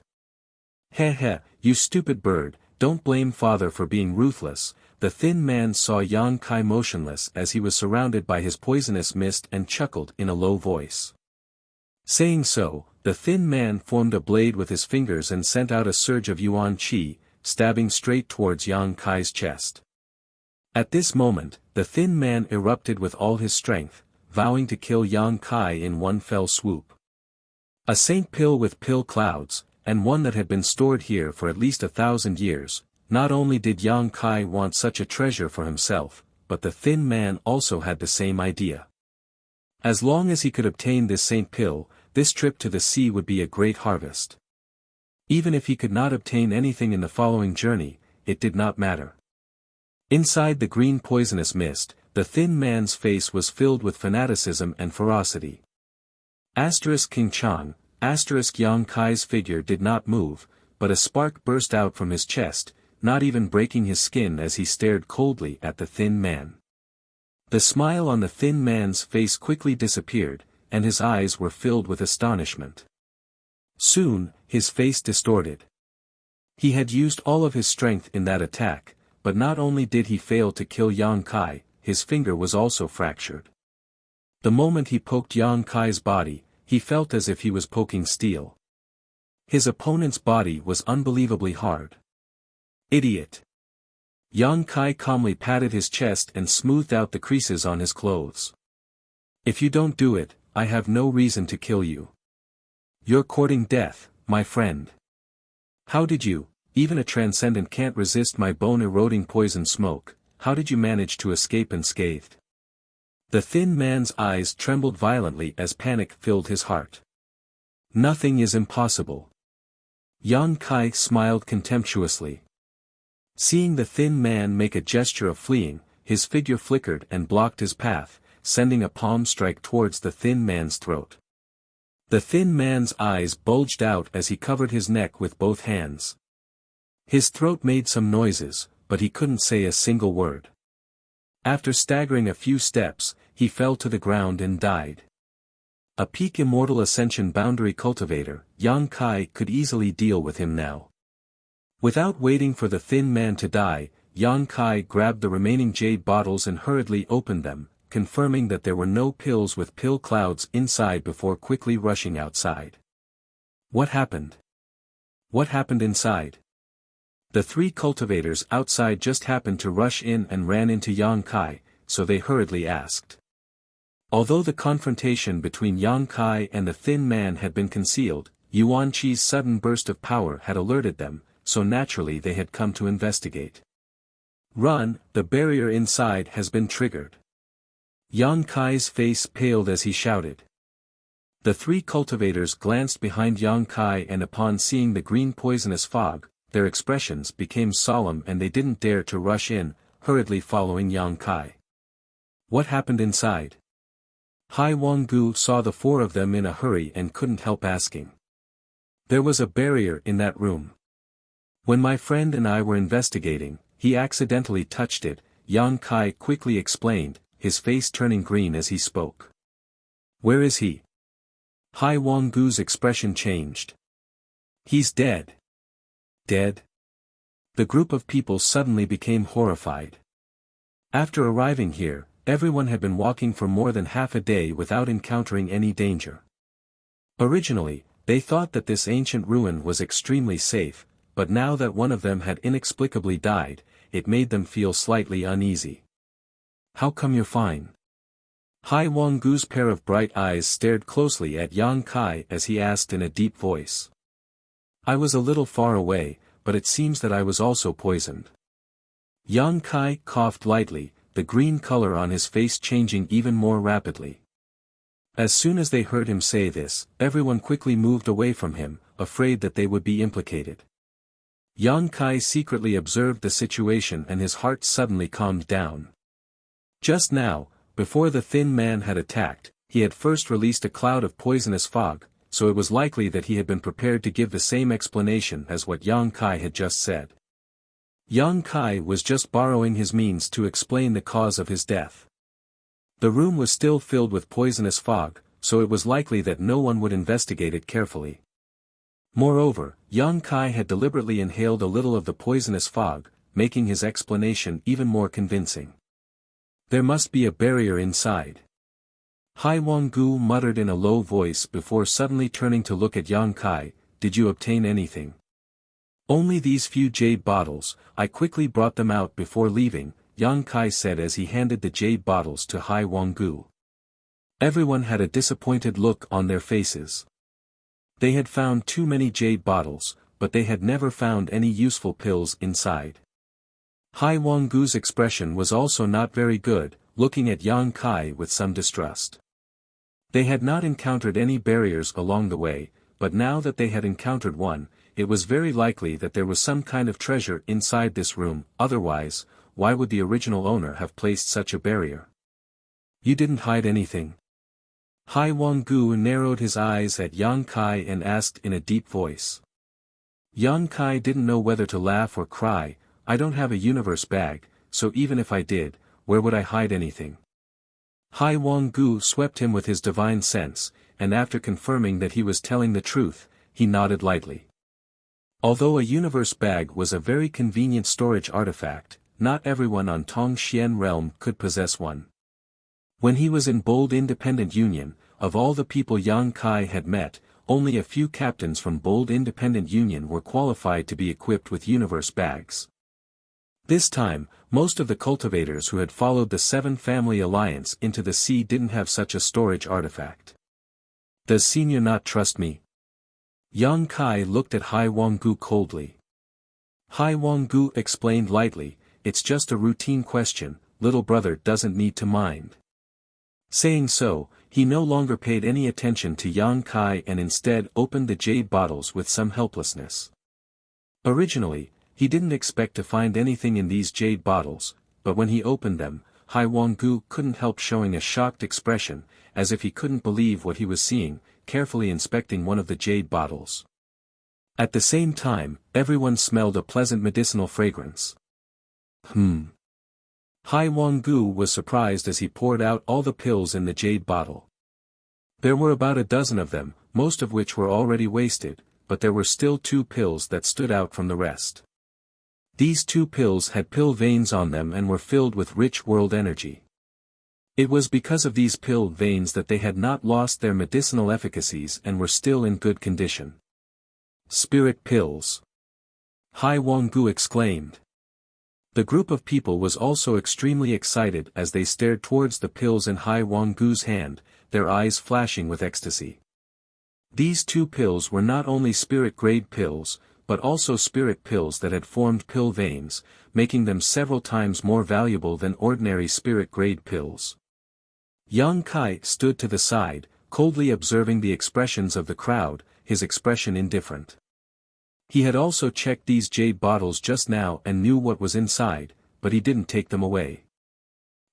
"Heh heh, you stupid bird, don't blame father for being ruthless." The thin man saw Yang Kai motionless as he was surrounded by his poisonous mist and chuckled in a low voice. Saying so, the thin man formed a blade with his fingers and sent out a surge of yuan qi, stabbing straight towards Yang Kai's chest. At this moment, the thin man erupted with all his strength, vowing to kill Yang Kai in one fell swoop. A saint pill with pill clouds, and one that had been stored here for at least 1,000 years, not only did Yang Kai want such a treasure for himself, but the thin man also had the same idea. As long as he could obtain this saint pill, this trip to the sea would be a great harvest. Even if he could not obtain anything in the following journey, it did not matter. Inside the green poisonous mist, the thin man's face was filled with fanaticism and ferocity. King Chang, Yang Kai's figure did not move, but a spark burst out from his chest, not even breaking his skin as he stared coldly at the thin man. The smile on the thin man's face quickly disappeared, and his eyes were filled with astonishment. Soon, his face distorted. He had used all of his strength in that attack, but not only did he fail to kill Yang Kai, his finger was also fractured. The moment he poked Yang Kai's body, he felt as if he was poking steel. His opponent's body was unbelievably hard. "Idiot!" Yang Kai calmly patted his chest and smoothed out the creases on his clothes. "If you don't do it, I have no reason to kill you. You're courting death, my friend. How did you, even a transcendent can't resist my bone-eroding poison smoke, how did you manage to escape unscathed?" The thin man's eyes trembled violently as panic filled his heart. "Nothing is impossible." Yang Kai smiled contemptuously. Seeing the thin man make a gesture of fleeing, his figure flickered and blocked his path, sending a palm strike towards the thin man's throat. The thin man's eyes bulged out as he covered his neck with both hands. His throat made some noises, but he couldn't say a single word. After staggering a few steps, he fell to the ground and died. A peak immortal ascension boundary cultivator, Yang Kai could easily deal with him now. Without waiting for the thin man to die, Yang Kai grabbed the remaining jade bottles and hurriedly opened them, confirming that there were no pills with pill clouds inside before quickly rushing outside. What happened? What happened inside? The three cultivators outside just happened to rush in and ran into Yang Kai, so they hurriedly asked. Although the confrontation between Yang Kai and the thin man had been concealed, Yuan Qi's sudden burst of power had alerted them, so naturally they had come to investigate. "Run, the barrier inside has been triggered." Yang Kai's face paled as he shouted. The three cultivators glanced behind Yang Kai and upon seeing the green poisonous fog, their expressions became solemn and they didn't dare to rush in, hurriedly following Yang Kai. What happened inside? Hai Wanggu saw the four of them in a hurry and couldn't help asking. There was a barrier in that room. When my friend and I were investigating, he accidentally touched it, Yang Kai quickly explained, his face turning green as he spoke. Where is he? Hai Wanggu's expression changed. He's dead. Dead? The group of people suddenly became horrified. After arriving here, everyone had been walking for more than half a day without encountering any danger. Originally, they thought that this ancient ruin was extremely safe, but now that one of them had inexplicably died, it made them feel slightly uneasy. How come you're fine? Hai Wanggu's pair of bright eyes stared closely at Yang Kai as he asked in a deep voice. I was a little far away, but it seems that I was also poisoned. Yang Kai coughed lightly, the green color on his face changing even more rapidly. As soon as they heard him say this, everyone quickly moved away from him, afraid that they would be implicated. Yang Kai secretly observed the situation and his heart suddenly calmed down. Just now, before the thin man had attacked, he had first released a cloud of poisonous fog, so it was likely that he had been prepared to give the same explanation as what Yang Kai had just said. Yang Kai was just borrowing his means to explain the cause of his death. The room was still filled with poisonous fog, so it was likely that no one would investigate it carefully. Moreover, Yang Kai had deliberately inhaled a little of the poisonous fog, making his explanation even more convincing. There must be a barrier inside. Hai Wanggu muttered in a low voice before suddenly turning to look at Yang Kai. Did you obtain anything? Only these few jade bottles, I quickly brought them out before leaving, Yang Kai said as he handed the jade bottles to Hai Wanggu. Everyone had a disappointed look on their faces. They had found too many jade bottles, but they had never found any useful pills inside. Hai Wanggu's expression was also not very good, looking at Yang Kai with some distrust. They had not encountered any barriers along the way, but now that they had encountered one, it was very likely that there was some kind of treasure inside this room, otherwise, why would the original owner have placed such a barrier? You didn't hide anything? Hai Wanggu narrowed his eyes at Yang Kai and asked in a deep voice. Yang Kai didn't know whether to laugh or cry. I don't have a universe bag, so even if I did, where would I hide anything? Hai Wanggu swept him with his divine sense, and after confirming that he was telling the truth, he nodded lightly. Although a universe bag was a very convenient storage artifact, not everyone on Tongxian realm could possess one. When he was in Bold Independent Union, of all the people Yang Kai had met, only a few captains from Bold Independent Union were qualified to be equipped with universe bags. This time, most of the cultivators who had followed the Seven Family Alliance into the sea didn't have such a storage artifact. Does Senior not trust me? Yang Kai looked at Hai Wanggu coldly. Hai Wanggu explained lightly, it's just a routine question, little brother doesn't need to mind. Saying so, he no longer paid any attention to Yang Kai and instead opened the jade bottles with some helplessness. Originally, he didn't expect to find anything in these jade bottles, but when he opened them, Hai Wanggu couldn't help showing a shocked expression, as if he couldn't believe what he was seeing, carefully inspecting one of the jade bottles. At the same time, everyone smelled a pleasant medicinal fragrance. Hai Wanggu was surprised as he poured out all the pills in the jade bottle. There were about a dozen of them, most of which were already wasted, but there were still 2 pills that stood out from the rest. These 2 pills had pill veins on them and were filled with rich world energy. It was because of these pill veins that they had not lost their medicinal efficacies and were still in good condition. Spirit pills! Hai Wanggu exclaimed. The group of people was also extremely excited as they stared towards the pills in Hai Wanggu's hand, their eyes flashing with ecstasy. These 2 pills were not only spirit-grade pills, but also spirit pills that had formed pill veins, making them several times more valuable than ordinary spirit-grade pills. Yang Kai stood to the side, coldly observing the expressions of the crowd, his expression indifferent. He had also checked these jade bottles just now and knew what was inside, but he didn't take them away.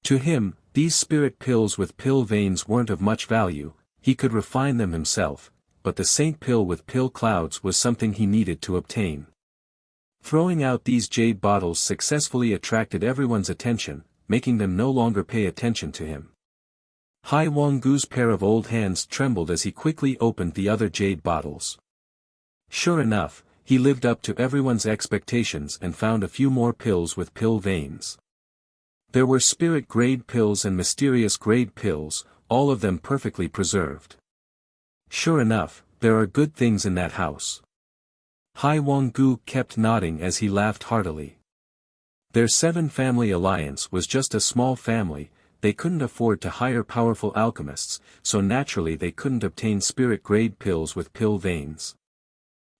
To him, these spirit pills with pill veins weren't of much value, he could refine them himself, but the saint pill with pill clouds was something he needed to obtain. Throwing out these jade bottles successfully attracted everyone's attention, making them no longer pay attention to him. Hai Wanggu's pair of old hands trembled as he quickly opened the other jade bottles. Sure enough, he lived up to everyone's expectations and found a few more pills with pill veins. There were spirit-grade pills and mysterious-grade pills, all of them perfectly preserved. Sure enough, there are good things in that house. Hai Wanggu kept nodding as he laughed heartily. Their Seven Family Alliance was just a small family, they couldn't afford to hire powerful alchemists, so naturally they couldn't obtain spirit-grade pills with pill veins.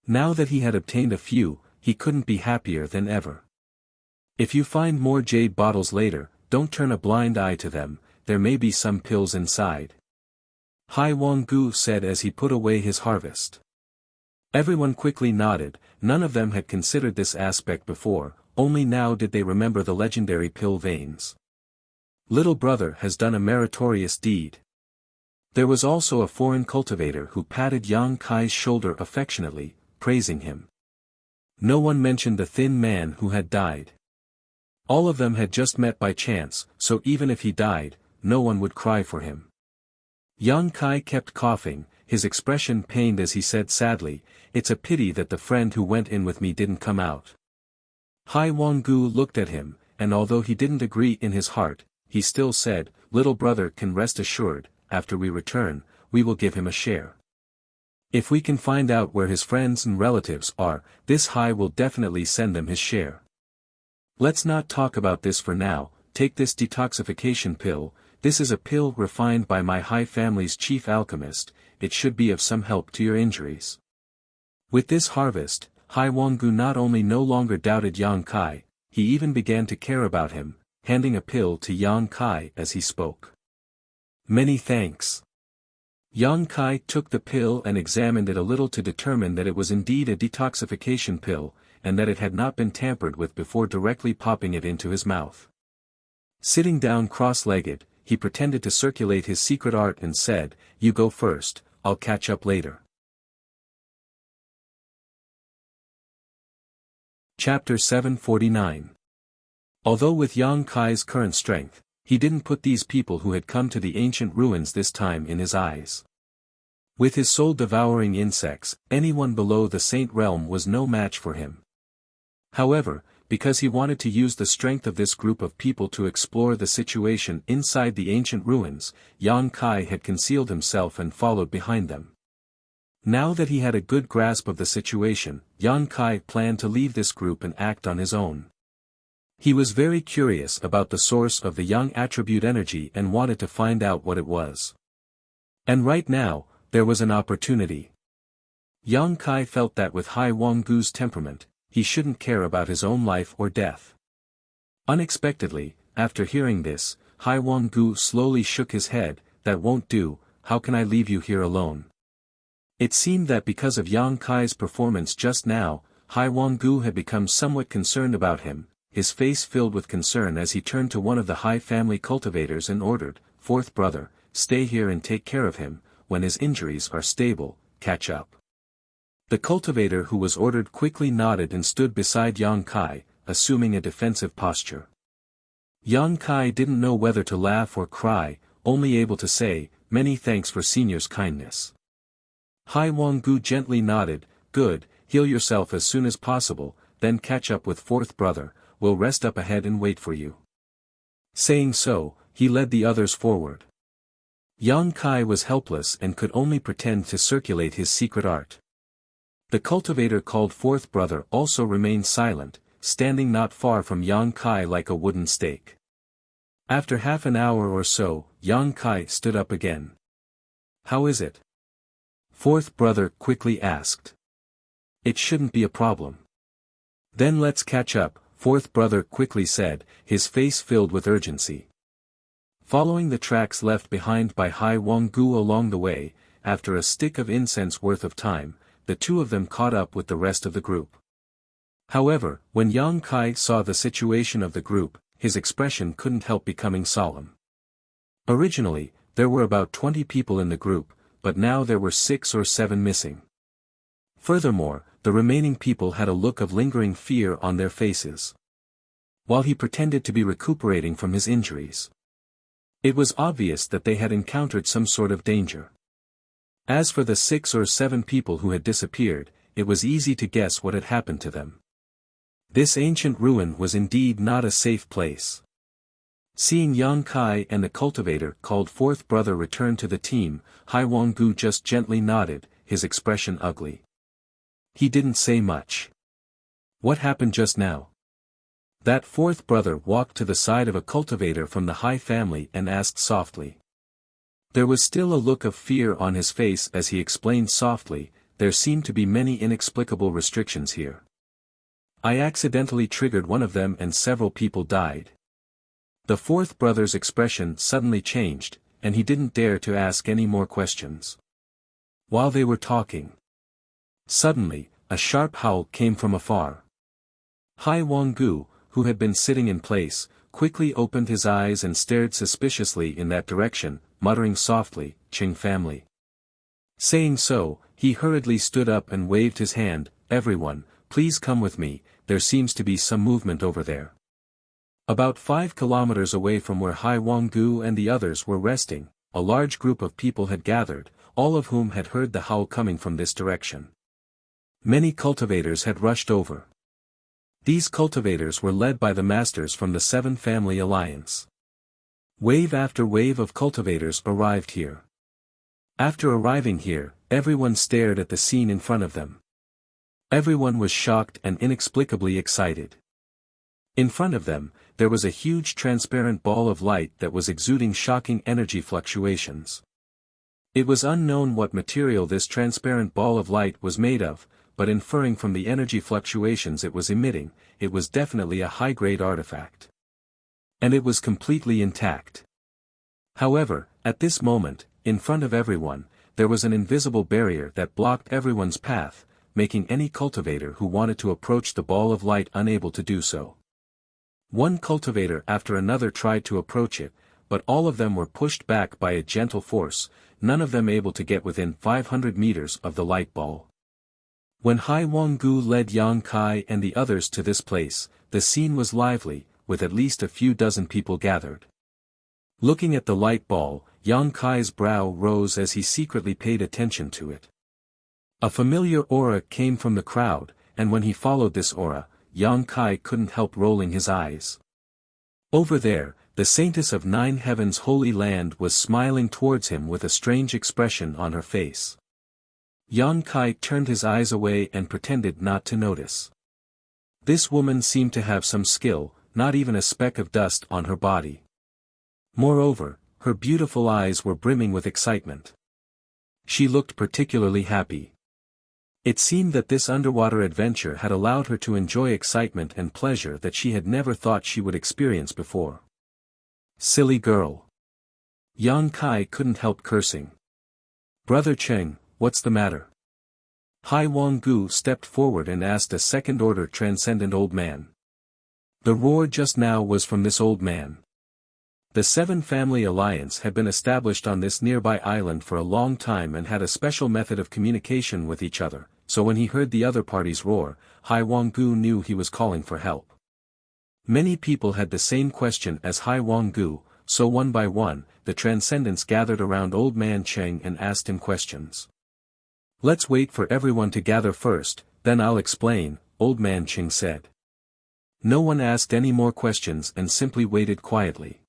Now that he had obtained a few, he couldn't be happier than ever. If you find more jade bottles later, don't turn a blind eye to them, there may be some pills inside. Hai Wang-gu said as he put away his harvest. Everyone quickly nodded, none of them had considered this aspect before, only now did they remember the legendary pill veins. Little brother has done a meritorious deed. There was also a foreign cultivator who patted Yang Kai's shoulder affectionately, praising him. No one mentioned the thin man who had died. All of them had just met by chance, so even if he died, no one would cry for him. Yang Kai kept coughing, his expression pained as he said sadly, "It's a pity that the friend who went in with me didn't come out." Hai Wang-gu looked at him, and although he didn't agree in his heart, he still said, "Little brother can rest assured, after we return, we will give him a share. If we can find out where his friends and relatives are, this Hai will definitely send them his share. Let's not talk about this for now, take this detoxification pill, this is a pill refined by my Hai family's chief alchemist, it should be of some help to your injuries." With this harvest, Hai Wang-gu not only no longer doubted Yang Kai, he even began to care about him, handing a pill to Yang Kai as he spoke. "Many thanks." Yang Kai took the pill and examined it a little to determine that it was indeed a detoxification pill, and that it had not been tampered with before directly popping it into his mouth. Sitting down cross-legged, he pretended to circulate his secret art and said, "You go first, I'll catch up later." Chapter 749. Although with Yang Kai's current strength, he didn't put these people who had come to the ancient ruins this time in his eyes. With his soul-devouring insects, anyone below the Saint Realm was no match for him. However, because he wanted to use the strength of this group of people to explore the situation inside the ancient ruins, Yang Kai had concealed himself and followed behind them. Now that he had a good grasp of the situation, Yang Kai planned to leave this group and act on his own. He was very curious about the source of the Yang attribute energy and wanted to find out what it was. And right now, there was an opportunity. Yang Kai felt that with Hai Wang-gu's temperament, he shouldn't care about his own life or death. Unexpectedly, after hearing this, Hai Wang-gu slowly shook his head, "That won't do, how can I leave you here alone?" It seemed that because of Yang Kai's performance just now, Hai Wang-gu had become somewhat concerned about him, his face filled with concern as he turned to one of the Hai family cultivators and ordered, "Fourth brother, stay here and take care of him, when his injuries are stable, catch up." The cultivator who was ordered quickly nodded and stood beside Yang Kai, assuming a defensive posture. Yang Kai didn't know whether to laugh or cry, only able to say, "Many thanks for senior's kindness." Hai Wang-gu gently nodded, "Good, heal yourself as soon as possible, then catch up with fourth brother, we'll rest up ahead and wait for you." Saying so, he led the others forward. Yang Kai was helpless and could only pretend to circulate his secret art. The cultivator called fourth brother also remained silent, standing not far from Yang Kai like a wooden stake. After half an hour or so, Yang Kai stood up again. "How is it?" Fourth brother quickly asked. "It shouldn't be a problem." "Then let's catch up," fourth brother quickly said, his face filled with urgency. Following the tracks left behind by Hai Wang-gu along the way, after a stick of incense worth of time, the two of them caught up with the rest of the group. However, when Yang Kai saw the situation of the group, his expression couldn't help becoming solemn. Originally, there were about 20 people in the group, but now there were 6 or 7 missing. Furthermore, the remaining people had a look of lingering fear on their faces, while he pretended to be recuperating from his injuries. It was obvious that they had encountered some sort of danger. As for the 6 or 7 people who had disappeared, it was easy to guess what had happened to them. This ancient ruin was indeed not a safe place. Seeing Yang Kai and the cultivator called fourth brother return to the team, Hai Wang-gu just gently nodded, his expression ugly. He didn't say much. "What happened just now?" That fourth brother walked to the side of a cultivator from the Hai family and asked softly. There was still a look of fear on his face as he explained softly, "There seem to be many inexplicable restrictions here. I accidentally triggered one of them and several people died. The fourth brother's expression suddenly changed, and he didn't dare to ask any more questions. While they were talking, suddenly, a sharp howl came from afar. Hai Wanggu, who had been sitting in place, quickly opened his eyes and stared suspiciously in that direction, muttering softly, "Qing family." Saying so, he hurriedly stood up and waved his hand, "Everyone, please come with me, there seems to be some movement over there." About 5 kilometers away from where Hai Wanggu and the others were resting, a large group of people had gathered, all of whom had heard the howl coming from this direction. Many cultivators had rushed over. These cultivators were led by the masters from the Seven Family Alliance. Wave after wave of cultivators arrived here. After arriving here, everyone stared at the scene in front of them. Everyone was shocked and inexplicably excited. In front of them, there was a huge transparent ball of light that was exuding shocking energy fluctuations. It was unknown what material this transparent ball of light was made of, but inferring from the energy fluctuations it was emitting, it was definitely a high-grade artifact. And it was completely intact. However, at this moment, in front of everyone, there was an invisible barrier that blocked everyone's path, making any cultivator who wanted to approach the ball of light unable to do so. One cultivator after another tried to approach it, but all of them were pushed back by a gentle force, none of them able to get within 500 meters of the light ball. When Hai Wanggu led Yang Kai and the others to this place, the scene was lively, with at least a few dozen people gathered. Looking at the light ball, Yang Kai's brow rose as he secretly paid attention to it. A familiar aura came from the crowd, and when he followed this aura, Yang Kai couldn't help rolling his eyes. Over there, the Saintess of Nine Heavens' Holy Land was smiling towards him with a strange expression on her face. Yang Kai turned his eyes away and pretended not to notice. This woman seemed to have some skill, not even a speck of dust on her body. Moreover, her beautiful eyes were brimming with excitement. She looked particularly happy. It seemed that this underwater adventure had allowed her to enjoy excitement and pleasure that she had never thought she would experience before. Silly girl. Yang Kai couldn't help cursing. Brother Cheng, what's the matter? Hai Wanggu stepped forward and asked a second-order transcendent old man. The roar just now was from this old man. The Seven Family Alliance had been established on this nearby island for a long time and had a special method of communication with each other, so when he heard the other party's roar, Hai Wanggu knew he was calling for help. Many people had the same question as Hai Wanggu, so one by one, the transcendents gathered around Old Man Cheng and asked him questions. "Let's wait for everyone to gather first, then I'll explain," Old Man Cheng said. No one asked any more questions and simply waited quietly.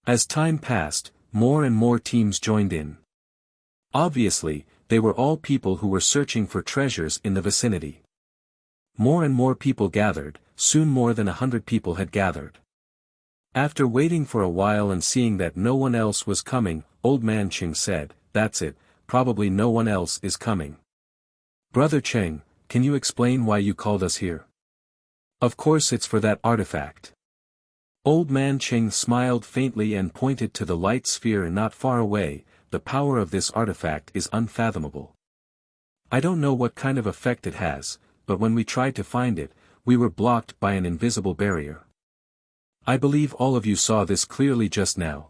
As time passed, more and more teams joined in. Obviously, they were all people who were searching for treasures in the vicinity. More and more people gathered, soon more than 100 people had gathered. After waiting for a while and seeing that no one else was coming, Old Man Cheng said, "That's it, probably no one else is coming. Brother Cheng, can you explain why you called us here?" "Of course it's for that artifact." Old Man Cheng smiled faintly and pointed to the light sphere not far away. "The power of this artifact is unfathomable. I don't know what kind of effect it has, but when we tried to find it, we were blocked by an invisible barrier. I believe all of you saw this clearly just now.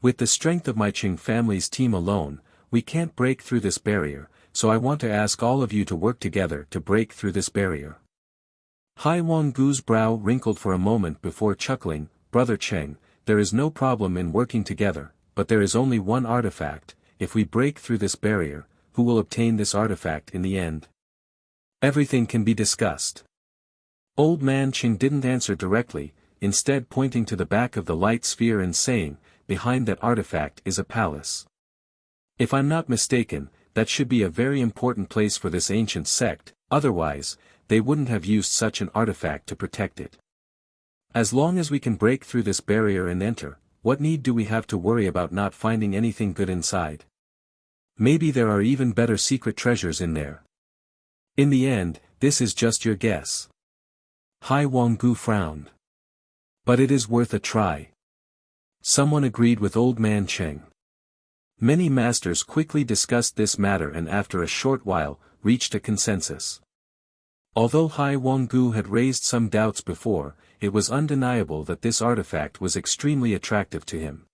With the strength of my Qing family's team alone, we can't break through this barrier, so I want to ask all of you to work together to break through this barrier." Hai Wanggu's brow wrinkled for a moment before chuckling, "Brother Cheng, there is no problem in working together, but there is only one artifact. If we break through this barrier, who will obtain this artifact in the end? Everything can be discussed." Old Man Cheng didn't answer directly, instead pointing to the back of the light sphere and saying, "Behind that artifact is a palace. If I'm not mistaken, that should be a very important place for this ancient sect, otherwise, they wouldn't have used such an artifact to protect it. As long as we can break through this barrier and enter, what need do we have to worry about not finding anything good inside? Maybe there are even better secret treasures in there. In the end, this is just your guess." Hai Wanggu frowned. But it is worth a try. Someone agreed with Old Man Cheng. Many masters quickly discussed this matter and after a short while, reached a consensus. Although Hai Wanggu had raised some doubts before, it was undeniable that this artifact was extremely attractive to him.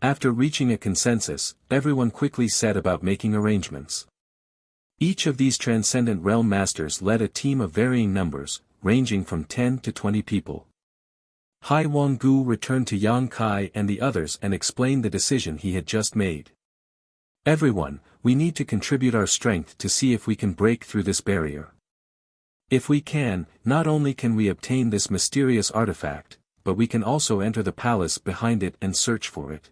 After reaching a consensus, everyone quickly set about making arrangements. Each of these transcendent realm masters led a team of varying numbers, ranging from 10 to 20 people. Hai Wanggu returned to Yang Kai and the others and explained the decision he had just made. Everyone, we need to contribute our strength to see if we can break through this barrier. If we can, not only can we obtain this mysterious artifact, but we can also enter the palace behind it and search for it.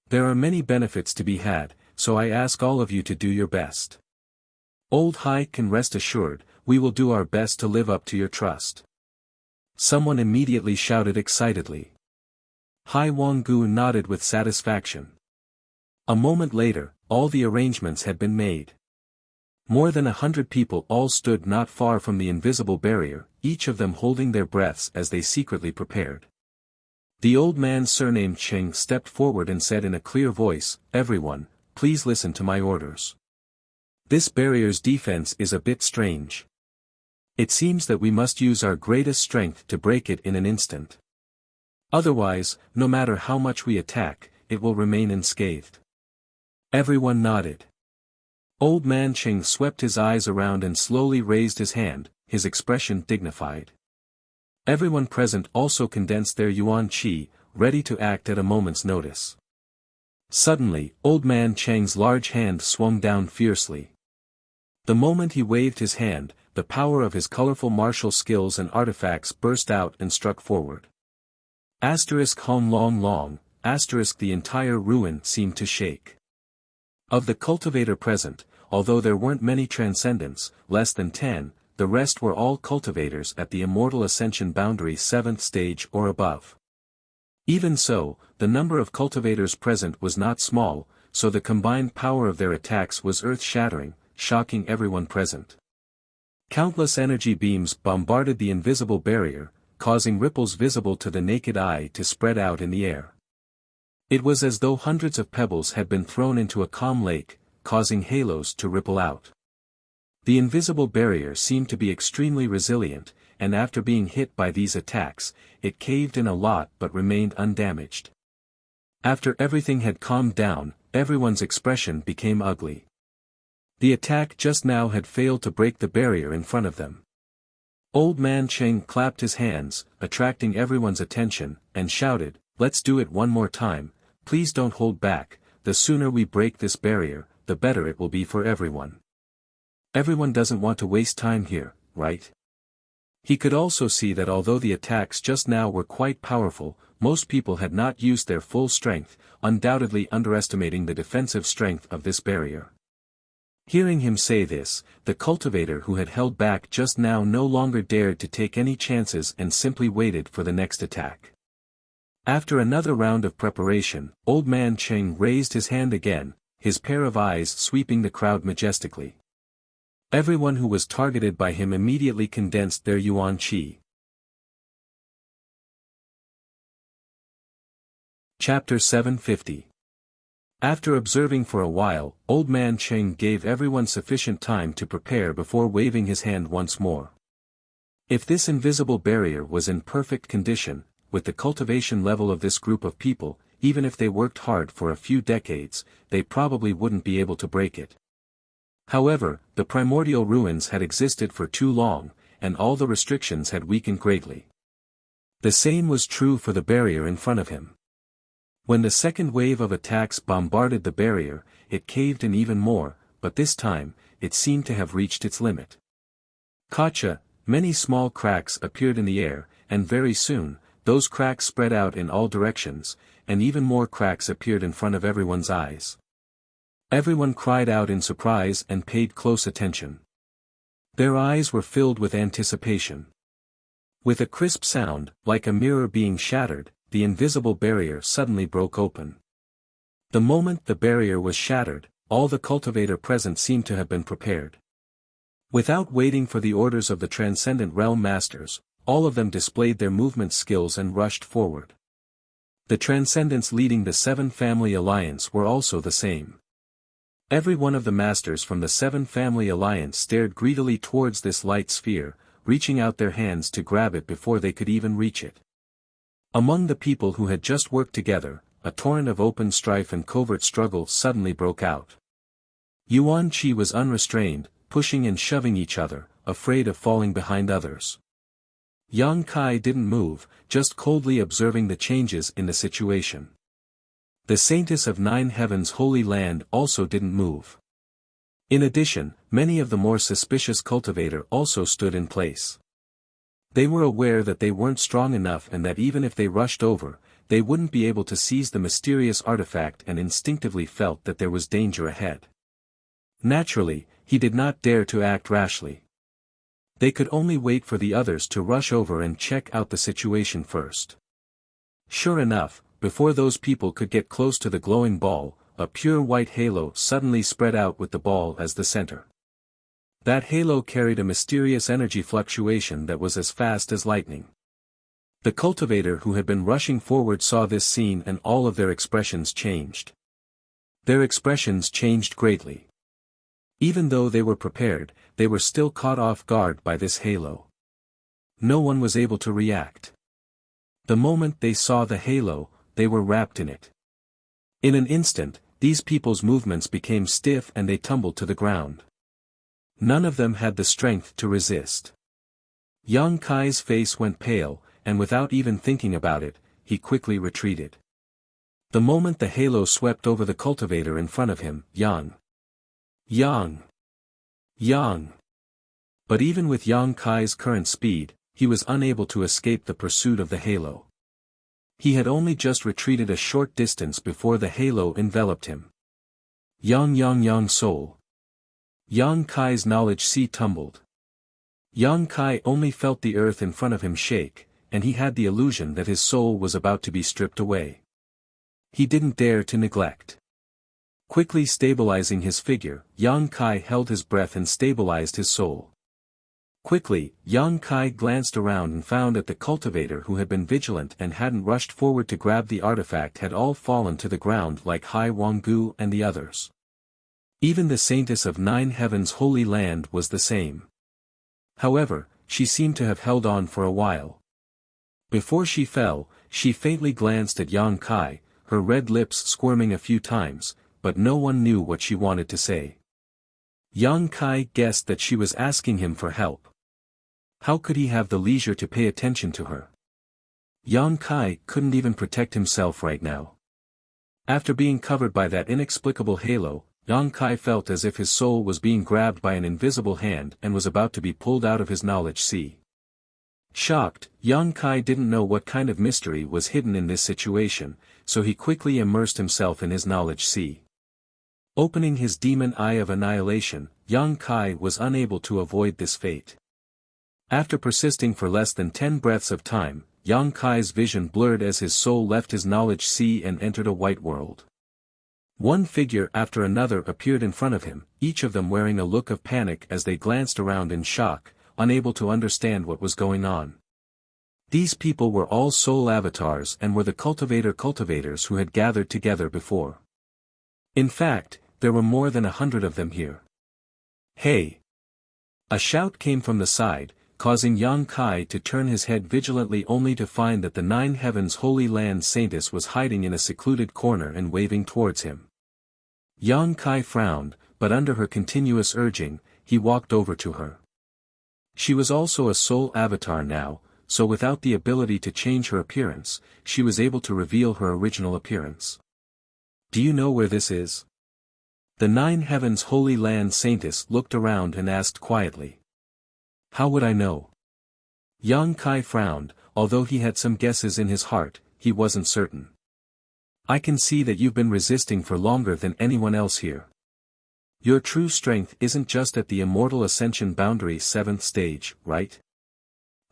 There are many benefits to be had, so I ask all of you to do your best. Old Hai can rest assured, we will do our best to live up to your trust. Someone immediately shouted excitedly. Hai Wanggu nodded with satisfaction. A moment later, all the arrangements had been made. More than 100 people all stood not far from the invisible barrier, each of them holding their breaths as they secretly prepared. The old man surnamed Cheng stepped forward and said in a clear voice, "Everyone, please listen to my orders. This barrier's defense is a bit strange. It seems that we must use our greatest strength to break it in an instant. Otherwise, no matter how much we attack, it will remain unscathed." Everyone nodded. Old Man Cheng swept his eyes around and slowly raised his hand, his expression dignified. Everyone present also condensed their yuan qi, ready to act at a moment's notice. Suddenly, Old Man Cheng's large hand swung down fiercely. The moment he waved his hand, the power of his colorful martial skills and artifacts burst out and struck forward. Hong Long Long, the entire ruin seemed to shake. Of the cultivator present, although there weren't many transcendents, less than 10, the rest were all cultivators at the immortal ascension boundary 7th stage or above. Even so, the number of cultivators present was not small, so the combined power of their attacks was earth-shattering, shocking everyone present. Countless energy beams bombarded the invisible barrier, causing ripples visible to the naked eye to spread out in the air. It was as though hundreds of pebbles had been thrown into a calm lake, causing halos to ripple out. The invisible barrier seemed to be extremely resilient, and after being hit by these attacks, it caved in a lot but remained undamaged. After everything had calmed down, everyone's expression became ugly. The attack just now had failed to break the barrier in front of them. Old Man Cheng clapped his hands, attracting everyone's attention, and shouted, "Let's do it one more time, please don't hold back, the sooner we break this barrier, the better it will be for everyone. Everyone doesn't want to waste time here, right?" He could also see that although the attacks just now were quite powerful, most people had not used their full strength, undoubtedly underestimating the defensive strength of this barrier. Hearing him say this, the cultivator who had held back just now no longer dared to take any chances and simply waited for the next attack. After another round of preparation, Old Man Cheng raised his hand again, his pair of eyes sweeping the crowd majestically. Everyone who was targeted by him immediately condensed their yuan qi. Chapter 750. After observing for a while, Old Man Cheng gave everyone sufficient time to prepare before waving his hand once more. If this invisible barrier was in perfect condition, with the cultivation level of this group of people, even if they worked hard for a few decades, they probably wouldn't be able to break it. However, the primordial ruins had existed for too long, and all the restrictions had weakened greatly. The same was true for the barrier in front of him. When the second wave of attacks bombarded the barrier, it caved in even more, but this time, it seemed to have reached its limit. Gotcha! Many small cracks appeared in the air, and very soon, those cracks spread out in all directions, and even more cracks appeared in front of everyone's eyes. Everyone cried out in surprise and paid close attention. Their eyes were filled with anticipation. With a crisp sound, like a mirror being shattered, the invisible barrier suddenly broke open. The moment the barrier was shattered, all the cultivator present seemed to have been prepared. Without waiting for the orders of the Transcendent Realm Masters, all of them displayed their movement skills and rushed forward. The Transcendents leading the Seven Family Alliance were also the same. Every one of the Masters from the Seven Family Alliance stared greedily towards this light sphere, reaching out their hands to grab it before they could even reach it. Among the people who had just worked together, a torrent of open strife and covert struggle suddenly broke out. Yuan Qi was unrestrained, pushing and shoving each other, afraid of falling behind others. Yang Kai didn't move, just coldly observing the changes in the situation. The Saintess of Nine Heavens' Holy Land also didn't move. In addition, many of the more suspicious cultivator also stood in place. They were aware that they weren't strong enough and that even if they rushed over, they wouldn't be able to seize the mysterious artifact and instinctively felt that there was danger ahead. Naturally, he did not dare to act rashly. They could only wait for the others to rush over and check out the situation first. Sure enough, before those people could get close to the glowing ball, a pure white halo suddenly spread out with the ball as the center. That halo carried a mysterious energy fluctuation that was as fast as lightning. The cultivator who had been rushing forward saw this scene and all of their expressions changed. Their expressions changed greatly. Even though they were prepared, they were still caught off guard by this halo. No one was able to react. The moment they saw the halo, they were wrapped in it. In an instant, these people's movements became stiff and they tumbled to the ground. None of them had the strength to resist. Yang Kai's face went pale, and without even thinking about it, he quickly retreated. The moment the halo swept over the cultivator in front of him, Yang. But even with Yang Kai's current speed, he was unable to escape the pursuit of the halo. He had only just retreated a short distance before the halo enveloped him. Yang soul. Yang Kai's knowledge sea tumbled. Yang Kai only felt the earth in front of him shake, and he had the illusion that his soul was about to be stripped away. He didn't dare to neglect. Quickly stabilizing his figure, Yang Kai held his breath and stabilized his soul. Quickly, Yang Kai glanced around and found that the cultivator who had been vigilant and hadn't rushed forward to grab the artifact had all fallen to the ground like Hai Wanggu and the others. Even the Saintess of Nine Heavens' Holy Land was the same. However, she seemed to have held on for a while. Before she fell, she faintly glanced at Yang Kai, her red lips squirming a few times, but no one knew what she wanted to say. Yang Kai guessed that she was asking him for help. How could he have the leisure to pay attention to her? Yang Kai couldn't even protect himself right now. After being covered by that inexplicable halo, Yang Kai felt as if his soul was being grabbed by an invisible hand and was about to be pulled out of his knowledge sea. Shocked, Yang Kai didn't know what kind of mystery was hidden in this situation, so he quickly immersed himself in his knowledge sea. Opening his demon eye of annihilation, Yang Kai was unable to avoid this fate. After persisting for less than 10 breaths of time, Yang Kai's vision blurred as his soul left his knowledge sea and entered a white world. One figure after another appeared in front of him, each of them wearing a look of panic as they glanced around in shock, unable to understand what was going on. These people were all soul avatars and were the cultivators who had gathered together before. In fact, there were more than 100 of them here. Hey! A shout came from the side, causing Yang Kai to turn his head vigilantly only to find that the Nine Heavens Holy Land Saintess was hiding in a secluded corner and waving towards him. Yang Kai frowned, but under her continuous urging, he walked over to her. She was also a soul avatar now, so without the ability to change her appearance, she was able to reveal her original appearance. Do you know where this is? The Nine Heavens Holy Land Saintess looked around and asked quietly. How would I know? Yang Kai frowned, although he had some guesses in his heart, he wasn't certain. I can see that you've been resisting for longer than anyone else here. Your true strength isn't just at the Immortal Ascension boundary 7th stage, right?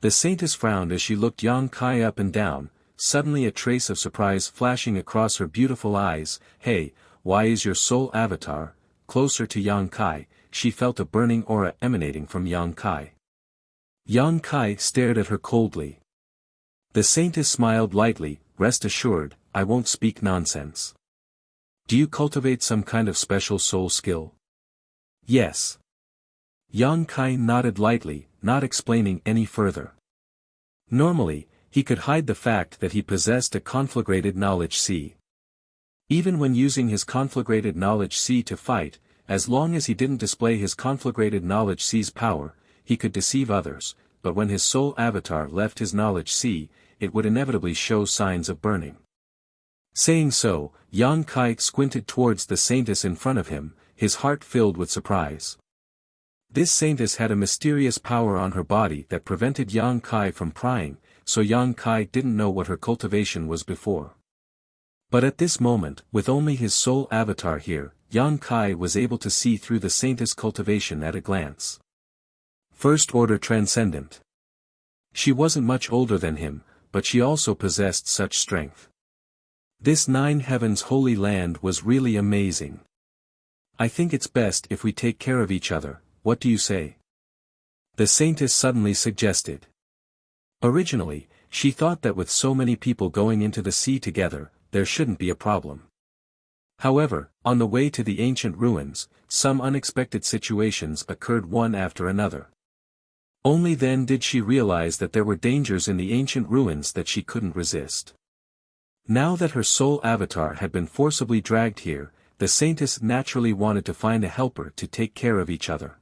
The Saintess frowned as she looked Yang Kai up and down, suddenly a trace of surprise flashing across her beautiful eyes. Hey, why is your soul avatar, closer to Yang Kai, she felt a burning aura emanating from Yang Kai. Yang Kai stared at her coldly. The saintess smiled lightly, "Rest assured, I won't speak nonsense." "Do you cultivate some kind of special soul skill?" "Yes." Yang Kai nodded lightly, not explaining any further. Normally, he could hide the fact that he possessed a conflagrated knowledge C. Even when using his conflagrated knowledge C to fight, as long as he didn't display his conflagrated knowledge C's power, he could deceive others, but when his soul avatar left his knowledge C, it would inevitably show signs of burning. Saying so, Yang Kai squinted towards the saintess in front of him, his heart filled with surprise. This saintess had a mysterious power on her body that prevented Yang Kai from prying, so Yang Kai didn't know what her cultivation was before. But at this moment, with only his soul avatar here, Yang Kai was able to see through the saintess' cultivation at a glance. First Order Transcendent. She wasn't much older than him, but she also possessed such strength. This Nine Heavens Holy Land was really amazing. "I think it's best if we take care of each other, what do you say?" the saintess suddenly suggested. Originally, she thought that with so many people going into the sea together, there shouldn't be a problem. However, on the way to the ancient ruins, some unexpected situations occurred one after another. Only then did she realize that there were dangers in the ancient ruins that she couldn't resist. Now that her soul avatar had been forcibly dragged here, the saintess naturally wanted to find a helper to take care of each other.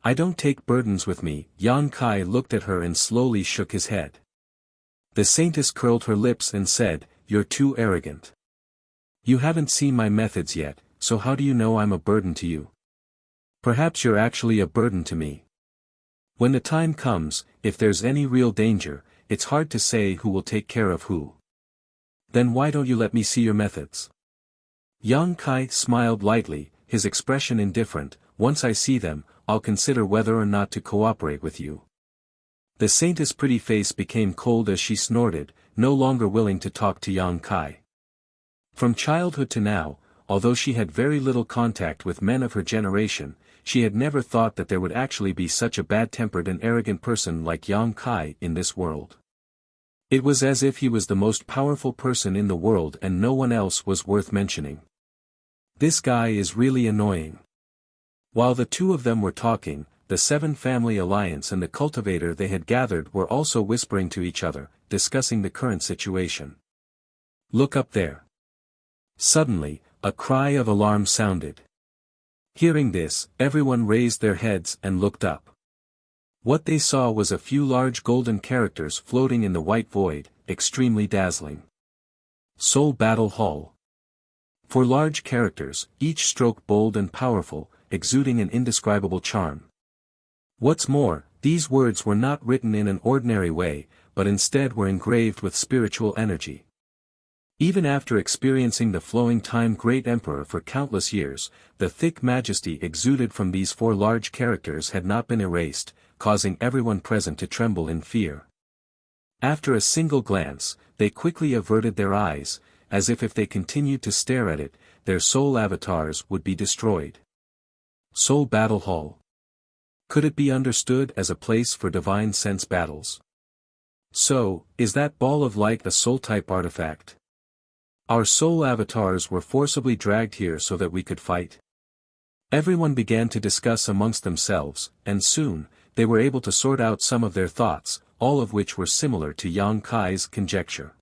"I don't take burdens with me," Yang Kai looked at her and slowly shook his head. The saintess curled her lips and said, "You're too arrogant. You haven't seen my methods yet, so how do you know I'm a burden to you? Perhaps you're actually a burden to me. When the time comes, if there's any real danger, it's hard to say who will take care of who. Then why don't you let me see your methods?" Yang Kai smiled lightly, his expression indifferent. "Once I see them, I'll consider whether or not to cooperate with you." The saintess' pretty face became cold as she snorted, no longer willing to talk to Yang Kai. From childhood to now, although she had very little contact with men of her generation, she had never thought that there would actually be such a bad-tempered and arrogant person like Yang Kai in this world. It was as if he was the most powerful person in the world and no one else was worth mentioning. This guy is really annoying. While the two of them were talking, the Seven Family Alliance and the cultivator they had gathered were also whispering to each other, discussing the current situation. "Look up there." Suddenly, a cry of alarm sounded. Hearing this, everyone raised their heads and looked up. What they saw was a few large golden characters floating in the white void, extremely dazzling. Soul Battle Hall. For large characters, each stroke bold and powerful, exuding an indescribable charm. What's more, these words were not written in an ordinary way, but instead were engraved with spiritual energy. Even after experiencing the flowing time Great Emperor for countless years, the thick majesty exuded from these four large characters had not been erased, causing everyone present to tremble in fear. After a single glance, they quickly averted their eyes, as if they continued to stare at it, their soul avatars would be destroyed. Soul Battle Hall. Could it be understood as a place for divine sense battles? So, is that ball of light a soul-type artifact? Our soul avatars were forcibly dragged here so that we could fight. Everyone began to discuss amongst themselves, and soon, they were able to sort out some of their thoughts, all of which were similar to Yang Kai's conjecture.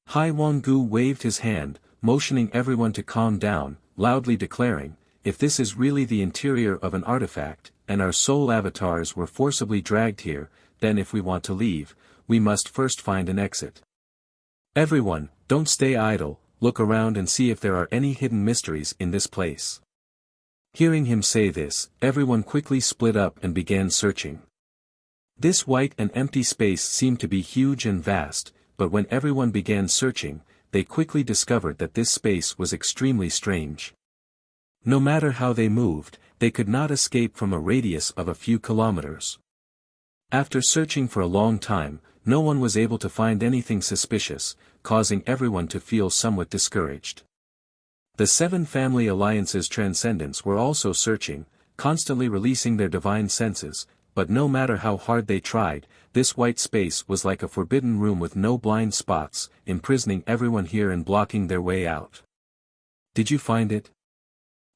Hai Wanggu waved his hand, motioning everyone to calm down, loudly declaring, "If this is really the interior of an artifact, and our soul avatars were forcibly dragged here, then if we want to leave, we must first find an exit. Everyone, don't stay idle, look around and see if there are any hidden mysteries in this place." Hearing him say this, everyone quickly split up and began searching. This white and empty space seemed to be huge and vast, but when everyone began searching, they quickly discovered that this space was extremely strange. No matter how they moved, they could not escape from a radius of a few kilometers. After searching for a long time, no one was able to find anything suspicious, causing everyone to feel somewhat discouraged. The seven family alliances transcendents were also searching, constantly releasing their divine senses, but no matter how hard they tried, this white space was like a forbidden room with no blind spots, imprisoning everyone here and blocking their way out. Did you find it?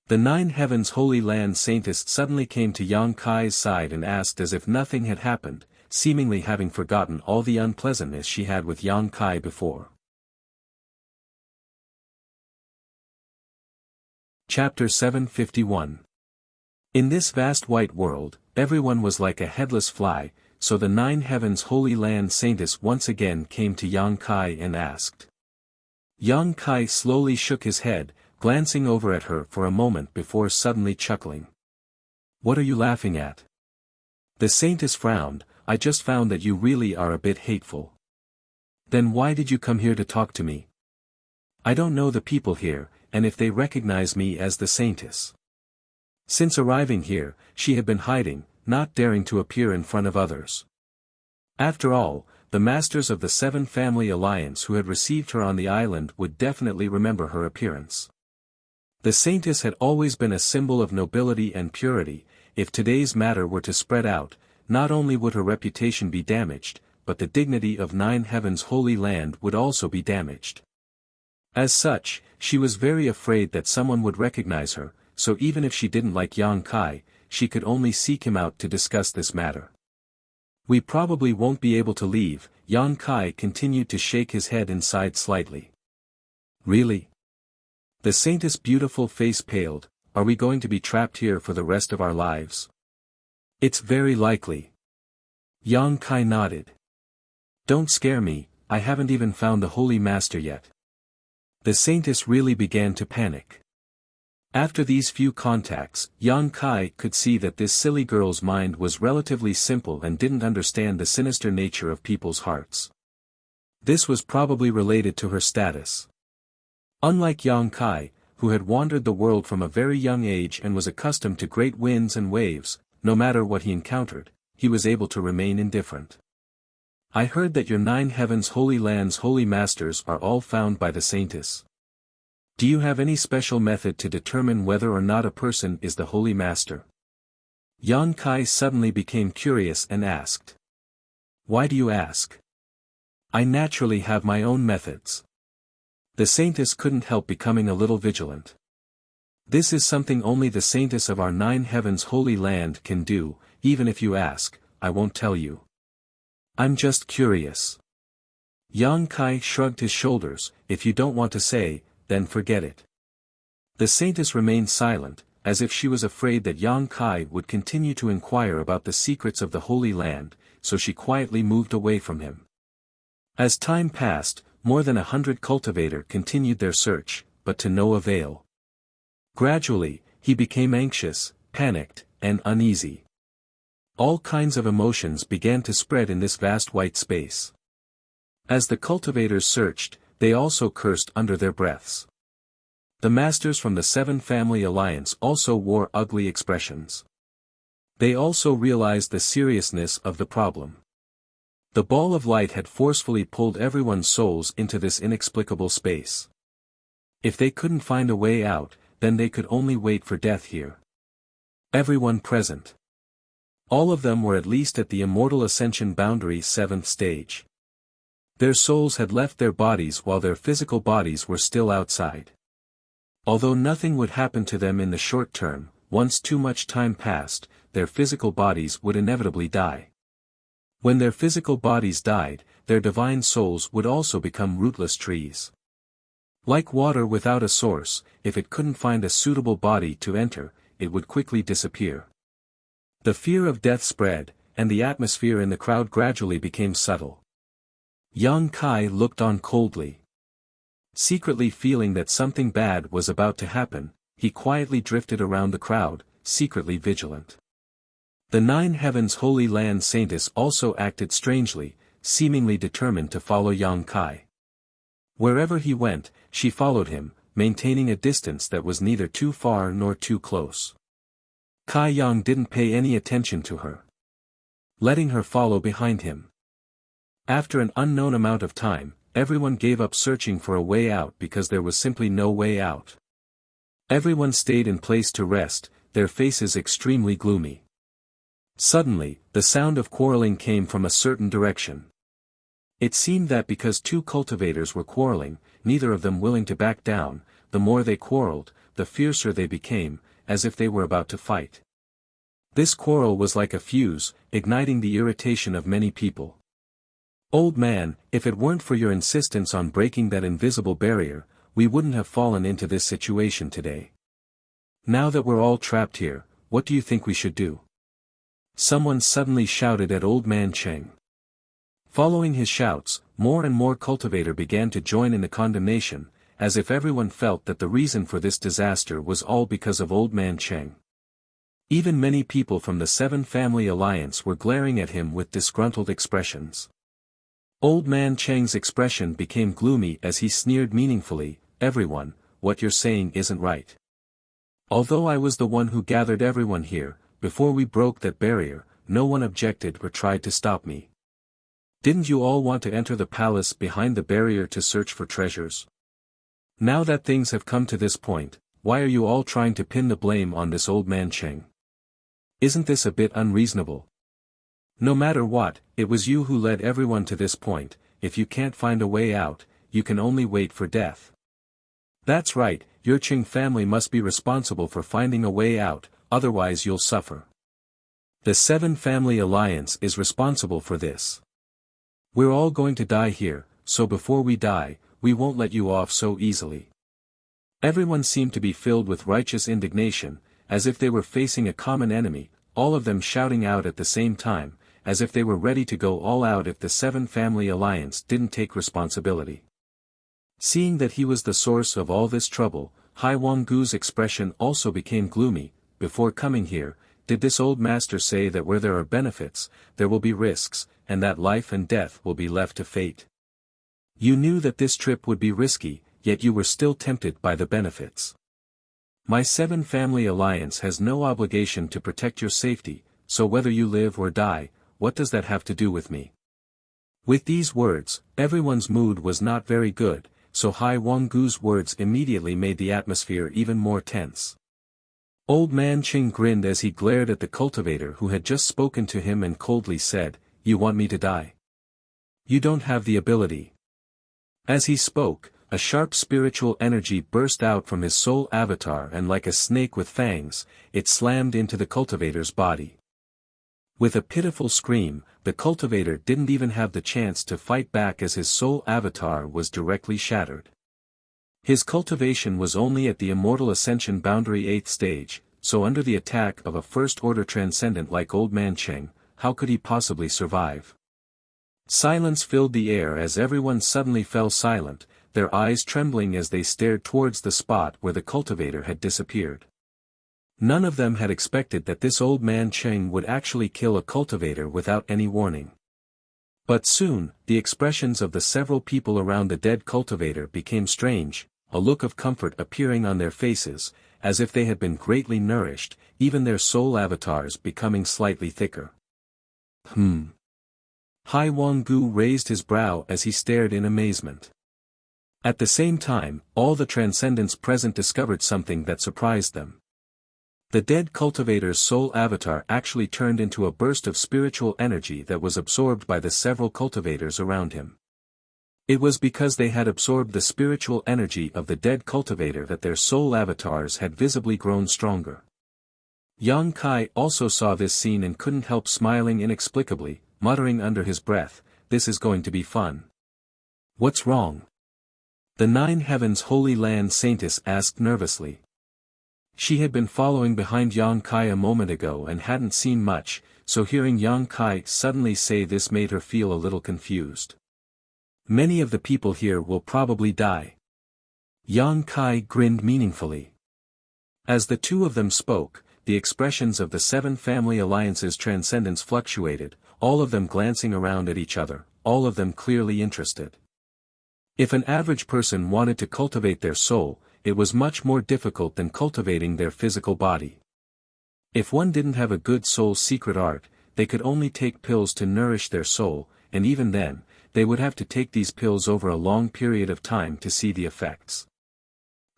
The Nine Heavens Holy Land Saintess suddenly came to Yang Kai's side and asked as if nothing had happened, seemingly having forgotten all the unpleasantness she had with Yang Kai before. Chapter 751. In this vast white world, everyone was like a headless fly, so the Nine Heavens Holy Land Saintess once again came to Yang Kai and asked. Yang Kai slowly shook his head, glancing over at her for a moment before suddenly chuckling. What are you laughing at? The Saintess frowned. I just found that you really are a bit hateful. Then why did you come here to talk to me? I don't know the people here, and if they recognize me as the Saintess. Since arriving here, she had been hiding, not daring to appear in front of others. After all, the masters of the Seven Family Alliance who had received her on the island would definitely remember her appearance. The Saintess had always been a symbol of nobility and purity. If today's matter were to spread out, not only would her reputation be damaged, but the dignity of Nine Heavens Holy Land would also be damaged. As such, she was very afraid that someone would recognize her, so even if she didn't like Yang Kai, she could only seek him out to discuss this matter. We probably won't be able to leave. Yang Kai continued to shake his head and sighed slightly. Really? The Saintess' beautiful face paled. Are we going to be trapped here for the rest of our lives? It's very likely. Yang Kai nodded. Don't scare me, I haven't even found the Holy Master yet. The Saintess really began to panic. After these few contacts, Yang Kai could see that this silly girl's mind was relatively simple and didn't understand the sinister nature of people's hearts. This was probably related to her status. Unlike Yang Kai, who had wandered the world from a very young age and was accustomed to great winds and waves, no matter what he encountered, he was able to remain indifferent. I heard that your Nine Heavens Holy Land's Holy Masters are all found by the Saintess. Do you have any special method to determine whether or not a person is the Holy Master? Yang Kai suddenly became curious and asked. Why do you ask? I naturally have my own methods. The Saintess couldn't help becoming a little vigilant. This is something only the Saintess of our Nine Heavens Holy Land can do. Even if you ask, I won't tell you. I'm just curious. Yang Kai shrugged his shoulders. If you don't want to say, then forget it. The Saintess remained silent, as if she was afraid that Yang Kai would continue to inquire about the secrets of the Holy Land, so she quietly moved away from him. As time passed, more than 100 cultivators continued their search, but to no avail. Gradually, he became anxious, panicked, and uneasy. All kinds of emotions began to spread in this vast white space. As the cultivators searched, they also cursed under their breaths. The masters from the Seven Family Alliance also wore ugly expressions. They also realized the seriousness of the problem. The ball of light had forcefully pulled everyone's souls into this inexplicable space. If they couldn't find a way out, then they could only wait for death here. Everyone present. All of them were at least at the immortal ascension boundary 7th stage. Their souls had left their bodies while their physical bodies were still outside. Although nothing would happen to them in the short term, once too much time passed, their physical bodies would inevitably die. When their physical bodies died, their divine souls would also become rootless trees. Like water without a source, if it couldn't find a suitable body to enter, it would quickly disappear. The fear of death spread, and the atmosphere in the crowd gradually became subtle. Yang Kai looked on coldly. Secretly feeling that something bad was about to happen, he quietly drifted around the crowd, secretly vigilant. The Nine Heavens Holy Land Saintess also acted strangely, seemingly determined to follow Yang Kai. Wherever he went, she followed him, maintaining a distance that was neither too far nor too close. Kai Yang didn't pay any attention to her, letting her follow behind him. After an unknown amount of time, everyone gave up searching for a way out because there was simply no way out. Everyone stayed in place to rest, their faces extremely gloomy. Suddenly, the sound of quarreling came from a certain direction. It seemed that because two cultivators were quarreling, neither of them willing to back down, the more they quarreled, the fiercer they became, as if they were about to fight. This quarrel was like a fuse, igniting the irritation of many people. "Old man, if it weren't for your insistence on breaking that invisible barrier, we wouldn't have fallen into this situation today. Now that we're all trapped here, what do you think we should do?" Someone suddenly shouted at Old Man Cheng. Following his shouts, more and more cultivator began to join in the condemnation, as if everyone felt that the reason for this disaster was all because of Old Man Cheng. Even many people from the Seven Family Alliance were glaring at him with disgruntled expressions. Old Man Cheng's expression became gloomy as he sneered meaningfully, "Everyone, what you're saying isn't right. Although I was the one who gathered everyone here, before we broke that barrier, no one objected or tried to stop me. Didn't you all want to enter the palace behind the barrier to search for treasures? Now that things have come to this point, why are you all trying to pin the blame on this Old Man Cheng? Isn't this a bit unreasonable? No matter what, it was you who led everyone to this point. If you can't find a way out, you can only wait for death. That's right, your Cheng family must be responsible for finding a way out, otherwise you'll suffer. The Seven Family Alliance is responsible for this. We're all going to die here, so before we die, we won't let you off so easily." Everyone seemed to be filled with righteous indignation, as if they were facing a common enemy, all of them shouting out at the same time, as if they were ready to go all out if the Seven Family Alliance didn't take responsibility. Seeing that he was the source of all this trouble, Hai Wanggu's expression also became gloomy. "Before coming here, did this old master say that where there are benefits, there will be risks, and that life and death will be left to fate? You knew that this trip would be risky, yet you were still tempted by the benefits. My Seven Family Alliance has no obligation to protect your safety, so whether you live or die, what does that have to do with me?" With these words, everyone's mood was not very good, so Hai Wanggu's words immediately made the atmosphere even more tense. Old Man Cheng grinned as he glared at the cultivator who had just spoken to him and coldly said, "You want me to die? You don't have the ability." As he spoke, a sharp spiritual energy burst out from his soul avatar and like a snake with fangs, it slammed into the cultivator's body. With a pitiful scream, the cultivator didn't even have the chance to fight back as his soul avatar was directly shattered. His cultivation was only at the immortal ascension boundary 8th stage, so under the attack of a first-order transcendent like Old Man Cheng, how could he possibly survive? Silence filled the air as everyone suddenly fell silent, their eyes trembling as they stared towards the spot where the cultivator had disappeared. None of them had expected that this Old Man Cheng would actually kill a cultivator without any warning. But soon, the expressions of the several people around the dead cultivator became strange, a look of comfort appearing on their faces, as if they had been greatly nourished, even their soul avatars becoming slightly thicker. Hai Wanggu raised his brow as he stared in amazement. At the same time, all the transcendents present discovered something that surprised them. The dead cultivator's soul avatar actually turned into a burst of spiritual energy that was absorbed by the several cultivators around him. It was because they had absorbed the spiritual energy of the dead cultivator that their soul avatars had visibly grown stronger. Yang Kai also saw this scene and couldn't help smiling inexplicably, muttering under his breath, "This is going to be fun." "What's wrong?" The Nine Heavens Holy Land Saintess asked nervously. She had been following behind Yang Kai a moment ago and hadn't seen much, so hearing Yang Kai suddenly say this made her feel a little confused. "Many of the people here will probably die." Yang Kai grinned meaningfully. As the two of them spoke, the expressions of the Seven Family Alliance's transcendence fluctuated, all of them glancing around at each other, all of them clearly interested. If an average person wanted to cultivate their soul, it was much more difficult than cultivating their physical body. If one didn't have a good soul secret art, they could only take pills to nourish their soul, and even then, they would have to take these pills over a long period of time to see the effects.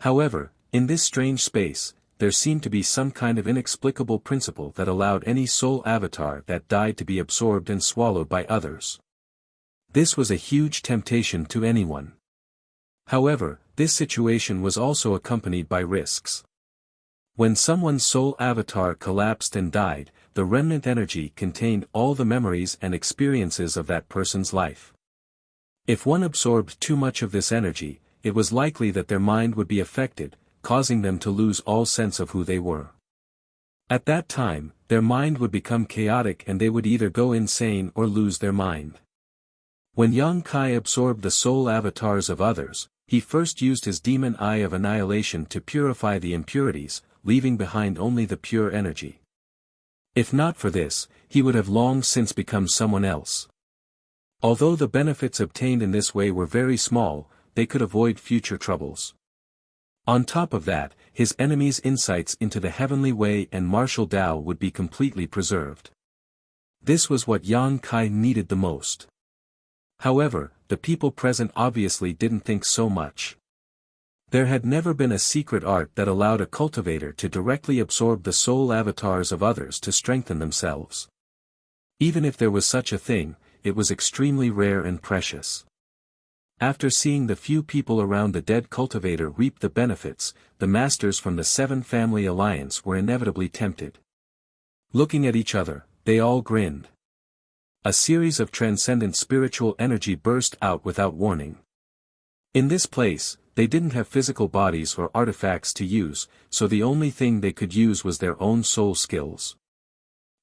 However, In this strange space, there seemed to be some kind of inexplicable principle that allowed any soul avatar that died to be absorbed and swallowed by others. This was a huge temptation to anyone. However, this situation was also accompanied by risks. When someone's soul avatar collapsed and died, the remnant energy contained all the memories and experiences of that person's life. If one absorbed too much of this energy, it was likely that their mind would be affected, causing them to lose all sense of who they were. At that time, their mind would become chaotic and they would either go insane or lose their mind. When Yang Kai absorbed the soul avatars of others, he first used his demon eye of annihilation to purify the impurities, leaving behind only the pure energy. If not for this, he would have long since become someone else. Although the benefits obtained in this way were very small, they could avoid future troubles. On top of that, his enemies' insights into the heavenly way and martial Tao would be completely preserved. This was what Yang Kai needed the most. However, the people present obviously didn't think so much. There had never been a secret art that allowed a cultivator to directly absorb the soul avatars of others to strengthen themselves. Even if there was such a thing, it was extremely rare and precious. After seeing the few people around the dead cultivator reap the benefits, the masters from the Seven Family Alliance were inevitably tempted. Looking at each other, they all grinned. A series of transcendent spiritual energy burst out without warning. In this place, they didn't have physical bodies or artifacts to use, so the only thing they could use was their own soul skills.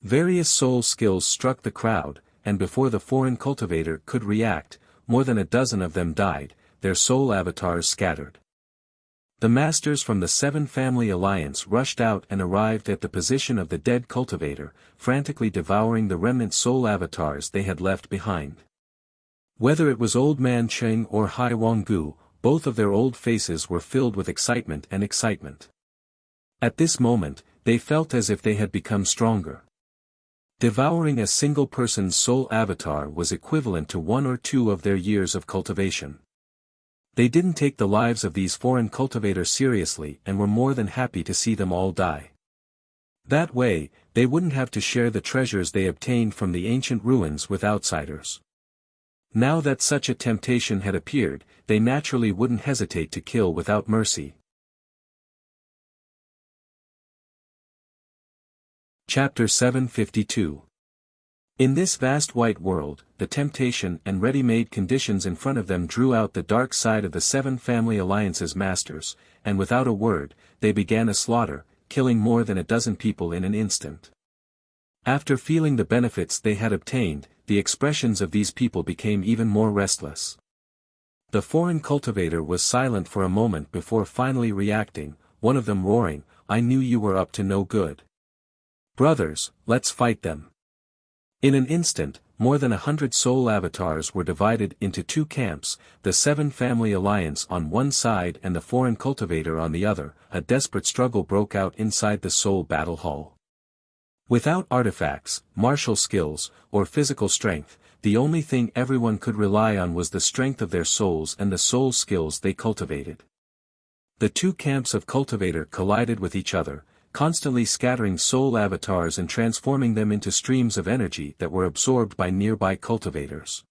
Various soul skills struck the crowd, and before the foreign cultivator could react, more than a dozen of them died, their soul avatars scattered. The masters from the Seven Family Alliance rushed out and arrived at the position of the dead cultivator, frantically devouring the remnant soul avatars they had left behind. Whether it was Old Man Cheng or Hai Wanggu, both of their old faces were filled with excitement. At this moment, they felt as if they had become stronger. Devouring a single person's soul avatar was equivalent to 1 or 2 of their years of cultivation. They didn't take the lives of these foreign cultivators seriously and were more than happy to see them all die. That way, they wouldn't have to share the treasures they obtained from the ancient ruins with outsiders. Now that such a temptation had appeared, they naturally wouldn't hesitate to kill without mercy. Chapter 752. In this vast white world, the temptation and ready-made conditions in front of them drew out the dark side of the Seven Family Alliance's masters, and without a word, they began a slaughter, killing more than a dozen people in an instant. After feeling the benefits they had obtained, the expressions of these people became even more restless. The foreign cultivator was silent for a moment before finally reacting, one of them roaring, "I knew you were up to no good. Brothers, let's fight them." In an instant, more than 100 soul avatars were divided into 2 camps, the Seven Family Alliance on one side and the foreign cultivator on the other. A desperate struggle broke out inside the soul battle hall. Without artifacts, martial skills, or physical strength, the only thing everyone could rely on was the strength of their souls and the soul skills they cultivated. The 2 camps of cultivator collided with each other, constantly scattering soul avatars and transforming them into streams of energy that were absorbed by nearby cultivators.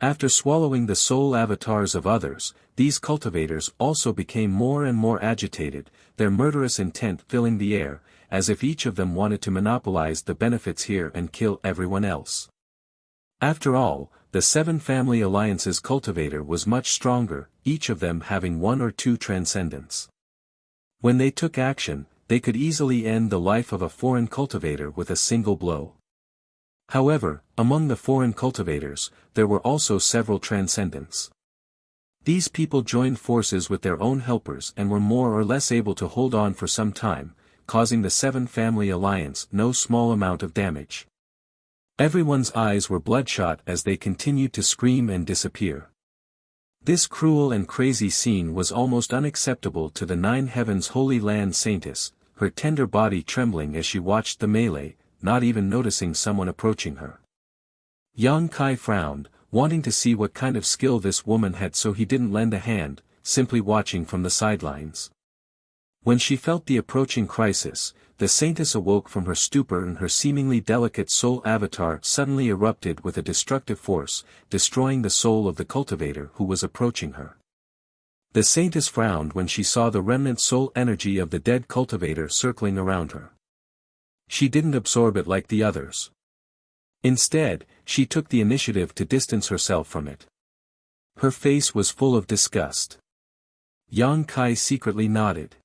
After swallowing the soul avatars of others, these cultivators also became more and more agitated, their murderous intent filling the air, as if each of them wanted to monopolize the benefits here and kill everyone else. After all, the Seven Family Alliance's cultivator was much stronger, each of them having 1 or 2 transcendents. When they took action, they could easily end the life of a foreign cultivator with a single blow. However, among the foreign cultivators, there were also several transcendents. These people joined forces with their own helpers and were more or less able to hold on for some time, causing the Seven Family Alliance no small amount of damage. Everyone's eyes were bloodshot as they continued to scream and disappear. This cruel and crazy scene was almost unacceptable to the 9 Heavens Holy Land Saintess, her tender body trembling as she watched the melee, not even noticing someone approaching her. Yang Kai frowned, wanting to see what kind of skill this woman had, so he didn't lend a hand, simply watching from the sidelines. When she felt the approaching crisis, the saintess awoke from her stupor and her seemingly delicate soul avatar suddenly erupted with a destructive force, destroying the soul of the cultivator who was approaching her. The saintess frowned when she saw the remnant soul energy of the dead cultivator circling around her. She didn't absorb it like the others. Instead, she took the initiative to distance herself from it. Her face was full of disgust. Yang Kai secretly nodded.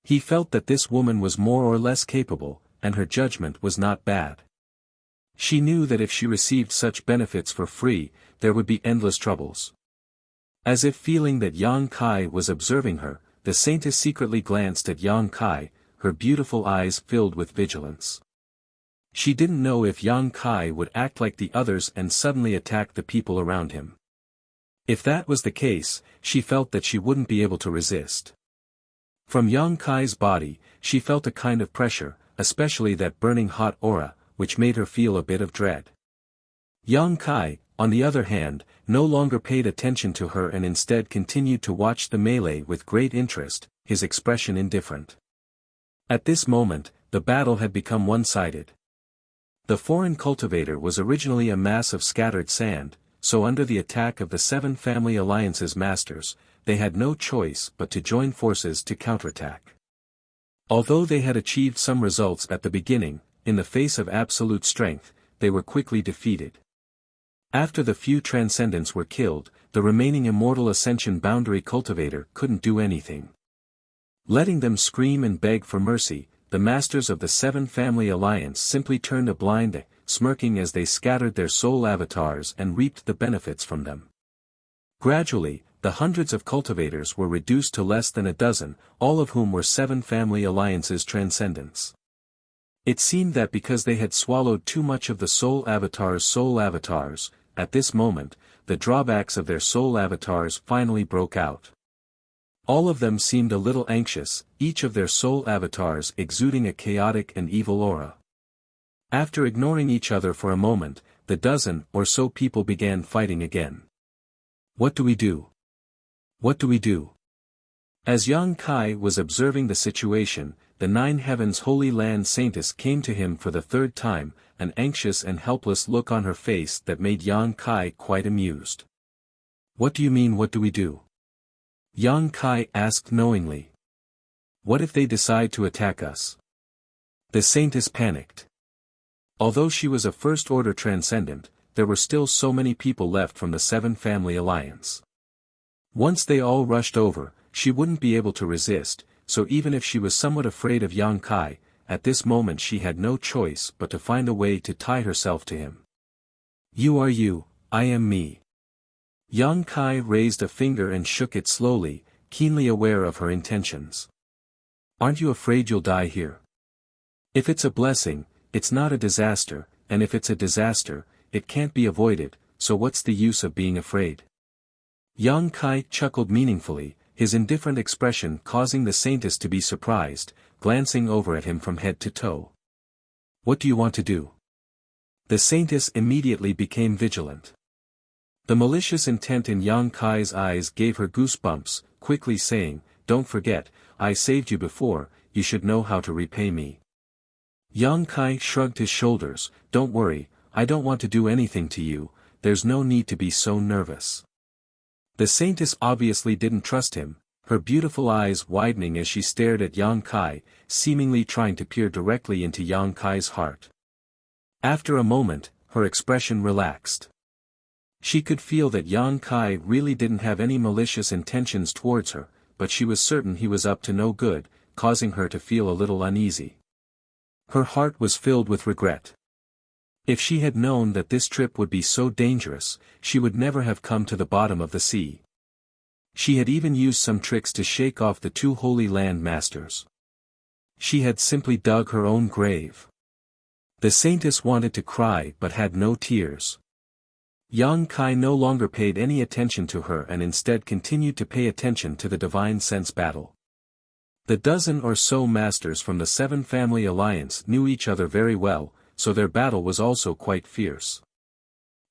He felt that this woman was more or less capable, and her judgment was not bad. She knew that if she received such benefits for free, there would be endless troubles. As if feeling that Yang Kai was observing her, the saintess secretly glanced at Yang Kai, her beautiful eyes filled with vigilance. She didn't know if Yang Kai would act like the others and suddenly attack the people around him. If that was the case, she felt that she wouldn't be able to resist. From Yang Kai's body, she felt a kind of pressure, especially that burning hot aura, which made her feel a bit of dread. Yang Kai, on the other hand, no longer paid attention to her and instead continued to watch the melee with great interest, his expression indifferent. At this moment, the battle had become one-sided. The foreign cultivator was originally a mass of scattered sand, so under the attack of the Seven Family Alliance's masters, they had no choice but to join forces to counterattack. Although they had achieved some results at the beginning, in the face of absolute strength, they were quickly defeated. After the few transcendents were killed, the remaining immortal ascension boundary cultivator couldn't do anything. Letting them scream and beg for mercy, the masters of the Seven Family Alliance simply turned a blind eye, smirking as they scattered their soul avatars and reaped the benefits from them. Gradually, the hundreds of cultivators were reduced to less than a dozen, all of whom were Seven Family Alliance's transcendents. It seemed that because they had swallowed too much of the soul avatars, at this moment, the drawbacks of their soul avatars finally broke out. All of them seemed a little anxious, each of their soul avatars exuding a chaotic and evil aura. After ignoring each other for a moment, the dozen or so people began fighting again. What do we do? What do we do? As Yang Kai was observing the situation, the Nine Heavens Holy Land Saintess came to him for the third time, an anxious and helpless look on her face that made Yang Kai quite amused. What do you mean, what do we do? Yang Kai asked knowingly. What if they decide to attack us? The Saintess panicked. Although she was a first-order transcendent, there were still so many people left from the Seven Family Alliance. Once they all rushed over, she wouldn't be able to resist, so even if she was somewhat afraid of Yang Kai, at this moment she had no choice but to find a way to tie herself to him. You are you, I am me. Yang Kai raised a finger and shook it slowly, keenly aware of her intentions. Aren't you afraid you'll die here? If it's a blessing, it's not a disaster, and if it's a disaster, it can't be avoided, so what's the use of being afraid? Yang Kai chuckled meaningfully, his indifferent expression causing the Saintess to be surprised, glancing over at him from head to toe. What do you want to do? The Saintess immediately became vigilant. The malicious intent in Yang Kai's eyes gave her goosebumps, quickly saying, Don't forget, I saved you before, you should know how to repay me. Yang Kai shrugged his shoulders, Don't worry, I don't want to do anything to you, there's no need to be so nervous. The Saintess obviously didn't trust him, her beautiful eyes widening as she stared at Yang Kai, seemingly trying to peer directly into Yang Kai's heart. After a moment, her expression relaxed. She could feel that Yang Kai really didn't have any malicious intentions towards her, but she was certain he was up to no good, causing her to feel a little uneasy. Her heart was filled with regret. If she had known that this trip would be so dangerous, she would never have come to the bottom of the sea. She had even used some tricks to shake off the two Holy Land Masters. She had simply dug her own grave. The Saintess wanted to cry but had no tears. Yang Kai no longer paid any attention to her and instead continued to pay attention to the Divine Sense battle. The dozen or so masters from the Seven Family Alliance knew each other very well, so their battle was also quite fierce.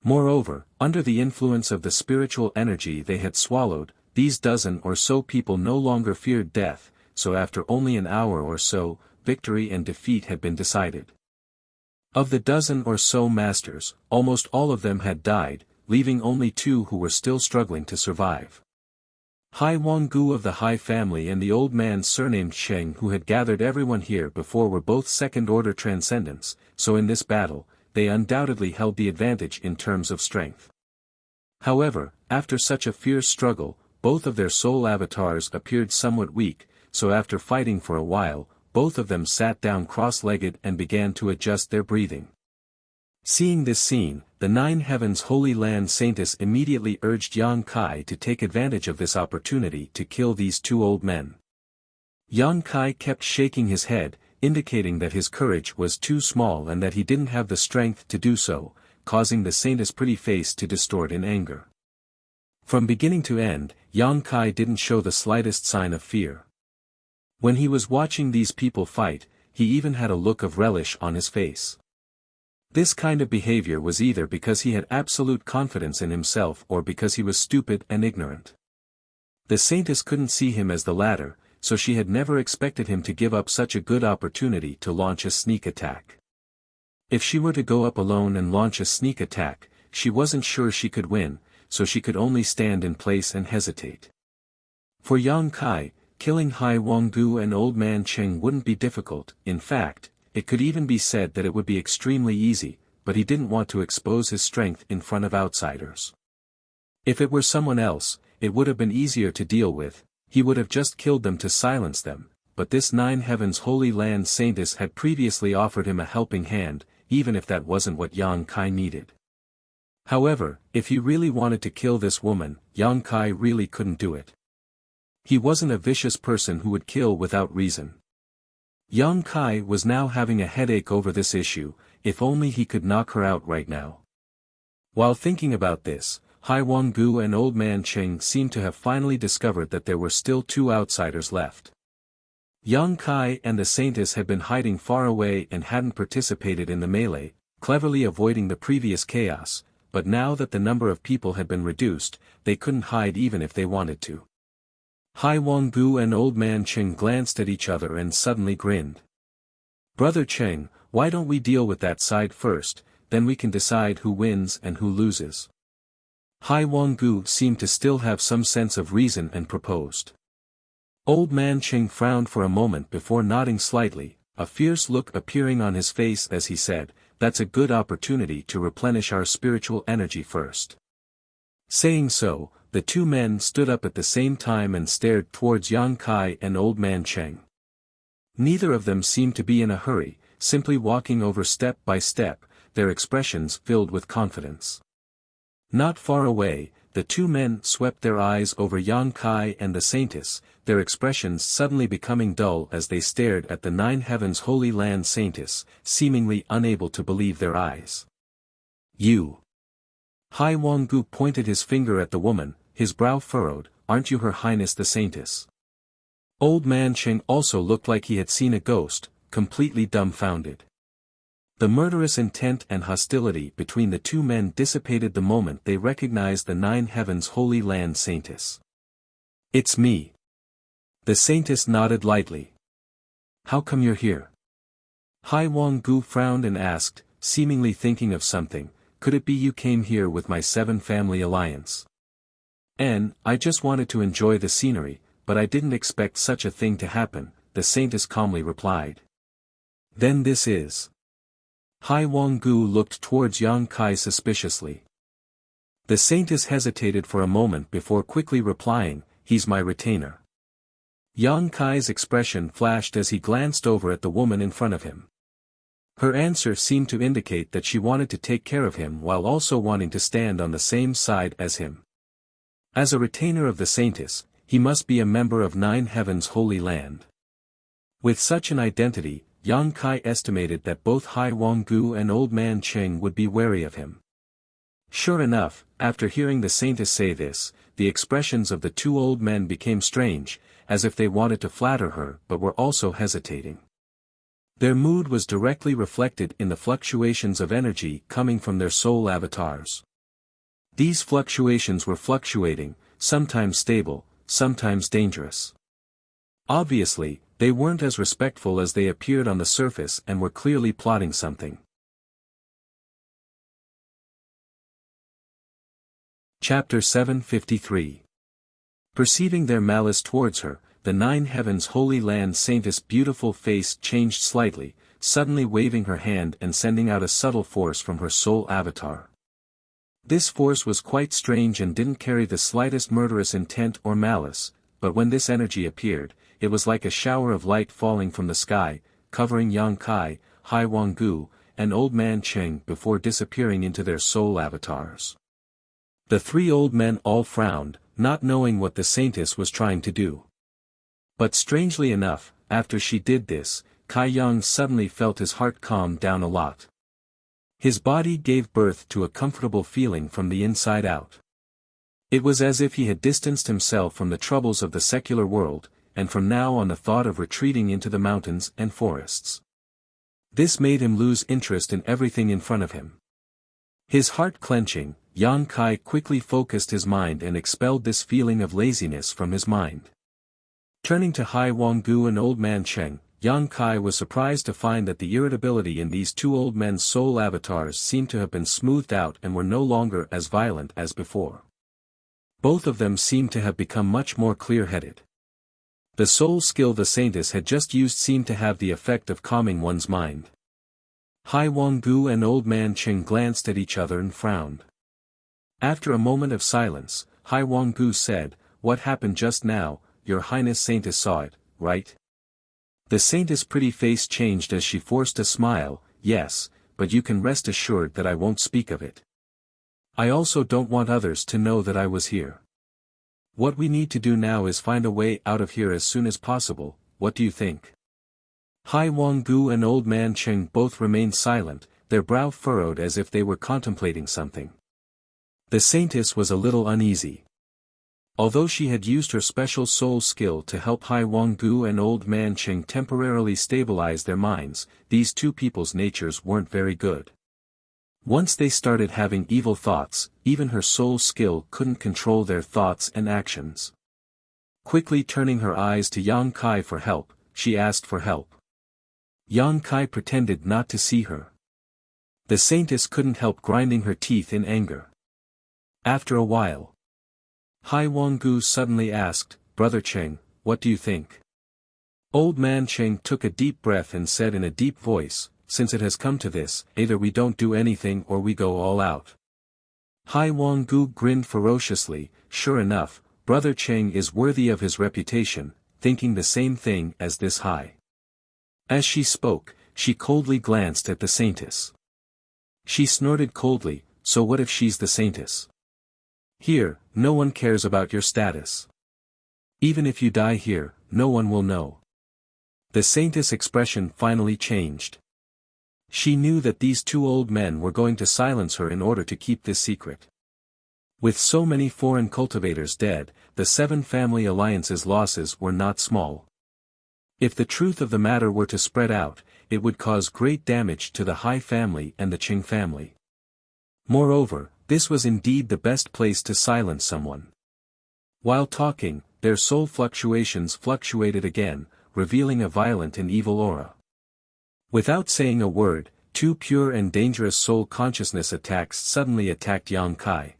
Moreover, under the influence of the spiritual energy they had swallowed, these dozen or so people no longer feared death, so after only an hour or so, victory and defeat had been decided. Of the dozen or so masters, almost all of them had died, leaving only 2 who were still struggling to survive. Hai Wanggu of the Hai family and the old man surnamed Sheng who had gathered everyone here before were both second-order transcendents, so in this battle, they undoubtedly held the advantage in terms of strength. However, after such a fierce struggle, both of their soul avatars appeared somewhat weak, so after fighting for a while, both of them sat down cross-legged and began to adjust their breathing. Seeing this scene, the 9 Heavens Holy Land Saintess immediately urged Yang Kai to take advantage of this opportunity to kill these 2 old men. Yang Kai kept shaking his head, indicating that his courage was too small and that he didn't have the strength to do so, causing the saintess' pretty face to distort in anger. From beginning to end, Yang Kai didn't show the slightest sign of fear. When he was watching these people fight, he even had a look of relish on his face. This kind of behavior was either because he had absolute confidence in himself or because he was stupid and ignorant. The saintess couldn't see him as the latter, so she had never expected him to give up such a good opportunity to launch a sneak attack. If she were to go up alone and launch a sneak attack, she wasn't sure she could win, so she could only stand in place and hesitate. For Yang Kai, killing Hai Wanggu and Old Man Cheng wouldn't be difficult. In fact, it could even be said that it would be extremely easy, but he didn't want to expose his strength in front of outsiders. If it were someone else, it would have been easier to deal with, he would have just killed them to silence them, but this 9 Heavens Holy Land Saintess had previously offered him a helping hand, even if that wasn't what Yang Kai needed. However, if he really wanted to kill this woman, Yang Kai really couldn't do it. He wasn't a vicious person who would kill without reason. Yang Kai was now having a headache over this issue, if only he could knock her out right now. While thinking about this, Hai Wanggu and Old Man Cheng seemed to have finally discovered that there were still 2 outsiders left. Yang Kai and the saintess had been hiding far away and hadn't participated in the melee, cleverly avoiding the previous chaos, but now that the number of people had been reduced, they couldn't hide even if they wanted to. Hai Wanggu and Old Man Cheng glanced at each other and suddenly grinned. "Brother Cheng, why don't we deal with that side first, then we can decide who wins and who loses." Hai Wanggu seemed to still have some sense of reason and proposed. Old Man Cheng frowned for a moment before nodding slightly, a fierce look appearing on his face as he said, "That's a good opportunity to replenish our spiritual energy first." Saying so, the 2 men stood up at the same time and stared towards Yang Kai and Old Man Cheng. Neither of them seemed to be in a hurry, simply walking over step by step, their expressions filled with confidence. Not far away, the 2 men swept their eyes over Yang Kai and the saintess, their expressions suddenly becoming dull as they stared at the 9 Heavens Holy Land Saintess, seemingly unable to believe their eyes. "You." Hai Wanggu pointed his finger at the woman, his brow furrowed, "Aren't you Her Highness the Saintess?" Old Man Cheng also looked like he had seen a ghost, completely dumbfounded. The murderous intent and hostility between the 2 men dissipated the moment they recognized the 9 Heavens Holy Land Saintess. "It's me." The saintess nodded lightly. "How come you're here?" Hai Wanggu frowned and asked, seemingly thinking of something, "Could it be you came here with my 7 family alliance?" I just wanted to enjoy the scenery, but I didn't expect such a thing to happen," the saintess calmly replied. "Then this is..." Hai Wanggu looked towards Yang Kai suspiciously. The saintess hesitated for a moment before quickly replying, "He's my retainer." Yang Kai's expression flashed as he glanced over at the woman in front of him. Her answer seemed to indicate that she wanted to take care of him while also wanting to stand on the same side as him. As a retainer of the saintess, he must be a member of 9 Heavens Holy Land. With such an identity, Yang Kai estimated that both Hai Wanggu and Old Man Cheng would be wary of him. Sure enough, after hearing the saintess say this, the expressions of the 2 old men became strange, as if they wanted to flatter her but were also hesitating. Their mood was directly reflected in the fluctuations of energy coming from their soul avatars. These fluctuations were fluctuating, sometimes stable, sometimes dangerous. Obviously, they weren't as respectful as they appeared on the surface and were clearly plotting something. Chapter 753. Perceiving their malice towards her, the Nine Heavens Holy Land Saintess' beautiful face changed slightly, suddenly waving her hand and sending out a subtle force from her soul avatar. This force was quite strange and didn't carry the slightest murderous intent or malice, but when this energy appeared, it was like a shower of light falling from the sky, covering Yang Kai, Hai Wanggu, and Old Man Cheng before disappearing into their soul avatars. The three old men all frowned, not knowing what the saintess was trying to do. But strangely enough, after she did this, Kai Yang suddenly felt his heart calm down a lot. His body gave birth to a comfortable feeling from the inside out. It was as if he had distanced himself from the troubles of the secular world, and from now on the thought of retreating into the mountains and forests. This made him lose interest in everything in front of him. His heart clenching, Yang Kai quickly focused his mind and expelled this feeling of laziness from his mind. Turning to Hai Wanggu and Old Man Cheng, Yang Kai was surprised to find that the irritability in these two old men's soul avatars seemed to have been smoothed out and were no longer as violent as before. Both of them seemed to have become much more clear-headed. The soul skill the saintess had just used seemed to have the effect of calming one's mind. Hai Wanggu and Old Man Cheng glanced at each other and frowned. After a moment of silence, Hai Wanggu said, "What happened just now, Your Highness Saintess saw it, right?" The saintess' pretty face changed as she forced a smile. "Yes, but you can rest assured that I won't speak of it. I also don't want others to know that I was here. What we need to do now is find a way out of here as soon as possible. What do you think?" Hai Wanggu and Old Man Cheng both remained silent, their brow furrowed as if they were contemplating something. The saintess was a little uneasy. Although she had used her special soul skill to help Hai Wanggu and Old Man Cheng temporarily stabilize their minds, these two people's natures weren't very good. Once they started having evil thoughts, even her soul skill couldn't control their thoughts and actions. Quickly turning her eyes to Yang Kai for help, she asked for help. Yang Kai pretended not to see her. The saintess couldn't help grinding her teeth in anger. After a while, Hai Wanggu suddenly asked, "Brother Cheng, what do you think?" Old Man Cheng took a deep breath and said in a deep voice, "Since it has come to this, either we don't do anything or we go all out." Hai Wanggu grinned ferociously. Sure enough, Brother Cheng is worthy of his reputation, thinking the same thing as this Hai. As she spoke, she coldly glanced at the saintess. She snorted coldly, "So what if she's the saintess? Here, no one cares about your status. Even if you die here, no one will know." The saintess' expression finally changed. She knew that these two old men were going to silence her in order to keep this secret. With so many foreign cultivators dead, the Seven Family Alliance's losses were not small. If the truth of the matter were to spread out, it would cause great damage to the Hai family and the Cheng family. Moreover, this was indeed the best place to silence someone. While talking, their soul fluctuations fluctuated again, revealing a violent and evil aura. Without saying a word, two pure and dangerous soul consciousness attacks suddenly attacked Yang Kai.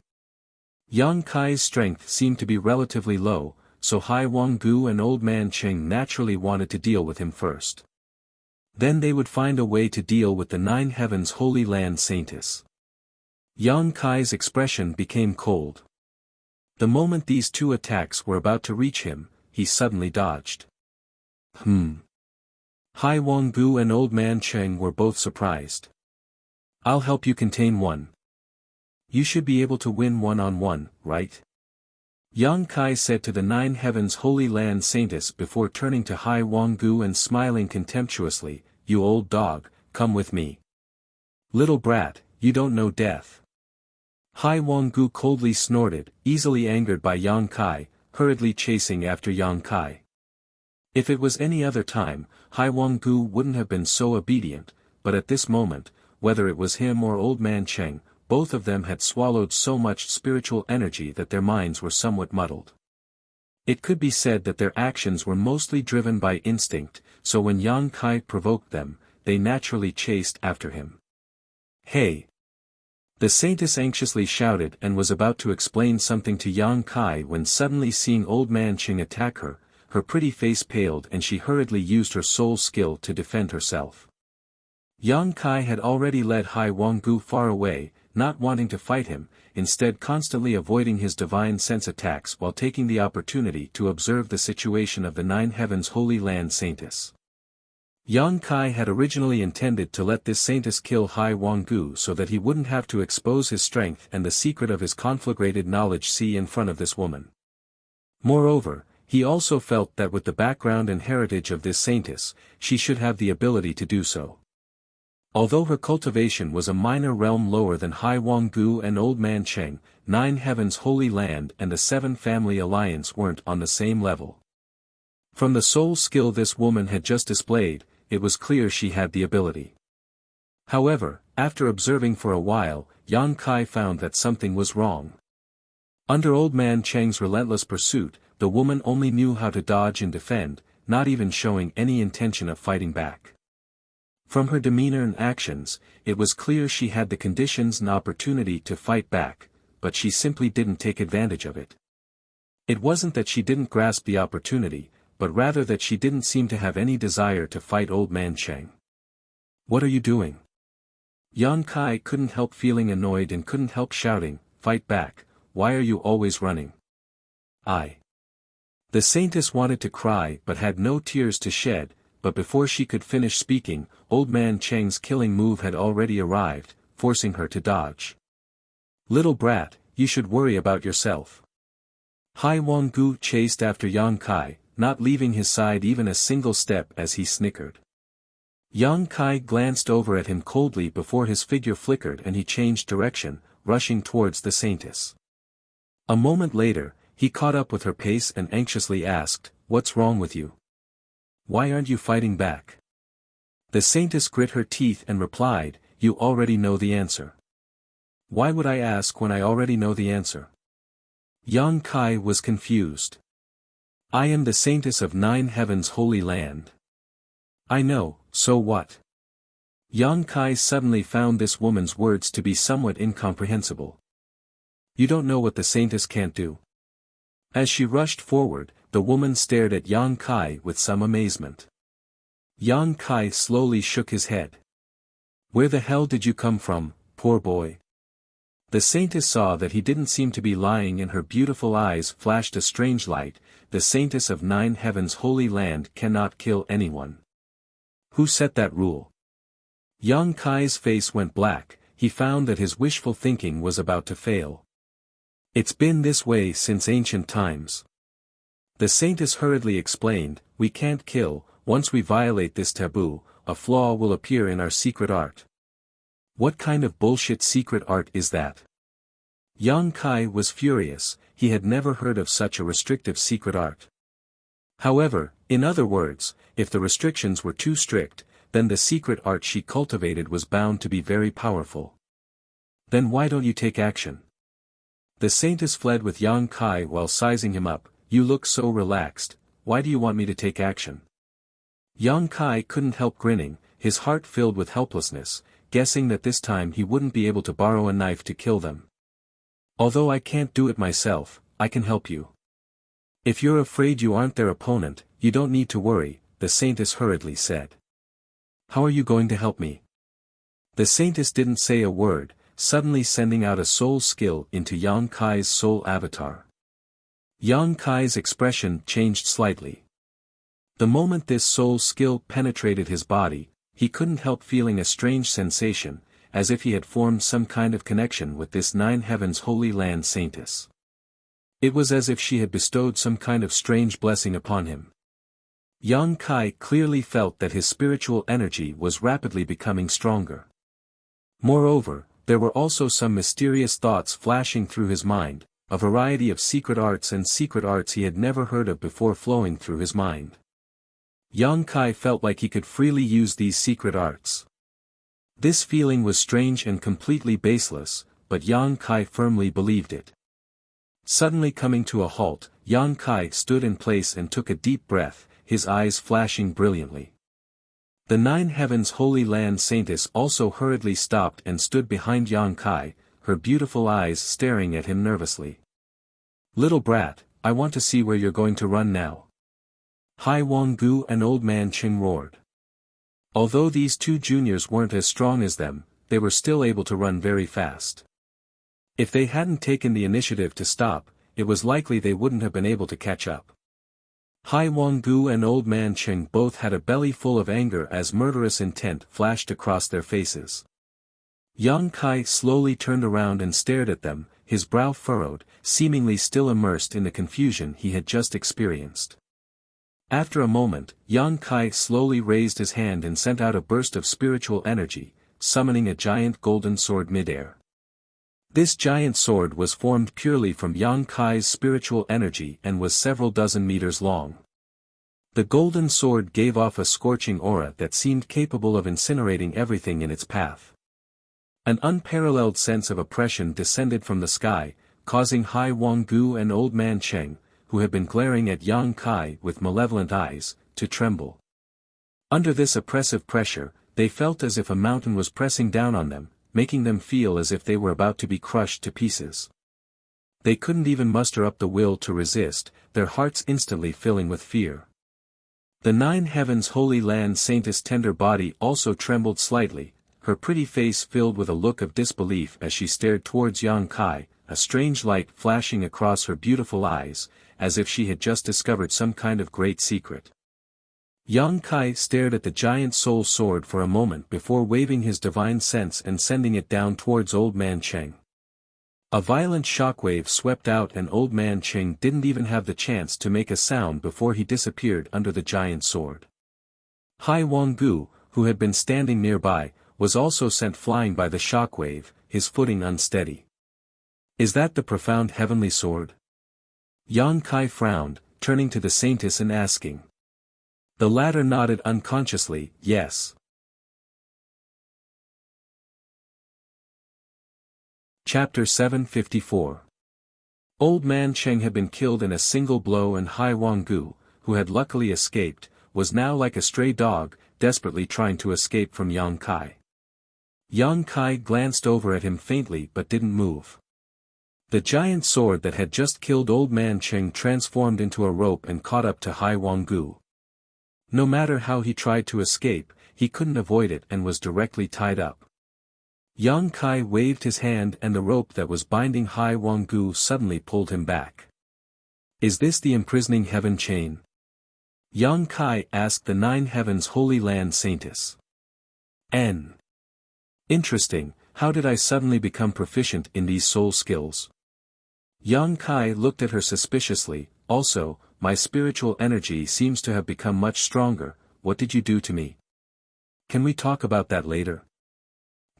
Yang Kai's strength seemed to be relatively low, so Hai Wanggu and Old Man Cheng naturally wanted to deal with him first. Then they would find a way to deal with the Nine Heavens Holy Land Saintess. Yang Kai's expression became cold. The moment these two attacks were about to reach him, he suddenly dodged. Hai Wanggu and Old Man Cheng were both surprised. "I'll help you contain one. You should be able to win one-on-one, right?" Yang Kai said to the Nine Heavens Holy Land Saintess before turning to Hai Wanggu and smiling contemptuously, "You old dog, come with me. Little brat, you don't know death." Hai Wanggu coldly snorted, easily angered by Yang Kai, hurriedly chasing after Yang Kai. If it was any other time, Hai Wanggu wouldn't have been so obedient, but at this moment, whether it was him or Old Man Cheng, both of them had swallowed so much spiritual energy that their minds were somewhat muddled. It could be said that their actions were mostly driven by instinct, so when Yang Kai provoked them, they naturally chased after him. "Hey!" The saintess anxiously shouted and was about to explain something to Yang Kai when suddenly seeing Old Man Cheng attack her, her pretty face paled and she hurriedly used her soul skill to defend herself. Yang Kai had already led Hai Wanggu far away, not wanting to fight him, instead constantly avoiding his divine sense attacks while taking the opportunity to observe the situation of the Nine Heavens Holy Land saintess. Yang Kai had originally intended to let this saintess kill Hai Wanggu so that he wouldn't have to expose his strength and the secret of his conflagrated knowledge see in front of this woman. Moreover, he also felt that with the background and heritage of this saintess, she should have the ability to do so. Although her cultivation was a minor realm lower than Hai Wanggu and Old Man Cheng, Nine Heavens Holy Land and the Seven Family Alliance weren't on the same level. From the soul skill this woman had just displayed, it was clear she had the ability. However, after observing for a while, Yang Kai found that something was wrong. Under Old Man Cheng's relentless pursuit, the woman only knew how to dodge and defend, not even showing any intention of fighting back. From her demeanor and actions, it was clear she had the conditions and opportunity to fight back, but she simply didn't take advantage of it. It wasn't that she didn't grasp the opportunity, but rather that she didn't seem to have any desire to fight Old Man Cheng. "What are you doing?" Yang Kai couldn't help feeling annoyed and couldn't help shouting, "Fight back, why are you always running?" The saintess wanted to cry but had no tears to shed, but before she could finish speaking, Old Man Cheng's killing move had already arrived, forcing her to dodge. "Little brat, you should worry about yourself." Hai Wanggu chased after Yang Kai, not leaving his side even a single step as he snickered. Yang Kai glanced over at him coldly before his figure flickered and he changed direction, rushing towards the saintess. A moment later, he caught up with her pace and anxiously asked, "What's wrong with you? Why aren't you fighting back?" The saintess grit her teeth and replied, "You already know the answer." "Why would I ask when I already know the answer?" Yang Kai was confused. "I am the saintess of Nine Heavens Holy Land." "I know, so what?" Yang Kai suddenly found this woman's words to be somewhat incomprehensible. "You don't know what the saintess can't do?" As she rushed forward, the woman stared at Yang Kai with some amazement. Yang Kai slowly shook his head. "Where the hell did you come from, poor boy?" The saintess saw that he didn't seem to be lying and her beautiful eyes flashed a strange light. "The saintess of Nine Heavens Holy Land cannot kill anyone." "Who set that rule?" Yang Kai's face went black, he found that his wishful thinking was about to fail. "It's been this way since ancient times." The saintess hurriedly explained, "We can't kill, once we violate this taboo, a flaw will appear in our secret art." "What kind of bullshit secret art is that?" Yang Kai was furious, he had never heard of such a restrictive secret art. However, in other words, if the restrictions were too strict, then the secret art she cultivated was bound to be very powerful. "Then why don't you take action?" The saintess fled with Yang Kai while sizing him up. "You look so relaxed, why do you want me to take action?" Yang Kai couldn't help grinning, his heart filled with helplessness, guessing that this time he wouldn't be able to borrow a knife to kill them. "Although I can't do it myself, I can help you." "If you're afraid you aren't their opponent, you don't need to worry," the saintess hurriedly said. "How are you going to help me?" The saintess didn't say a word, suddenly sending out a soul skill into Yang Kai's soul avatar. Yang Kai's expression changed slightly. The moment this soul skill penetrated his body, he couldn't help feeling a strange sensation, as if he had formed some kind of connection with this Nine Heavens Holy Land saintess. It was as if she had bestowed some kind of strange blessing upon him. Yang Kai clearly felt that his spiritual energy was rapidly becoming stronger. Moreover, there were also some mysterious thoughts flashing through his mind, a variety of secret arts he had never heard of before flowing through his mind. Yang Kai felt like he could freely use these secret arts. This feeling was strange and completely baseless, but Yang Kai firmly believed it. Suddenly coming to a halt, Yang Kai stood in place and took a deep breath, his eyes flashing brilliantly. The Nine Heavens Holy Land Saintess also hurriedly stopped and stood behind Yang Kai, her beautiful eyes staring at him nervously. "Little brat, I want to see where you're going to run now." Hai Wang-gu and Old Man Ching roared. Although these two juniors weren't as strong as them, they were still able to run very fast. If they hadn't taken the initiative to stop, it was likely they wouldn't have been able to catch up. Hai Wang-gu and Old Man Ching both had a belly full of anger as murderous intent flashed across their faces. Yang Kai slowly turned around and stared at them, his brow furrowed, seemingly still immersed in the confusion he had just experienced. After a moment, Yang Kai slowly raised his hand and sent out a burst of spiritual energy, summoning a giant golden sword midair. This giant sword was formed purely from Yang Kai's spiritual energy and was several dozen meters long. The golden sword gave off a scorching aura that seemed capable of incinerating everything in its path. An unparalleled sense of oppression descended from the sky, causing Hai Wang-gu and Old Man Cheng, who had been glaring at Yang Kai with malevolent eyes, to tremble. Under this oppressive pressure, they felt as if a mountain was pressing down on them, making them feel as if they were about to be crushed to pieces. They couldn't even muster up the will to resist, their hearts instantly filling with fear. The Nine Heavens Holy Land Saintess' tender body also trembled slightly, her pretty face filled with a look of disbelief as she stared towards Yang Kai, a strange light flashing across her beautiful eyes, as if she had just discovered some kind of great secret. Yang Kai stared at the giant soul sword for a moment before waving his divine sense and sending it down towards Old Man Cheng. A violent shockwave swept out and Old Man Cheng didn't even have the chance to make a sound before he disappeared under the giant sword. Hai Wang-gu, who had been standing nearby, was also sent flying by the shockwave, his footing unsteady. "Is that the profound heavenly sword?" Yang Kai frowned, turning to the saintess and asking. The latter nodded unconsciously, yes. Chapter 754. Old Man Cheng had been killed in a single blow and Hai Wang-gu, who had luckily escaped, was now like a stray dog, desperately trying to escape from Yang Kai. Yang Kai glanced over at him faintly but didn't move. The giant sword that had just killed Old Man Cheng transformed into a rope and caught up to Hai Wang-gu. No matter how he tried to escape, he couldn't avoid it and was directly tied up. Yang Kai waved his hand and the rope that was binding Hai Wang-gu suddenly pulled him back. "Is this the imprisoning heaven chain?" Yang Kai asked the Nine Heavens Holy Land Saintess. Interesting, how did I suddenly become proficient in these soul skills? Yang Kai looked at her suspiciously. Also, my spiritual energy seems to have become much stronger. What did you do to me? Can we talk about that later?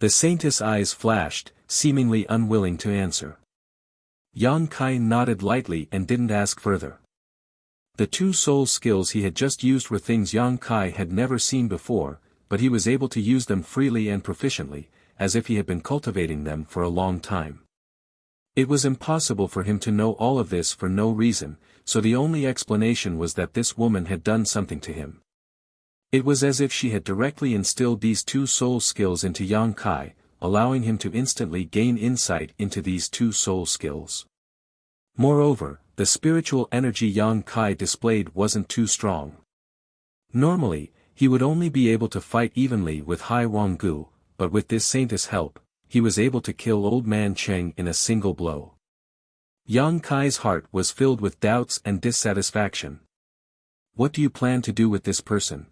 The saintess' eyes flashed, seemingly unwilling to answer. Yang Kai nodded lightly and didn't ask further. The two soul skills he had just used were things Yang Kai had never seen before, but he was able to use them freely and proficiently, as if he had been cultivating them for a long time. It was impossible for him to know all of this for no reason, so the only explanation was that this woman had done something to him. It was as if she had directly instilled these two soul skills into Yang Kai, allowing him to instantly gain insight into these two soul skills. Moreover, the spiritual energy Yang Kai displayed wasn't too strong. Normally, he would only be able to fight evenly with Hai Wang-gu, but with this saintess' help, he was able to kill Old Man Cheng in a single blow. Yang Kai's heart was filled with doubts and dissatisfaction. What do you plan to do with this person?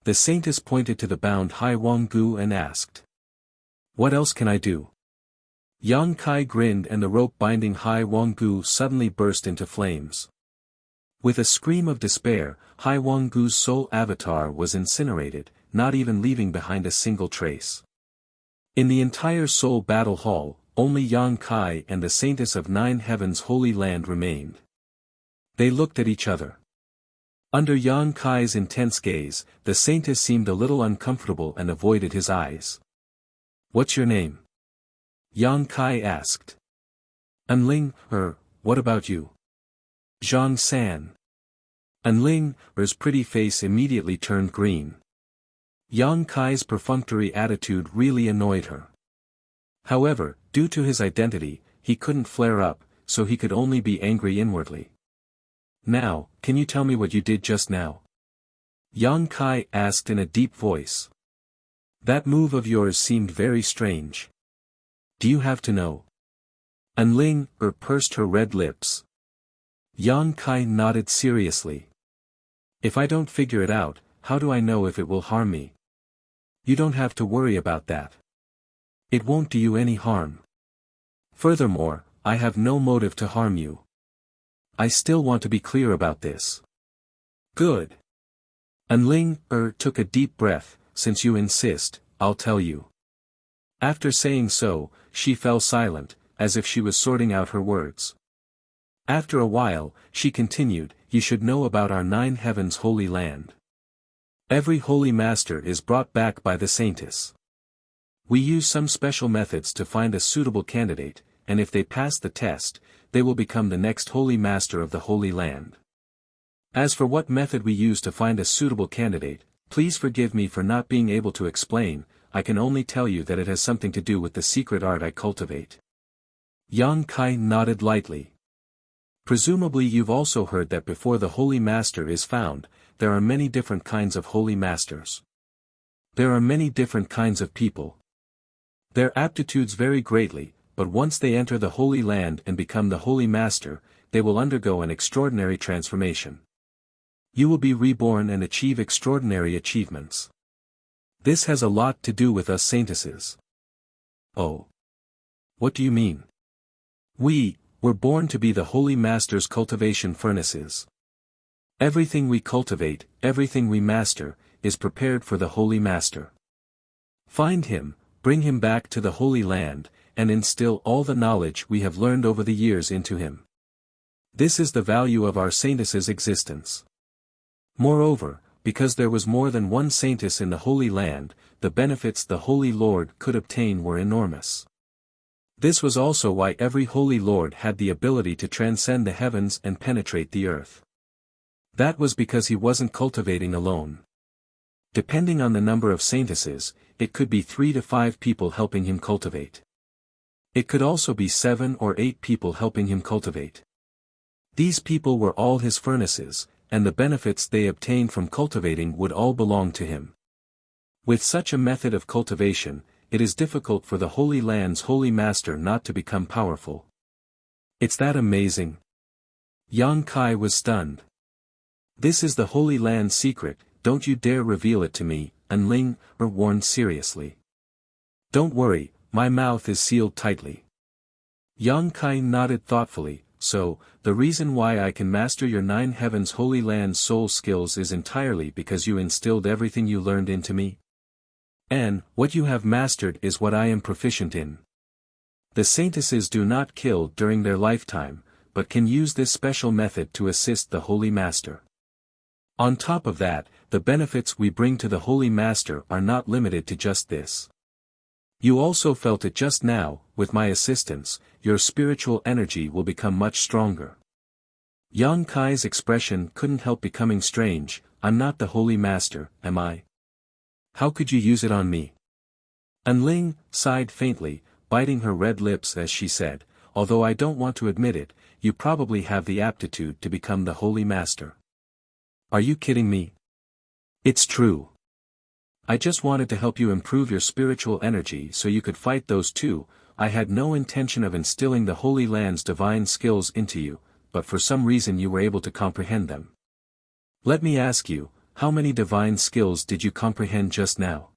The saintess pointed to the bound Hai Wang-gu and asked. What else can I do? Yang Kai grinned and the rope binding Hai Wang-gu suddenly burst into flames. With a scream of despair, Hai Wang-gu's soul avatar was incinerated, not even leaving behind a single trace. In the entire soul battle hall, only Yang Kai and the saintess of Nine Heavens Holy Land remained. They looked at each other. Under Yang Kai's intense gaze, the saintess seemed a little uncomfortable and avoided his eyes. What's your name? Yang Kai asked. Unling, what about you? Zhang San. Ling Er's pretty face immediately turned green. Yang Kai's perfunctory attitude really annoyed her. However, due to his identity, he couldn't flare up, so he could only be angry inwardly. Now, can you tell me what you did just now? Yang Kai asked in a deep voice. That move of yours seemed very strange. Do you have to know? Ling pursed her red lips. Yang Kai nodded seriously. If I don't figure it out, how do I know if it will harm me? You don't have to worry about that. It won't do you any harm. Furthermore, I have no motive to harm you. I still want to be clear about this. Good. Ling took a deep breath, since you insist, I'll tell you. After saying so, she fell silent, as if she was sorting out her words. After a while, she continued, you should know about our 9 heavens holy land. Every holy master is brought back by the saintess. We use some special methods to find a suitable candidate, and if they pass the test, they will become the next holy master of the holy land. As for what method we use to find a suitable candidate, please forgive me for not being able to explain, I can only tell you that it has something to do with the secret art I cultivate. Yang Kai nodded lightly. Presumably you've also heard that before the holy master is found, there are many different kinds of holy masters. There are many different kinds of people. Their aptitudes vary greatly, but once they enter the holy land and become the holy master, they will undergo an extraordinary transformation. You will be reborn and achieve extraordinary achievements. This has a lot to do with us saintesses. Oh. What do you mean? We were born to be the holy master's cultivation furnaces. Everything we cultivate, everything we master, is prepared for the holy master. Find him, bring him back to the holy land, and instill all the knowledge we have learned over the years into him. This is the value of our saintess's existence. Moreover, because there was more than one saintess in the holy land, the benefits the Holy Lord could obtain were enormous. This was also why every holy lord had the ability to transcend the heavens and penetrate the earth. That was because he wasn't cultivating alone. Depending on the number of saintesses, it could be 3 to 5 people helping him cultivate. It could also be 7 or 8 people helping him cultivate. These people were all his furnaces, and the benefits they obtained from cultivating would all belong to him. With such a method of cultivation, it is difficult for the Holy Land's holy master not to become powerful. It's that amazing? Yang Kai was stunned. This is the Holy Land's secret, don't you dare reveal it to me, Ling warned seriously. Don't worry, my mouth is sealed tightly. Yang Kai nodded thoughtfully, so, the reason why I can master your 9 heavens holy land's soul skills is entirely because you instilled everything you learned into me? And, what you have mastered is what I am proficient in. The saintesses do not kill during their lifetime, but can use this special method to assist the Holy Master. On top of that, the benefits we bring to the Holy Master are not limited to just this. You also felt it just now, with my assistance, your spiritual energy will become much stronger. Yang Kai's expression couldn't help becoming strange, I'm not the Holy Master, am I? How could you use it on me? Ling sighed faintly, biting her red lips as she said, although I don't want to admit it, you probably have the aptitude to become the Holy Master. Are you kidding me? It's true. I just wanted to help you improve your spiritual energy so you could fight those two. I had no intention of instilling the Holy Land's divine skills into you, but for some reason you were able to comprehend them. Let me ask you, how many divine skills did you comprehend just now?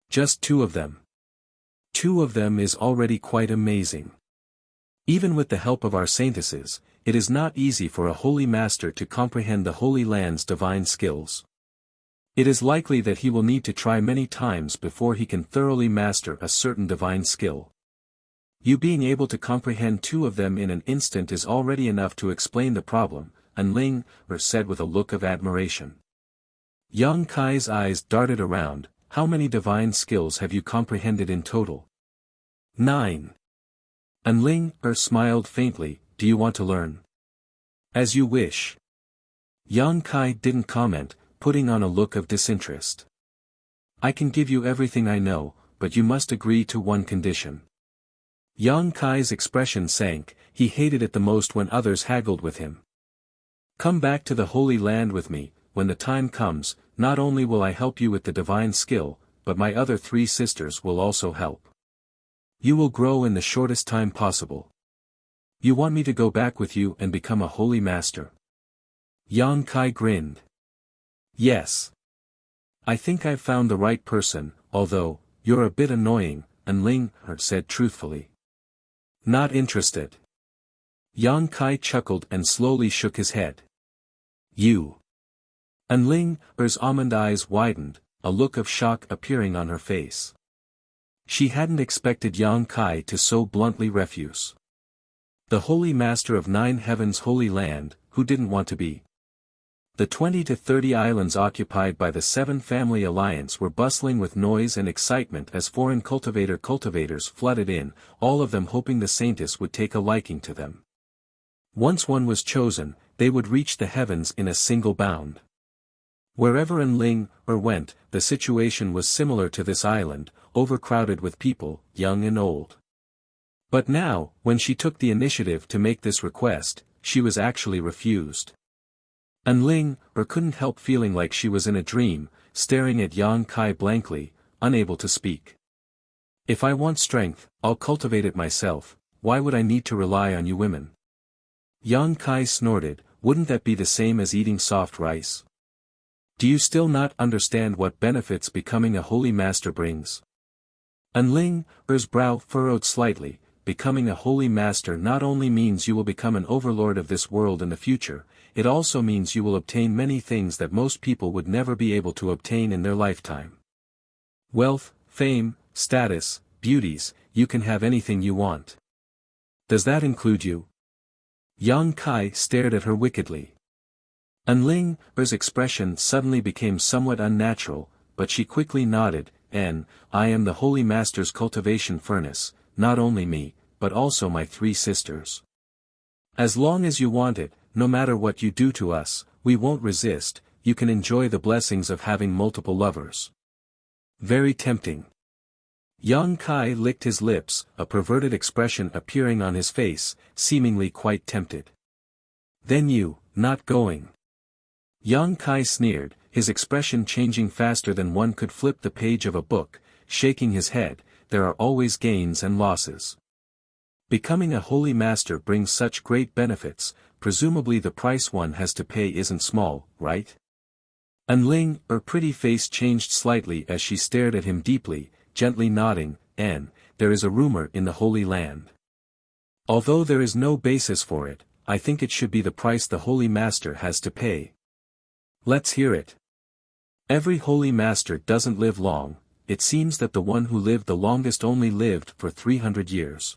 Just 2 of them. 2 of them is already quite amazing. Even with the help of our saintesses, it is not easy for a holy master to comprehend the Holy Land's divine skills. It is likely that he will need to try many times before he can thoroughly master a certain divine skill. You being able to comprehend 2 of them in an instant is already enough to explain the problem, Ling said with a look of admiration. Yang Kai's eyes darted around, how many divine skills have you comprehended in total? 9. Ling smiled faintly, do do you want to learn? As you wish. Yang Kai didn't comment, putting on a look of disinterest. I can give you everything I know, but you must agree to one condition. Yang Kai's expression sank, he hated it the most when others haggled with him. Come back to the Holy Land with me, when the time comes, not only will I help you with the divine skill, but my other 3 sisters will also help. You will grow in the shortest time possible. You want me to go back with you and become a holy master? Yang Kai grinned. Yes. I think I've found the right person, although, you're a bit annoying, Enling said truthfully. Not interested. Yang Kai chuckled and slowly shook his head. You. Enling's almond eyes widened, a look of shock appearing on her face. She hadn't expected Yang Kai to so bluntly refuse. The Holy Master of 9 Heavens' Holy Land, who didn't want to be? The 20 to 30 islands occupied by the 7 Family Alliance were bustling with noise and excitement as foreign cultivators flooded in, all of them hoping the Saintess would take a liking to them. Once one was chosen, they would reach the heavens in a single bound. Wherever Enling went, the situation was similar to this island, overcrowded with people, young and old. But now, when she took the initiative to make this request, she was actually refused. Enling couldn't help feeling like she was in a dream, staring at Yang Kai blankly, unable to speak. If I want strength, I'll cultivate it myself, why would I need to rely on you women? Yang Kai snorted, wouldn't that be the same as eating soft rice? Do you still not understand what benefits becoming a holy master brings? Enling's brow furrowed slightly. Becoming a holy master not only means you will become an overlord of this world in the future, it also means you will obtain many things that most people would never be able to obtain in their lifetime. Wealth, fame, status, beauties, you can have anything you want. Does that include you? Yang Kai stared at her wickedly. Enling's expression suddenly became somewhat unnatural, but she quickly nodded, I am the Holy Master's cultivation furnace, not only me, but also my 3 sisters. As long as you want it, no matter what you do to us, we won't resist, you can enjoy the blessings of having multiple lovers. Very tempting. Yang Kai licked his lips, a perverted expression appearing on his face, seemingly quite tempted. Then you, not going. Yang Kai sneered, his expression changing faster than one could flip the page of a book, shaking his head. There are always gains and losses. Becoming a holy master brings such great benefits, presumably the price one has to pay isn't small, right? Enling, her pretty face changed slightly as she stared at him deeply, gently nodding, there is a rumor in the Holy Land. Although there is no basis for it, I think it should be the price the Holy Master has to pay. Let's hear it. Every Holy Master doesn't live long. It seems that the one who lived the longest only lived for 300 years.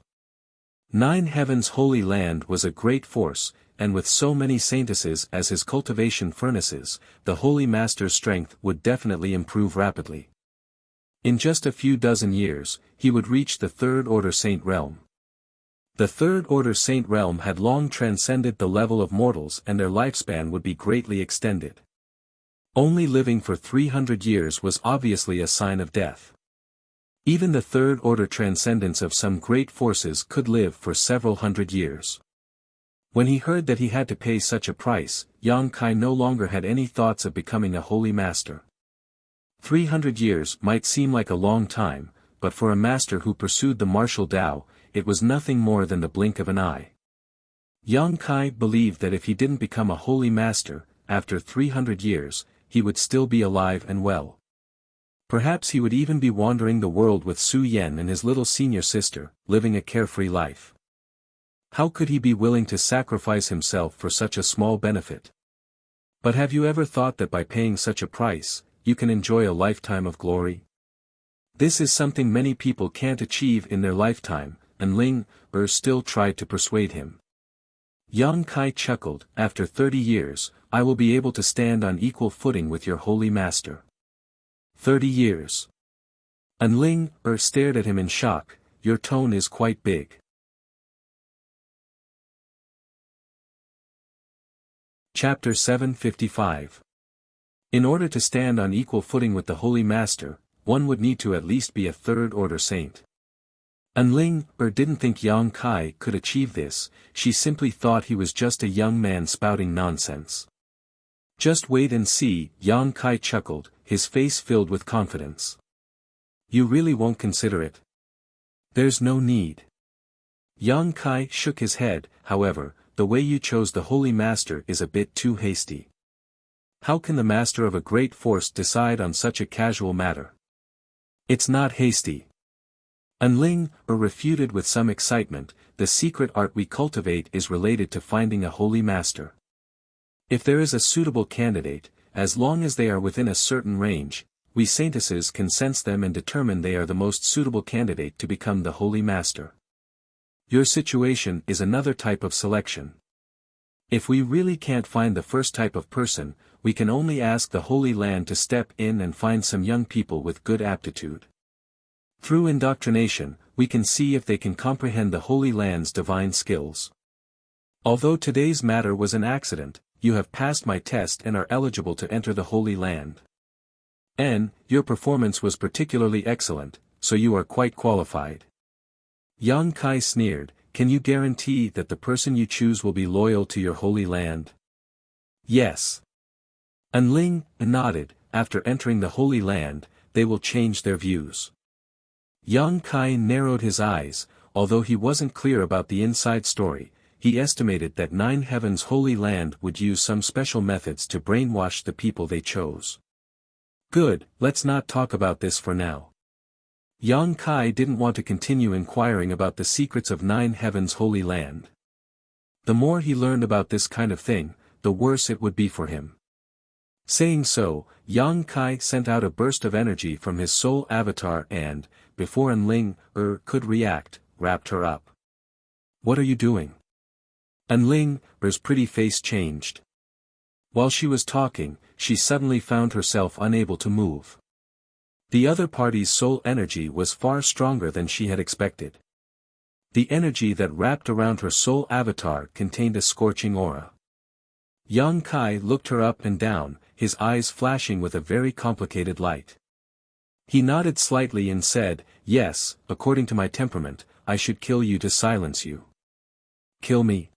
9 Heavens' Holy Land was a great force, and with so many saintesses as his cultivation furnaces, the Holy Master's strength would definitely improve rapidly. In just a few dozen years, he would reach the 3rd Order Saint Realm. The 3rd Order Saint Realm had long transcended the level of mortals and their lifespan would be greatly extended. Only living for 300 years was obviously a sign of death. Even the 3rd Order transcendents of some great forces could live for several hundred years. When he heard that he had to pay such a price, Yang Kai no longer had any thoughts of becoming a holy master. 300 years might seem like a long time, but for a master who pursued the martial Tao, it was nothing more than the blink of an eye. Yang Kai believed that if he didn't become a holy master, after 300 years, he would still be alive and well. Perhaps he would even be wandering the world with Su Yan and his little senior sister, living a carefree life. How could he be willing to sacrifice himself for such a small benefit? But have you ever thought that by paying such a price, you can enjoy a lifetime of glory? This is something many people can't achieve in their lifetime, and Ling still tried to persuade him. Yang Kai chuckled, after 30 years, I will be able to stand on equal footing with your holy master. 30 years. And Ling stared at him in shock, your tone is quite big. Chapter 755. In order to stand on equal footing with the Holy Master, one would need to at least be a third-order saint. Enling didn't think Yang Kai could achieve this, she simply thought he was just a young man spouting nonsense. Just wait and see, Yang Kai chuckled, his face filled with confidence. You really won't consider it? There's no need. Yang Kai shook his head, however, the way you chose the Holy Master is a bit too hasty. How can the master of a great force decide on such a casual matter? It's not hasty. Enling refuted with some excitement, the secret art we cultivate is related to finding a holy master. If there is a suitable candidate, as long as they are within a certain range, we saintesses can sense them and determine they are the most suitable candidate to become the holy master. Your situation is another type of selection. If we really can't find the first type of person, we can only ask the Holy Land to step in and find some young people with good aptitude. Through indoctrination, we can see if they can comprehend the Holy Land's divine skills. Although today's matter was an accident, you have passed my test and are eligible to enter the Holy Land. Your performance was particularly excellent, so you are quite qualified. Yang Kai sneered, can you guarantee that the person you choose will be loyal to your Holy Land? Yes. Enling nodded, after entering the Holy Land, they will change their views. Yang Kai narrowed his eyes, although he wasn't clear about the inside story. He estimated that Nine Heaven's Holy Land would use some special methods to brainwash the people they chose. Good, let's not talk about this for now. Yang Kai didn't want to continue inquiring about the secrets of Nine Heaven's Holy Land. The more he learned about this kind of thing, the worse it would be for him. Saying so, Yang Kai sent out a burst of energy from his soul avatar and, before Enling could react, wrapped her up. What are you doing? Enling's pretty face changed. While she was talking, she suddenly found herself unable to move. The other party's soul energy was far stronger than she had expected. The energy that wrapped around her soul avatar contained a scorching aura. Yang Kai looked her up and down, his eyes flashing with a very complicated light. He nodded slightly and said, yes, according to my temperament, I should kill you to silence you. Kill me?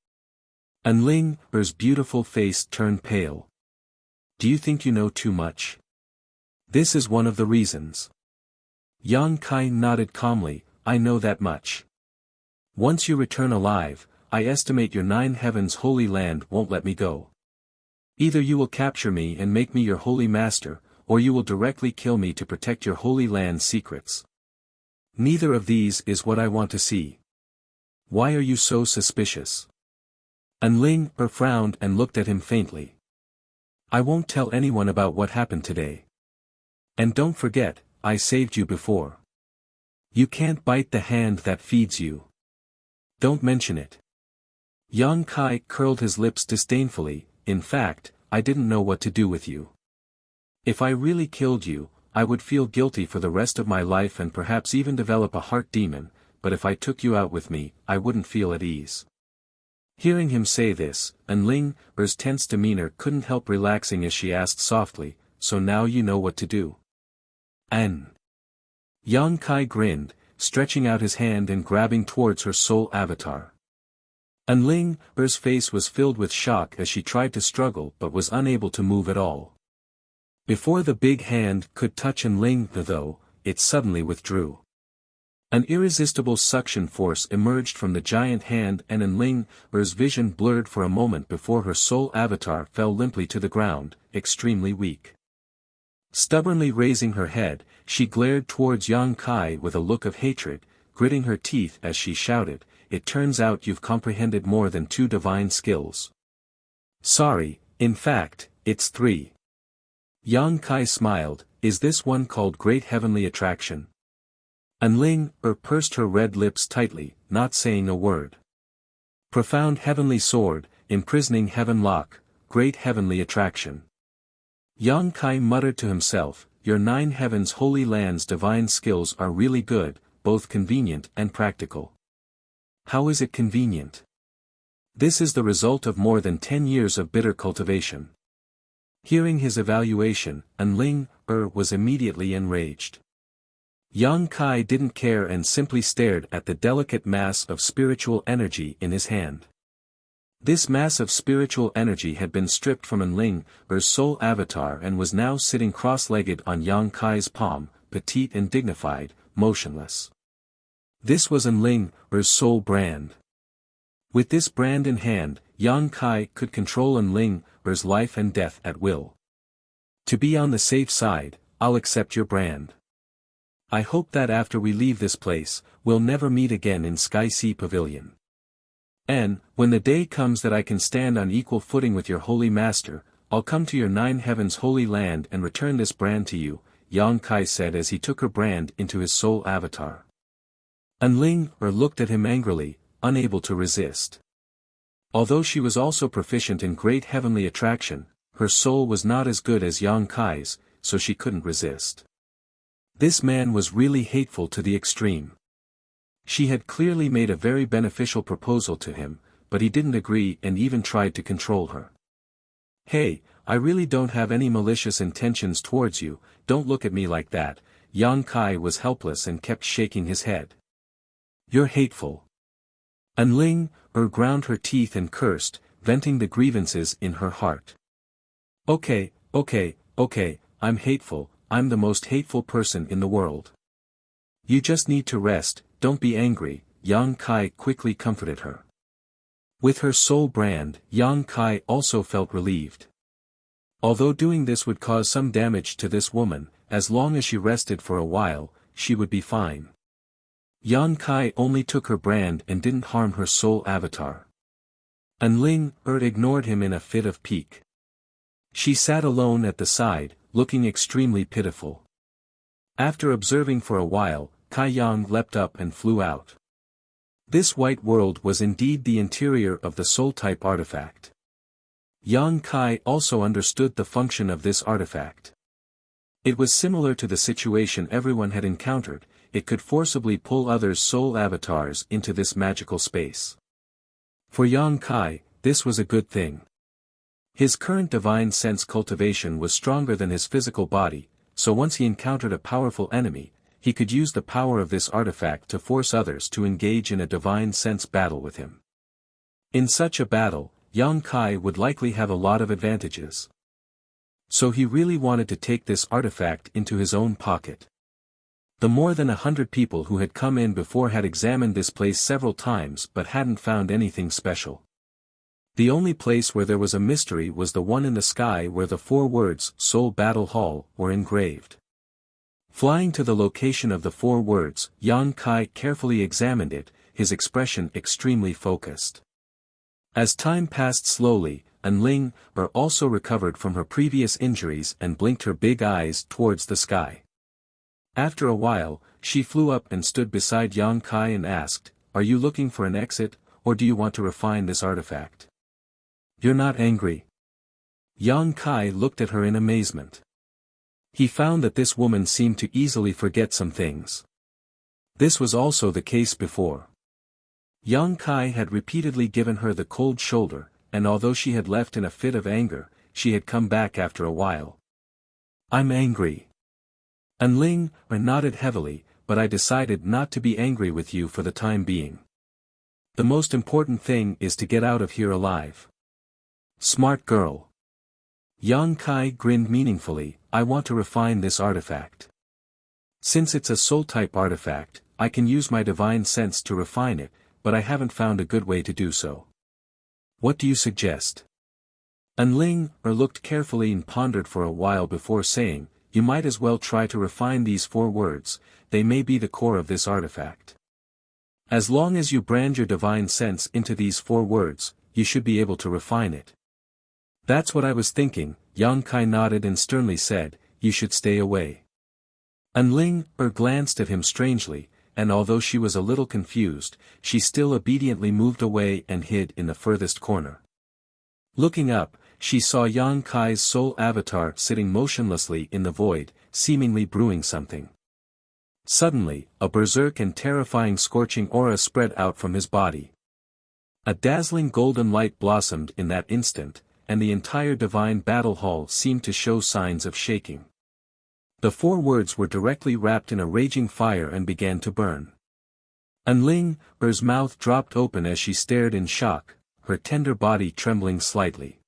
Enling's beautiful face turned pale. Do you think you know too much? This is one of the reasons. Yang Kai nodded calmly, I know that much. Once you return alive, I estimate your Nine Heavens Holy Land won't let me go. Either you will capture me and make me your holy master, or you will directly kill me to protect your Holy Land's secrets. Neither of these is what I want to see. Why are you so suspicious? Enling frowned and looked at him faintly. I won't tell anyone about what happened today. And don't forget, I saved you before. You can't bite the hand that feeds you. Don't mention it. Yang Kai curled his lips disdainfully, in fact, I didn't know what to do with you. If I really killed you, I would feel guilty for the rest of my life and perhaps even develop a heart demon, but if I took you out with me, I wouldn't feel at ease. Hearing him say this, Enling's tense demeanor couldn't help relaxing as she asked softly, so now you know what to do. Yang Kai grinned, stretching out his hand and grabbing towards her soul avatar. Enling's face was filled with shock as she tried to struggle but was unable to move at all. Before the big hand could touch Enling though, it suddenly withdrew. An irresistible suction force emerged from the giant hand and Enling's vision blurred for a moment before her soul avatar fell limply to the ground, extremely weak. Stubbornly raising her head, she glared towards Yang Kai with a look of hatred, gritting her teeth as she shouted, it turns out you've comprehended more than 2 divine skills. Sorry, in fact, it's 3. Yang Kai smiled, is this one called Great Heavenly Attraction? Enling pursed her red lips tightly, not saying a word. Profound Heavenly Sword, Imprisoning Heaven Lock, Great Heavenly Attraction. Yang Kai muttered to himself, your Nine Heavens Holy Land's divine skills are really good, both convenient and practical. How is it convenient? This is the result of more than 10 years of bitter cultivation. Hearing his evaluation, Enling was immediately enraged. Yang Kai didn't care and simply stared at the delicate mass of spiritual energy in his hand. This mass of spiritual energy had been stripped from Enling's soul avatar and was now sitting cross-legged on Yang Kai's palm, petite and dignified, motionless. This was Enling's soul brand. With this brand in hand, Yang Kai could control Enling's life and death at will. To be on the safe side, I'll accept your brand. I hope that after we leave this place, we'll never meet again in Sky Sea Pavilion. And, when the day comes that I can stand on equal footing with your holy master, I'll come to your 9 heavens holy land and return this brand to you, Yang Kai said as he took her brand into his soul avatar. Enling looked at him angrily, unable to resist. Although she was also proficient in great heavenly attraction, her soul was not as good as Yang Kai's, so she couldn't resist. This man was really hateful to the extreme. She had clearly made a very beneficial proposal to him, but he didn't agree and even tried to control her. Hey, I really don't have any malicious intentions towards you, don't look at me like that. Yang Kai was helpless and kept shaking his head. You're hateful. Enling ground her teeth and cursed, venting the grievances in her heart. Okay, I'm hateful, I'm the most hateful person in the world. You just need to rest, don't be angry, Yang Kai quickly comforted her. With her soul brand, Yang Kai also felt relieved. Although doing this would cause some damage to this woman, as long as she rested for a while, she would be fine. Yang Kai only took her brand and didn't harm her soul avatar. Enling ignored him in a fit of pique. She sat alone at the side, looking extremely pitiful. After observing for a while, Kai Yang leapt up and flew out. This white world was indeed the interior of the soul-type artifact. Yang Kai also understood the function of this artifact. It was similar to the situation everyone had encountered, it could forcibly pull others' soul avatars into this magical space. For Yang Kai, this was a good thing. His current divine sense cultivation was stronger than his physical body, so once he encountered a powerful enemy, he could use the power of this artifact to force others to engage in a divine sense battle with him. In such a battle, Yang Kai would likely have a lot of advantages. So he really wanted to take this artifact into his own pocket. The more than 100 people who had come in before had examined this place several times but hadn't found anything special. The only place where there was a mystery was the one in the sky where the 4 words Soul Battle Hall were engraved. Flying to the location of the 4 words, Yang Kai carefully examined it, his expression extremely focused. As time passed slowly, Enling also recovered from her previous injuries and blinked her big eyes towards the sky. After a while, she flew up and stood beside Yang Kai and asked, "Are you looking for an exit, or do you want to refine this artifact? You're not angry?" Yang Kai looked at her in amazement. He found that this woman seemed to easily forget some things. This was also the case before. Yang Kai had repeatedly given her the cold shoulder, and although she had left in a fit of anger, she had come back after a while. "I'm angry." Enling nodded heavily, "but I decided not to be angry with you for the time being. The most important thing is to get out of here alive." "Smart girl." Yang Kai grinned meaningfully, "I want to refine this artifact. Since it's a soul-type artifact, I can use my divine sense to refine it, but I haven't found a good way to do so. What do you suggest?" Enling looked carefully and pondered for a while before saying, "You might as well try to refine these 4 words, they may be the core of this artifact. As long as you brand your divine sense into these 4 words, you should be able to refine it." "That's what I was thinking," Yang Kai nodded and sternly said, "You should stay away." Enling glanced at him strangely, and although she was a little confused, she still obediently moved away and hid in the furthest corner. Looking up, she saw Yang Kai's soul avatar sitting motionlessly in the void, seemingly brewing something. Suddenly, a berserk and terrifying scorching aura spread out from his body. A dazzling golden light blossomed in that instant, and the entire divine battle hall seemed to show signs of shaking. The 4 words were directly wrapped in a raging fire and began to burn. Er's mouth dropped open as she stared in shock, her tender body trembling slightly.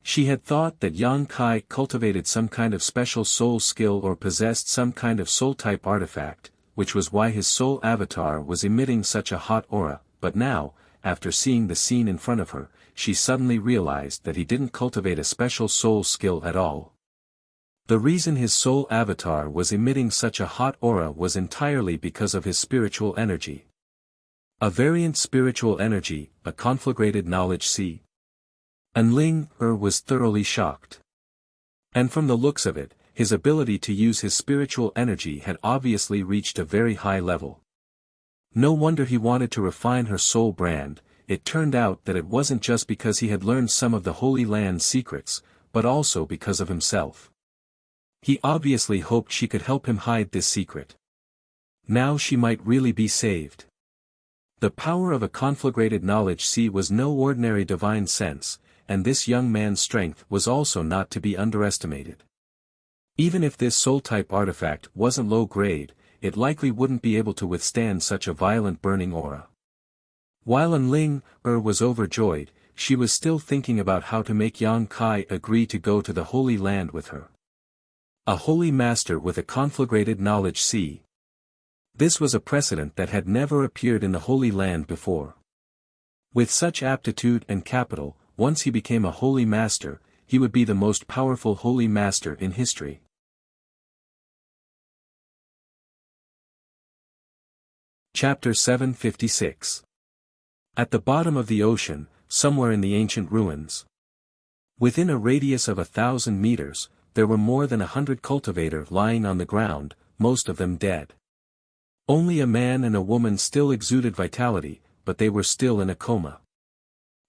She had thought that Yang Kai cultivated some kind of special soul skill or possessed some kind of soul-type artifact, which was why his soul avatar was emitting such a hot aura, but now, after seeing the scene in front of her, she suddenly realized that he didn't cultivate a special soul skill at all. The reason his soul avatar was emitting such a hot aura was entirely because of his spiritual energy. A variant spiritual energy, a conflagrated knowledge sea. Was thoroughly shocked. And from the looks of it, his ability to use his spiritual energy had obviously reached a very high level. No wonder he wanted to refine her soul brand. It turned out that it wasn't just because he had learned some of the Holy Land's secrets, but also because of himself. He obviously hoped she could help him hide this secret. Now she might really be saved. The power of a conflagrated knowledge sea was no ordinary divine sense, and this young man's strength was also not to be underestimated. Even if this soul-type artifact wasn't low-grade, it likely wouldn't be able to withstand such a violent burning aura. While was overjoyed, she was still thinking about how to make Yang Kai agree to go to the Holy Land with her. A holy master with a conflagrated knowledge sea. This was a precedent that had never appeared in the Holy Land before. With such aptitude and capital, once he became a holy master, he would be the most powerful holy master in history. Chapter 756. At the bottom of the ocean, somewhere in the ancient ruins. Within a radius of 1,000 meters, there were more than 100 cultivators lying on the ground, most of them dead. Only a man and a woman still exuded vitality, but they were still in a coma.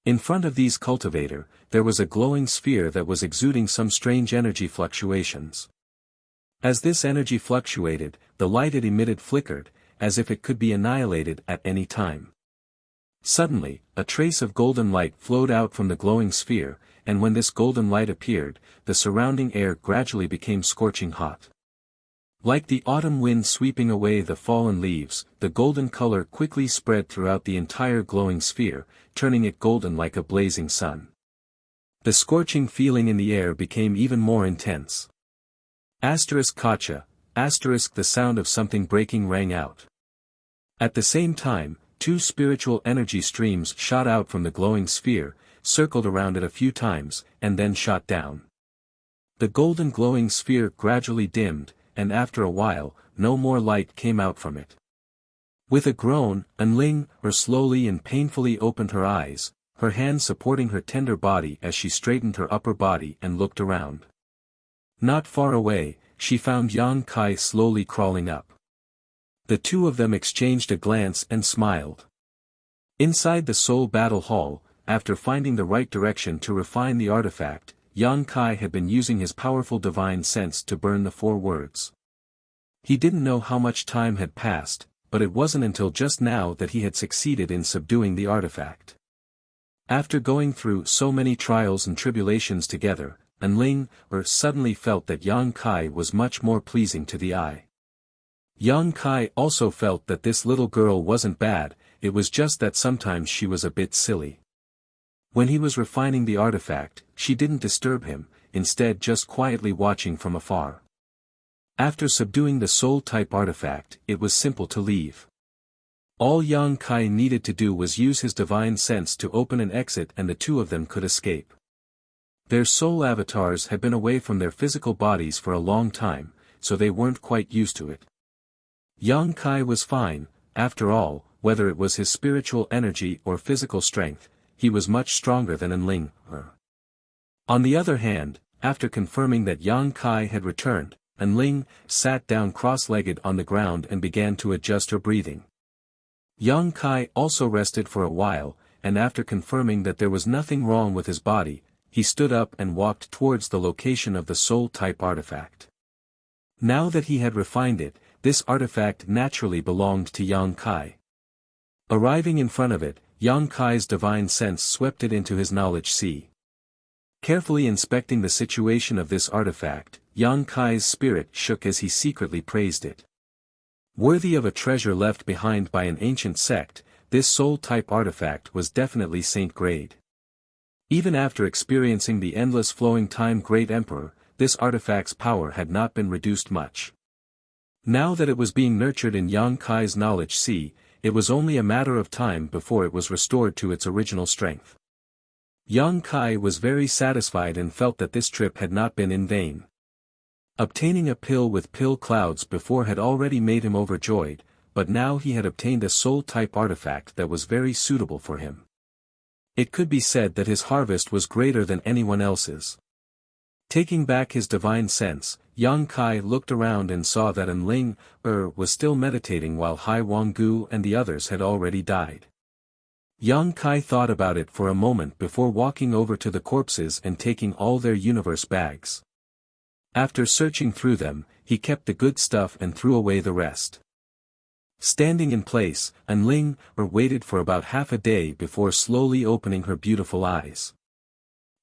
In front of these cultivators, there was a glowing sphere that was exuding some strange energy fluctuations. As this energy fluctuated, the light it emitted flickered, as if it could be annihilated at any time. Suddenly, a trace of golden light flowed out from the glowing sphere, and when this golden light appeared, the surrounding air gradually became scorching hot. Like the autumn wind sweeping away the fallen leaves, the golden color quickly spread throughout the entire glowing sphere, turning it golden like a blazing sun. The scorching feeling in the air became even more intense. Kacha, the sound of something breaking rang out. At the same time, 2 spiritual energy streams shot out from the glowing sphere, circled around it a few times, and then shot down. The golden glowing sphere gradually dimmed, and after a while, no more light came out from it. With a groan, slowly and painfully opened her eyes, her hand supporting her tender body as she straightened her upper body and looked around. Not far away, she found Yang Kai slowly crawling up. The 2 of them exchanged a glance and smiled. Inside the Soul Battle Hall, after finding the right direction to refine the artifact, Yang Kai had been using his powerful divine sense to burn the 4 words. He didn't know how much time had passed, but it wasn't until just now that he had succeeded in subduing the artifact. After going through so many trials and tribulations together, suddenly felt that Yang Kai was much more pleasing to the eye. Yang Kai also felt that this little girl wasn't bad, it was just that sometimes she was a bit silly. When he was refining the artifact, she didn't disturb him, instead just quietly watching from afar. After subduing the soul-type artifact, it was simple to leave. All Yang Kai needed to do was use his divine sense to open an exit and the 2 of them could escape. Their soul avatars had been away from their physical bodies for a long time, so they weren't quite used to it. Yang Kai was fine, after all, whether it was his spiritual energy or physical strength, he was much stronger than On the other hand, after confirming that Yang Kai had returned, sat down cross-legged on the ground and began to adjust her breathing. Yang Kai also rested for a while, and after confirming that there was nothing wrong with his body, he stood up and walked towards the location of the soul-type artifact. Now that he had refined it, this artifact naturally belonged to Yang Kai. Arriving in front of it, Yang Kai's divine sense swept it into his knowledge sea. Carefully inspecting the situation of this artifact, Yang Kai's spirit shook as he secretly praised it. Worthy of a treasure left behind by an ancient sect, this soul-type artifact was definitely saint-grade. Even after experiencing the endless flowing time Great Emperor, this artifact's power had not been reduced much. Now that it was being nurtured in Yang Kai's knowledge sea, it was only a matter of time before it was restored to its original strength. Yang Kai was very satisfied and felt that this trip had not been in vain. Obtaining a pill with pill clouds before had already made him overjoyed, but now he had obtained a soul-type artifact that was very suitable for him. It could be said that his harvest was greater than anyone else's. Taking back his divine sense, Yang Kai looked around and saw that Enling was still meditating while Hai Wanggu and the others had already died. Yang Kai thought about it for a moment before walking over to the corpses and taking all their universe bags. After searching through them, he kept the good stuff and threw away the rest. Standing in place, Enling waited for about half a day before slowly opening her beautiful eyes.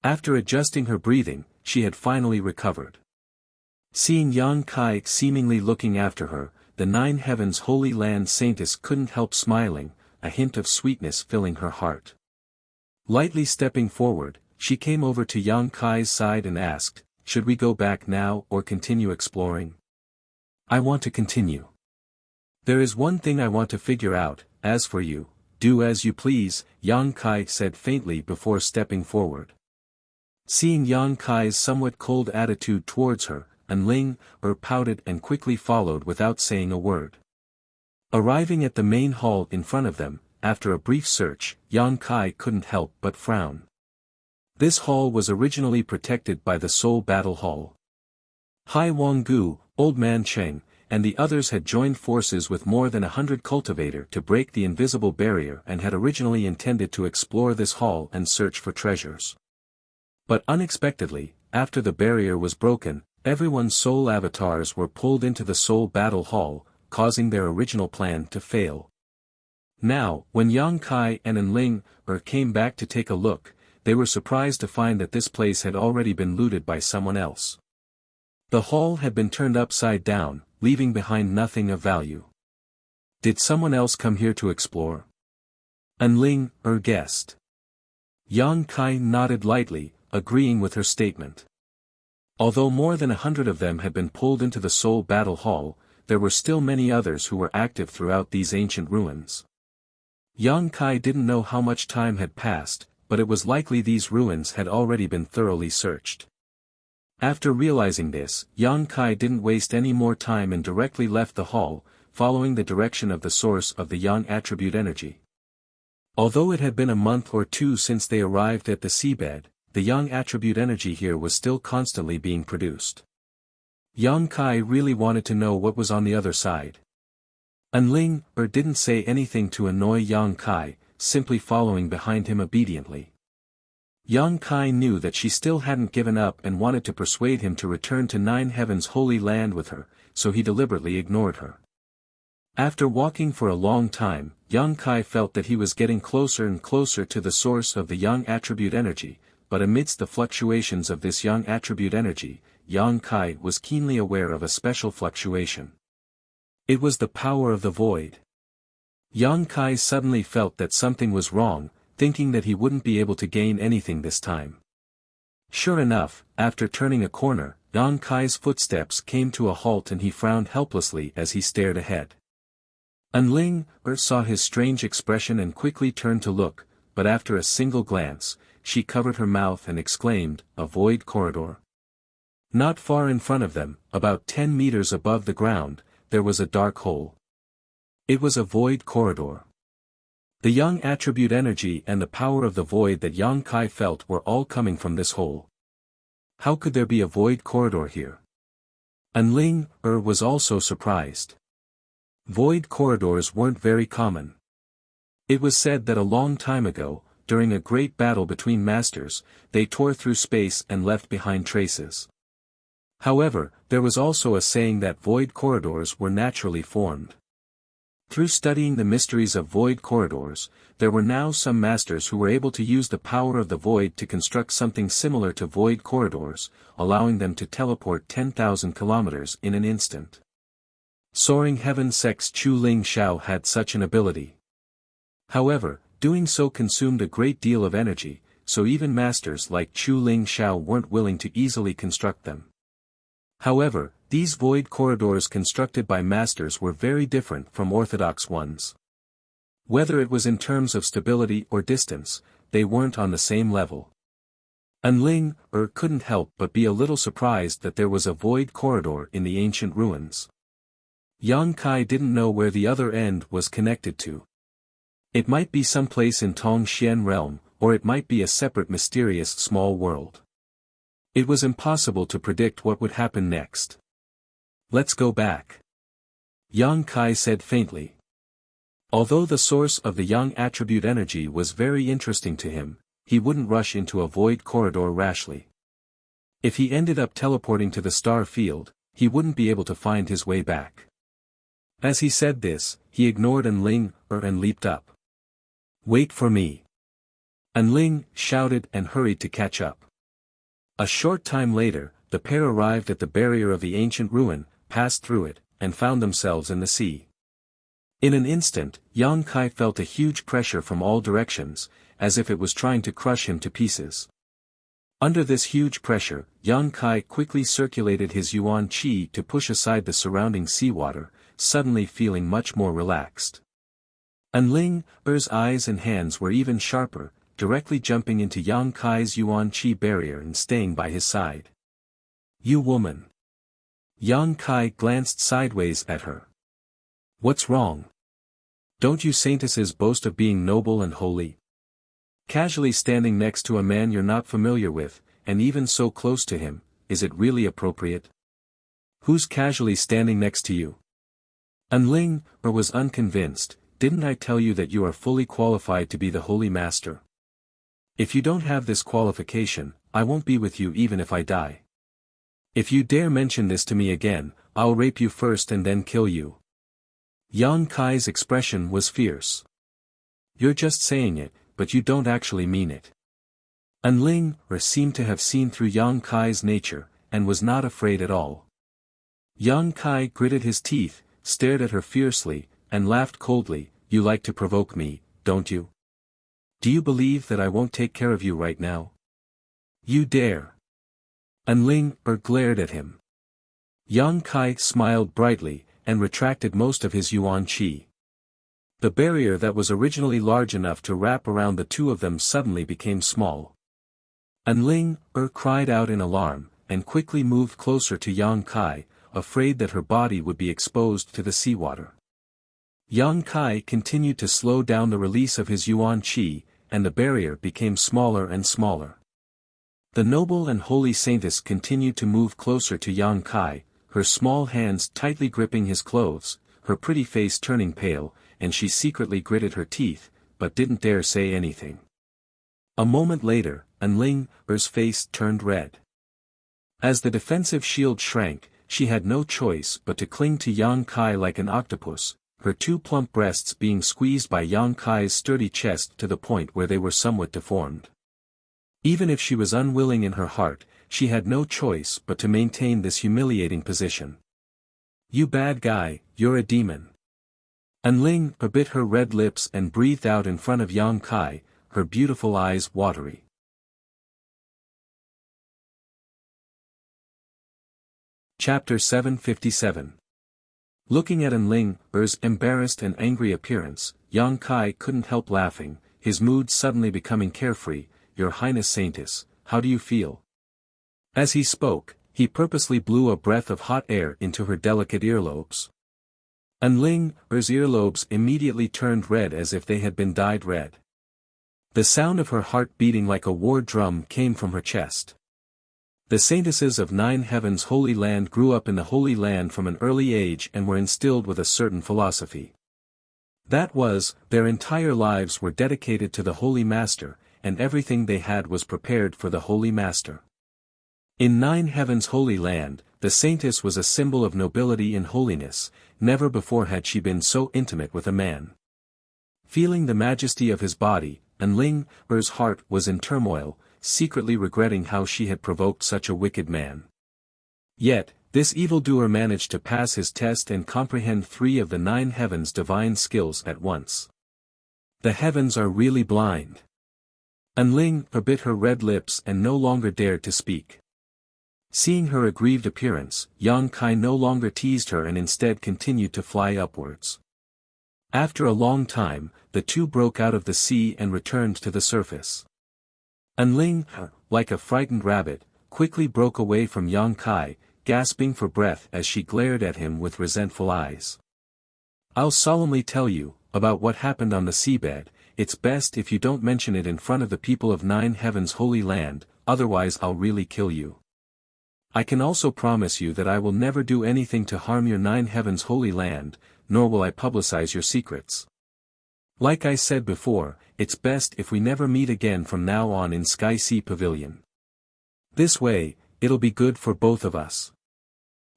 After adjusting her breathing, she had finally recovered. Seeing Yang Kai seemingly looking after her, the Nine Heavens Holy Land Saintess couldn't help smiling, a hint of sweetness filling her heart. Lightly stepping forward, she came over to Yang Kai's side and asked, "Should we go back now or continue exploring?" "I want to continue. There is one thing I want to figure out. As for you, do as you please," Yang Kai said faintly before stepping forward. Seeing Yang Kai's somewhat cold attitude towards her, Enling pouted and quickly followed without saying a word. Arriving at the main hall in front of them, after a brief search, Yang Kai couldn't help but frown. This hall was originally protected by the Soul Battle Hall. Hai Wanggu, Old Man Cheng, and the others had joined forces with more than 100 cultivators to break the invisible barrier and had originally intended to explore this hall and search for treasures. But unexpectedly, after the barrier was broken, everyone's soul avatars were pulled into the Soul Battle Hall, causing their original plan to fail. Now, when Yang Kai and Enling came back to take a look, they were surprised to find that this place had already been looted by someone else. The hall had been turned upside down, leaving behind nothing of value. Did someone else come here to explore? Enling guessed. Yang Kai nodded lightly, agreeing with her statement. Although more than 100 of them had been pulled into the Soul Battle Hall, there were still many others who were active throughout these ancient ruins. Yang Kai didn't know how much time had passed, but it was likely these ruins had already been thoroughly searched. After realizing this, Yang Kai didn't waste any more time and directly left the hall, following the direction of the source of the Yang attribute energy. Although it had been a month or two since they arrived at the seabed, the Yang attribute energy here was still constantly being produced. Yang Kai really wanted to know what was on the other side. Enling didn't say anything to annoy Yang Kai, simply following behind him obediently. Yang Kai knew that she still hadn't given up and wanted to persuade him to return to Nine Heavens Holy Land with her, so he deliberately ignored her. After walking for a long time, Yang Kai felt that he was getting closer and closer to the source of the Yang attribute energy, but amidst the fluctuations of this Yang attribute energy, Yang Kai was keenly aware of a special fluctuation. It was the power of the void. Yang Kai suddenly felt that something was wrong, thinking that he wouldn't be able to gain anything this time. Sure enough, after turning a corner, Yang Kai's footsteps came to a halt and he frowned helplessly as he stared ahead. Enling saw his strange expression and quickly turned to look, but after a single glance, she covered her mouth and exclaimed, "A void corridor." Not far in front of them, about 10 meters above the ground, there was a dark hole. It was a void corridor. The Yang attribute energy and the power of the void that Yang Kai felt were all coming from this hole. How could there be a void corridor here? Enling was also surprised. Void corridors weren't very common. It was said that a long time ago, during a great battle between masters, they tore through space and left behind traces. However, there was also a saying that void corridors were naturally formed. Through studying the mysteries of void corridors, there were now some masters who were able to use the power of the void to construct something similar to void corridors, allowing them to teleport 10,000 kilometers in an instant. Soaring Heaven Sect's Chu Ling Xiao had such an ability. However, doing so consumed a great deal of energy, so even masters like Chu Ling Xiao weren't willing to easily construct them. However, these void corridors constructed by masters were very different from orthodox ones. Whether it was in terms of stability or distance, they weren't on the same level. Enling couldn't help but be a little surprised that there was a void corridor in the ancient ruins. Yang Kai didn't know where the other end was connected to. It might be someplace in Tong Xian realm, or it might be a separate mysterious small world. It was impossible to predict what would happen next. Let's go back. Yang Kai said faintly. Although the source of the Yang attribute energy was very interesting to him, he wouldn't rush into a void corridor rashly. If he ended up teleporting to the star field, he wouldn't be able to find his way back. As he said this, he ignored Enling and leaped up. Wait for me. Enling shouted and hurried to catch up. A short time later, the pair arrived at the barrier of the ancient ruin, passed through it, and found themselves in the sea. In an instant, Yang Kai felt a huge pressure from all directions, as if it was trying to crush him to pieces. Under this huge pressure, Yang Kai quickly circulated his yuan qi to push aside the surrounding seawater, suddenly feeling much more relaxed. Enling's eyes and hands were even sharper, directly jumping into Yang Kai's yuan qi barrier and staying by his side. You woman! Yang Kai glanced sideways at her. What's wrong? Don't you saintesses boast of being noble and holy? Casually standing next to a man you're not familiar with, and even so close to him, is it really appropriate? Who's casually standing next to you? Enling was unconvinced. Didn't I tell you that you are fully qualified to be the Holy Master? If you don't have this qualification, I won't be with you even if I die. If you dare mention this to me again, I'll rape you first and then kill you. Yang Kai's expression was fierce. You're just saying it, but you don't actually mean it. Enling seemed to have seen through Yang Kai's nature, and was not afraid at all. Yang Kai gritted his teeth, stared at her fiercely, and laughed coldly. You like to provoke me, don't you? Do you believe that I won't take care of you right now? You dare. Enling glared at him. Yang Kai smiled brightly, and retracted most of his yuan qi. The barrier that was originally large enough to wrap around the two of them suddenly became small. Enling cried out in alarm, and quickly moved closer to Yang Kai, afraid that her body would be exposed to the seawater. Yang Kai continued to slow down the release of his yuan qi, and the barrier became smaller and smaller. The noble and holy saintess continued to move closer to Yang Kai, her small hands tightly gripping his clothes, her pretty face turning pale, and she secretly gritted her teeth, but didn't dare say anything. A moment later, Enling's face turned red. As the defensive shield shrank, she had no choice but to cling to Yang Kai like an octopus, her two plump breasts being squeezed by Yang Kai's sturdy chest to the point where they were somewhat deformed. Even if she was unwilling in her heart, she had no choice but to maintain this humiliating position. You bad guy, you're a demon. Enling bit her red lips and breathed out in front of Yang Kai, her beautiful eyes watery. Chapter 757. Looking at Enling's embarrassed and angry appearance, Yang Kai couldn't help laughing, his mood suddenly becoming carefree. Your Highness Saintess, how do you feel? As he spoke, he purposely blew a breath of hot air into her delicate earlobes. Enling's earlobes immediately turned red as if they had been dyed red. The sound of her heart beating like a war drum came from her chest. The saintesses of 9 Heavens' Holy Land grew up in the Holy Land from an early age and were instilled with a certain philosophy. That was, their entire lives were dedicated to the Holy Master, and everything they had was prepared for the Holy Master. In 9 Heavens' Holy Land, the saintess was a symbol of nobility and holiness, never before had she been so intimate with a man. Feeling the majesty of his body, Enling's heart was in turmoil, secretly regretting how she had provoked such a wicked man. Yet, this evildoer managed to pass his test and comprehend 3 of the 9 heavens' divine skills at once. The heavens are really blind. Enling bit her red lips and no longer dared to speak. Seeing her aggrieved appearance, Yang Kai no longer teased her and instead continued to fly upwards. After a long time, the two broke out of the sea and returned to the surface. Enling, like a frightened rabbit, quickly broke away from Yang Kai, gasping for breath as she glared at him with resentful eyes. "I'll solemnly tell you about what happened on the seabed. It's best if you don't mention it in front of the people of 9 Heavens' holy land, otherwise I'll really kill you. I can also promise you that I will never do anything to harm your 9 Heavens' holy land, nor will I publicize your secrets. Like I said before, it's best if we never meet again from now on in Sky Sea Pavilion. This way, it'll be good for both of us."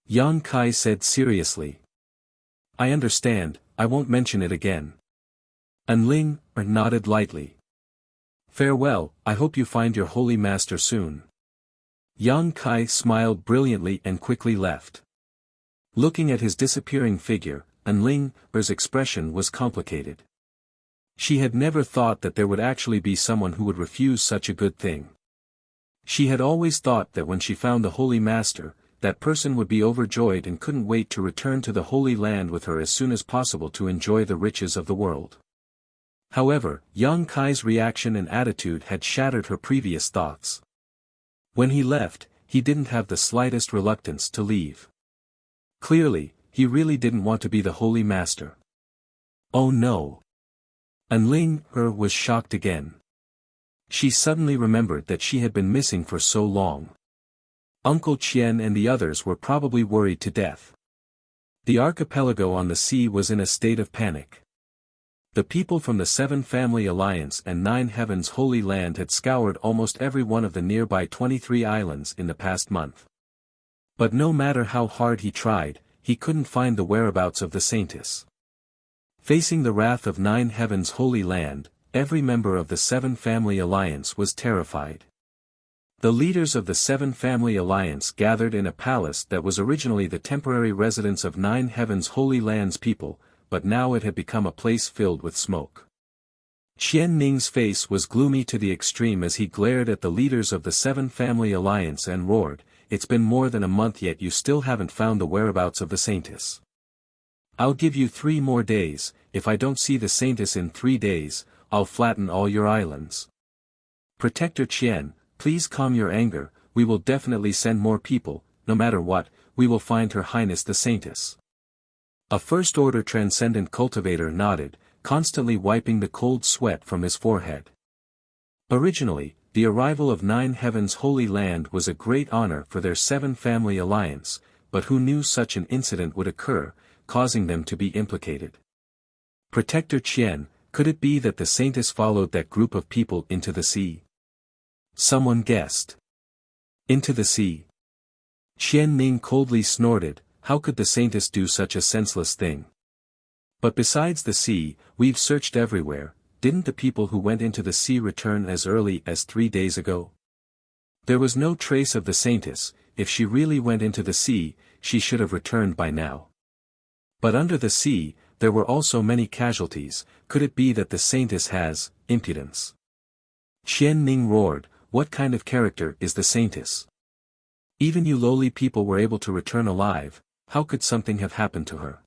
Yang Kai said seriously. "I understand, I won't mention it again." Enling nodded lightly. "Farewell, I hope you find your holy master soon." Yang Kai smiled brilliantly and quickly left. Looking at his disappearing figure, Enling's expression was complicated. She had never thought that there would actually be someone who would refuse such a good thing. She had always thought that when she found the Holy Master, that person would be overjoyed and couldn't wait to return to the Holy Land with her as soon as possible to enjoy the riches of the world. However, Yang Kai's reaction and attitude had shattered her previous thoughts. When he left, he didn't have the slightest reluctance to leave. Clearly, he really didn't want to be the Holy Master. Oh no! Enling was shocked again. She suddenly remembered that she had been missing for so long. Uncle Qian and the others were probably worried to death. The archipelago on the sea was in a state of panic. The people from the 7 Family Alliance and 9 Heavens Holy Land had scoured almost every one of the nearby 23 islands in the past month. But no matter how hard he tried, he couldn't find the whereabouts of the Saintess. Facing the wrath of 9 Heavens Holy Land, every member of the 7 Family Alliance was terrified. The leaders of the 7 Family Alliance gathered in a palace that was originally the temporary residence of 9 Heavens Holy Land's people, but now it had become a place filled with smoke. Qian Ning's face was gloomy to the extreme as he glared at the leaders of the 7 Family Alliance and roared, "It's been more than a month yet you still haven't found the whereabouts of the Saintess. I'll give you 3 more days, if I don't see the Saintess in 3 days, I'll flatten all your islands. Protector Qian, please calm your anger, we will definitely send more people, no matter what, we will find Her Highness the Saintess." A First-Order Transcendent Cultivator nodded, constantly wiping the cold sweat from his forehead. Originally, the arrival of 9 Heavens Holy Land was a great honor for their 7 Family Alliance, but who knew such an incident would occur, causing them to be implicated. Protector Qian, could it be that the Saintess followed that group of people into the sea? Someone guessed. Into the sea. Qian Ning coldly snorted, how could the Saintess do such a senseless thing? But besides the sea, we've searched everywhere, didn't the people who went into the sea return as early as 3 days ago? There was no trace of the Saintess. If she really went into the sea, she should have returned by now. But under the sea, there were also many casualties, could it be that the Saintess has impudence? Qian Ning roared, what kind of character is the Saintess? Even you lowly people were able to return alive, how could something have happened to her?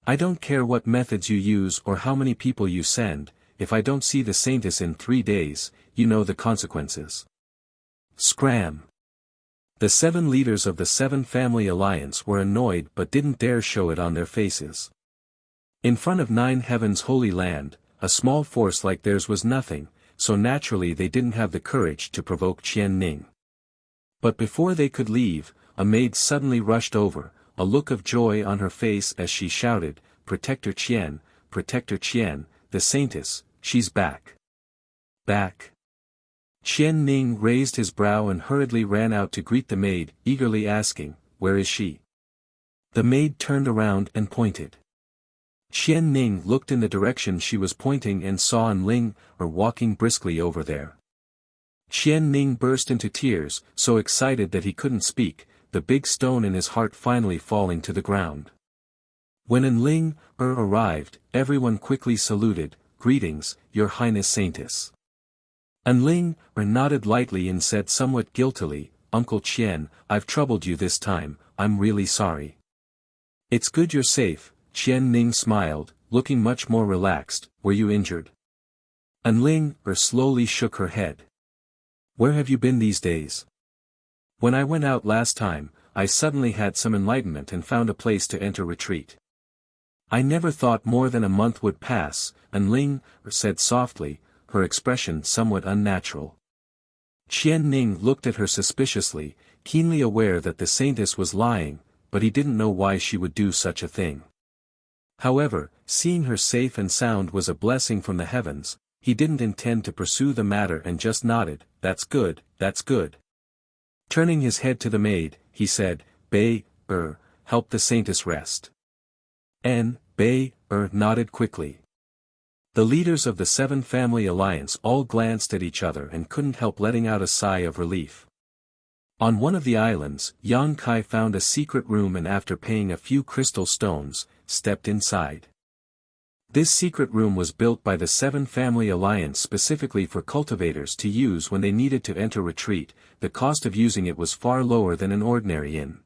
I don't care what methods you use or how many people you send, if I don't see the Saintess in 3 days, you know the consequences. Scram! The 7 leaders of the 7 Family Alliance were annoyed but didn't dare show it on their faces. In front of 9 Heavens Holy Land, a small force like theirs was nothing, so naturally they didn't have the courage to provoke Qian Ning. But before they could leave, a maid suddenly rushed over, a look of joy on her face as she shouted, Protector Qian, the Saintess, she's back. Back. Qian Ning raised his brow and hurriedly ran out to greet the maid, eagerly asking, where is she? The maid turned around and pointed. Qian Ning looked in the direction she was pointing and saw An Ling walking briskly over there. Qian Ning burst into tears, so excited that he couldn't speak, the big stone in his heart finally falling to the ground. When An Ling arrived, everyone quickly saluted, "Greetings, Your Highness Saintess." An Ling nodded lightly and said somewhat guiltily, "Uncle Qian, I've troubled you this time, I'm really sorry." "It's good you're safe," Qian Ning smiled, looking much more relaxed. "Were you injured?" An Ling slowly shook her head. "Where have you been these days?" "When I went out last time, I suddenly had some enlightenment and found a place to enter retreat. I never thought more than a month would pass," An Ling said softly, her expression somewhat unnatural. Qian Ning looked at her suspiciously, keenly aware that the saintess was lying, but he didn't know why she would do such a thing. However, seeing her safe and sound was a blessing from the heavens. He didn't intend to pursue the matter and just nodded, "That's good, that's good." Turning his head to the maid, he said, "Bei, help the saintess rest." Bei, nodded quickly. The leaders of the Seven Family Alliance all glanced at each other and couldn't help letting out a sigh of relief. On one of the islands, Yang Kai found a secret room and after paying a few crystal stones, stepped inside. This secret room was built by the Seven Family Alliance specifically for cultivators to use when they needed to enter retreat. The cost of using it was far lower than an ordinary inn.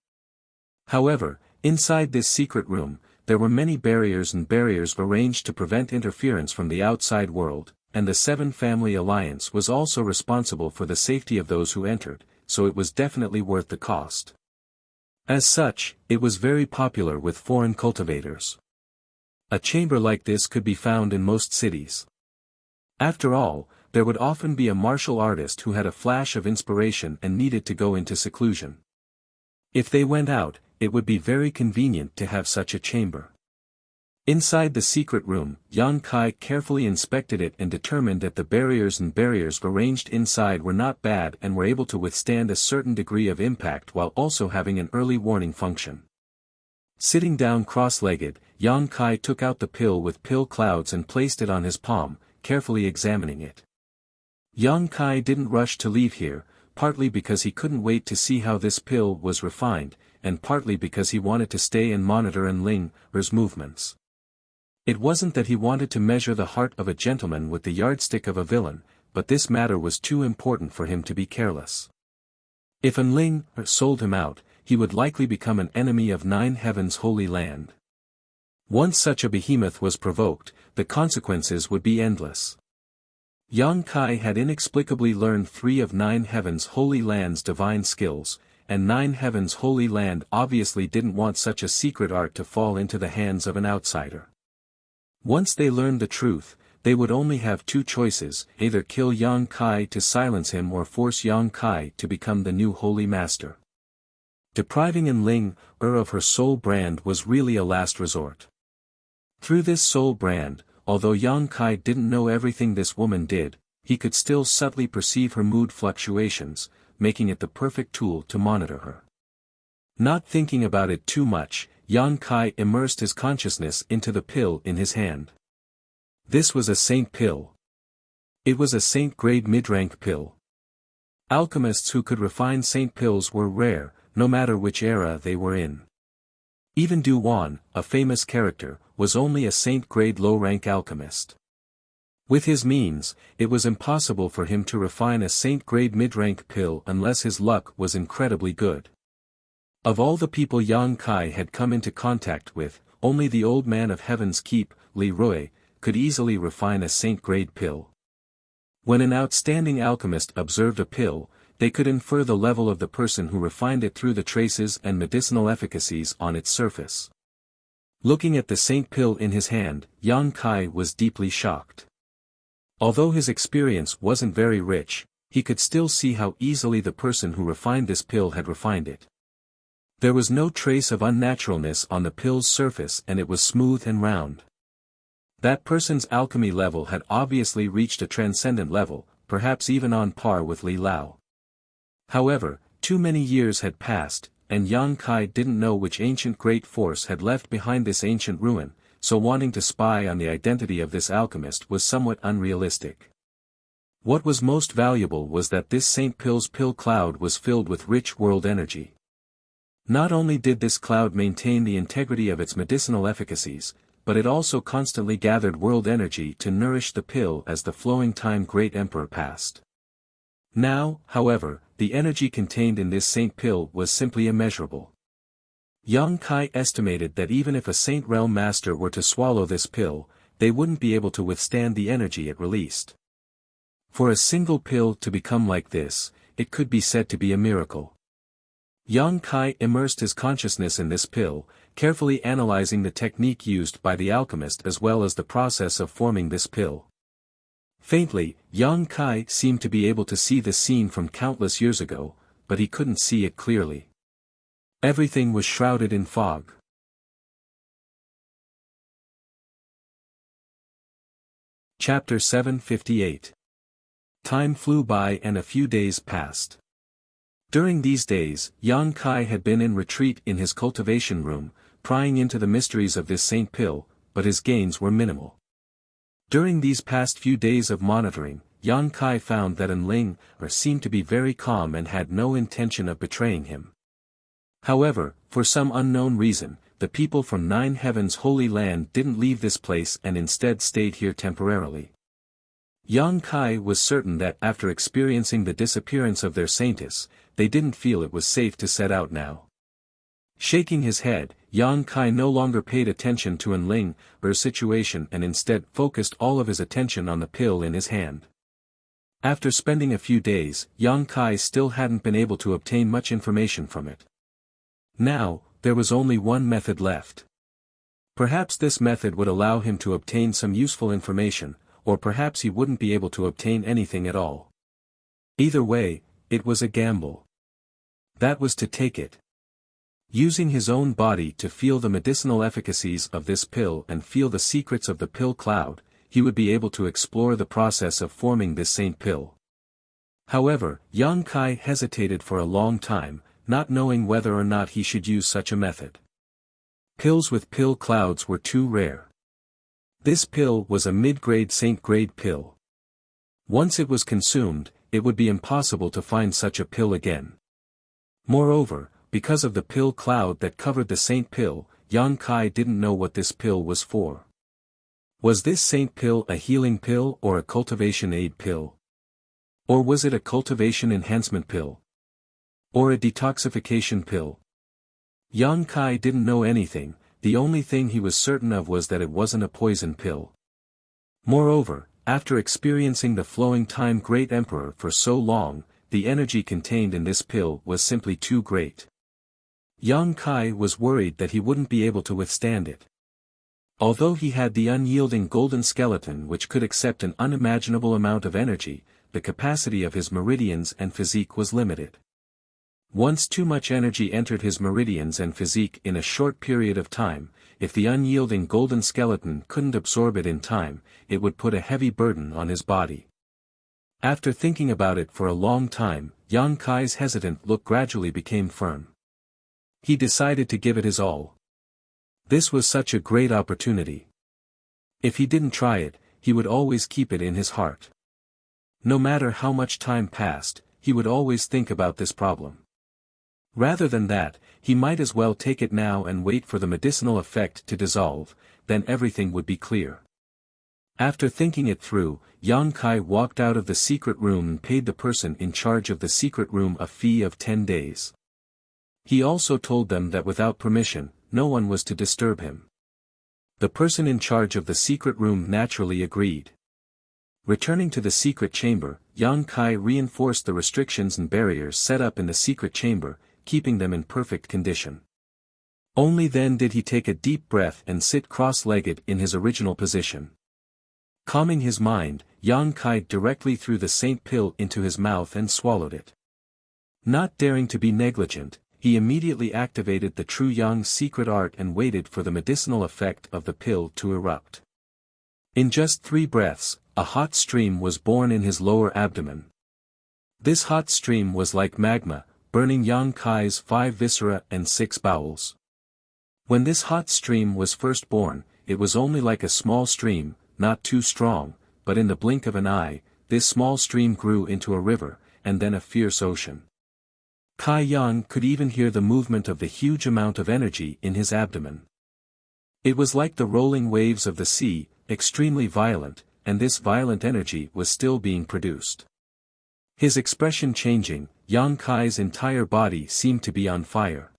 However, inside this secret room, there were many barriers arranged to prevent interference from the outside world, and the Seven Family Alliance was also responsible for the safety of those who entered, so it was definitely worth the cost. As such, it was very popular with foreign cultivators. A chamber like this could be found in most cities. After all, there would often be a martial artist who had a flash of inspiration and needed to go into seclusion. If they went out, it would be very convenient to have such a chamber. Inside the secret room, Yang Kai carefully inspected it and determined that the barriers arranged inside were not bad and were able to withstand a certain degree of impact while also having an early warning function. Sitting down cross-legged, Yang Kai took out the pill with pill clouds and placed it on his palm, carefully examining it. Yang Kai didn't rush to leave here, partly because he couldn't wait to see how this pill was refined, and partly because he wanted to stay and monitor An Ling's movements. It wasn't that he wanted to measure the heart of a gentleman with the yardstick of a villain, but this matter was too important for him to be careless. If An Ling sold him out, he would likely become an enemy of Nine Heaven's holy land. Once such a behemoth was provoked, the consequences would be endless. Yang Kai had inexplicably learned 3 of Nine Heaven's holy land's divine skills, and Nine Heaven's holy land obviously didn't want such a secret art to fall into the hands of an outsider. Once they learned the truth, they would only have 2 choices, either kill Yang Kai to silence him or force Yang Kai to become the new holy master. Depriving An Ling of her soul brand was really a last resort. Through this soul brand, although Yang Kai didn't know everything this woman did, he could still subtly perceive her mood fluctuations, making it the perfect tool to monitor her. Not thinking about it too much, Yang Kai immersed his consciousness into the pill in his hand. This was a saint pill. It was a saint-grade mid-rank pill. Alchemists who could refine saint pills were rare, no matter which era they were in. Even Du Wan, a famous character, was only a saint-grade low-rank alchemist. With his means, it was impossible for him to refine a saint-grade mid-rank pill unless his luck was incredibly good. Of all the people Yang Kai had come into contact with, only the old man of Heaven's Keep, Li Rui, could easily refine a saint-grade pill. When an outstanding alchemist observed a pill, they could infer the level of the person who refined it through the traces and medicinal efficacies on its surface. Looking at the saint pill in his hand, Yang Kai was deeply shocked. Although his experience wasn't very rich, he could still see how easily the person who refined this pill had refined it. There was no trace of unnaturalness on the pill's surface and it was smooth and round. That person's alchemy level had obviously reached a transcendent level, perhaps even on par with Li Lao. However, too many years had passed, and Yang Kai didn't know which ancient great force had left behind this ancient ruin, so wanting to spy on the identity of this alchemist was somewhat unrealistic. What was most valuable was that this St. Pill's pill cloud was filled with rich world energy. Not only did this cloud maintain the integrity of its medicinal efficacies, but it also constantly gathered world energy to nourish the pill as the flowing time great emperor passed. Now, however, the energy contained in this Saint Pill was simply immeasurable. Yang Kai estimated that even if a Saint Realm Master were to swallow this pill, they wouldn't be able to withstand the energy it released. For a single pill to become like this, it could be said to be a miracle. Yang Kai immersed his consciousness in this pill, carefully analyzing the technique used by the alchemist as well as the process of forming this pill. Faintly, Yang Kai seemed to be able to see the scene from countless years ago, but he couldn't see it clearly. Everything was shrouded in fog. Chapter 758. Time flew by and a few days passed. During these days, Yang Kai had been in retreat in his cultivation room, prying into the mysteries of this Saint Pill, but his gains were minimal. During these past few days of monitoring, Yang Kai found that Enling seemed to be very calm and had no intention of betraying him. However, for some unknown reason, the people from Nine Heavens' Holy Land didn't leave this place and instead stayed here temporarily. Yang Kai was certain that after experiencing the disappearance of their saintess, they didn't feel it was safe to set out now. Shaking his head, Yang Kai no longer paid attention to Enling's situation and instead focused all of his attention on the pill in his hand. After spending a few days, Yang Kai still hadn't been able to obtain much information from it. Now, there was only one method left. Perhaps this method would allow him to obtain some useful information, or perhaps he wouldn't be able to obtain anything at all. Either way, it was a gamble. That was to take it. Using his own body to feel the medicinal efficacies of this pill and feel the secrets of the pill cloud, he would be able to explore the process of forming this Saint Pill. However, Yang Kai hesitated for a long time, not knowing whether or not he should use such a method. Pills with pill clouds were too rare. This pill was a mid-grade Saint-grade pill. Once it was consumed, it would be impossible to find such a pill again. Moreover, because of the pill cloud that covered the Saint Pill, Yang Kai didn't know what this pill was for. Was this Saint Pill a healing pill or a cultivation aid pill? Or was it a cultivation enhancement pill? Or a detoxification pill? Yang Kai didn't know anything, the only thing he was certain of was that it wasn't a poison pill. Moreover, after experiencing the flowing time great emperor for so long, the energy contained in this pill was simply too great. Yang Kai was worried that he wouldn't be able to withstand it. Although he had the unyielding golden skeleton which could accept an unimaginable amount of energy, the capacity of his meridians and physique was limited. Once too much energy entered his meridians and physique in a short period of time, if the unyielding golden skeleton couldn't absorb it in time, it would put a heavy burden on his body. After thinking about it for a long time, Yang Kai's hesitant look gradually became firm. He decided to give it his all. This was such a great opportunity. If he didn't try it, he would always keep it in his heart. No matter how much time passed, he would always think about this problem. Rather than that, he might as well take it now and wait for the medicinal effect to dissolve, then everything would be clear. After thinking it through, Yang Kai walked out of the secret room and paid the person in charge of the secret room a fee of 10 days. He also told them that without permission, no one was to disturb him. The person in charge of the secret room naturally agreed. Returning to the secret chamber, Yang Kai reinforced the restrictions and barriers set up in the secret chamber, keeping them in perfect condition. Only then did he take a deep breath and sit cross-legged in his original position. Calming his mind, Yang Kai directly threw the Saint Pill into his mouth and swallowed it. Not daring to be negligent, he immediately activated the true Yang's secret art and waited for the medicinal effect of the pill to erupt. In just 3 breaths, a hot stream was born in his lower abdomen. This hot stream was like magma, burning Yang Kai's 5 viscera and 6 bowels. When this hot stream was first born, it was only like a small stream, not too strong, but in the blink of an eye, this small stream grew into a river, and then a fierce ocean. Kai Yang could even hear the movement of the huge amount of energy in his abdomen. It was like the rolling waves of the sea, extremely violent, and this violent energy was still being produced. His expression changing, Yang Kai's entire body seemed to be on fire.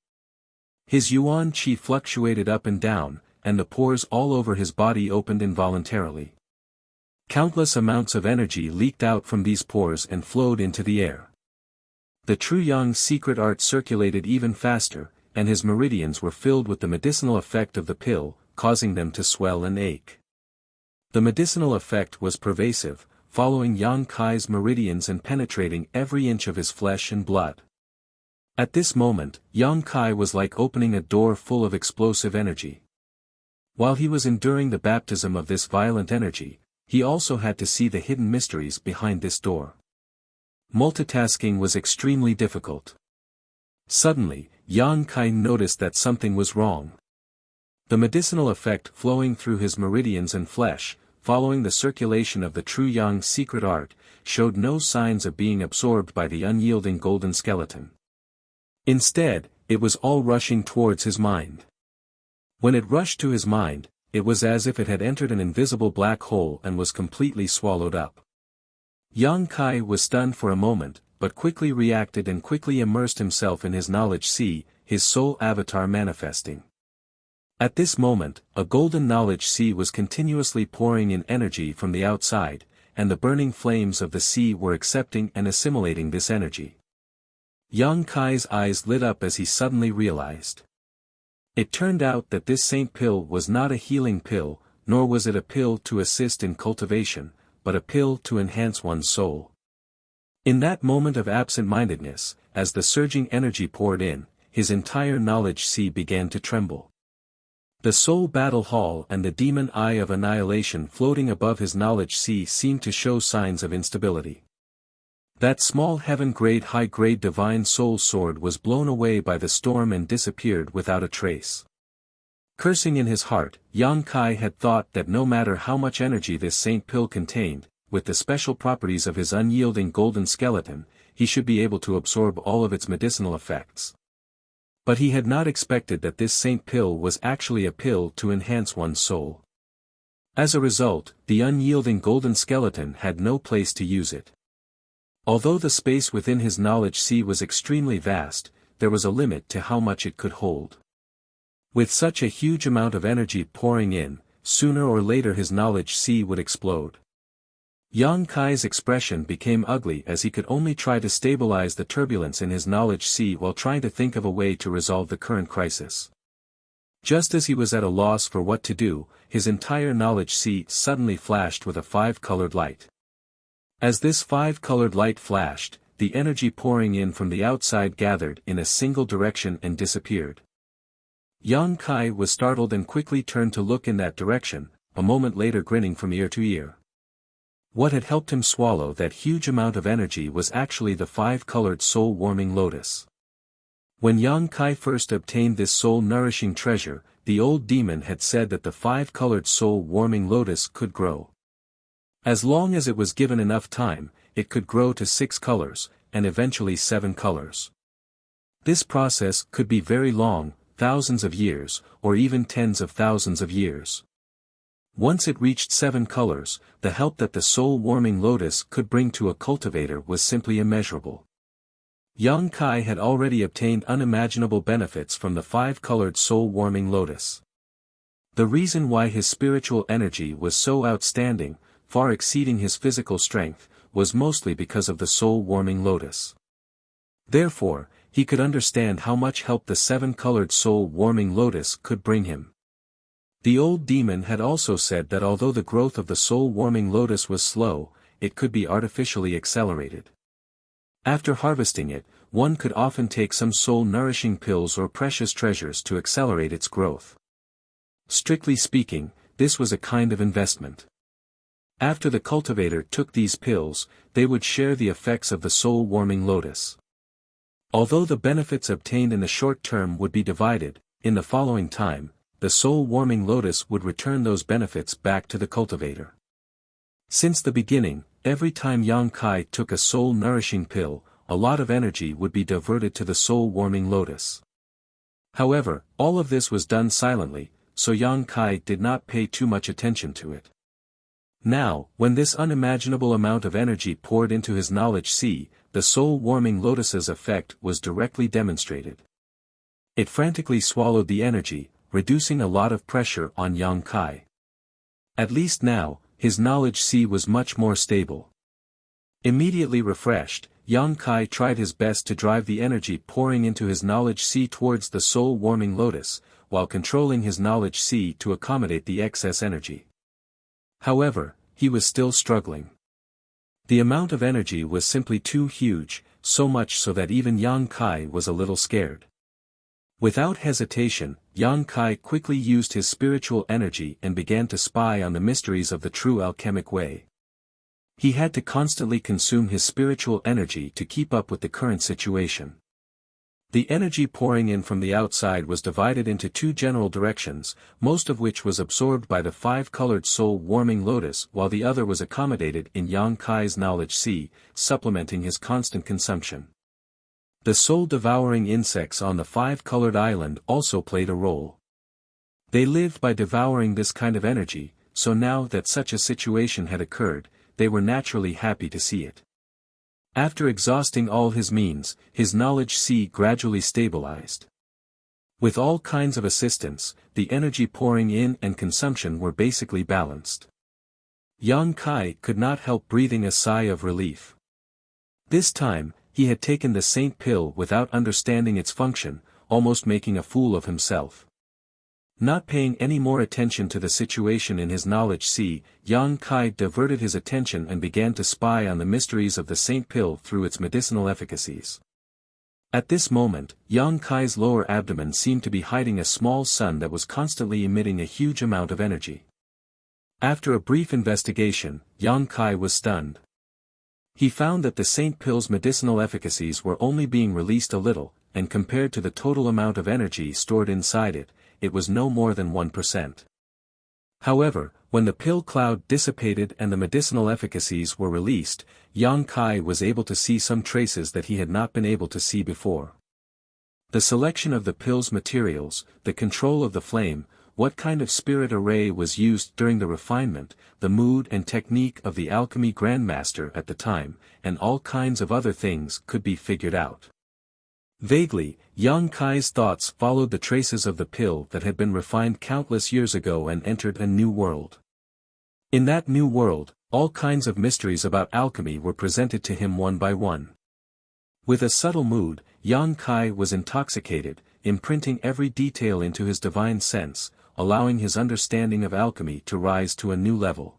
His yuan qi fluctuated up and down, and the pores all over his body opened involuntarily. Countless amounts of energy leaked out from these pores and flowed into the air. The true Yang's secret art circulated even faster, and his meridians were filled with the medicinal effect of the pill, causing them to swell and ache. The medicinal effect was pervasive, following Yang Kai's meridians and penetrating every inch of his flesh and blood. At this moment, Yang Kai was like opening a door full of explosive energy. While he was enduring the baptism of this violent energy, he also had to see the hidden mysteries behind this door. Multitasking was extremely difficult. Suddenly, Yang Kai noticed that something was wrong. The medicinal effect flowing through his meridians and flesh, following the circulation of the true Yang's secret art, showed no signs of being absorbed by the unyielding golden skeleton. Instead, it was all rushing towards his mind. When it rushed to his mind, it was as if it had entered an invisible black hole and was completely swallowed up. Yang Kai was stunned for a moment, but quickly reacted and quickly immersed himself in his knowledge sea, his soul avatar manifesting. At this moment, a golden knowledge sea was continuously pouring in energy from the outside, and the burning flames of the sea were accepting and assimilating this energy. Yang Kai's eyes lit up as he suddenly realized. It turned out that this saint pill was not a healing pill, nor was it a pill to assist in cultivation, but a pill to enhance one's soul. In that moment of absent-mindedness, as the surging energy poured in, his entire knowledge sea began to tremble. The soul battle hall and the demon eye of annihilation floating above his knowledge sea seemed to show signs of instability. That small heaven-grade high-grade divine soul sword was blown away by the storm and disappeared without a trace. Cursing in his heart, Yang Kai had thought that no matter how much energy this saint pill contained, with the special properties of his unyielding golden skeleton, he should be able to absorb all of its medicinal effects. But he had not expected that this saint pill was actually a pill to enhance one's soul. As a result, the unyielding golden skeleton had no place to use it. Although the space within his knowledge sea was extremely vast, there was a limit to how much it could hold. With such a huge amount of energy pouring in, sooner or later his knowledge sea would explode. Yang Kai's expression became ugly as he could only try to stabilize the turbulence in his knowledge sea while trying to think of a way to resolve the current crisis. Just as he was at a loss for what to do, his entire knowledge sea suddenly flashed with a 5-colored light. As this 5-colored light flashed, the energy pouring in from the outside gathered in a single direction and disappeared. Yang Kai was startled and quickly turned to look in that direction, a moment later grinning from ear to ear. What had helped him swallow that huge amount of energy was actually the 5-colored soul-warming lotus. When Yang Kai first obtained this soul-nourishing treasure, the old demon had said that the 5-colored soul-warming lotus could grow. As long as it was given enough time, it could grow to 6 colors, and eventually 7 colors. This process could be very long, thousands of years, or even tens of thousands of years. Once it reached 7 colors, the help that the soul-warming lotus could bring to a cultivator was simply immeasurable. Yang Kai had already obtained unimaginable benefits from the 5-colored soul-warming lotus. The reason why his spiritual energy was so outstanding, far exceeding his physical strength, was mostly because of the soul-warming lotus. Therefore, he could understand how much help the 7-colored soul-warming lotus could bring him. The old demon had also said that although the growth of the soul-warming lotus was slow, it could be artificially accelerated. After harvesting it, one could often take some soul-nourishing pills or precious treasures to accelerate its growth. Strictly speaking, this was a kind of investment. After the cultivator took these pills, they would share the effects of the soul-warming lotus. Although the benefits obtained in the short term would be divided, in the following time, the soul-warming lotus would return those benefits back to the cultivator. Since the beginning, every time Yang Kai took a soul-nourishing pill, a lot of energy would be diverted to the soul-warming lotus. However, all of this was done silently, so Yang Kai did not pay too much attention to it. Now, when this unimaginable amount of energy poured into his knowledge sea, the soul-warming lotus's effect was directly demonstrated. It frantically swallowed the energy, reducing a lot of pressure on Yang Kai. At least now, his knowledge sea was much more stable. Immediately refreshed, Yang Kai tried his best to drive the energy pouring into his knowledge sea towards the soul-warming lotus, while controlling his knowledge sea to accommodate the excess energy. However, he was still struggling. The amount of energy was simply too huge, so much so that even Yang Kai was a little scared. Without hesitation, Yang Kai quickly used his spiritual energy and began to spy on the mysteries of the true alchemic way. He had to constantly consume his spiritual energy to keep up with the current situation. The energy pouring in from the outside was divided into two general directions, most of which was absorbed by the five-colored soul-warming lotus while the other was accommodated in Yang Kai's knowledge sea, supplementing his constant consumption. The soul-devouring insects on the five-colored island also played a role. They lived by devouring this kind of energy, so now that such a situation had occurred, they were naturally happy to see it. After exhausting all his means, his knowledge sea gradually stabilized. With all kinds of assistance, the energy pouring in and consumption were basically balanced. Yang Kai could not help breathing a sigh of relief. This time, he had taken the saint pill without understanding its function, almost making a fool of himself. Not paying any more attention to the situation in his knowledge sea, Yang Kai diverted his attention and began to spy on the mysteries of the saint pill through its medicinal efficacies. At this moment, Yang Kai's lower abdomen seemed to be hiding a small sun that was constantly emitting a huge amount of energy. After a brief investigation, Yang Kai was stunned. He found that the saint pill's medicinal efficacies were only being released a little, and compared to the total amount of energy stored inside it, it was no more than 1%. However, when the pill cloud dissipated and the medicinal efficacies were released, Yang Kai was able to see some traces that he had not been able to see before. The selection of the pill's materials, the control of the flame, what kind of spirit array was used during the refinement, the mood and technique of the alchemy grandmaster at the time, and all kinds of other things could be figured out. Vaguely, Yang Kai's thoughts followed the traces of the pill that had been refined countless years ago and entered a new world. In that new world, all kinds of mysteries about alchemy were presented to him one by one. With a subtle mood, Yang Kai was intoxicated, imprinting every detail into his divine sense, allowing his understanding of alchemy to rise to a new level.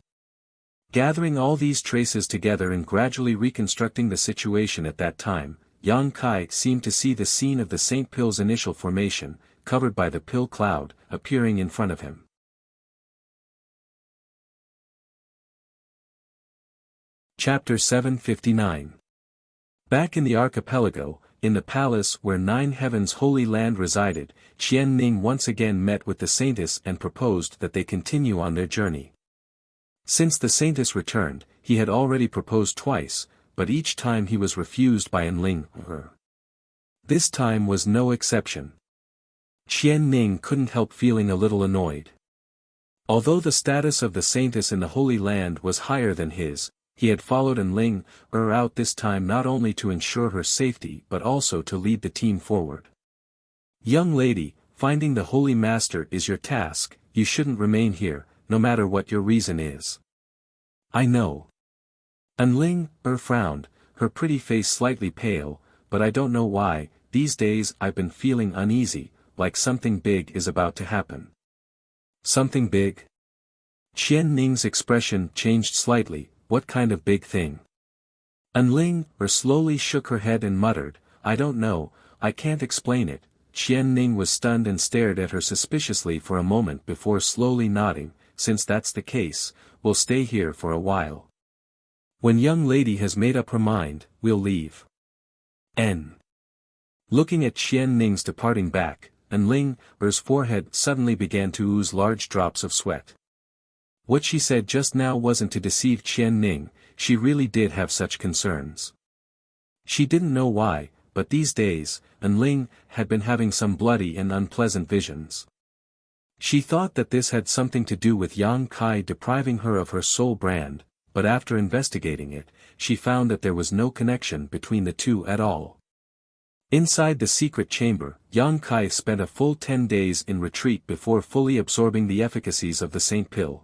Gathering all these traces together and gradually reconstructing the situation at that time, Yang Kai seemed to see the scene of the Saint Pill's initial formation, covered by the pill cloud, appearing in front of him. Chapter 759. Back in the archipelago, in the palace where Nine Heavens' holy land resided, Qian Ning once again met with the saintess and proposed that they continue on their journey. Since the saintess returned, he had already proposed twice, but each time he was refused by Enling. This time was no exception. Qian Ning couldn't help feeling a little annoyed. Although the status of the saintess in the Holy Land was higher than his, he had followed Enling out this time not only to ensure her safety but also to lead the team forward. Young lady, finding the Holy Master is your task, you shouldn't remain here, no matter what your reason is. I know. Enling frowned, her pretty face slightly pale, but I don't know why, these days I've been feeling uneasy, like something big is about to happen. Something big? Qian Ning's expression changed slightly, what kind of big thing? Enling slowly shook her head and muttered, I don't know, I can't explain it. Qian Ning was stunned and stared at her suspiciously for a moment before slowly nodding, since that's the case, we'll stay here for a while. When young lady has made up her mind, we'll leave. N. Looking at Qian Ning's departing back, and Er's forehead suddenly began to ooze large drops of sweat. What she said just now wasn't to deceive Qian Ning, she really did have such concerns. She didn't know why, but these days, Ling had been having some bloody and unpleasant visions. She thought that this had something to do with Yang Kai depriving her of her soul brand, but after investigating it, she found that there was no connection between the two at all. Inside the secret chamber, Yang Kai spent a full 10 days in retreat before fully absorbing the efficacies of the Saint Pill.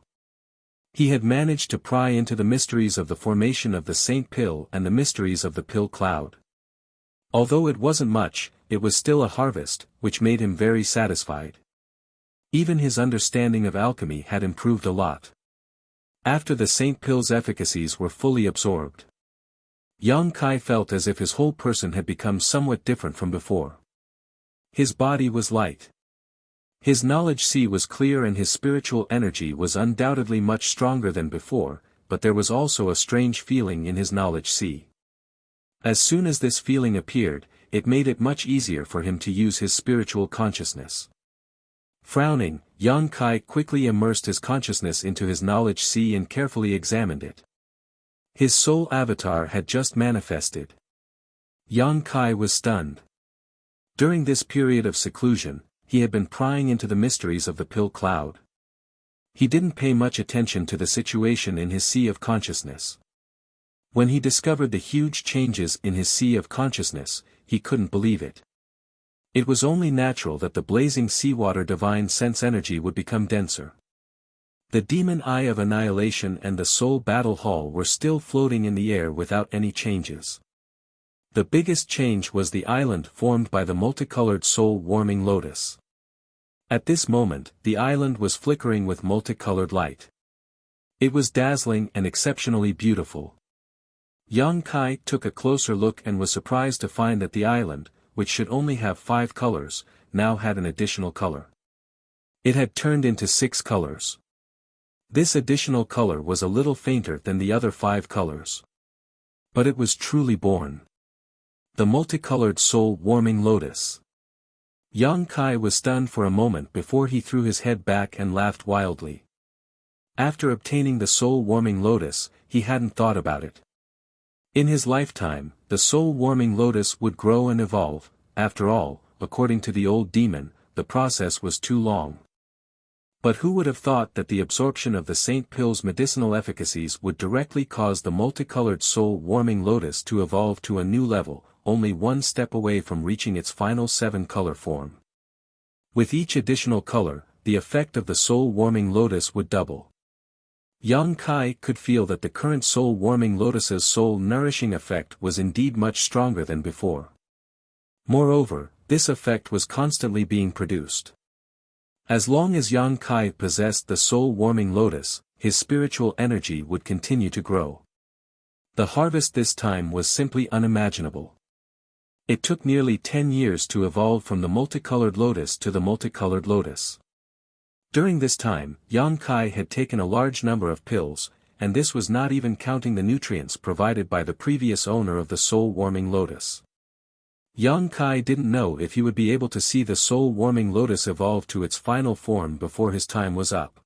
He had managed to pry into the mysteries of the formation of the Saint Pill and the mysteries of the Pill Cloud. Although it wasn't much, it was still a harvest, which made him very satisfied. Even his understanding of alchemy had improved a lot. After the Saint Pill's efficacies were fully absorbed, Yang Kai felt as if his whole person had become somewhat different from before. His body was light. His knowledge sea was clear and his spiritual energy was undoubtedly much stronger than before, but there was also a strange feeling in his knowledge sea. As soon as this feeling appeared, it made it much easier for him to use his spiritual consciousness. Frowning, Yang Kai quickly immersed his consciousness into his knowledge sea and carefully examined it. His soul avatar had just manifested. Yang Kai was stunned. During this period of seclusion, he had been prying into the mysteries of the Pill Cloud. He didn't pay much attention to the situation in his sea of consciousness. When he discovered the huge changes in his sea of consciousness, he couldn't believe it. It was only natural that the blazing seawater divine sense energy would become denser. The demon eye of annihilation and the soul battle hall were still floating in the air without any changes. The biggest change was the island formed by the multicolored soul-warming lotus. At this moment, the island was flickering with multicolored light. It was dazzling and exceptionally beautiful. Yang Kai took a closer look and was surprised to find that the island, which should only have 5 colors, now had an additional color. It had turned into 6 colors. This additional color was a little fainter than the other 5 colors. But it was truly born. The multicolored soul-warming lotus. Yang Kai was stunned for a moment before he threw his head back and laughed wildly. After obtaining the soul-warming lotus, he hadn't thought about it. In his lifetime, the soul-warming lotus would grow and evolve. After all, according to the old demon, the process was too long. But who would have thought that the absorption of the Saint Pill's medicinal efficacies would directly cause the multicolored soul-warming lotus to evolve to a new level, only one step away from reaching its final 7-color form. With each additional color, the effect of the soul-warming lotus would double. Yang Kai could feel that the current soul-warming lotus's soul-nourishing effect was indeed much stronger than before. Moreover, this effect was constantly being produced. As long as Yang Kai possessed the soul-warming lotus, his spiritual energy would continue to grow. The harvest this time was simply unimaginable. It took nearly 10 years to evolve from the multicolored lotus to the multicolored lotus. During this time, Yang Kai had taken a large number of pills, and this was not even counting the nutrients provided by the previous owner of the soul-warming lotus. Yang Kai didn't know if he would be able to see the soul-warming lotus evolve to its final form before his time was up.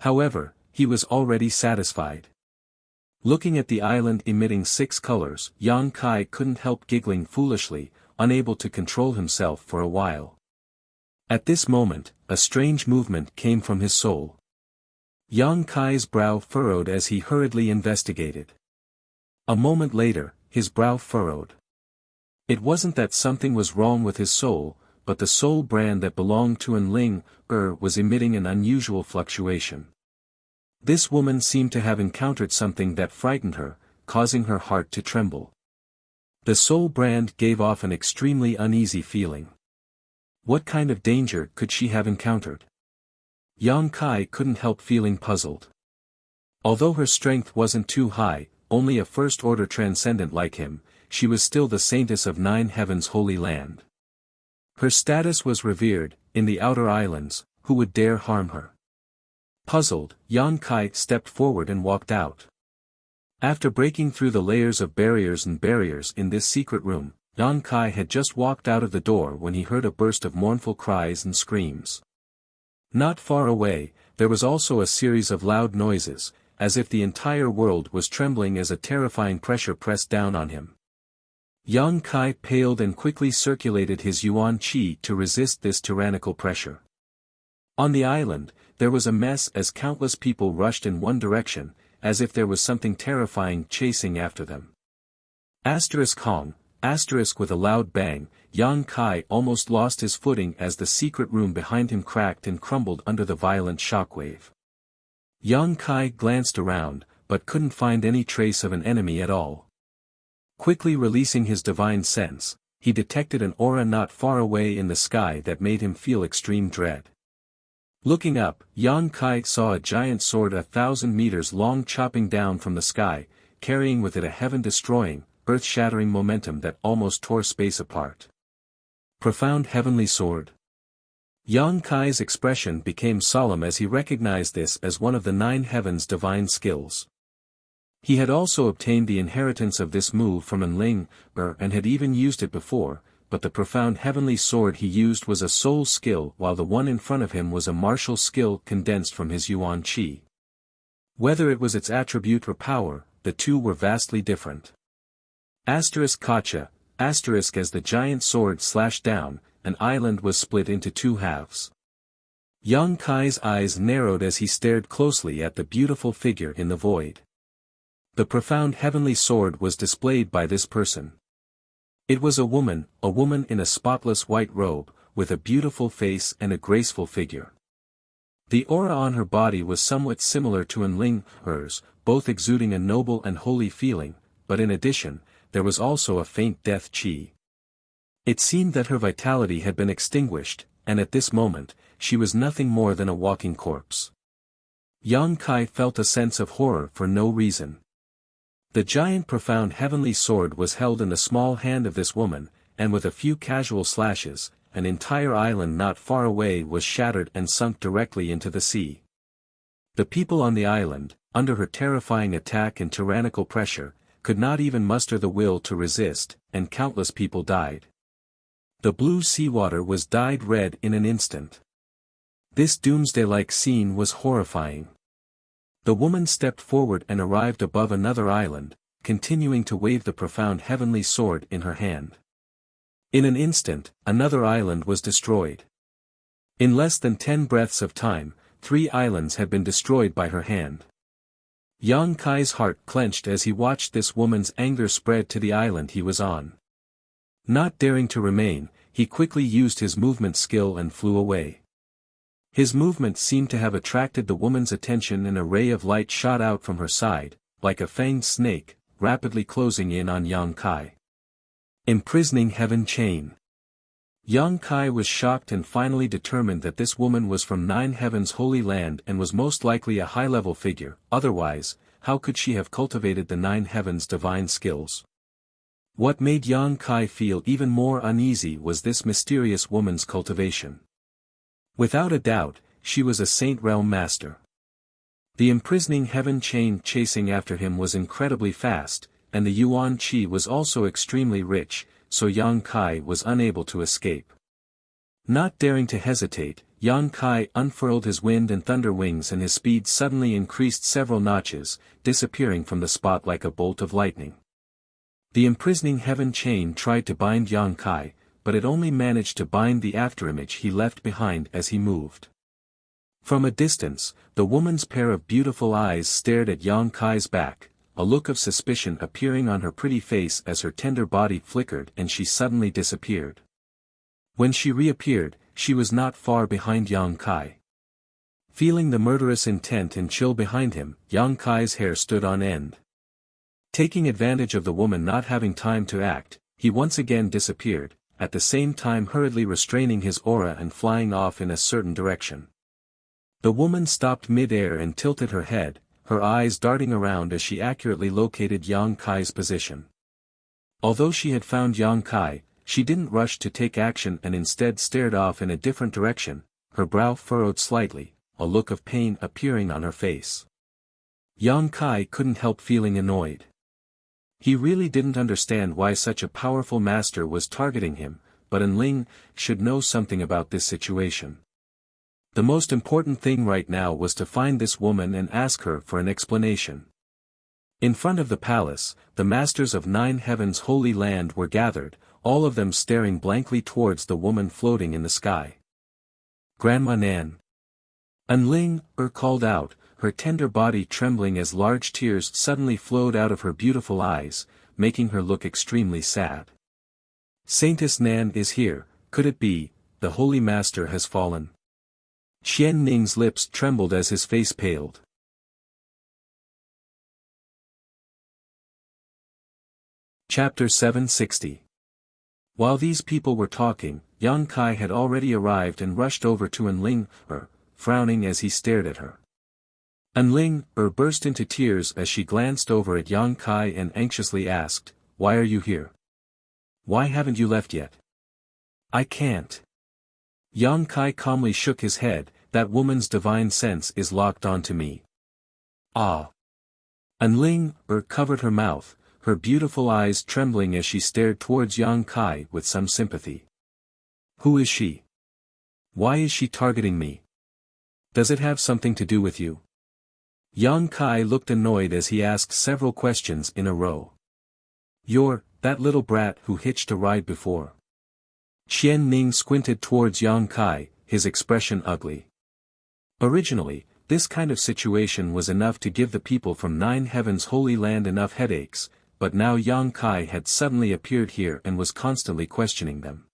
However, he was already satisfied. Looking at the island emitting 6 colors, Yang Kai couldn't help giggling foolishly, unable to control himself for a while. At this moment, a strange movement came from his soul. Yang Kai's brow furrowed as he hurriedly investigated. A moment later, his brow furrowed. It wasn't that something was wrong with his soul, but the soul brand that belonged to Ling was emitting an unusual fluctuation. This woman seemed to have encountered something that frightened her, causing her heart to tremble. The soul brand gave off an extremely uneasy feeling. What kind of danger could she have encountered? Yang Kai couldn't help feeling puzzled. Although her strength wasn't too high, only a first-order transcendent like him, she was still the saintess of 9 heavens' holy land. Her status was revered. In the outer islands, who would dare harm her? Puzzled, Yang Kai stepped forward and walked out. After breaking through the layers of barriers in this secret room, Yang Kai had just walked out of the door when he heard a burst of mournful cries and screams. Not far away, there was also a series of loud noises, as if the entire world was trembling as a terrifying pressure pressed down on him. Yang Kai paled and quickly circulated his yuan qi to resist this tyrannical pressure. On the island, there was a mess as countless people rushed in one direction, as if there was something terrifying chasing after them. Hong, with a loud bang, Yang Kai almost lost his footing as the secret room behind him cracked and crumbled under the violent shockwave. Yang Kai glanced around, but couldn't find any trace of an enemy at all. Quickly releasing his divine sense, he detected an aura not far away in the sky that made him feel extreme dread. Looking up, Yang Kai saw a giant sword 1,000 meters long chopping down from the sky, carrying with it a heaven-destroying, earth-shattering momentum that almost tore space apart. Profound heavenly sword. Yang Kai's expression became solemn as he recognized this as one of the 9 heavens' divine skills. He had also obtained the inheritance of this move from Enling, and had even used it before, but the profound heavenly sword he used was a soul skill while the one in front of him was a martial skill condensed from his yuan qi. Whether it was its attribute or power, the two were vastly different. Kacha, as the giant sword slashed down, an island was split into 2 halves. Yang Kai's eyes narrowed as he stared closely at the beautiful figure in the void. The profound heavenly sword was displayed by this person. It was a woman in a spotless white robe, with a beautiful face and a graceful figure. The aura on her body was somewhat similar to hers, both exuding a noble and holy feeling, but in addition, there was also a faint death qi. It seemed that her vitality had been extinguished, and at this moment, she was nothing more than a walking corpse. Yang Kai felt a sense of horror for no reason. The giant profound heavenly sword was held in the small hand of this woman, and with a few casual slashes, an entire island not far away was shattered and sunk directly into the sea. The people on the island, under her terrifying attack and tyrannical pressure, could not even muster the will to resist, and countless people died. The blue seawater was dyed red in an instant. This doomsday-like scene was horrifying. The woman stepped forward and arrived above another island, continuing to wave the profound heavenly sword in her hand. In an instant, another island was destroyed. In less than 10 breaths of time, 3 islands had been destroyed by her hand. Yang Kai's heart clenched as he watched this woman's anger spread to the island he was on. Not daring to remain, he quickly used his movement skill and flew away. His movement seemed to have attracted the woman's attention, and a ray of light shot out from her side, like a fanged snake, rapidly closing in on Yang Kai. Imprisoning heaven chain. Yang Kai was shocked and finally determined that this woman was from 9 heavens' holy land and was most likely a high-level figure, otherwise, how could she have cultivated the 9 heavens' divine skills? What made Yang Kai feel even more uneasy was this mysterious woman's cultivation. Without a doubt, she was a Saint Realm master. The imprisoning heaven chain chasing after him was incredibly fast, and the yuan qi was also extremely rich, so Yang Kai was unable to escape. Not daring to hesitate, Yang Kai unfurled his wind and thunder wings, and his speed suddenly increased several notches, disappearing from the spot like a bolt of lightning. The imprisoning heaven chain tried to bind Yang Kai, but it only managed to bind the afterimage he left behind as he moved. From a distance, the woman's pair of beautiful eyes stared at Yang Kai's back, a look of suspicion appearing on her pretty face as her tender body flickered and she suddenly disappeared. When she reappeared, she was not far behind Yang Kai. Feeling the murderous intent and chill behind him, Yang Kai's hair stood on end. Taking advantage of the woman not having time to act, he once again disappeared, at the same time hurriedly restraining his aura and flying off in a certain direction. The woman stopped mid-air and tilted her head, her eyes darting around as she accurately located Yang Kai's position. Although she had found Yang Kai, she didn't rush to take action and instead stared off in a different direction, her brow furrowed slightly, a look of pain appearing on her face. Yang Kai couldn't help feeling annoyed. He really didn't understand why such a powerful master was targeting him, but Enling should know something about this situation. The most important thing right now was to find this woman and ask her for an explanation. In front of the palace, the masters of 9 heavens' holy land were gathered, all of them staring blankly towards the woman floating in the sky. Grandma Nan. Enling called out, her tender body trembling as large tears suddenly flowed out of her beautiful eyes, making her look extremely sad. Saintess Nan is here, could it be, the Holy Master has fallen? Qian Ning's lips trembled as his face paled. Chapter 760. While these people were talking, Yang Kai had already arrived and rushed over to Enling, frowning as he stared at her. Enling burst into tears as she glanced over at Yang Kai and anxiously asked, "Why are you here? Why haven't you left yet?" "I can't." Yang Kai calmly shook his head, "That woman's divine sense is locked onto me." "Ah." Enling covered her mouth, her beautiful eyes trembling as she stared towards Yang Kai with some sympathy. "Who is she? Why is she targeting me? Does it have something to do with you?" Yang Kai looked annoyed as he asked several questions in a row. "You're that little brat who hitched a ride before." Qian Ning squinted towards Yang Kai, his expression ugly. Originally, this kind of situation was enough to give the people from 9 heavens holy land enough headaches, but now Yang Kai had suddenly appeared here and was constantly questioning them.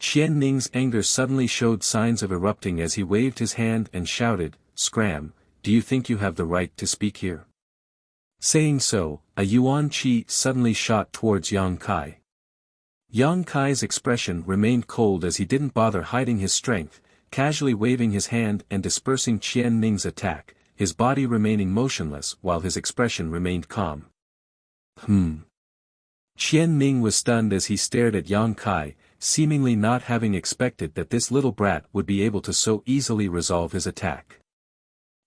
Qian Ning's anger suddenly showed signs of erupting as he waved his hand and shouted, "Scram, do you think you have the right to speak here?" Saying so, a yuan qi suddenly shot towards Yang Kai. Yang Kai's expression remained cold as he didn't bother hiding his strength, casually waving his hand and dispersing Qian Ning's attack, his body remaining motionless while his expression remained calm. Qian Ning was stunned as he stared at Yang Kai, seemingly not having expected that this little brat would be able to so easily resolve his attack.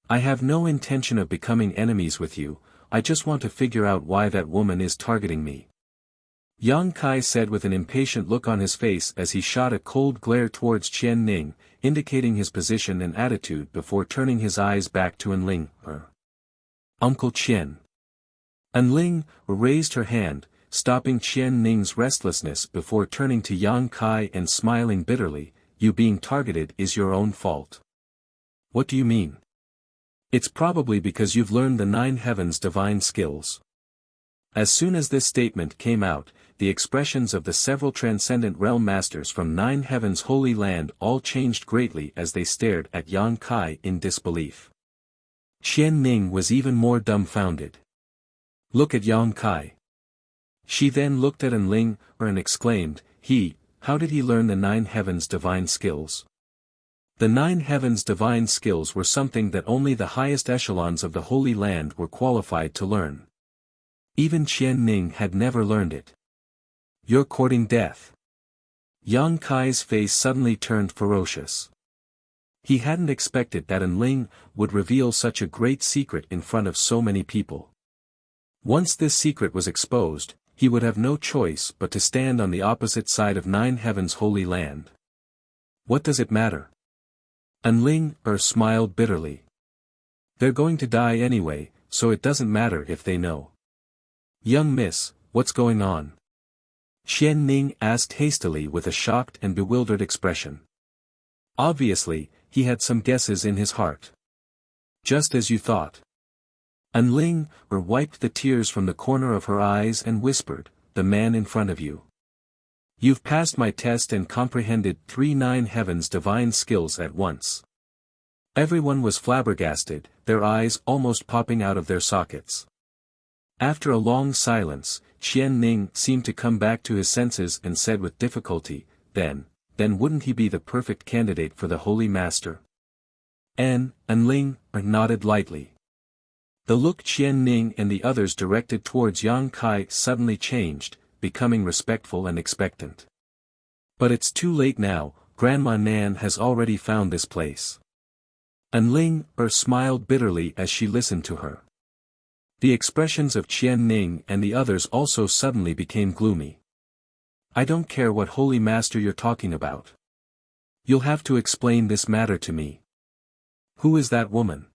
"I have no intention of becoming enemies with you, I just want to figure out why that woman is targeting me," Yang Kai said with an impatient look on his face as he shot a cold glare towards Qian Ning, indicating his position and attitude before turning his eyes back to Enling. "Uncle Qian." Enling raised her hand, stopping Qian Ning's restlessness before turning to Yang Kai and smiling bitterly, "You being targeted is your own fault." "What do you mean?" "It's probably because you've learned the 9 heavens divine skills." As soon as this statement came out, the expressions of the several transcendent realm masters from 9 heavens holy land all changed greatly as they stared at Yang Kai in disbelief. Qian Ning was even more dumbfounded. "Look at Yang Kai." She then looked at Enling and exclaimed, how did he learn the 9 heavens divine skills?" The 9 heavens divine skills were something that only the highest echelons of the Holy Land were qualified to learn. Even Qian Ning had never learned it. "You're courting death." Yang Kai's face suddenly turned ferocious. He hadn't expected that Enling would reveal such a great secret in front of so many people. Once this secret was exposed, he would have no choice but to stand on the opposite side of 9 heavens holy land. "What does it matter?" Enling smiled bitterly. "They're going to die anyway, so it doesn't matter if they know." "Young miss, what's going on?" Qian Ning asked hastily with a shocked and bewildered expression. Obviously, he had some guesses in his heart. "Just as you thought." Enling wiped the tears from the corner of her eyes and whispered, "The man in front of you. You've passed my test and comprehended 3 9 heavens divine skills at once." Everyone was flabbergasted, their eyes almost popping out of their sockets. After a long silence, Qian Ning seemed to come back to his senses and said with difficulty, then wouldn't he be the perfect candidate for the Holy Master?" Enling nodded lightly. The look Qian Ning and the others directed towards Yang Kai suddenly changed, becoming respectful and expectant. "But it's too late now, Grandma Nan has already found this place." Enling smiled bitterly as she listened to her. The expressions of Qian Ning and the others also suddenly became gloomy. I don't care what holy master you're talking about. You'll have to explain this matter to me. Who is that woman?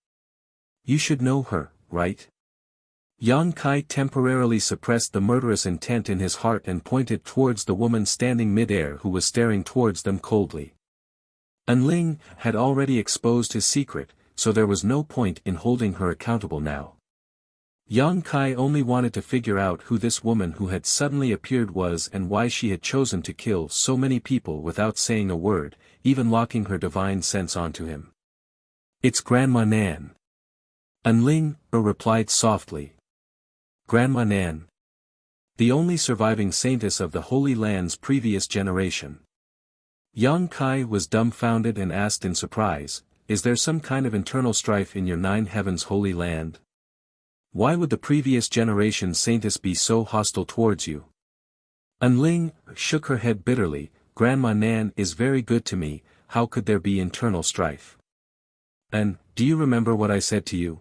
You should know her, right? Yang Kai temporarily suppressed the murderous intent in his heart and pointed towards the woman standing mid-air who was staring towards them coldly. Enling had already exposed his secret, so there was no point in holding her accountable now. Yang Kai only wanted to figure out who this woman who had suddenly appeared was and why she had chosen to kill so many people without saying a word, even locking her divine sense onto him. It's Grandma Nan. Enling replied softly. Grandma Nan. The only surviving saintess of the Holy Land's previous generation. Yang Kai was dumbfounded and asked in surprise, is there some kind of internal strife in your Nine Heavens Holy Land? Why would the previous generation saintess be so hostile towards you? Enling shook her head bitterly, Grandma Nan is very good to me, how could there be internal strife? And, do you remember what I said to you?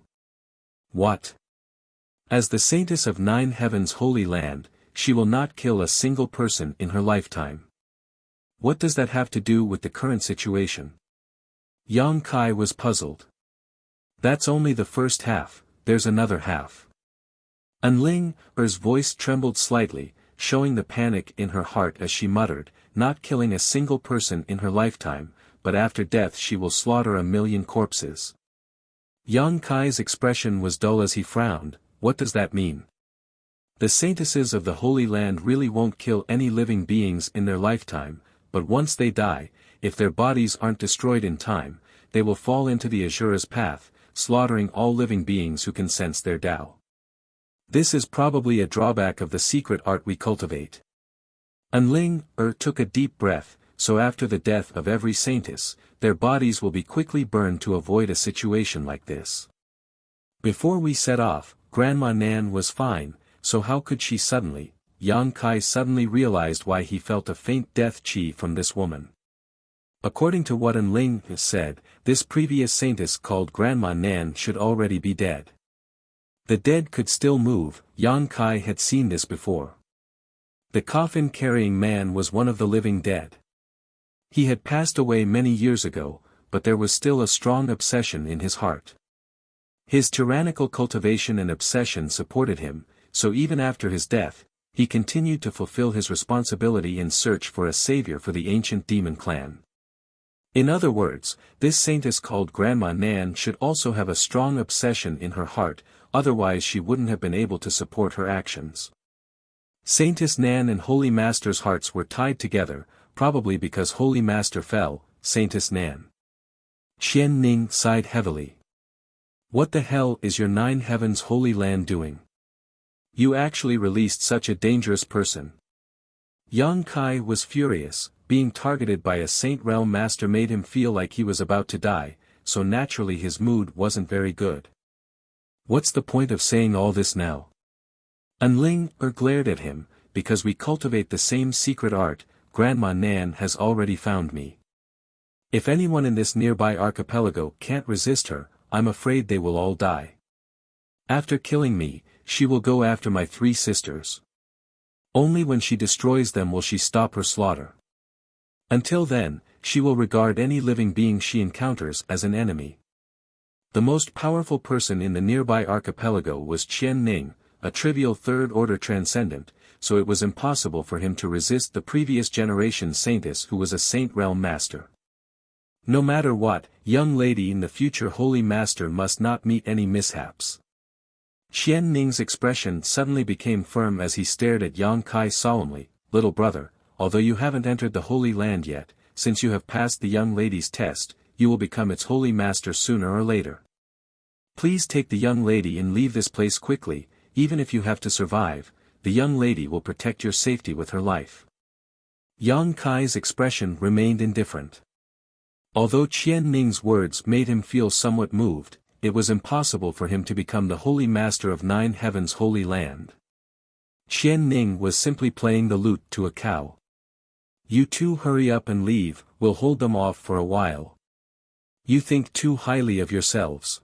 What? As the saintess of Nine Heavens Holy Land, she will not kill a single person in her lifetime. What does that have to do with the current situation? Yang Kai was puzzled. That's only the first half, there's another half. Enling's voice trembled slightly, showing the panic in her heart as she muttered, not killing a single person in her lifetime, but after death she will slaughter 1,000,000 corpses. Yang Kai's expression was dull as he frowned, what does that mean? The saintesses of the Holy Land really won't kill any living beings in their lifetime, but once they die, if their bodies aren't destroyed in time, they will fall into the Asura's path, slaughtering all living beings who can sense their Tao. This is probably a drawback of the secret art we cultivate. Enling took a deep breath, so after the death of every saintess, their bodies will be quickly burned to avoid a situation like this. Before we set off, Grandma Nan was fine, so how could she suddenly? Yang Kai suddenly realized why he felt a faint death chi from this woman. According to what Enling said, this previous saintess called Grandma Nan should already be dead. The dead could still move, Yang Kai had seen this before. The coffin-carrying man was one of the living dead. He had passed away many years ago, but there was still a strong obsession in his heart. His tyrannical cultivation and obsession supported him, so even after his death, he continued to fulfill his responsibility in search for a savior for the ancient demon clan. In other words, this saintess called Grandma Nan should also have a strong obsession in her heart, otherwise she wouldn't have been able to support her actions. Saintess Nan and Holy Master's hearts were tied together, probably because Holy Master fell, Saintess Nan. Qian Ning sighed heavily. What the hell is your Nine Heavens Holy Land doing? You actually released such a dangerous person. Yang Kai was furious. Being targeted by a Saint Realm Master made him feel like he was about to die, so naturally his mood wasn't very good. What's the point of saying all this now? Enling glared at him, because we cultivate the same secret art, Grandma Nan has already found me. If anyone in this nearby archipelago can't resist her, I'm afraid they will all die. After killing me, she will go after my 3 sisters. Only when she destroys them will she stop her slaughter. Until then, she will regard any living being she encounters as an enemy. The most powerful person in the nearby archipelago was Qian Ning, a trivial third-order transcendent, so it was impossible for him to resist the previous generation saintess who was a Saint Realm Master. No matter what, young lady in the future Holy Master must not meet any mishaps. Qian Ning's expression suddenly became firm as he stared at Yang Kai solemnly, little brother, although you haven't entered the Holy Land yet, since you have passed the young lady's test, you will become its Holy Master sooner or later. Please take the young lady and leave this place quickly, even if you have to survive, the young lady will protect your safety with her life. Yang Kai's expression remained indifferent. Although Qian Ning's words made him feel somewhat moved, it was impossible for him to become the Holy Master of Nine Heavens Holy Land. Qian Ning was simply playing the lute to a cow. You two hurry up and leave, we'll hold them off for a while. You think too highly of yourselves.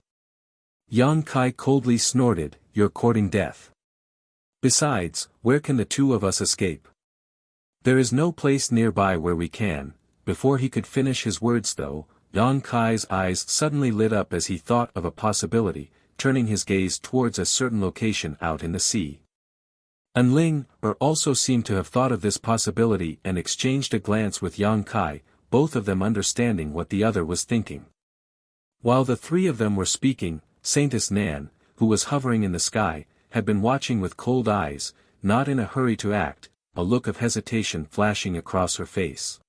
Yang Kai coldly snorted, "You're courting death. Besides, where can the two of us escape? There is no place nearby where we can." Before he could finish his words though, Yang Kai's eyes suddenly lit up as he thought of a possibility, turning his gaze towards a certain location out in the sea. Enling also seemed to have thought of this possibility and exchanged a glance with Yang Kai, both of them understanding what the other was thinking. While the three of them were speaking, Saintess Nan, who was hovering in the sky, had been watching with cold eyes, not in a hurry to act, a look of hesitation flashing across her face.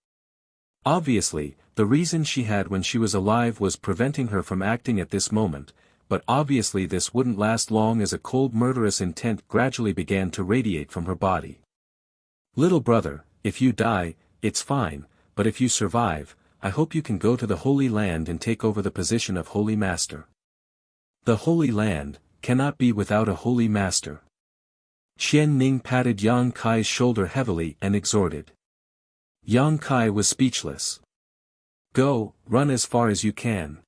Obviously, the reason she had when she was alive was preventing her from acting at this moment, but obviously this wouldn't last long as a cold murderous intent gradually began to radiate from her body. "Little brother, if you die, it's fine, but if you survive, I hope you can go to the Holy Land and take over the position of Holy Master. The Holy Land cannot be without a Holy Master." Qian Ning patted Yang Kai's shoulder heavily and exhorted. Yang Kai was speechless. "Go, run as far as you can."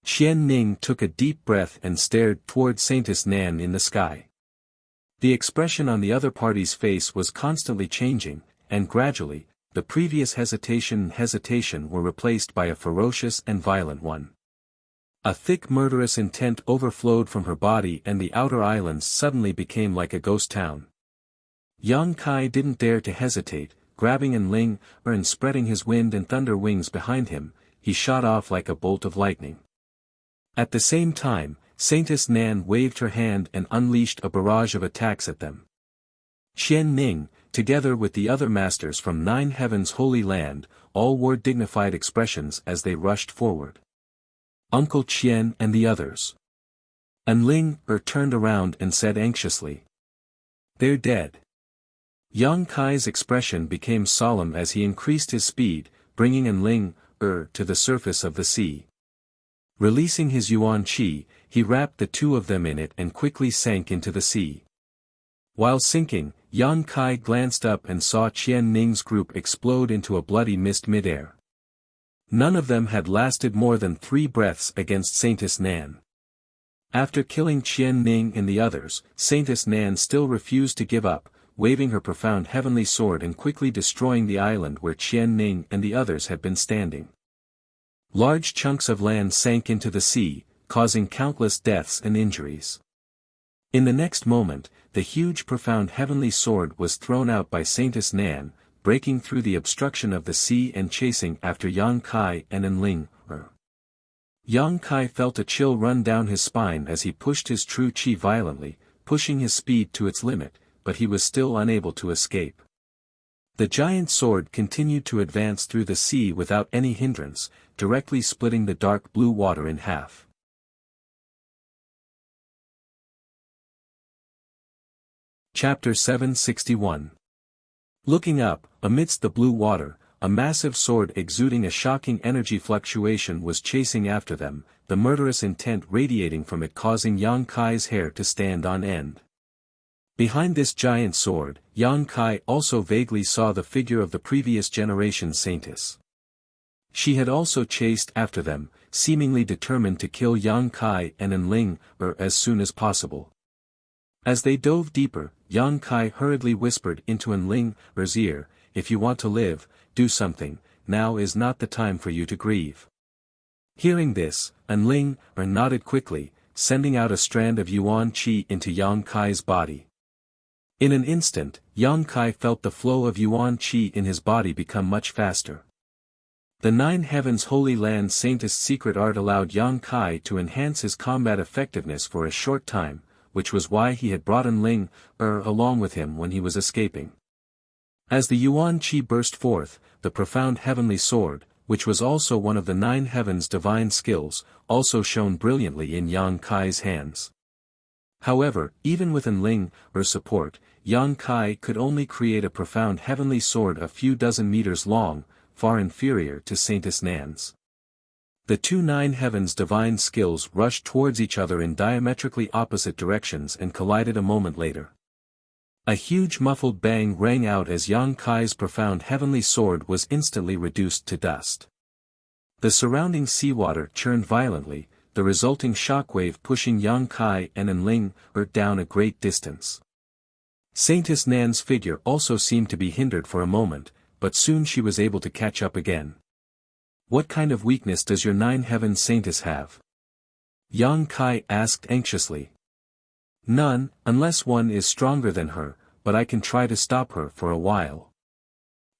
Qian Ning took a deep breath and stared toward Saintess Nan in the sky. The expression on the other party's face was constantly changing, and gradually, the previous hesitation were replaced by a ferocious and violent one. A thick murderous intent overflowed from her body and the outer islands suddenly became like a ghost town. Yang Kai didn't dare to hesitate, grabbing Enling and spreading his wind and thunder wings behind him, he shot off like a bolt of lightning. At the same time, Saintess Nan waved her hand and unleashed a barrage of attacks at them. Qian Ning, together with the other masters from Nine Heavens' Holy Land, all wore dignified expressions as they rushed forward. "Uncle Qian and the others." Enling turned around and said anxiously. "They're dead." Yang Kai's expression became solemn as he increased his speed, bringing Enling to the surface of the sea. Releasing his yuan qi, he wrapped the two of them in it and quickly sank into the sea. While sinking, Yang Kai glanced up and saw Qian Ning's group explode into a bloody mist midair. None of them had lasted more than 3 breaths against Saintess Nan. After killing Qian Ning and the others, Saintess Nan still refused to give up, waving her profound heavenly sword and quickly destroying the island where Qian Ning and the others had been standing. Large chunks of land sank into the sea, causing countless deaths and injuries. In the next moment, the huge profound heavenly sword was thrown out by Saintess Nan, breaking through the obstruction of the sea and chasing after Yang Kai and Enling. Yang Kai felt a chill run down his spine as he pushed his true qi violently, pushing his speed to its limit, but he was still unable to escape. The giant sword continued to advance through the sea without any hindrance, directly splitting the dark blue water in half. Chapter 761. Looking up, amidst the blue water, a massive sword exuding a shocking energy fluctuation was chasing after them, the murderous intent radiating from it causing Yang Kai's hair to stand on end. Behind this giant sword, Yang Kai also vaguely saw the figure of the previous generation's saintess. She had also chased after them, seemingly determined to kill Yang Kai and Enling as soon as possible. As they dove deeper, Yang Kai hurriedly whispered into Enling's ear, "If you want to live, do something, now is not the time for you to grieve." Hearing this, Enling nodded quickly, sending out a strand of yuan qi into Yang Kai's body. In an instant, Yang Kai felt the flow of yuan qi in his body become much faster. The Nine Heavens Holy Land Saintess' secret art allowed Yang Kai to enhance his combat effectiveness for a short time, which was why he had brought Enling along with him when he was escaping. As the yuan qi burst forth, the profound heavenly sword, which was also one of the Nine Heavens' divine skills, also shone brilliantly in Yang Kai's hands. However, even with Enling's support, Yang Kai could only create a profound heavenly sword a few dozen meters long, far inferior to Saintess Nan's. The two Nine Heavens' divine skills rushed towards each other in diametrically opposite directions and collided a moment later. A huge muffled bang rang out as Yang Kai's profound heavenly sword was instantly reduced to dust. The surrounding seawater churned violently, the resulting shockwave pushing Yang Kai and Enling down a great distance. Saintess Nan's figure also seemed to be hindered for a moment, but soon she was able to catch up again. "What kind of weakness does your Nine Heavens Saintess have?" Yang Kai asked anxiously. "None, unless one is stronger than her, but I can try to stop her for a while."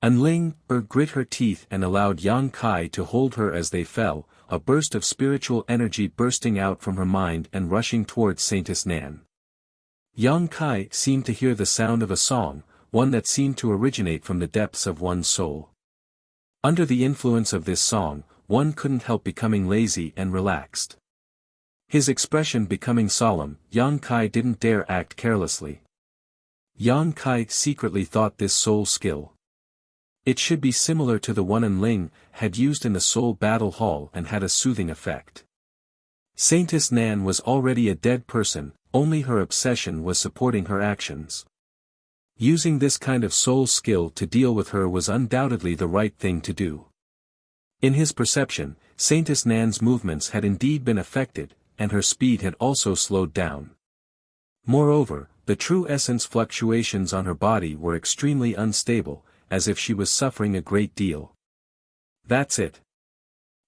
Enling grit her teeth and allowed Yang Kai to hold her as they fell, a burst of spiritual energy bursting out from her mind and rushing towards Saintess Nan. Yang Kai seemed to hear the sound of a song, one that seemed to originate from the depths of one's soul. Under the influence of this song, one couldn't help becoming lazy and relaxed. His expression becoming solemn, Yang Kai didn't dare act carelessly. Yang Kai secretly thought this soul skill. It should be similar to the one Enling had used in the Soul Battle Hall and had a soothing effect. Saintess Nan was already a dead person, only her obsession was supporting her actions. Using this kind of soul skill to deal with her was undoubtedly the right thing to do. In his perception, Saintess Nan's movements had indeed been affected, and her speed had also slowed down. Moreover, the true essence fluctuations on her body were extremely unstable, as if she was suffering a great deal. "That's it.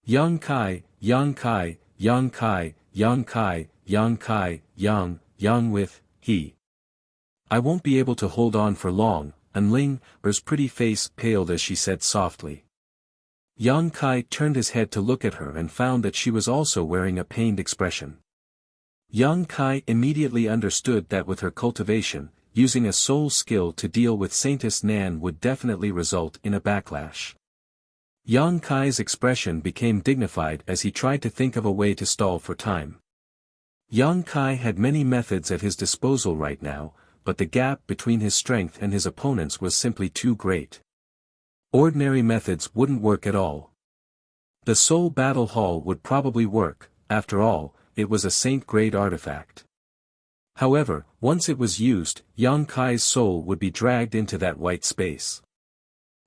Yang Kai, Yang Kai, Yang Kai, Yang Kai, Yang Kai, Yang with, he. I won't be able to hold on for long," Enling's pretty face paled as she said softly. Yang Kai turned his head to look at her and found that she was also wearing a pained expression. Yang Kai immediately understood that with her cultivation, using a soul skill to deal with Saintess Nan would definitely result in a backlash. Yang Kai's expression became dignified as he tried to think of a way to stall for time. Yang Kai had many methods at his disposal right now, but the gap between his strength and his opponents was simply too great. Ordinary methods wouldn't work at all. The Soul Battle Hall would probably work, after all, it was a saint-grade artifact. However, once it was used, Yang Kai's soul would be dragged into that white space.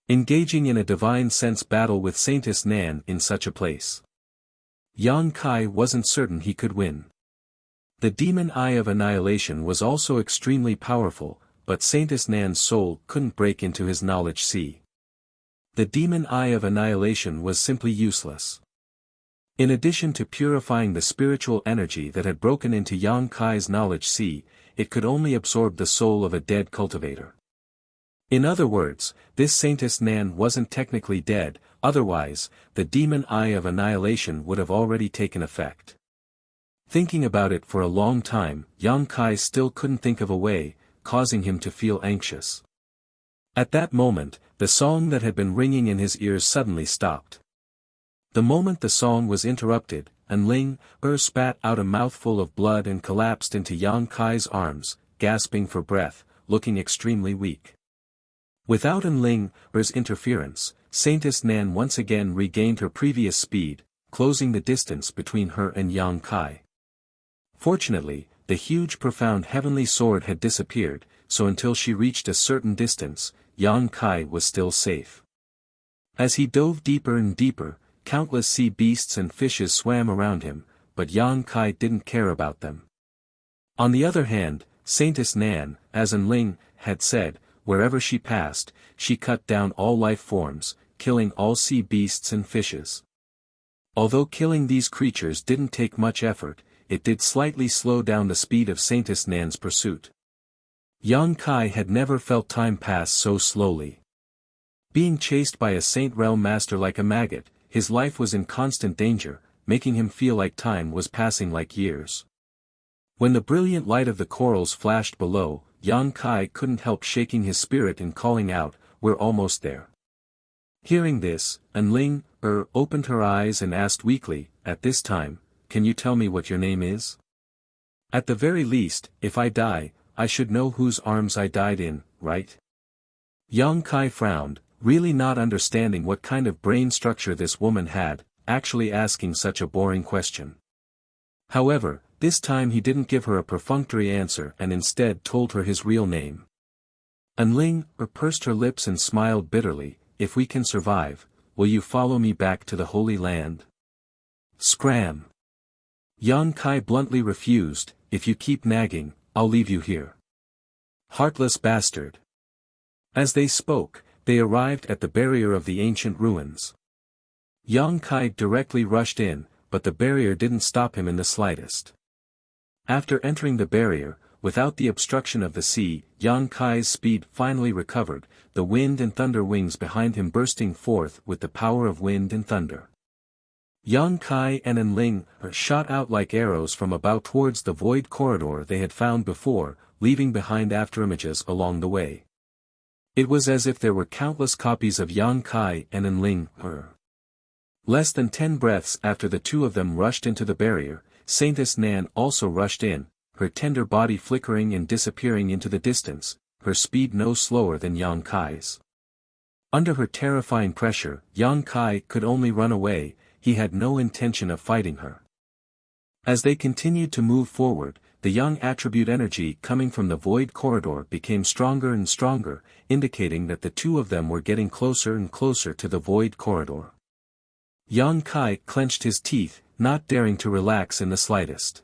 Engaging in a divine sense battle with Saintess Nan in such a place. Yang Kai wasn't certain he could win. The Demon Eye of Annihilation was also extremely powerful, but Saintess Nan's soul couldn't break into his knowledge sea. The Demon Eye of Annihilation was simply useless. In addition to purifying the spiritual energy that had broken into Yang Kai's knowledge sea, it could only absorb the soul of a dead cultivator. In other words, this Saintess Nan wasn't technically dead, otherwise, the Demon Eye of Annihilation would have already taken effect. Thinking about it for a long time, Yang Kai still couldn't think of a way, causing him to feel anxious. At that moment, the song that had been ringing in his ears suddenly stopped. The moment the song was interrupted, Enling spat out a mouthful of blood and collapsed into Yang Kai's arms, gasping for breath, looking extremely weak. Without Enling's interference, Saintess Nan once again regained her previous speed, closing the distance between her and Yang Kai. Fortunately, the huge profound heavenly sword had disappeared, so until she reached a certain distance, Yang Kai was still safe. As he dove deeper and deeper, countless sea beasts and fishes swam around him, but Yang Kai didn't care about them. On the other hand, Saintess Nan, as Enling had said, wherever she passed, she cut down all life forms, killing all sea beasts and fishes. Although killing these creatures didn't take much effort, it did slightly slow down the speed of Saintess Nan's pursuit. Yang Kai had never felt time pass so slowly. Being chased by a Saint Realm Master like a maggot, his life was in constant danger, making him feel like time was passing like years. When the brilliant light of the corals flashed below, Yang Kai couldn't help shaking his spirit and calling out, "We're almost there." Hearing this, Enling opened her eyes and asked weakly, "At this time, can you tell me what your name is? At the very least, if I die, I should know whose arms I died in, right?" Yang Kai frowned, really not understanding what kind of brain structure this woman had, actually asking such a boring question. However, this time he didn't give her a perfunctory answer and instead told her his real name. Enling pursed her lips and smiled bitterly, "If we can survive, will you follow me back to the Holy Land?" Scram! Yang Kai bluntly refused, "If you keep nagging, I'll leave you here. Heartless bastard." As they spoke, they arrived at the barrier of the ancient ruins. Yang Kai directly rushed in, but the barrier didn't stop him in the slightest. After entering the barrier, without the obstruction of the sea, Yang Kai's speed finally recovered, the wind and thunder wings behind him bursting forth with the power of wind and thunder. Yang Kai and Enling shot out like arrows from about towards the void corridor they had found before, leaving behind afterimages along the way. It was as if there were countless copies of Yang Kai and Enling. Less than 10 breaths after the two of them rushed into the barrier, Saintess Nan also rushed in, her tender body flickering and disappearing into the distance, her speed no slower than Yang Kai's. Under her terrifying pressure, Yang Kai could only run away, he had no intention of fighting her. As they continued to move forward, the young attribute energy coming from the void corridor became stronger and stronger, indicating that the two of them were getting closer and closer to the void corridor. Yang Kai clenched his teeth, not daring to relax in the slightest.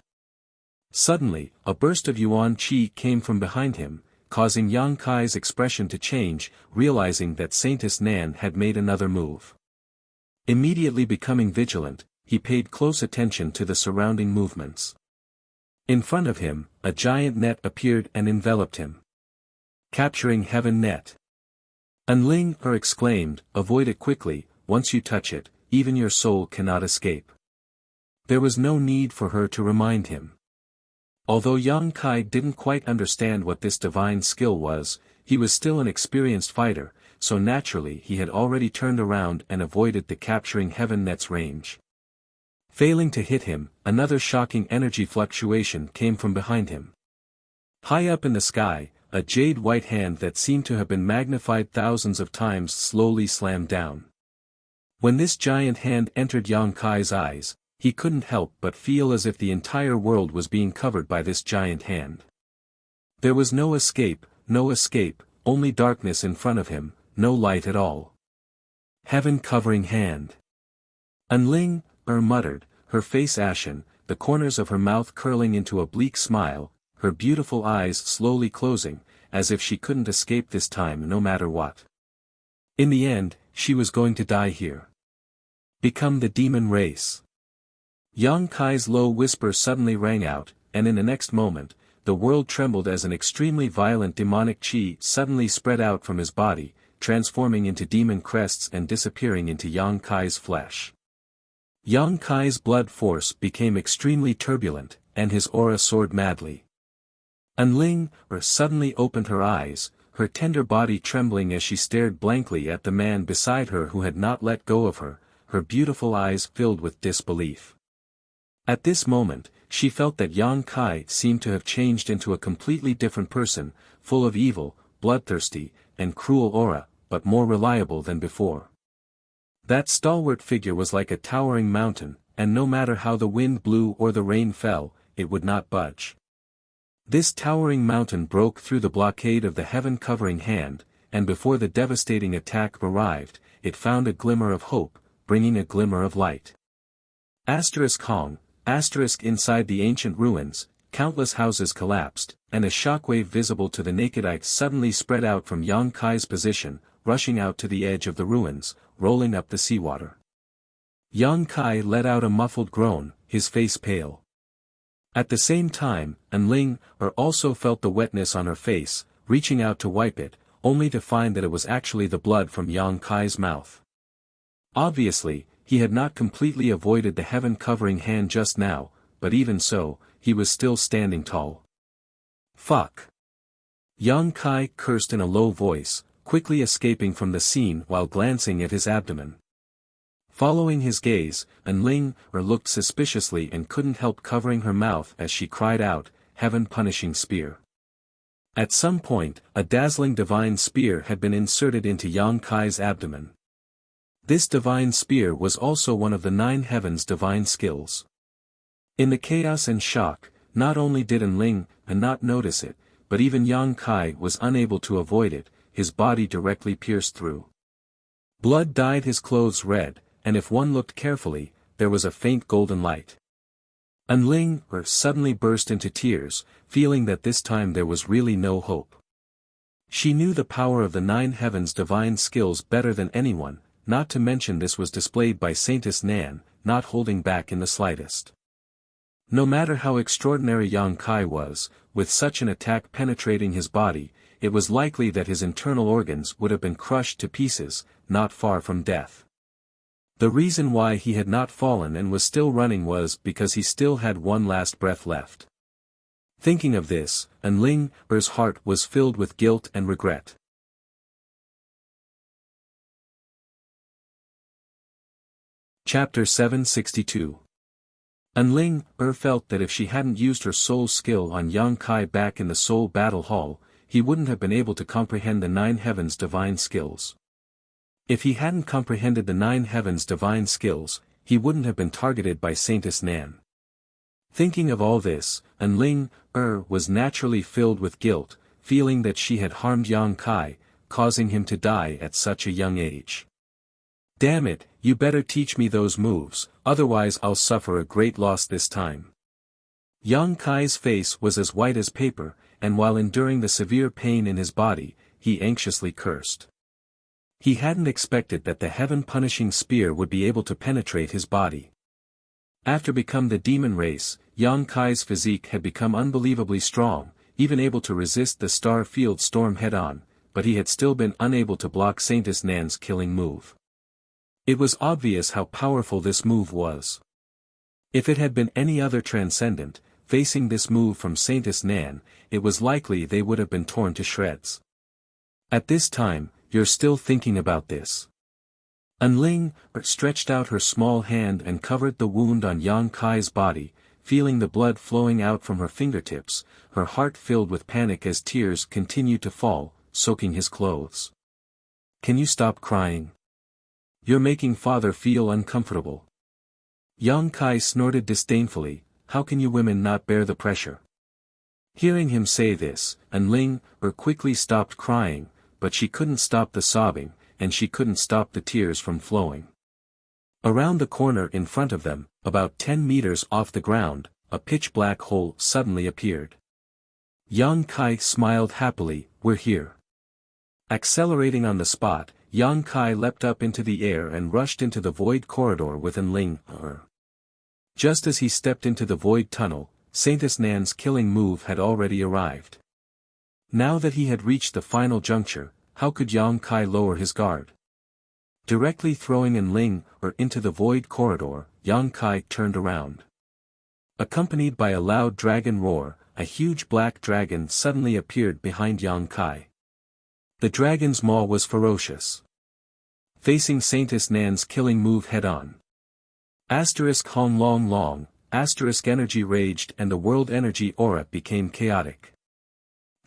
Suddenly, a burst of yuan qi came from behind him, causing Yang Kai's expression to change, realizing that Saintess Nan had made another move. Immediately becoming vigilant, he paid close attention to the surrounding movements. In front of him, a giant net appeared and enveloped him. Capturing Heaven Net. Enling exclaimed, "Avoid it quickly, once you touch it, even your soul cannot escape." There was no need for her to remind him. Although Yang Kai didn't quite understand what this divine skill was, he was still an experienced fighter, so naturally he had already turned around and avoided the capturing Heaven Net's range. Failing to hit him, another shocking energy fluctuation came from behind him. High up in the sky, a jade white hand that seemed to have been magnified thousands of times slowly slammed down. When this giant hand entered Yang Kai's eyes, he couldn't help but feel as if the entire world was being covered by this giant hand. There was no escape, only darkness in front of him, no light at all. Heaven-covering hand. Enling muttered, her face ashen, the corners of her mouth curling into a bleak smile, her beautiful eyes slowly closing, as if she couldn't escape this time no matter what. In the end, she was going to die here. Become the demon race. Yang Kai's low whisper suddenly rang out, and in the next moment, the world trembled as an extremely violent demonic chi suddenly spread out from his body, transforming into demon crests and disappearing into Yang Kai's flesh. Yang Kai's blood force became extremely turbulent, and his aura soared madly. Enling suddenly opened her eyes, her tender body trembling as she stared blankly at the man beside her who had not let go of her, her beautiful eyes filled with disbelief. At this moment, she felt that Yang Kai seemed to have changed into a completely different person, full of evil, bloodthirsty, and cruel aura, but more reliable than before. That stalwart figure was like a towering mountain, and no matter how the wind blew or the rain fell, it would not budge. This towering mountain broke through the blockade of the heaven-covering hand, and before the devastating attack arrived, it found a glimmer of hope, bringing a glimmer of light. Hong. Inside the ancient ruins, countless houses collapsed, and a shockwave visible to the naked eye suddenly spread out from Yang Kai's position, rushing out to the edge of the ruins, rolling up the seawater. Yang Kai let out a muffled groan, his face pale. At the same time, Enling also felt the wetness on her face, reaching out to wipe it, only to find that it was actually the blood from Yang Kai's mouth. Obviously, he had not completely avoided the heaven-covering hand just now, but even so, he was still standing tall. Fuck! Yang Kai cursed in a low voice, quickly escaping from the scene while glancing at his abdomen. Following his gaze, Enling looked suspiciously and couldn't help covering her mouth as she cried out, "Heaven-punishing spear." At some point, a dazzling divine spear had been inserted into Yang Kai's abdomen. This divine spear was also one of the 9 heavens' divine skills. In the chaos and shock, not only did Enling not notice it, but even Yang Kai was unable to avoid it, his body directly pierced through. Blood dyed his clothes red, and if one looked carefully, there was a faint golden light. Enling suddenly burst into tears, feeling that this time there was really no hope. She knew the power of the nine heavens' divine skills better than anyone, not to mention this was displayed by Saintess Nan, not holding back in the slightest. No matter how extraordinary Yang Kai was, with such an attack penetrating his body, it was likely that his internal organs would have been crushed to pieces, not far from death. The reason why he had not fallen and was still running was because he still had one last breath left. Thinking of this, Enling's heart was filled with guilt and regret. Chapter 762. Enling felt that if she hadn't used her soul skill on Yang Kai back in the soul battle hall, he wouldn't have been able to comprehend the nine heavens' divine skills. If he hadn't comprehended the nine heavens' divine skills, he wouldn't have been targeted by Saintess Nan. Thinking of all this, Enling was naturally filled with guilt, feeling that she had harmed Yang Kai, causing him to die at such a young age. Damn it, you better teach me those moves, otherwise I'll suffer a great loss this time. Yang Kai's face was as white as paper, and while enduring the severe pain in his body, he anxiously cursed. He hadn't expected that the heaven-punishing spear would be able to penetrate his body. After becoming the demon race, Yang Kai's physique had become unbelievably strong, even able to resist the star field storm head-on, but he had still been unable to block Saintess Nan's killing move. It was obvious how powerful this move was. If it had been any other transcendent, facing this move from Saintess Nan, it was likely they would have been torn to shreds. At this time, you're still thinking about this. Enling stretched out her small hand and covered the wound on Yang Kai's body, feeling the blood flowing out from her fingertips, her heart filled with panic as tears continued to fall, soaking his clothes. Can you stop crying? You're making father feel uncomfortable. Yang Kai snorted disdainfully, how can you women not bear the pressure? Hearing him say this, Enling quickly stopped crying, but she couldn't stop the sobbing, and she couldn't stop the tears from flowing. Around the corner in front of them, about 10 meters off the ground, a pitch-black hole suddenly appeared. Yang Kai smiled happily, we're here. Accelerating on the spot, Yang Kai leapt up into the air and rushed into the void corridor with Enling. Just as he stepped into the void tunnel, Saintess Nan's killing move had already arrived. Now that he had reached the final juncture, how could Yang Kai lower his guard? Directly throwing Enling into the void corridor, Yang Kai turned around. Accompanied by a loud dragon roar, a huge black dragon suddenly appeared behind Yang Kai. The dragon's maw was ferocious. Facing Saintess Nan's killing move head-on. Hong long long, energy raged and the world energy aura became chaotic.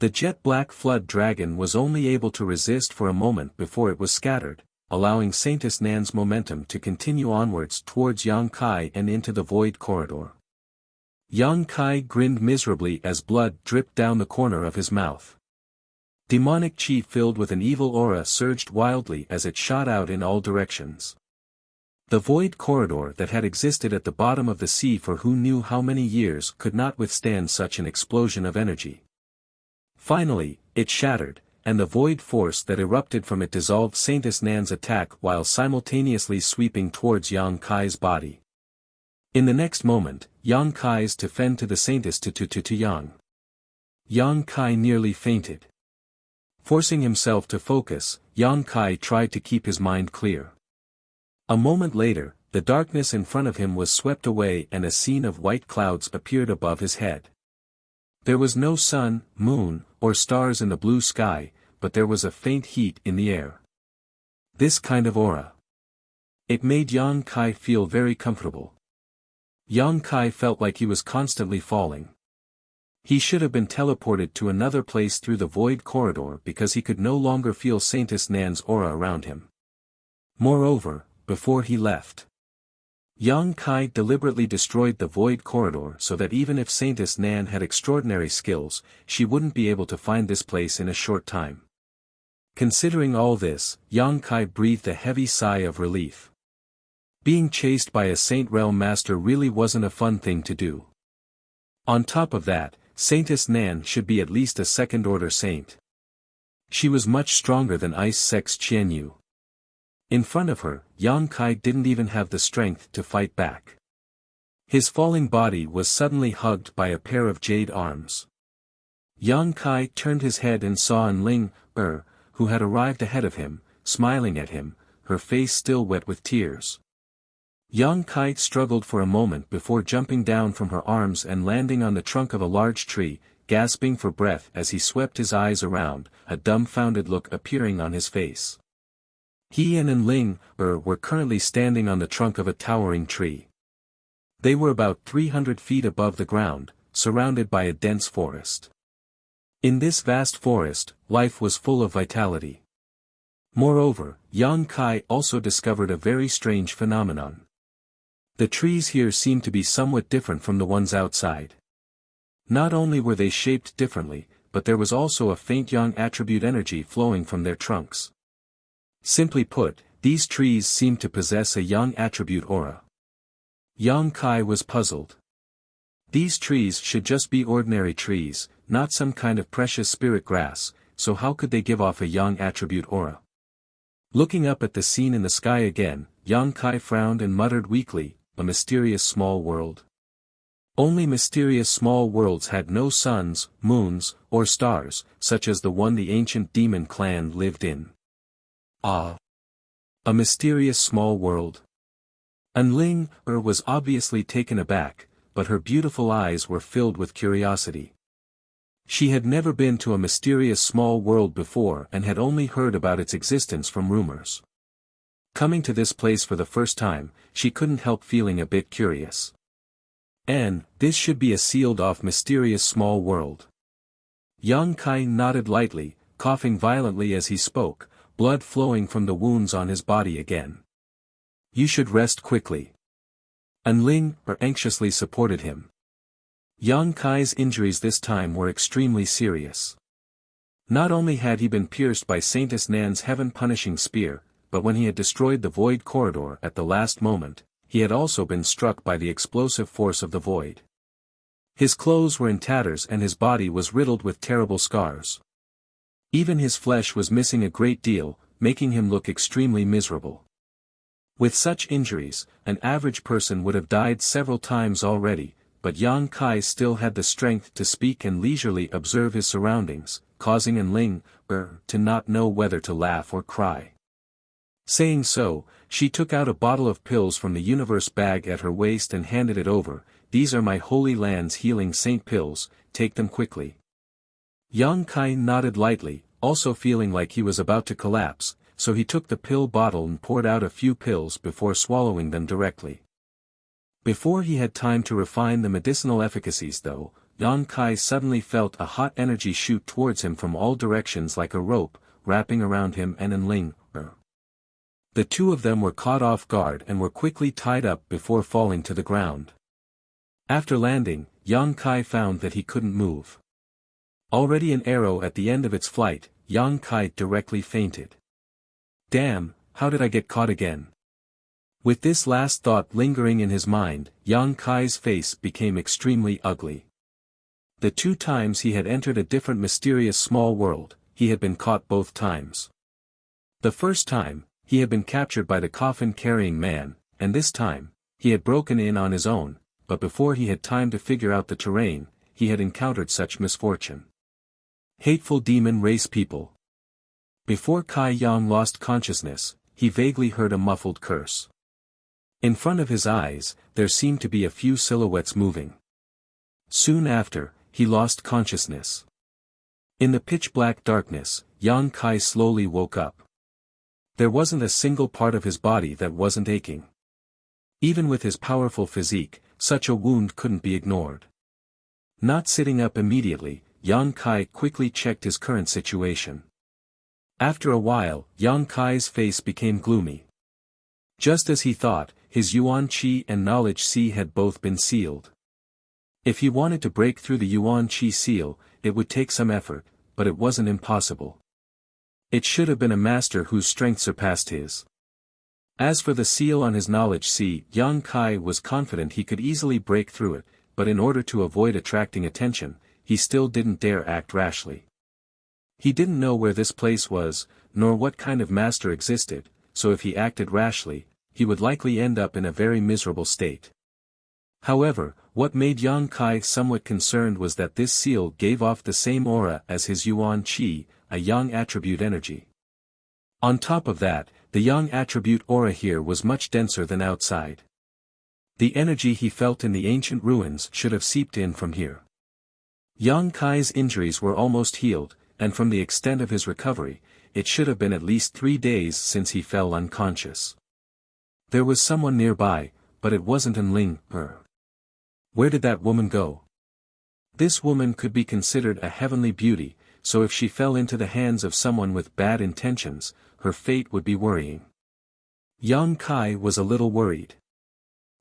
The jet-black flood dragon was only able to resist for a moment before it was scattered, allowing Saintess Nan's momentum to continue onwards towards Yang Kai and into the void corridor. Yang Kai grinned miserably as blood dripped down the corner of his mouth. Demonic chi filled with an evil aura surged wildly as it shot out in all directions. The void corridor that had existed at the bottom of the sea for who knew how many years could not withstand such an explosion of energy. Finally, it shattered, and the void force that erupted from it dissolved Saintess Nan's attack while simultaneously sweeping towards Yang Kai's body. In the next moment, Yang Kai's to fend to the Saintess to Yang. Yang Kai nearly fainted. Forcing himself to focus, Yang Kai tried to keep his mind clear. A moment later, the darkness in front of him was swept away and a scene of white clouds appeared above his head. There was no sun, moon, or stars in the blue sky, but there was a faint heat in the air. This kind of aura. It made Yang Kai feel very comfortable. Yang Kai felt like he was constantly falling. He should have been teleported to another place through the void corridor because he could no longer feel Saintess Nan's aura around him. Moreover, before he left, Yang Kai deliberately destroyed the void corridor so that even if Saintess Nan had extraordinary skills, she wouldn't be able to find this place in a short time. Considering all this, Yang Kai breathed a heavy sigh of relief. Being chased by a Saint Realm Master really wasn't a fun thing to do. On top of that, Saintess Nan should be at least a second-order saint. She was much stronger than Ice Sex Qianyu. In front of her, Yang Kai didn't even have the strength to fight back. His falling body was suddenly hugged by a pair of jade arms. Yang Kai turned his head and saw Enling, who had arrived ahead of him, smiling at him, her face still wet with tears. Yang Kai struggled for a moment before jumping down from her arms and landing on the trunk of a large tree, gasping for breath as he swept his eyes around, a dumbfounded look appearing on his face. He and Enling, were currently standing on the trunk of a towering tree. They were about 300 feet above the ground, surrounded by a dense forest. In this vast forest, life was full of vitality. Moreover, Yang Kai also discovered a very strange phenomenon. The trees here seemed to be somewhat different from the ones outside. Not only were they shaped differently, but there was also a faint yang attribute energy flowing from their trunks. Simply put, these trees seemed to possess a yang attribute aura. Yang Kai was puzzled. These trees should just be ordinary trees, not some kind of precious spirit grass, so how could they give off a yang attribute aura? Looking up at the scene in the sky again, Yang Kai frowned and muttered weakly, "A mysterious small world." Only mysterious small worlds had no suns, moons, or stars, such as the one the ancient demon clan lived in. Ah! A mysterious small world. Enling, was obviously taken aback, but her beautiful eyes were filled with curiosity. She had never been to a mysterious small world before and had only heard about its existence from rumors. Coming to this place for the first time, she couldn't help feeling a bit curious. And, this should be a sealed-off mysterious small world. Yang Kai nodded lightly, coughing violently as he spoke, blood flowing from the wounds on his body again. "You should rest quickly." Enling, anxiously supported him. Yang Kai's injuries this time were extremely serious. Not only had he been pierced by Saintess Nan's heaven-punishing spear, but when he had destroyed the void corridor at the last moment, he had also been struck by the explosive force of the void. His clothes were in tatters and his body was riddled with terrible scars. Even his flesh was missing a great deal, making him look extremely miserable. With such injuries, an average person would have died several times already, but Yang Kai still had the strength to speak and leisurely observe his surroundings, causing Enling, to not know whether to laugh or cry. Saying so, she took out a bottle of pills from the universe bag at her waist and handed it over. "These are my Holy Land's healing saint pills, take them quickly." Yang Kai nodded lightly, also feeling like he was about to collapse, so he took the pill bottle and poured out a few pills before swallowing them directly. Before he had time to refine the medicinal efficacies though, Yang Kai suddenly felt a hot energy shoot towards him from all directions like a rope, wrapping around him and Enling. The two of them were caught off guard and were quickly tied up before falling to the ground. After landing, Yang Kai found that he couldn't move. Already an arrow at the end of its flight, Yang Kai directly fainted. "Damn, how did I get caught again?" With this last thought lingering in his mind, Yang Kai's face became extremely ugly. The two times he had entered a different mysterious small world, he had been caught both times. The first time, he had been captured by the coffin-carrying man, and this time, he had broken in on his own, but before he had time to figure out the terrain, he had encountered such misfortune. Hateful demon race people. Before Kai Yang lost consciousness, he vaguely heard a muffled curse. In front of his eyes, there seemed to be a few silhouettes moving. Soon after, he lost consciousness. In the pitch-black darkness, Yang Kai slowly woke up. There wasn't a single part of his body that wasn't aching. Even with his powerful physique, such a wound couldn't be ignored. Not sitting up immediately, Yang Kai quickly checked his current situation. After a while, Yang Kai's face became gloomy. Just as he thought, his Yuan Qi and Knowledge Sea had both been sealed. If he wanted to break through the Yuan Qi seal, it would take some effort, but it wasn't impossible. It should have been a master whose strength surpassed his. As for the seal on his Knowledge Sea, Yang Kai was confident he could easily break through it, but in order to avoid attracting attention, he still didn't dare act rashly. He didn't know where this place was, nor what kind of master existed, so if he acted rashly, he would likely end up in a very miserable state. However, what made Yang Kai somewhat concerned was that this seal gave off the same aura as his Yuan Qi, a Yang attribute energy. On top of that, the Yang attribute aura here was much denser than outside. The energy he felt in the ancient ruins should have seeped in from here. Yang Kai's injuries were almost healed, and from the extent of his recovery, it should have been at least 3 days since he fell unconscious. There was someone nearby, but it wasn't Ling. Where did that woman go? This woman could be considered a heavenly beauty, so if she fell into the hands of someone with bad intentions, her fate would be worrying. Yang Kai was a little worried.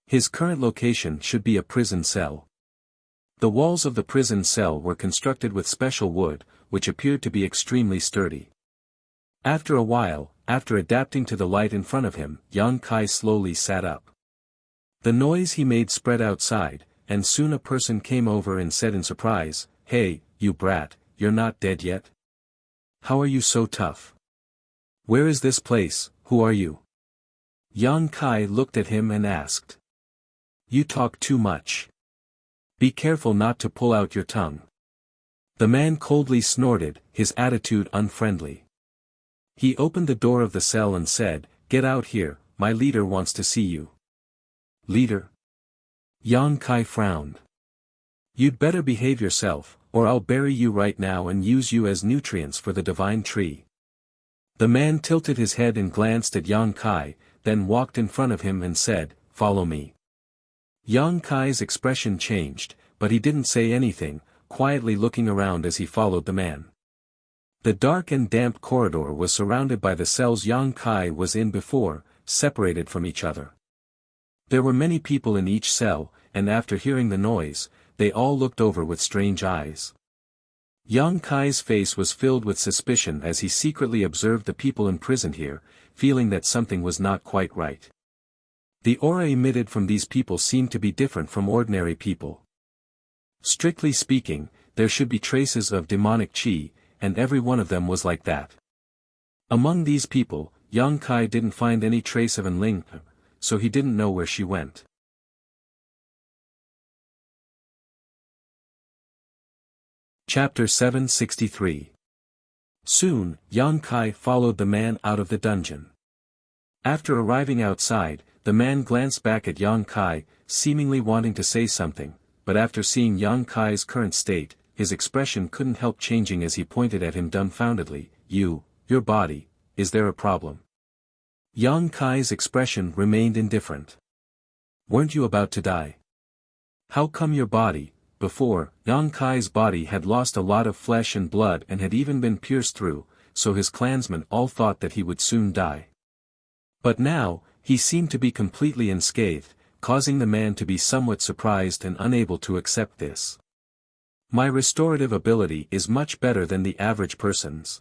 His current location should be a prison cell. The walls of the prison cell were constructed with special wood, which appeared to be extremely sturdy. After a while, after adapting to the light in front of him, Yang Kai slowly sat up. The noise he made spread outside, and soon a person came over and said in surprise, "Hey, you brat, you're not dead yet? How are you so tough? Where is this place, who are you?" Yang Kai looked at him and asked. "You talk too much. Be careful not to pull out your tongue." The man coldly snorted, his attitude unfriendly. He opened the door of the cell and said, "Get out here, my leader wants to see you." "Leader?" Yang Kai frowned. "You'd better behave yourself, or I'll bury you right now and use you as nutrients for the divine tree." The man tilted his head and glanced at Yang Kai, then walked in front of him and said, "Follow me." Yang Kai's expression changed, but he didn't say anything, quietly looking around as he followed the man. The dark and damp corridor was surrounded by the cells Yang Kai was in before, separated from each other. There were many people in each cell, and after hearing the noise, they all looked over with strange eyes. Yang Kai's face was filled with suspicion as he secretly observed the people imprisoned here, feeling that something was not quite right. The aura emitted from these people seemed to be different from ordinary people. Strictly speaking, there should be traces of demonic qi, and every one of them was like that. Among these people, Yang Kai didn't find any trace of Ling, so he didn't know where she went. Chapter 763. Soon, Yang Kai followed the man out of the dungeon. After arriving outside, the man glanced back at Yang Kai, seemingly wanting to say something, but after seeing Yang Kai's current state, his expression couldn't help changing as he pointed at him dumbfoundedly. Your body, is there a problem?" Yang Kai's expression remained indifferent. "Weren't you about to die? How come your body?" Before, Yang Kai's body had lost a lot of flesh and blood and had even been pierced through, so his clansmen all thought that he would soon die. But now, he seemed to be completely unscathed, causing the man to be somewhat surprised and unable to accept this. "My restorative ability is much better than the average person's."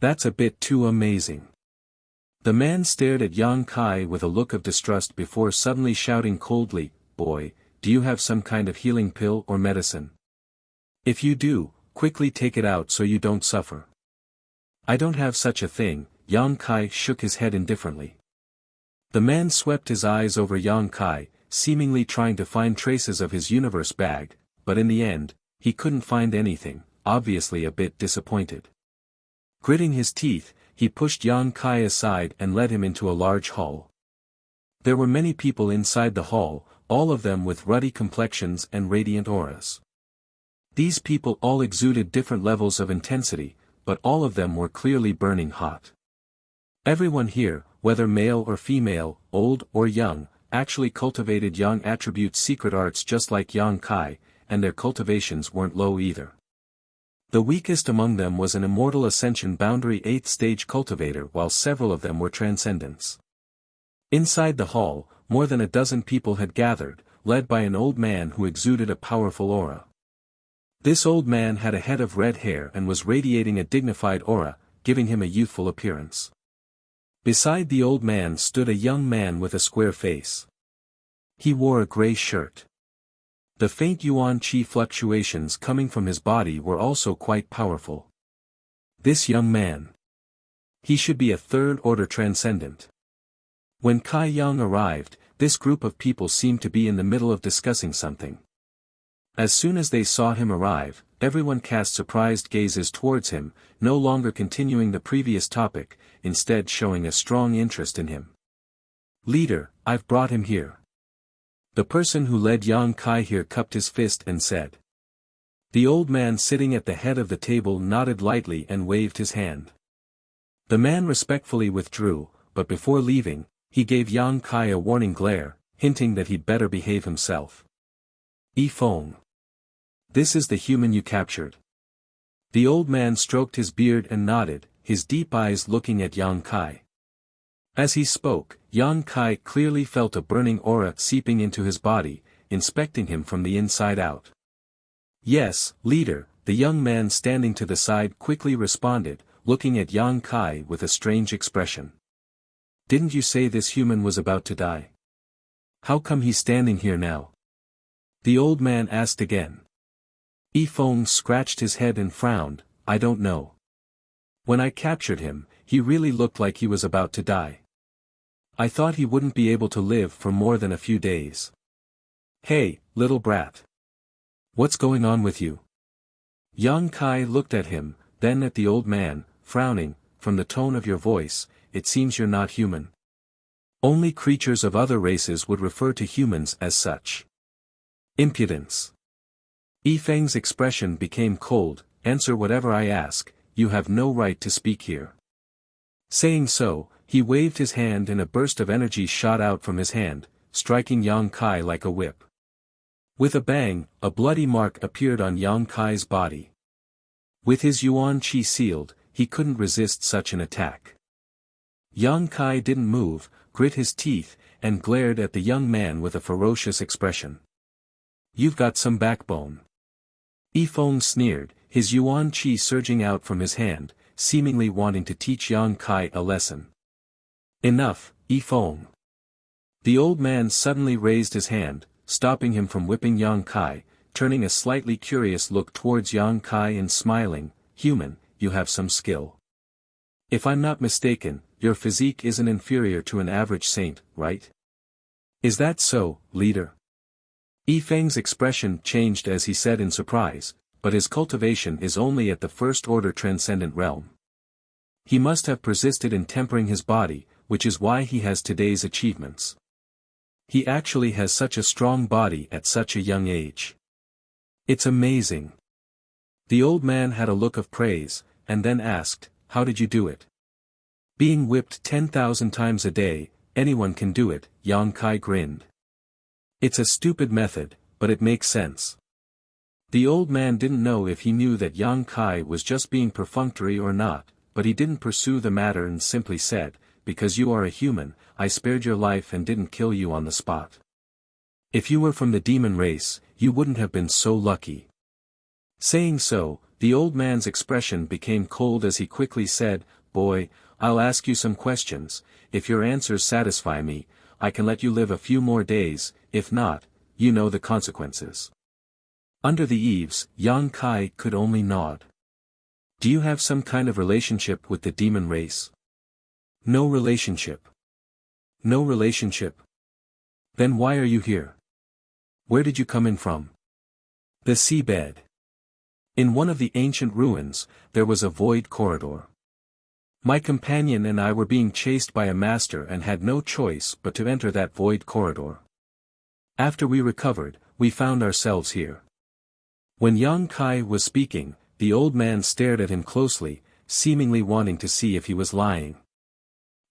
"That's a bit too amazing." The man stared at Yang Kai with a look of distrust before suddenly shouting coldly, "Boy, do you have some kind of healing pill or medicine? If you do, quickly take it out so you don't suffer." "I don't have such a thing." Yang Kai shook his head indifferently. The man swept his eyes over Yang Kai, seemingly trying to find traces of his universe bag, but in the end, he couldn't find anything, obviously a bit disappointed. Gritting his teeth, he pushed Yang Kai aside and led him into a large hall. There were many people inside the hall, all of them with ruddy complexions and radiant auras. These people all exuded different levels of intensity, but all of them were clearly burning hot. Everyone here, whether male or female, old or young, actually cultivated Yang attribute secret arts just like Yang Kai, and their cultivations weren't low either. The weakest among them was an immortal ascension boundary 8th stage cultivator, while several of them were transcendents. Inside the hall, more than a dozen people had gathered, led by an old man who exuded a powerful aura. This old man had a head of red hair and was radiating a dignified aura, giving him a youthful appearance. Beside the old man stood a young man with a square face. He wore a gray shirt. The faint yuan qi fluctuations coming from his body were also quite powerful. This young man. He should be a third-order transcendent. When Kai Yang arrived, this group of people seemed to be in the middle of discussing something. As soon as they saw him arrive, everyone cast surprised gazes towards him, no longer continuing the previous topic, instead showing a strong interest in him. "Leader, I've brought him here." The person who led Yang Kai here cupped his fist and said. The old man sitting at the head of the table nodded lightly and waved his hand. The man respectfully withdrew, but before leaving, he gave Yang Kai a warning glare, hinting that he'd better behave himself. "Yi Feng. This is the human you captured." The old man stroked his beard and nodded, his deep eyes looking at Yang Kai. As he spoke, Yang Kai clearly felt a burning aura seeping into his body, inspecting him from the inside out. "Yes, leader," the young man standing to the side quickly responded, looking at Yang Kai with a strange expression. "Didn't you say this human was about to die? How come he's standing here now?" The old man asked again. Yi Feng scratched his head and frowned. "I don't know. When I captured him, he really looked like he was about to die. I thought he wouldn't be able to live for more than a few days." "Hey, little brat. What's going on with you?" Yang Kai looked at him, then at the old man, frowning. "From the tone of your voice, it seems you're not human. Only creatures of other races would refer to humans as such." "Impudence." Yi Feng's expression became cold. "Answer whatever I ask, you have no right to speak here." Saying so, he waved his hand and a burst of energy shot out from his hand, striking Yang Kai like a whip. With a bang, a bloody mark appeared on Yang Kai's body. With his yuan qi sealed, he couldn't resist such an attack. Yang Kai didn't move, grit his teeth, and glared at the young man with a ferocious expression. "You've got some backbone." Yi Feng sneered, his yuan qi surging out from his hand, seemingly wanting to teach Yang Kai a lesson. "Enough, Yi Feng." The old man suddenly raised his hand, stopping him from whipping Yang Kai, turning a slightly curious look towards Yang Kai and smiling. "Human, you have some skill. If I'm not mistaken, your physique isn't inferior to an average saint, right? Is that so, leader?" Yi Feng's expression changed as he said in surprise, "But his cultivation is only at the first-order transcendent realm. He must have persisted in tempering his body, which is why he has today's achievements. He actually has such a strong body at such a young age. It's amazing." The old man had a look of praise, and then asked, "How did you do it?" "Being whipped 10,000 times a day, anyone can do it," Yang Kai grinned. "It's a stupid method, but it makes sense." The old man didn't know if he knew that Yang Kai was just being perfunctory or not, but he didn't pursue the matter and simply said, "Because you are a human, I spared your life and didn't kill you on the spot. If you were from the demon race, you wouldn't have been so lucky." Saying so, the old man's expression became cold as he quickly said, "Boy, I'll ask you some questions. If your answers satisfy me, I can let you live a few more days. If not, you know the consequences." Under the eaves, Yang Kai could only nod. "Do you have some kind of relationship with the demon race?" "No relationship." "No relationship? Then why are you here? Where did you come in from?" "The seabed. In one of the ancient ruins, there was a void corridor. My companion and I were being chased by a master and had no choice but to enter that void corridor. After we recovered, we found ourselves here." When Yang Kai was speaking, the old man stared at him closely, seemingly wanting to see if he was lying.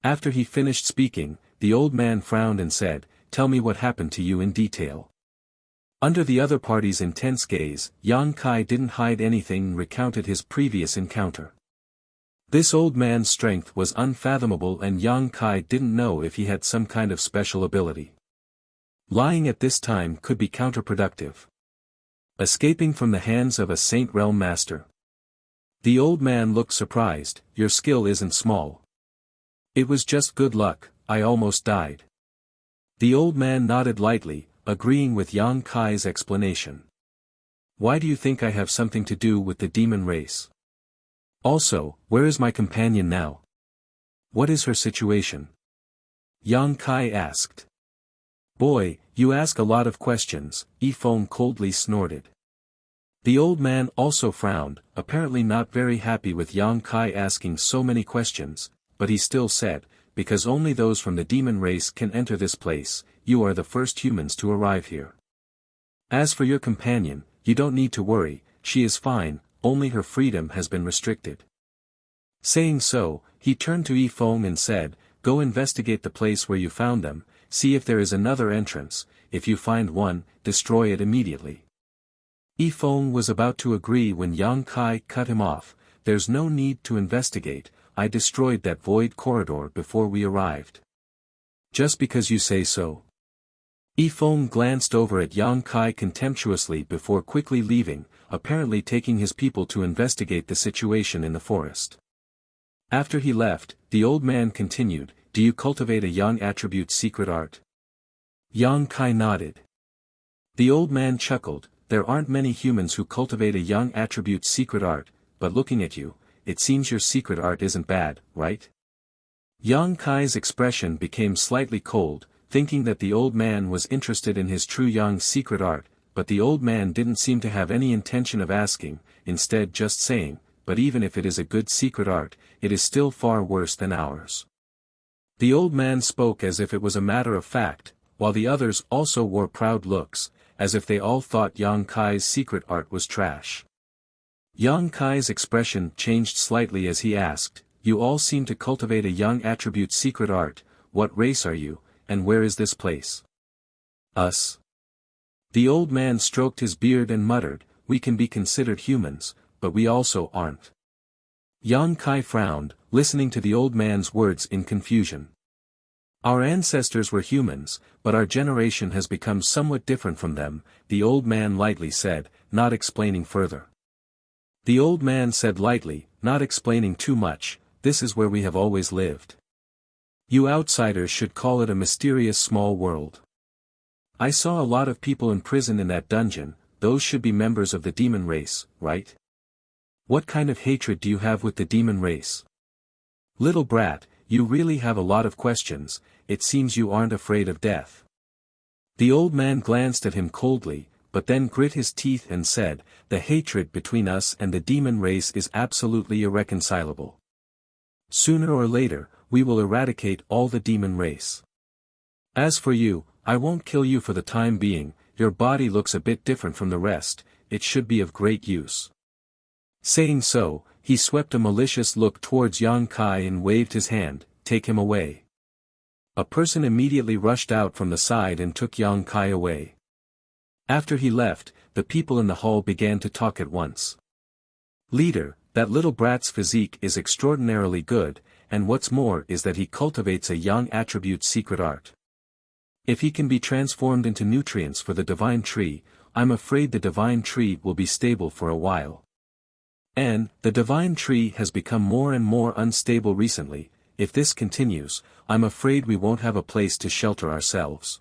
After he finished speaking, the old man frowned and said, "Tell me what happened to you in detail." Under the other party's intense gaze, Yang Kai didn't hide anything and recounted his previous encounter. This old man's strength was unfathomable and Yang Kai didn't know if he had some kind of special ability. Lying at this time could be counterproductive. Escaping from the hands of a Saint Realm Master. The old man looked surprised. "Your skill isn't small." "It was just good luck, I almost died." The old man nodded lightly, agreeing with Yang Kai's explanation. Why do you think I have something to do with the demon race? Also, where is my companion now? What is her situation? Yang Kai asked. Boy, you ask a lot of questions, Yifeng coldly snorted. The old man also frowned, apparently not very happy with Yang Kai asking so many questions, but he still said, because only those from the demon race can enter this place, you are the first humans to arrive here. As for your companion, you don't need to worry, she is fine, only her freedom has been restricted. Saying so, he turned to Yifeng and said, go investigate the place where you found them, see if there is another entrance, if you find one, destroy it immediately. Yifeng was about to agree when Yang Kai cut him off, there's no need to investigate, I destroyed that void corridor before we arrived. Just because you say so. Yifeng glanced over at Yang Kai contemptuously before quickly leaving, apparently taking his people to investigate the situation in the forest. After he left, the old man continued, do you cultivate a young attribute's secret art? Yang Kai nodded. The old man chuckled, there aren't many humans who cultivate a young attribute's secret art, but looking at you, it seems your secret art isn't bad, right? Yang Kai's expression became slightly cold, thinking that the old man was interested in his true young secret art, but the old man didn't seem to have any intention of asking, instead just saying, but even if it is a good secret art, it is still far worse than ours. The old man spoke as if it was a matter of fact, while the others also wore proud looks, as if they all thought Yang Kai's secret art was trash. Yang Kai's expression changed slightly as he asked, you all seem to cultivate a young attribute's secret art, what race are you, and where is this place? Us. The old man stroked his beard and muttered, we can be considered humans, but we also aren't. Yang Kai frowned, listening to the old man's words in confusion. Our ancestors were humans, but our generation has become somewhat different from them, the old man lightly said, not explaining further. The old man said lightly, not explaining too much, this is where we have always lived. You outsiders should call it a mysterious small world. I saw a lot of people in prison in that dungeon, those should be members of the demon race, right? What kind of hatred do you have with the demon race? Little brat, you really have a lot of questions, it seems you aren't afraid of death. The old man glanced at him coldly, but then grit his teeth and said, the hatred between us and the demon race is absolutely irreconcilable. Sooner or later, we will eradicate all the demon race. As for you, I won't kill you for the time being, your body looks a bit different from the rest, it should be of great use. Saying so, he swept a malicious look towards Yang Kai and waved his hand, take him away. A person immediately rushed out from the side and took Yang Kai away. After he left, the people in the hall began to talk at once. Leader, that little brat's physique is extraordinarily good, and what's more is that he cultivates a young attribute's secret art. If he can be transformed into nutrients for the divine tree, I'm afraid the divine tree will be stable for a while. And, the divine tree has become more and more unstable recently, if this continues, I'm afraid we won't have a place to shelter ourselves.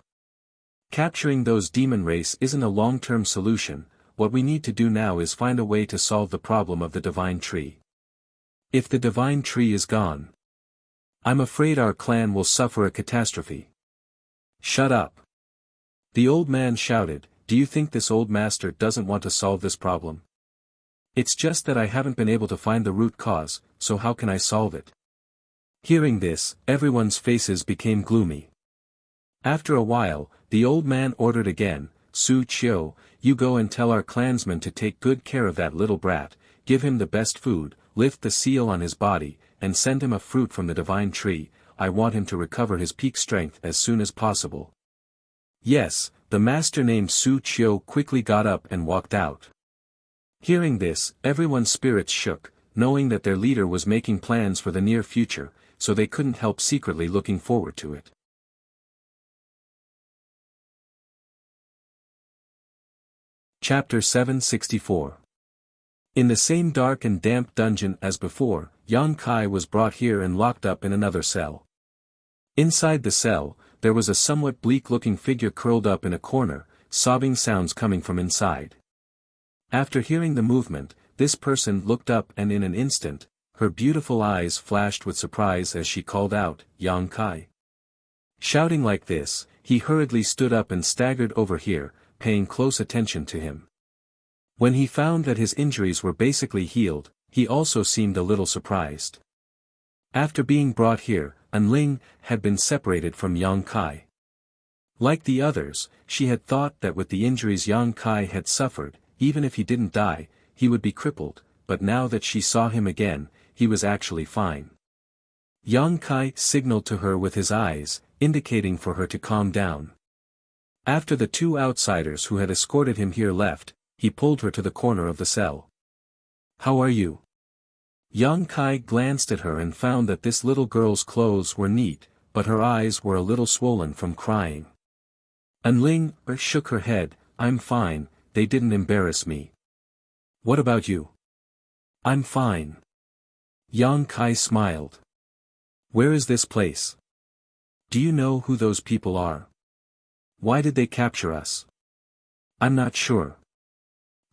Capturing those demon race isn't a long-term solution, what we need to do now is find a way to solve the problem of the divine tree. If the divine tree is gone, I'm afraid our clan will suffer a catastrophe. Shut up. The old man shouted, do you think this old master doesn't want to solve this problem? It's just that I haven't been able to find the root cause, so how can I solve it? Hearing this, everyone's faces became gloomy. After a while, the old man ordered again, Su Chiu, you go and tell our clansmen to take good care of that little brat, give him the best food, lift the seal on his body, and send him a fruit from the divine tree, I want him to recover his peak strength as soon as possible. Yes, the master named Su Chiu quickly got up and walked out. Hearing this, everyone's spirits shook, knowing that their leader was making plans for the near future, so they couldn't help secretly looking forward to it. Chapter 764. In the same dark and damp dungeon as before, Yang Kai was brought here and locked up in another cell. Inside the cell, there was a somewhat bleak-looking figure curled up in a corner, sobbing sounds coming from inside. After hearing the movement, this person looked up and in an instant, her beautiful eyes flashed with surprise as she called out, "Yang Kai." Shouting like this, he hurriedly stood up and staggered over here, paying close attention to him. When he found that his injuries were basically healed, he also seemed a little surprised. After being brought here, Anling had been separated from Yang Kai. Like the others, she had thought that with the injuries Yang Kai had suffered, even if he didn't die, he would be crippled, but now that she saw him again, he was actually fine. Yang Kai signaled to her with his eyes, indicating for her to calm down. After the two outsiders who had escorted him here left, he pulled her to the corner of the cell. "How are you?" Yang Kai glanced at her and found that this little girl's clothes were neat, but her eyes were a little swollen from crying. Anling shook her head. "I'm fine, they didn't embarrass me." "What about you?" "I'm fine." Yang Kai smiled. "Where is this place? Do you know who those people are? Why did they capture us?" "I'm not sure.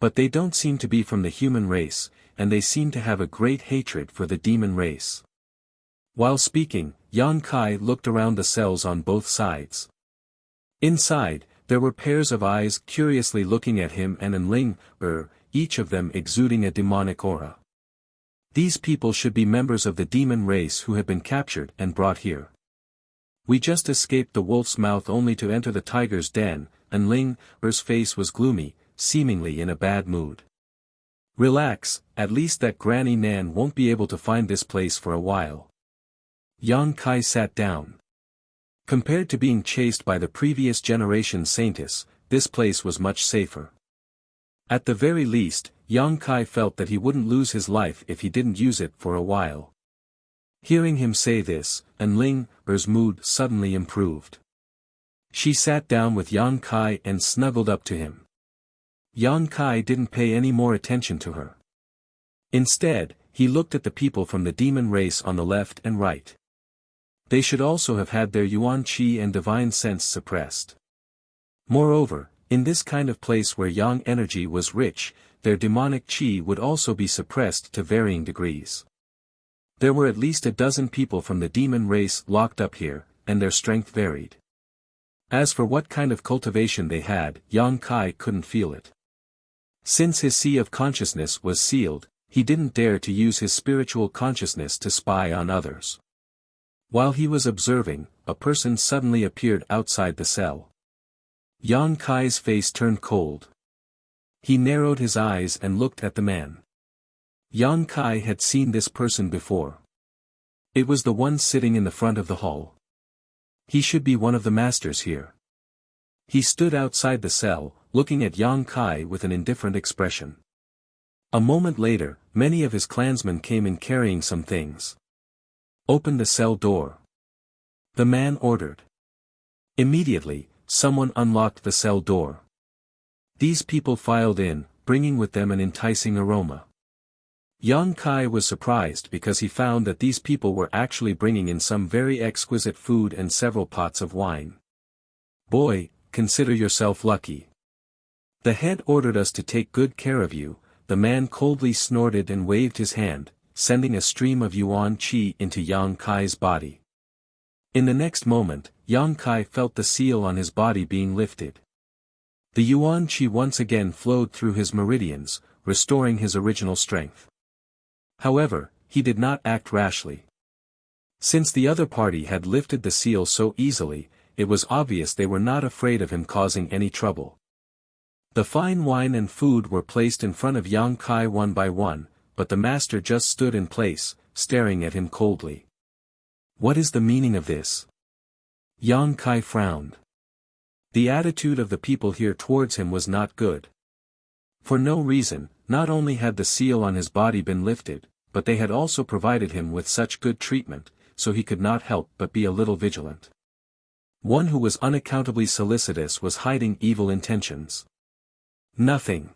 But they don't seem to be from the human race, and they seem to have a great hatred for the demon race." While speaking, Yang Kai looked around the cells on both sides. Inside, there were pairs of eyes curiously looking at him and Anling, each of them exuding a demonic aura. These people should be members of the demon race who had been captured and brought here. "We just escaped the wolf's mouth only to enter the tiger's den," Anling's face was gloomy, seemingly in a bad mood. "Relax, at least that Granny Nan won't be able to find this place for a while." Yang Kai sat down. Compared to being chased by the previous generation saintess, this place was much safer. At the very least, Yang Kai felt that he wouldn't lose his life if he didn't use it for a while. Hearing him say this, Anling's mood suddenly improved. She sat down with Yang Kai and snuggled up to him. Yang Kai didn't pay any more attention to her. Instead, he looked at the people from the demon race on the left and right. They should also have had their yuan qi and divine sense suppressed. Moreover, in this kind of place where yang energy was rich, their demonic qi would also be suppressed to varying degrees. There were at least a dozen people from the demon race locked up here, and their strength varied. As for what kind of cultivation they had, Yang Kai couldn't feel it. Since his sea of consciousness was sealed, he didn't dare to use his spiritual consciousness to spy on others. While he was observing, a person suddenly appeared outside the cell. Yang Kai's face turned cold. He narrowed his eyes and looked at the man. Yang Kai had seen this person before. It was the one sitting in the front of the hall. He should be one of the masters here. He stood outside the cell, looking at Yang Kai with an indifferent expression. A moment later, many of his clansmen came in carrying some things. "Open the cell door," the man ordered. Immediately, someone unlocked the cell door. These people filed in, bringing with them an enticing aroma. Yang Kai was surprised because he found that these people were actually bringing in some very exquisite food and several pots of wine. "Boy, consider yourself lucky. The head ordered us to take good care of you," the man coldly snorted and waved his hand, sending a stream of yuan qi into Yang Kai's body. In the next moment, Yang Kai felt the seal on his body being lifted. The yuan qi once again flowed through his meridians, restoring his original strength. However, he did not act rashly. Since the other party had lifted the seal so easily, it was obvious they were not afraid of him causing any trouble. The fine wine and food were placed in front of Yang Kai one by one, but the master just stood in place, staring at him coldly. "What is the meaning of this?" Yang Kai frowned. The attitude of the people here towards him was not good. For no reason, not only had the seal on his body been lifted, but they had also provided him with such good treatment, so he could not help but be a little vigilant. One who was unaccountably solicitous was hiding evil intentions. "Nothing."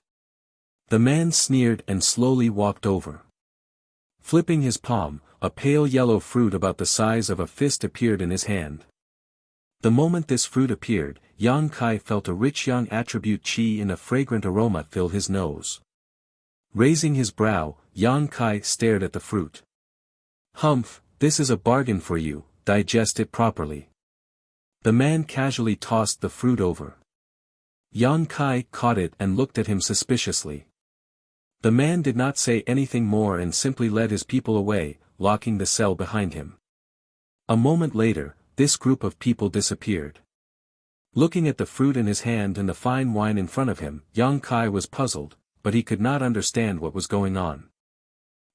The man sneered and slowly walked over. Flipping his palm, a pale yellow fruit about the size of a fist appeared in his hand. The moment this fruit appeared, Yang Kai felt a rich yang attribute qi and a fragrant aroma fill his nose. Raising his brow, Yang Kai stared at the fruit. "Humph, this is a bargain for you, digest it properly." The man casually tossed the fruit over. Yang Kai caught it and looked at him suspiciously. The man did not say anything more and simply led his people away, locking the cell behind him. A moment later, this group of people disappeared. Looking at the fruit in his hand and the fine wine in front of him, Yang Kai was puzzled, but he could not understand what was going on.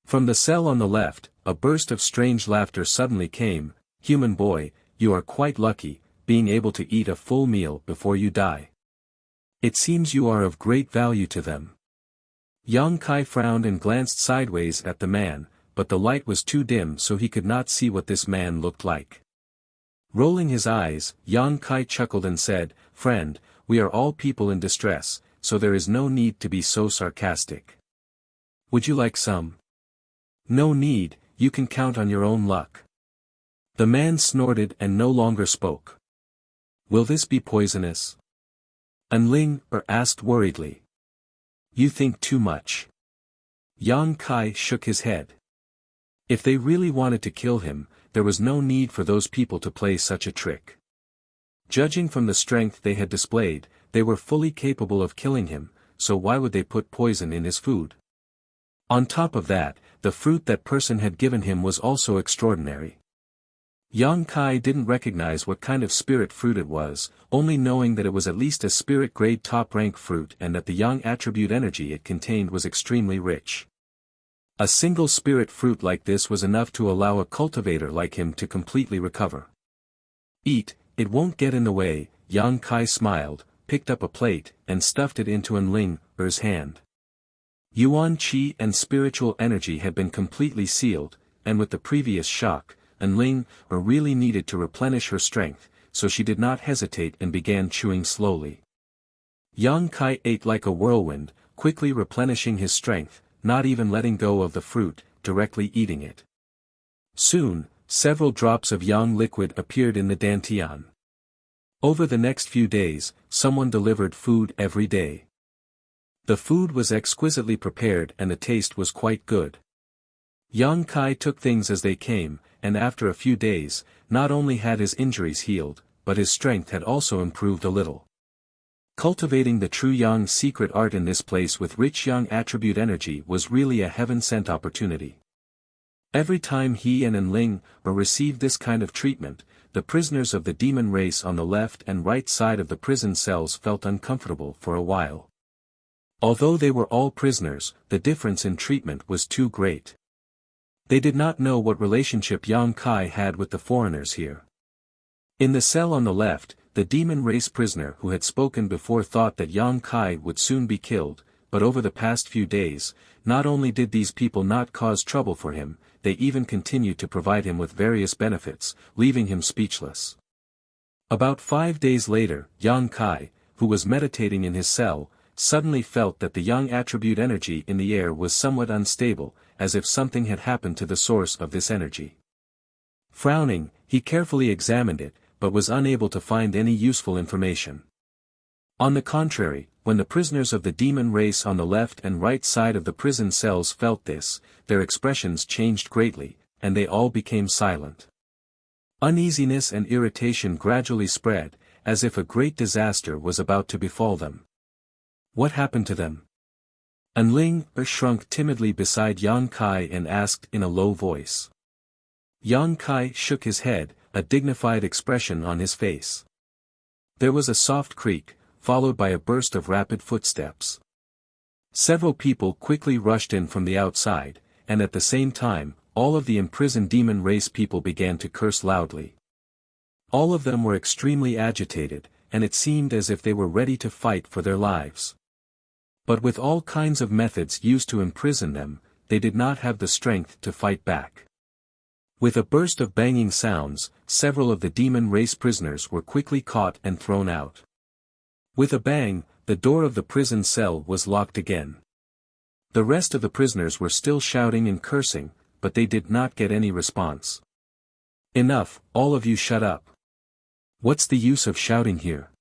From the cell on the left, a burst of strange laughter suddenly came. "Human boy, you are quite lucky, being able to eat a full meal before you die. It seems you are of great value to them." Yang Kai frowned and glanced sideways at the man, but the light was too dim so he could not see what this man looked like. Rolling his eyes, Yang Kai chuckled and said, "Friend, we are all people in distress, so there is no need to be so sarcastic. Would you like some?" "No need, you can count on your own luck." The man snorted and no longer spoke. "Will this be poisonous?" Enling asked worriedly. "You think too much." Yang Kai shook his head. If they really wanted to kill him, there was no need for those people to play such a trick. Judging from the strength they had displayed, they were fully capable of killing him, so why would they put poison in his food? On top of that, the fruit that person had given him was also extraordinary. Yang Kai didn't recognize what kind of spirit fruit it was, only knowing that it was at least a spirit-grade top-rank fruit and that the yang attribute energy it contained was extremely rich. A single spirit fruit like this was enough to allow a cultivator like him to completely recover. "Eat, it won't get in the way," Yang Kai smiled, picked up a plate, and stuffed it into Enling's hand. Yuan Qi and spiritual energy had been completely sealed, and with the previous shock, Enling really needed to replenish her strength, so she did not hesitate and began chewing slowly. Yang Kai ate like a whirlwind, quickly replenishing his strength, not even letting go of the fruit, directly eating it. Soon, several drops of yang liquid appeared in the dantian. Over the next few days, someone delivered food every day. The food was exquisitely prepared and the taste was quite good. Yang Kai took things as they came, and after a few days, not only had his injuries healed, but his strength had also improved a little. Cultivating the true yang secret art in this place with rich yang attribute energy was really a heaven-sent opportunity. Every time he and Enling received this kind of treatment, the prisoners of the demon race on the left and right side of the prison cells felt uncomfortable for a while. Although they were all prisoners, the difference in treatment was too great. They did not know what relationship Yang Kai had with the foreigners here. In the cell on the left, the demon race prisoner who had spoken before thought that Yang Kai would soon be killed, but over the past few days, not only did these people not cause trouble for him, they even continued to provide him with various benefits, leaving him speechless. About 5 days later, Yang Kai, who was meditating in his cell, suddenly felt that the yang attribute energy in the air was somewhat unstable, as if something had happened to the source of this energy. Frowning, he carefully examined it, but was unable to find any useful information. On the contrary, when the prisoners of the demon race on the left and right side of the prison cells felt this, their expressions changed greatly, and they all became silent. Uneasiness and irritation gradually spread, as if a great disaster was about to befall them. What happened to them? Enling shrunk timidly beside Yang Kai and asked in a low voice. Yang Kai shook his head, a dignified expression on his face. There was a soft creak, followed by a burst of rapid footsteps. Several people quickly rushed in from the outside, and at the same time, all of the imprisoned demon race people began to curse loudly. All of them were extremely agitated, and it seemed as if they were ready to fight for their lives. But with all kinds of methods used to imprison them, they did not have the strength to fight back. With a burst of banging sounds, several of the demon race prisoners were quickly caught and thrown out. With a bang, the door of the prison cell was locked again. The rest of the prisoners were still shouting and cursing, but they did not get any response. "Enough, all of you shut up. What's the use of shouting here?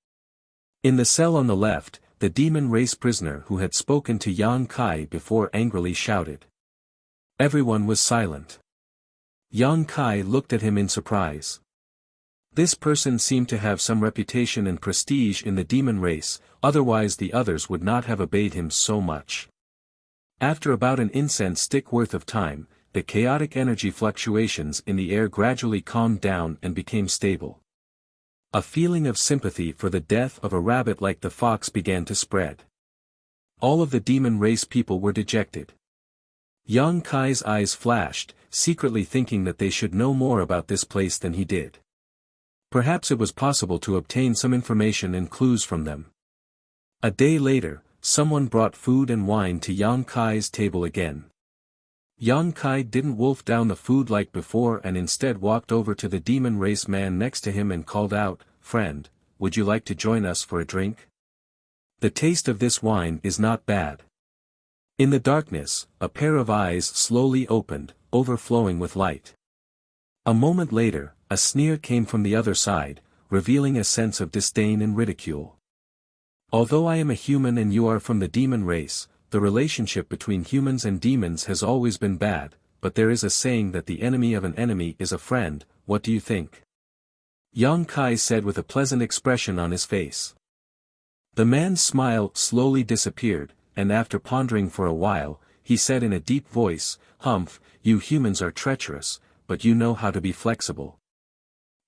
In the cell on the left, the demon race prisoner who had spoken to Yang Kai before angrily shouted. Everyone was silent. Yang Kai looked at him in surprise. This person seemed to have some reputation and prestige in the demon race, otherwise the others would not have obeyed him so much. After about an incense stick worth of time, the chaotic energy fluctuations in the air gradually calmed down and became stable. A feeling of sympathy for the death of a rabbit like the fox began to spread. All of the demon race people were dejected. Yang Kai's eyes flashed, secretly thinking that they should know more about this place than he did. Perhaps it was possible to obtain some information and clues from them. A day later, someone brought food and wine to Yang Kai's table again. Yang Kai didn't wolf down the food like before and instead walked over to the demon race man next to him and called out, "Friend, would you like to join us for a drink? The taste of this wine is not bad." In the darkness, a pair of eyes slowly opened, overflowing with light. A moment later, a sneer came from the other side, revealing a sense of disdain and ridicule. Although I am a human and you are from the demon race, the relationship between humans and demons has always been bad, but there is a saying that the enemy of an enemy is a friend. What do you think? Yang Kai said with a pleasant expression on his face. The man's smile slowly disappeared, and after pondering for a while, he said in a deep voice, "Humph, you humans are treacherous, but you know how to be flexible."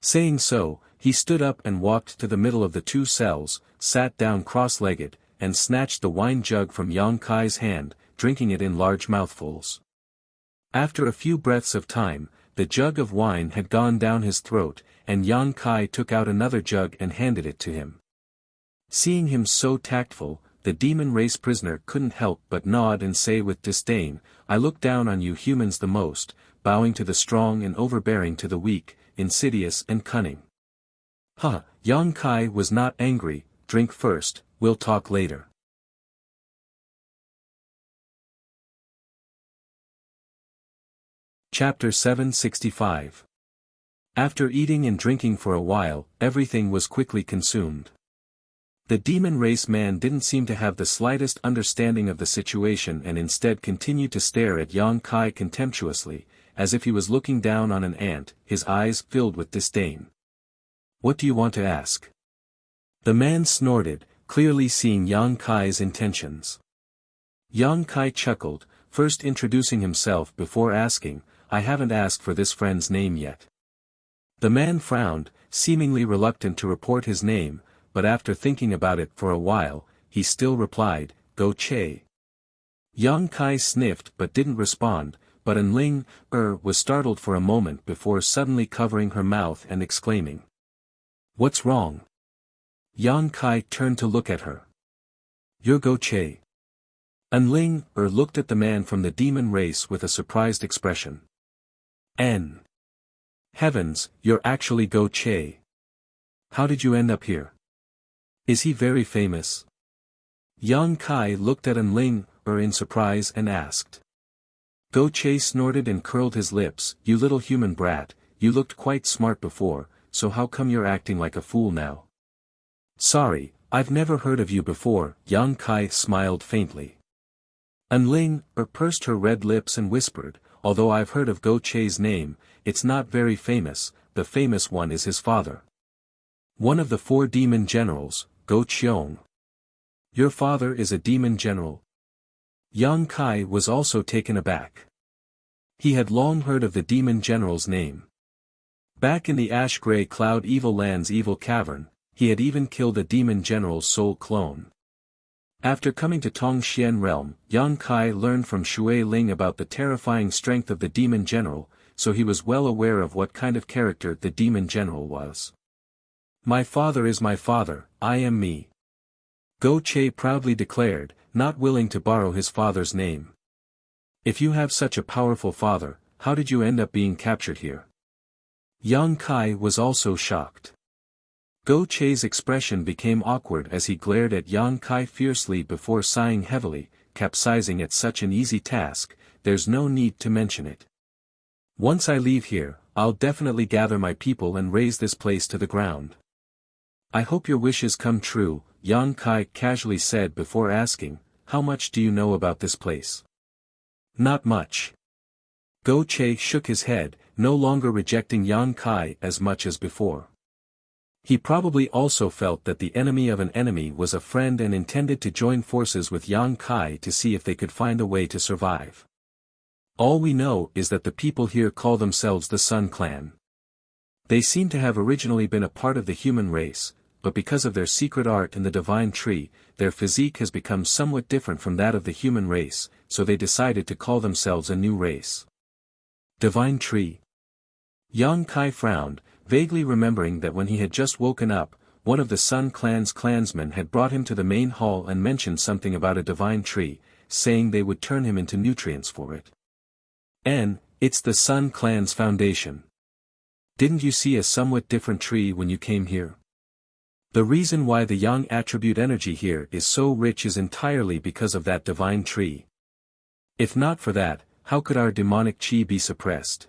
Saying so, he stood up and walked to the middle of the two cells, sat down cross-legged, and snatched the wine jug from Yang Kai's hand, drinking it in large mouthfuls. After a few breaths of time, the jug of wine had gone down his throat, and Yang Kai took out another jug and handed it to him. Seeing him so tactful, the demon race prisoner couldn't help but nod and say with disdain, "I look down on you humans the most, bowing to the strong and overbearing to the weak, insidious and cunning." "Huh." Yang Kai was not angry. "Drink first, we'll talk later." Chapter 765. After eating and drinking for a while, everything was quickly consumed. The demon race man didn't seem to have the slightest understanding of the situation and instead continued to stare at Yang Kai contemptuously, as if he was looking down on an ant, his eyes filled with disdain. "What do you want to ask?" The man snorted, clearly seeing Yang Kai's intentions. Yang Kai chuckled, first introducing himself before asking, "I haven't asked for this friend's name yet." The man frowned, seemingly reluctant to report his name, but after thinking about it for a while, he still replied, "Go Che." Yang Kai sniffed but didn't respond, but Enling was startled for a moment before suddenly covering her mouth and exclaiming, "What's wrong?" Yang Kai turned to look at her. "You're Go Che." Enling looked at the man from the demon race with a surprised expression. "N. Heavens, you're actually Go Che. How did you end up here? Is he very famous?" Yang Kai looked at Enling in surprise and asked. Go Che snorted and curled his lips. "You little human brat, you looked quite smart before, so how come you're acting like a fool now?" "Sorry, I've never heard of you before." Yang Kai smiled faintly. Enling pursed her red lips and whispered, "Although I've heard of Go Che's name, it's not very famous. The famous one is his father. One of the 4 demon generals, Go Cheong." "Your father is a demon general?" Yang Kai was also taken aback. He had long heard of the demon general's name. Back in the ash-gray cloud evil land's evil cavern, he had even killed a demon general's soul clone. After coming to Tongxian realm, Yang Kai learned from Shui Ling about the terrifying strength of the demon general, so he was well aware of what kind of character the demon general was. "My father is my father, I am me," Go Che proudly declared, not willing to borrow his father's name. "If you have such a powerful father, how did you end up being captured here?" Yang Kai was also shocked. Go Che's expression became awkward as he glared at Yang Kai fiercely before sighing heavily, capsizing at such an easy task. "There's no need to mention it. Once I leave here, I'll definitely gather my people and raze this place to the ground." I hope your wishes come true, Yang Kai casually said before asking, how much do you know about this place? Not much. Go Che shook his head, no longer rejecting Yang Kai as much as before. He probably also felt that the enemy of an enemy was a friend and intended to join forces with Yang Kai to see if they could find a way to survive. All we know is that the people here call themselves the Sun Clan. They seem to have originally been a part of the human race, but because of their secret art in the divine tree, their physique has become somewhat different from that of the human race, so they decided to call themselves a new race. Divine tree. Yang Kai frowned, vaguely remembering that when he had just woken up, one of the Sun Clan's clansmen had brought him to the main hall and mentioned something about a divine tree, saying they would turn him into nutrients for it. It's the Sun Clan's foundation. Didn't you see a somewhat different tree when you came here? The reason why the Yang attribute energy here is so rich is entirely because of that divine tree. If not for that, how could our demonic chi be suppressed?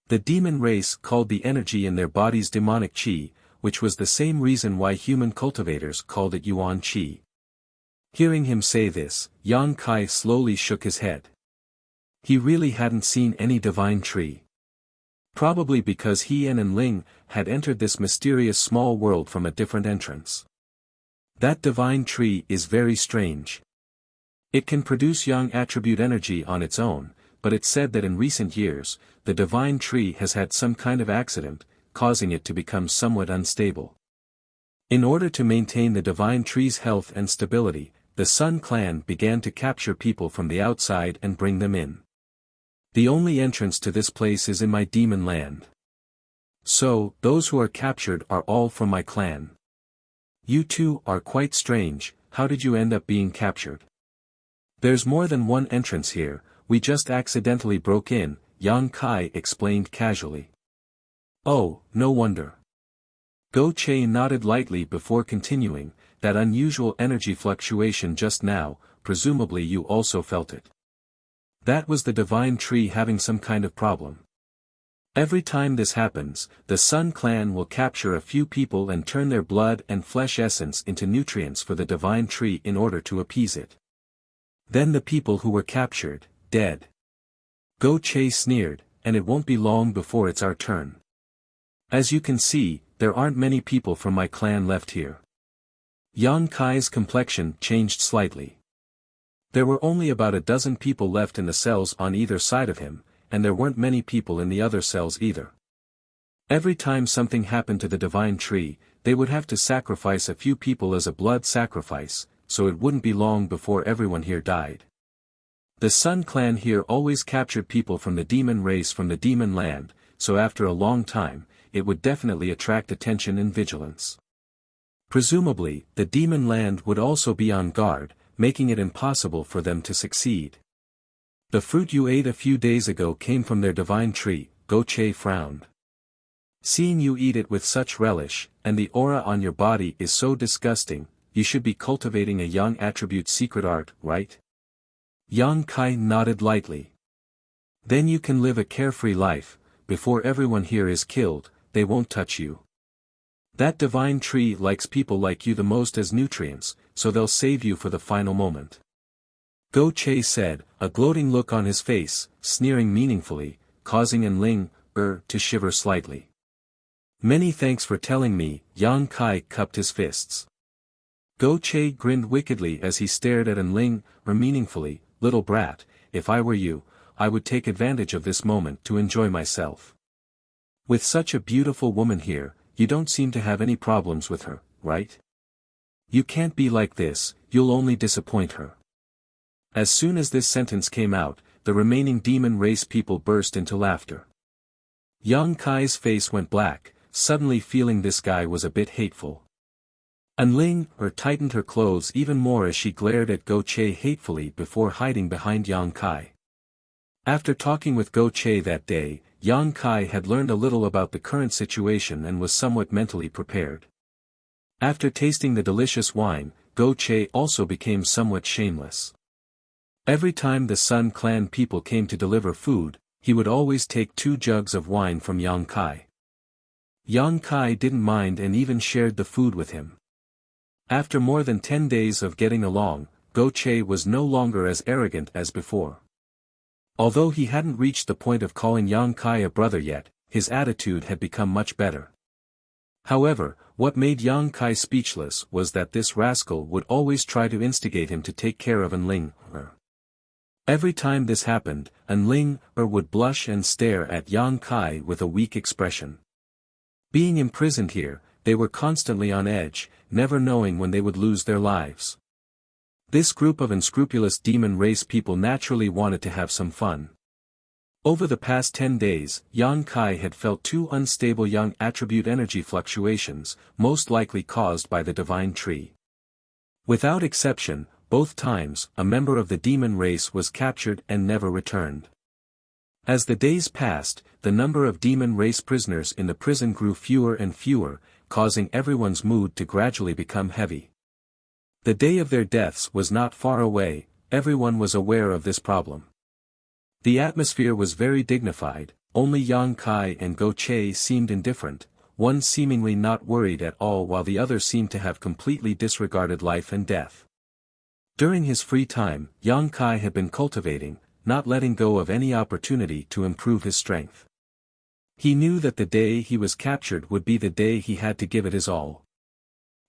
The demon race called the energy in their bodies demonic chi, which was the same reason why human cultivators called it yuan chi. Hearing him say this, Yang Kai slowly shook his head. He really hadn't seen any divine tree. Probably because he and Enling had entered this mysterious small world from a different entrance. That divine tree is very strange. It can produce Yang attribute energy on its own, but it's said that in recent years, the divine tree has had some kind of accident, causing it to become somewhat unstable. In order to maintain the divine tree's health and stability, the Sun Clan began to capture people from the outside and bring them in. The only entrance to this place is in my demon land. So, those who are captured are all from my clan. You two are quite strange, how did you end up being captured? There's more than one entrance here, we just accidentally broke in, Yang Kai explained casually. Oh, no wonder. Go Che nodded lightly before continuing, that unusual energy fluctuation just now, presumably you also felt it. That was the divine tree having some kind of problem. Every time this happens, the Sun Clan will capture a few people and turn their blood and flesh essence into nutrients for the divine tree in order to appease it. Then the people who were captured, dead. Go Che sneered, and it won't be long before it's our turn. As you can see, there aren't many people from my clan left here. Yang Kai's complexion changed slightly. There were only about a dozen people left in the cells on either side of him, and there weren't many people in the other cells either. Every time something happened to the divine tree, they would have to sacrifice a few people as a blood sacrifice, so it wouldn't be long before everyone here died. The Sun Clan here always captured people from the demon race from the demon land, so after a long time, it would definitely attract attention and vigilance. Presumably, the demon land would also be on guard, making it impossible for them to succeed. The fruit you ate a few days ago came from their divine tree, Go Che frowned. Seeing you eat it with such relish, and the aura on your body is so disgusting, you should be cultivating a Yang attribute secret art, right? Yang Kai nodded lightly. Then you can live a carefree life, before everyone here is killed, they won't touch you. That divine tree likes people like you the most as nutrients, so they'll save you for the final moment. Go Che said, a gloating look on his face, sneering meaningfully, causing Enling, to shiver slightly. Many thanks for telling me, Yang Kai cupped his fists. Go Che grinned wickedly as he stared at Enling, meaningfully, little brat, if I were you, I would take advantage of this moment to enjoy myself. With such a beautiful woman here, you don't seem to have any problems with her, right? You can't be like this, you'll only disappoint her. As soon as this sentence came out, the remaining demon race people burst into laughter. Yang Kai's face went black, suddenly feeling this guy was a bit hateful. Enling tightened her clothes even more as she glared at Go Che hatefully before hiding behind Yang Kai. After talking with Go Che that day, Yang Kai had learned a little about the current situation and was somewhat mentally prepared. After tasting the delicious wine, Go Che also became somewhat shameless. Every time the Sun Clan people came to deliver food, he would always take 2 jugs of wine from Yang Kai. Yang Kai didn't mind and even shared the food with him. After more than 10 days of getting along, Go Che was no longer as arrogant as before. Although he hadn't reached the point of calling Yang Kai a brother yet, his attitude had become much better. However, what made Yang Kai speechless was that this rascal would always try to instigate him to take care of Enling. Every time this happened, Enling would blush and stare at Yang Kai with a weak expression. Being imprisoned here, they were constantly on edge, never knowing when they would lose their lives. This group of unscrupulous demon race people naturally wanted to have some fun. Over the past 10 days, Yang Kai had felt two unstable young attribute energy fluctuations, most likely caused by the divine tree. Without exception, both times, a member of the demon race was captured and never returned. As the days passed, the number of demon race prisoners in the prison grew fewer and fewer, causing everyone's mood to gradually become heavy. The day of their deaths was not far away, everyone was aware of this problem. The atmosphere was very dignified, only Yang Kai and Go Che seemed indifferent, one seemingly not worried at all while the other seemed to have completely disregarded life and death. During his free time, Yang Kai had been cultivating, not letting go of any opportunity to improve his strength. He knew that the day he was captured would be the day he had to give it his all.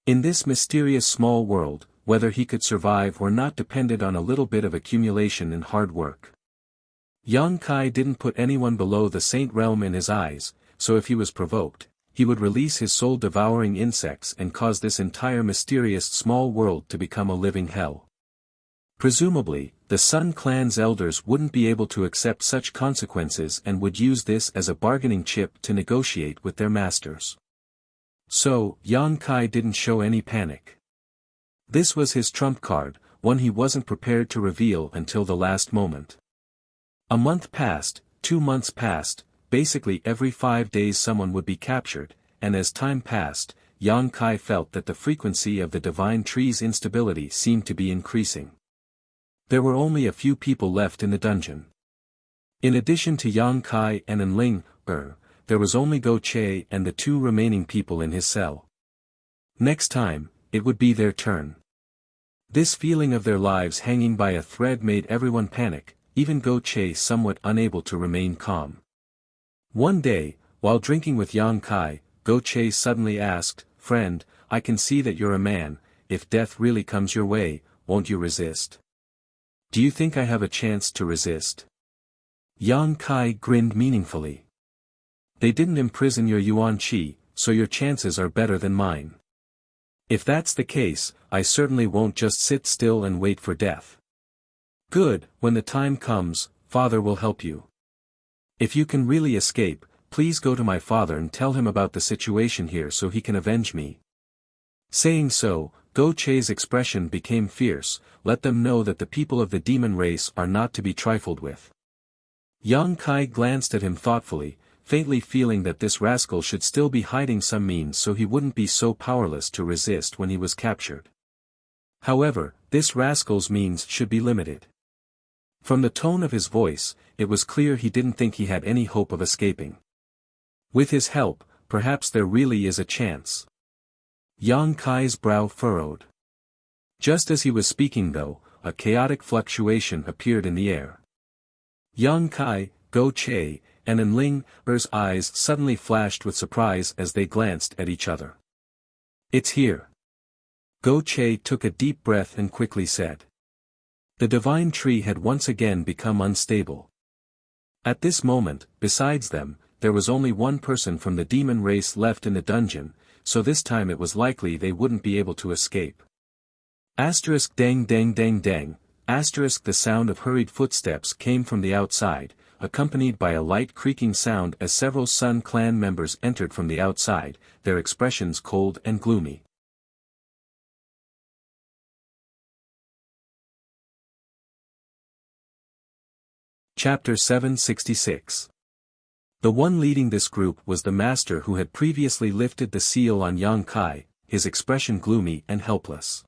In this mysterious small world, whether he could survive or not depended on a little bit of accumulation and hard work. Yang Kai didn't put anyone below the saint realm in his eyes, so if he was provoked, he would release his soul-devouring insects and cause this entire mysterious small world to become a living hell. Presumably, the Sun Clan's elders wouldn't be able to accept such consequences and would use this as a bargaining chip to negotiate with their masters. So, Yang Kai didn't show any panic. This was his trump card, one he wasn't prepared to reveal until the last moment. A month passed, 2 months passed, basically every 5 days someone would be captured, and as time passed, Yang Kai felt that the frequency of the divine tree's instability seemed to be increasing. There were only a few people left in the dungeon. In addition to Yang Kai and Enling, there was only Go Che and the 2 remaining people in his cell. Next time, it would be their turn. This feeling of their lives hanging by a thread made everyone panic, even Go Che somewhat unable to remain calm. One day, while drinking with Yang Kai, Go Che suddenly asked, "Friend, I can see that you're a man, if death really comes your way, won't you resist? Do you think I have a chance to resist?" Yang Kai grinned meaningfully. "They didn't imprison your Yuan Qi, so your chances are better than mine. If that's the case, I certainly won't just sit still and wait for death. Good, when the time comes, Father will help you. If you can really escape, please go to my father and tell him about the situation here so he can avenge me." Saying so, Go Che's expression became fierce, "Let them know that the people of the demon race are not to be trifled with." Yang Kai glanced at him thoughtfully, faintly feeling that this rascal should still be hiding some means so he wouldn't be so powerless to resist when he was captured. However, this rascal's means should be limited. From the tone of his voice, it was clear he didn't think he had any hope of escaping. With his help, perhaps there really is a chance. Yang Kai's brow furrowed. Just as he was speaking though, a chaotic fluctuation appeared in the air. Yang Kai, Go Che, and Enling's eyes suddenly flashed with surprise as they glanced at each other. "It's here." Go Che took a deep breath and quickly said. The divine tree had once again become unstable. At this moment, besides them, there was only one person from the demon race left in the dungeon, so this time it was likely they wouldn't be able to escape. Asterisk dang dang dang dang, asterisk the sound of hurried footsteps came from the outside, accompanied by a light creaking sound as several Sun Clan members entered from the outside, their expressions cold and gloomy. Chapter 766. The one leading this group was the master who had previously lifted the seal on Yang Kai, his expression gloomy and helpless.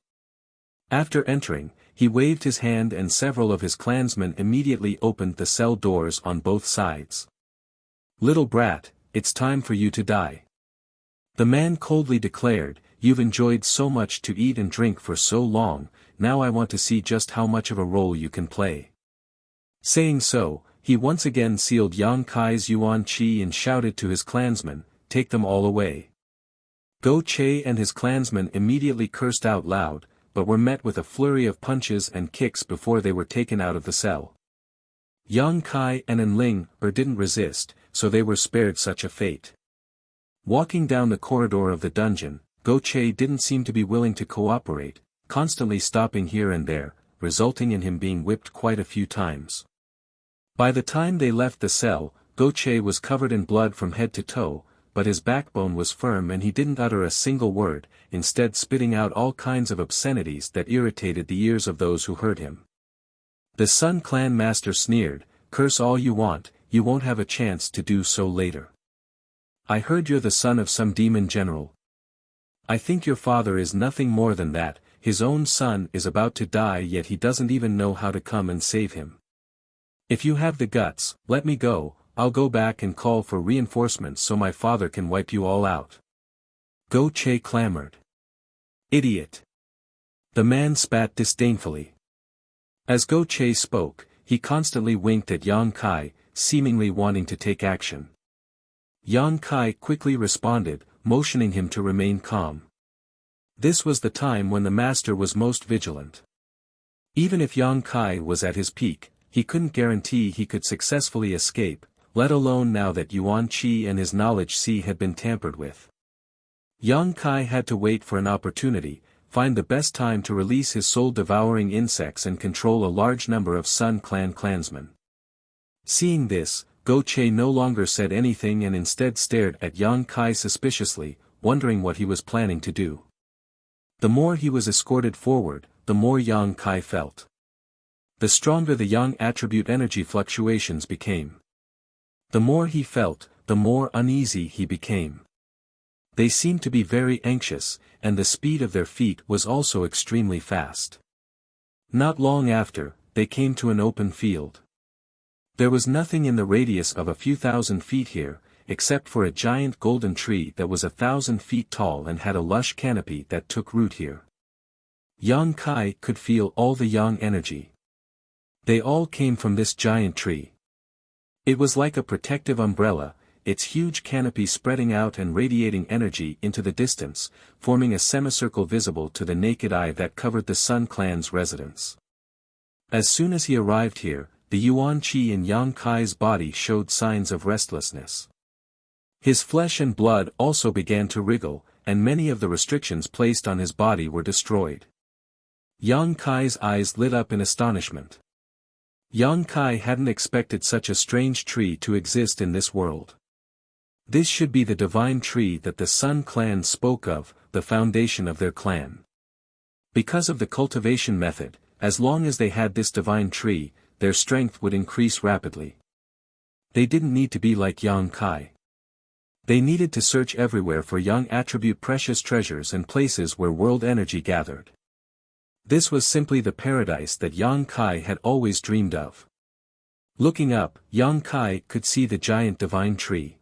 After entering, he waved his hand and several of his clansmen immediately opened the cell doors on both sides. "Little brat, it's time for you to die." The man coldly declared, "You've enjoyed so much to eat and drink for so long, now I want to see just how much of a role you can play." Saying so, he once again sealed Yang Kai's yuan qi and shouted to his clansmen, "Take them all away." Go Che and his clansmen immediately cursed out loud, but were met with a flurry of punches and kicks before they were taken out of the cell. Yang Kai and Enling didn't resist, so they were spared such a fate. Walking down the corridor of the dungeon, Go Che didn't seem to be willing to cooperate, constantly stopping here and there, resulting in him being whipped quite a few times. By the time they left the cell, Go Che was covered in blood from head to toe, but his backbone was firm and he didn't utter a single word, instead spitting out all kinds of obscenities that irritated the ears of those who heard him. The Sun Clan master sneered, "Curse all you want, you won't have a chance to do so later. I heard you're the son of some demon general. I think your father is nothing more than that, his own son is about to die yet he doesn't even know how to come and save him. If you have the guts, let me go, I'll go back and call for reinforcements so my father can wipe you all out." Go Che clamored. "Idiot!" The man spat disdainfully. As Go Che spoke, he constantly winked at Yang Kai, seemingly wanting to take action. Yang Kai quickly responded, motioning him to remain calm. This was the time when the master was most vigilant. Even if Yang Kai was at his peak, he couldn't guarantee he could successfully escape, let alone now that Yuan Qi and his knowledge sea had been tampered with. Yang Kai had to wait for an opportunity, find the best time to release his soul-devouring insects and control a large number of Sun Clan clansmen. Seeing this, Go Che no longer said anything and instead stared at Yang Kai suspiciously, wondering what he was planning to do. The more he was escorted forward, the more Yang Kai felt. The stronger the Yang attribute energy fluctuations became. The more he felt, the more uneasy he became. They seemed to be very anxious, and the speed of their feet was also extremely fast. Not long after, they came to an open field. There was nothing in the radius of a few thousand feet here, except for a giant golden tree that was 1,000 feet tall and had a lush canopy that took root here. Yang Kai could feel all the Yang energy. They all came from this giant tree. It was like a protective umbrella, its huge canopy spreading out and radiating energy into the distance, forming a semicircle visible to the naked eye that covered the Sun Clan's residence. As soon as he arrived here, the Yuan Qi in Yang Kai's body showed signs of restlessness. His flesh and blood also began to wriggle, and many of the restrictions placed on his body were destroyed. Yang Kai's eyes lit up in astonishment. Yang Kai hadn't expected such a strange tree to exist in this world. This should be the divine tree that the Sun Clan spoke of, the foundation of their clan. Because of the cultivation method, as long as they had this divine tree, their strength would increase rapidly. They didn't need to be like Yang Kai. They needed to search everywhere for Yang attribute precious treasures and places where world energy gathered. This was simply the paradise that Yang Kai had always dreamed of. Looking up, Yang Kai could see the giant divine tree.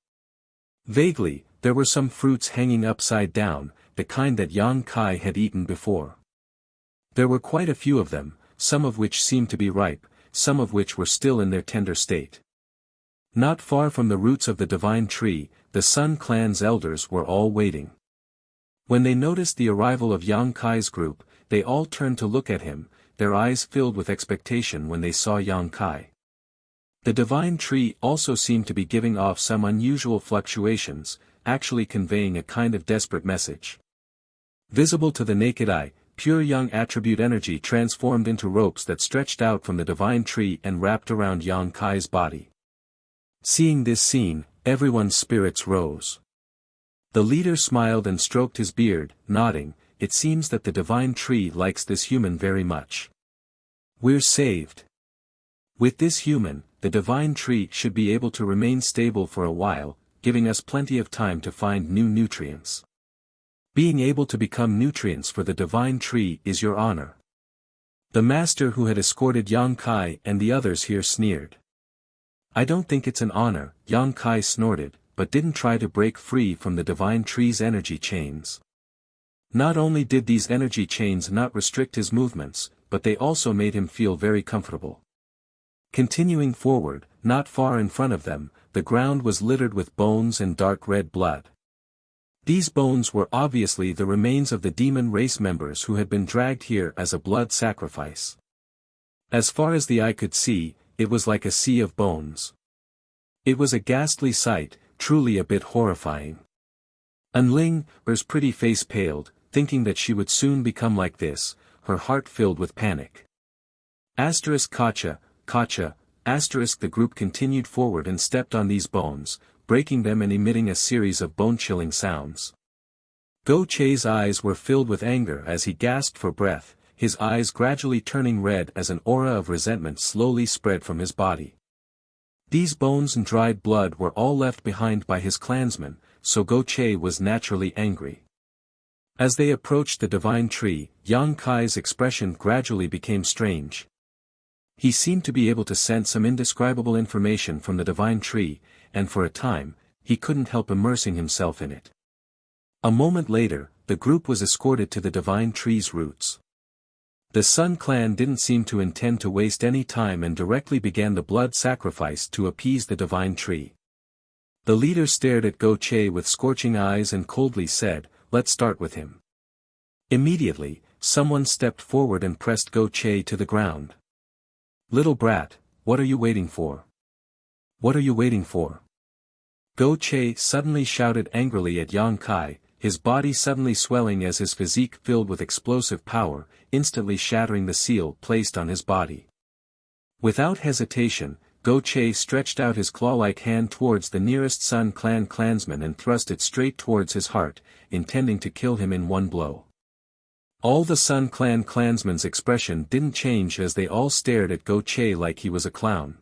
Vaguely, there were some fruits hanging upside down, the kind that Yang Kai had eaten before. There were quite a few of them, some of which seemed to be ripe, some of which were still in their tender state. Not far from the roots of the divine tree, the Sun Clan's elders were all waiting. When they noticed the arrival of Yang Kai's group, they all turned to look at him, their eyes filled with expectation when they saw Yang Kai. The divine tree also seemed to be giving off some unusual fluctuations, actually conveying a kind of desperate message. Visible to the naked eye, pure Yang attribute energy transformed into ropes that stretched out from the divine tree and wrapped around Yang Kai's body. Seeing this scene, everyone's spirits rose. The leader smiled and stroked his beard, nodding, "It seems that the divine tree likes this human very much. We're saved. With this human, the divine tree should be able to remain stable for a while, giving us plenty of time to find new nutrients. Being able to become nutrients for the divine tree is your honor." The master who had escorted Yang Kai and the others here sneered. "I don't think it's an honor," Yang Kai snorted, but didn't try to break free from the divine tree's energy chains. Not only did these energy chains not restrict his movements, but they also made him feel very comfortable. Continuing forward, not far in front of them, the ground was littered with bones and dark red blood. These bones were obviously the remains of the demon race members who had been dragged here as a blood sacrifice. As far as the eye could see, it was like a sea of bones. It was a ghastly sight, truly a bit horrifying. Er's pretty face paled, thinking that she would soon become like this, her heart filled with panic. Kacha, the group continued forward and stepped on these bones, breaking them and emitting a series of bone-chilling sounds. Go Che's eyes were filled with anger as he gasped for breath, his eyes gradually turning red as an aura of resentment slowly spread from his body. These bones and dried blood were all left behind by his clansmen, so Go Che was naturally angry. As they approached the divine tree, Yang Kai's expression gradually became strange. He seemed to be able to sense some indescribable information from the divine tree, and for a time, he couldn't help immersing himself in it. A moment later, the group was escorted to the divine tree's roots. The Sun clan didn't seem to intend to waste any time and directly began the blood sacrifice to appease the divine tree. The leader stared at Go Che with scorching eyes and coldly said, "Let's start with him." Immediately, someone stepped forward and pressed Go Che to the ground. "Little brat, what are you waiting for? What are you waiting for?" Go Che suddenly shouted angrily at Yang Kai, his body suddenly swelling as his physique filled with explosive power, instantly shattering the seal placed on his body. Without hesitation, Go Che stretched out his claw-like hand towards the nearest Sun clan clansman and thrust it straight towards his heart, intending to kill him in one blow. All the Sun clan clansmen's expression didn't change as they all stared at Go Che like he was a clown.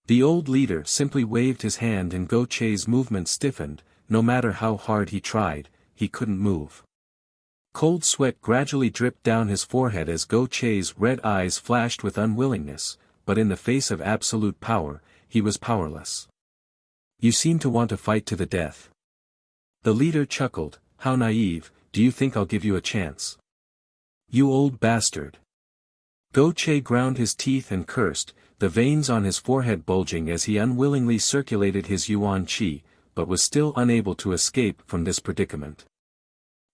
The old leader simply waved his hand and Go Che's movement stiffened. No matter how hard he tried, he couldn't move. Cold sweat gradually dripped down his forehead as Go Che's red eyes flashed with unwillingness, but in the face of absolute power, he was powerless. "You seem to want to fight to the death." The leader chuckled, "How naive, do you think I'll give you a chance? You old bastard." Go Che ground his teeth and cursed, the veins on his forehead bulging as he unwillingly circulated his yuan qi, but was still unable to escape from this predicament.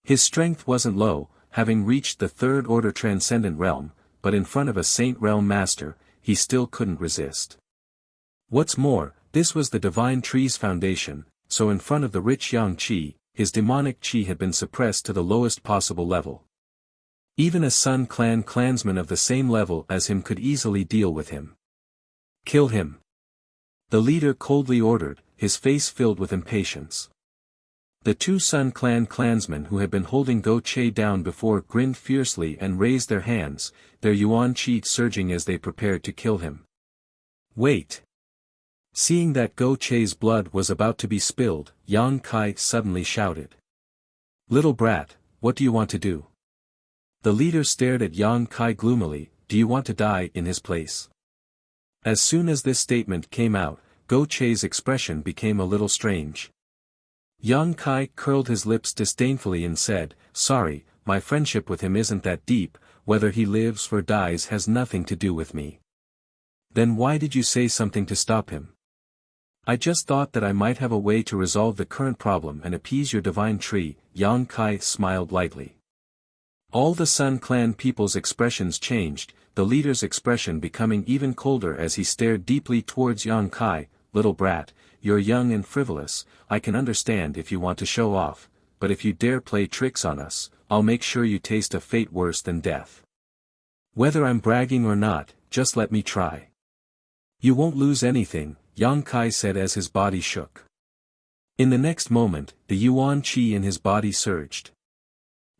His strength wasn't low, having reached the third order transcendent realm, but in front of a saint realm master, he still couldn't resist. What's more, this was the divine tree's foundation, so in front of the rich yang qi, his demonic qi had been suppressed to the lowest possible level. Even a Sun clan clansman of the same level as him could easily deal with him. "Kill him," the leader coldly ordered, his face filled with impatience. The two Sun clan clansmen who had been holding Go Che down before grinned fiercely and raised their hands, their yuan qi surging as they prepared to kill him. "Wait!" Seeing that Go Che's blood was about to be spilled, Yang Kai suddenly shouted. "Little brat, what do you want to do?" The leader stared at Yang Kai gloomily, "Do you want to die in his place?" As soon as this statement came out, Go Che's expression became a little strange. Yang Kai curled his lips disdainfully and said, "Sorry, my friendship with him isn't that deep, whether he lives or dies has nothing to do with me." "Then why did you say something to stop him?" "I just thought that I might have a way to resolve the current problem and appease your divine tree," Yang Kai smiled lightly. All the Sun clan people's expressions changed, the leader's expression becoming even colder as he stared deeply towards Yang Kai. "Little brat, you're young and frivolous, I can understand if you want to show off, but if you dare play tricks on us, I'll make sure you taste a fate worse than death. Whether I'm bragging or not, just let me try." "You won't lose anything," Yang Kai said as his body shook. In the next moment, the yuan qi in his body surged.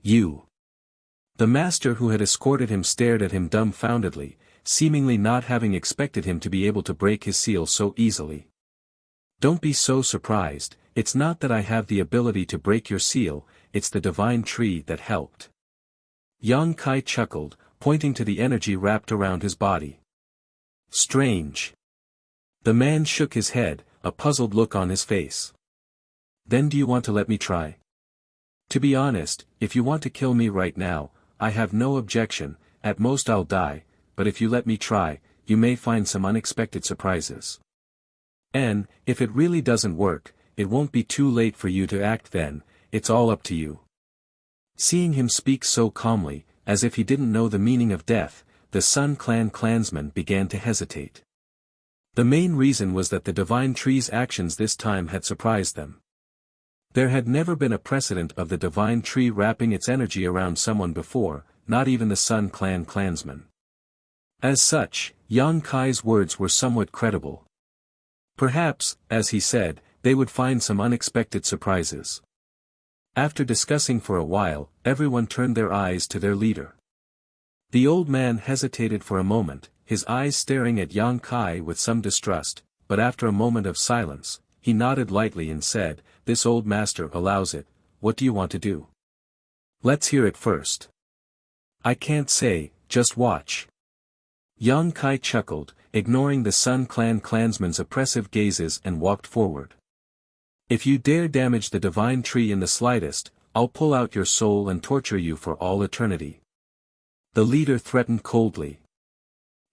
"You!" The master who had escorted him stared at him dumbfoundedly, seemingly not having expected him to be able to break his seal so easily. "Don't be so surprised, it's not that I have the ability to break your seal, it's the divine tree that helped." Yang Kai chuckled, pointing to the energy wrapped around his body. "Strange." The man shook his head, a puzzled look on his face. Then do you want to let me try? To be honest, if you want to kill me right now, I have no objection, at most I'll die, but if you let me try, you may find some unexpected surprises. And, if it really doesn't work, it won't be too late for you to act then, it's all up to you. Seeing him speak so calmly, as if he didn't know the meaning of death, the Sun Clan clansmen began to hesitate. The main reason was that the Divine Tree's actions this time had surprised them. There had never been a precedent of the Divine Tree wrapping its energy around someone before, not even the Sun Clan clansmen. As such, Yang Kai's words were somewhat credible. Perhaps, as he said, they would find some unexpected surprises. After discussing for a while, everyone turned their eyes to their leader. The old man hesitated for a moment, his eyes staring at Yang Kai with some distrust, but after a moment of silence, he nodded lightly and said, "This old master allows it, what do you want to do? Let's hear it first." "I can't say, just watch." Yang Kai chuckled, ignoring the Sun Clan clansmen's oppressive gazes and walked forward. "If you dare damage the Divine Tree in the slightest, I'll pull out your soul and torture you for all eternity." The leader threatened coldly.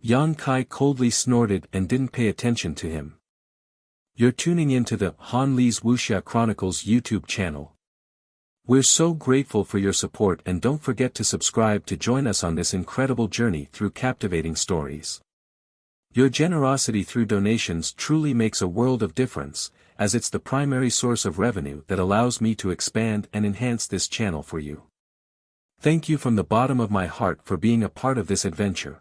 Yang Kai coldly snorted and didn't pay attention to him. You're tuning into the Han Li's Wuxia Chronicles YouTube channel. We're so grateful for your support, and don't forget to subscribe to join us on this incredible journey through captivating stories. Your generosity through donations truly makes a world of difference, as it's the primary source of revenue that allows me to expand and enhance this channel for you. Thank you from the bottom of my heart for being a part of this adventure.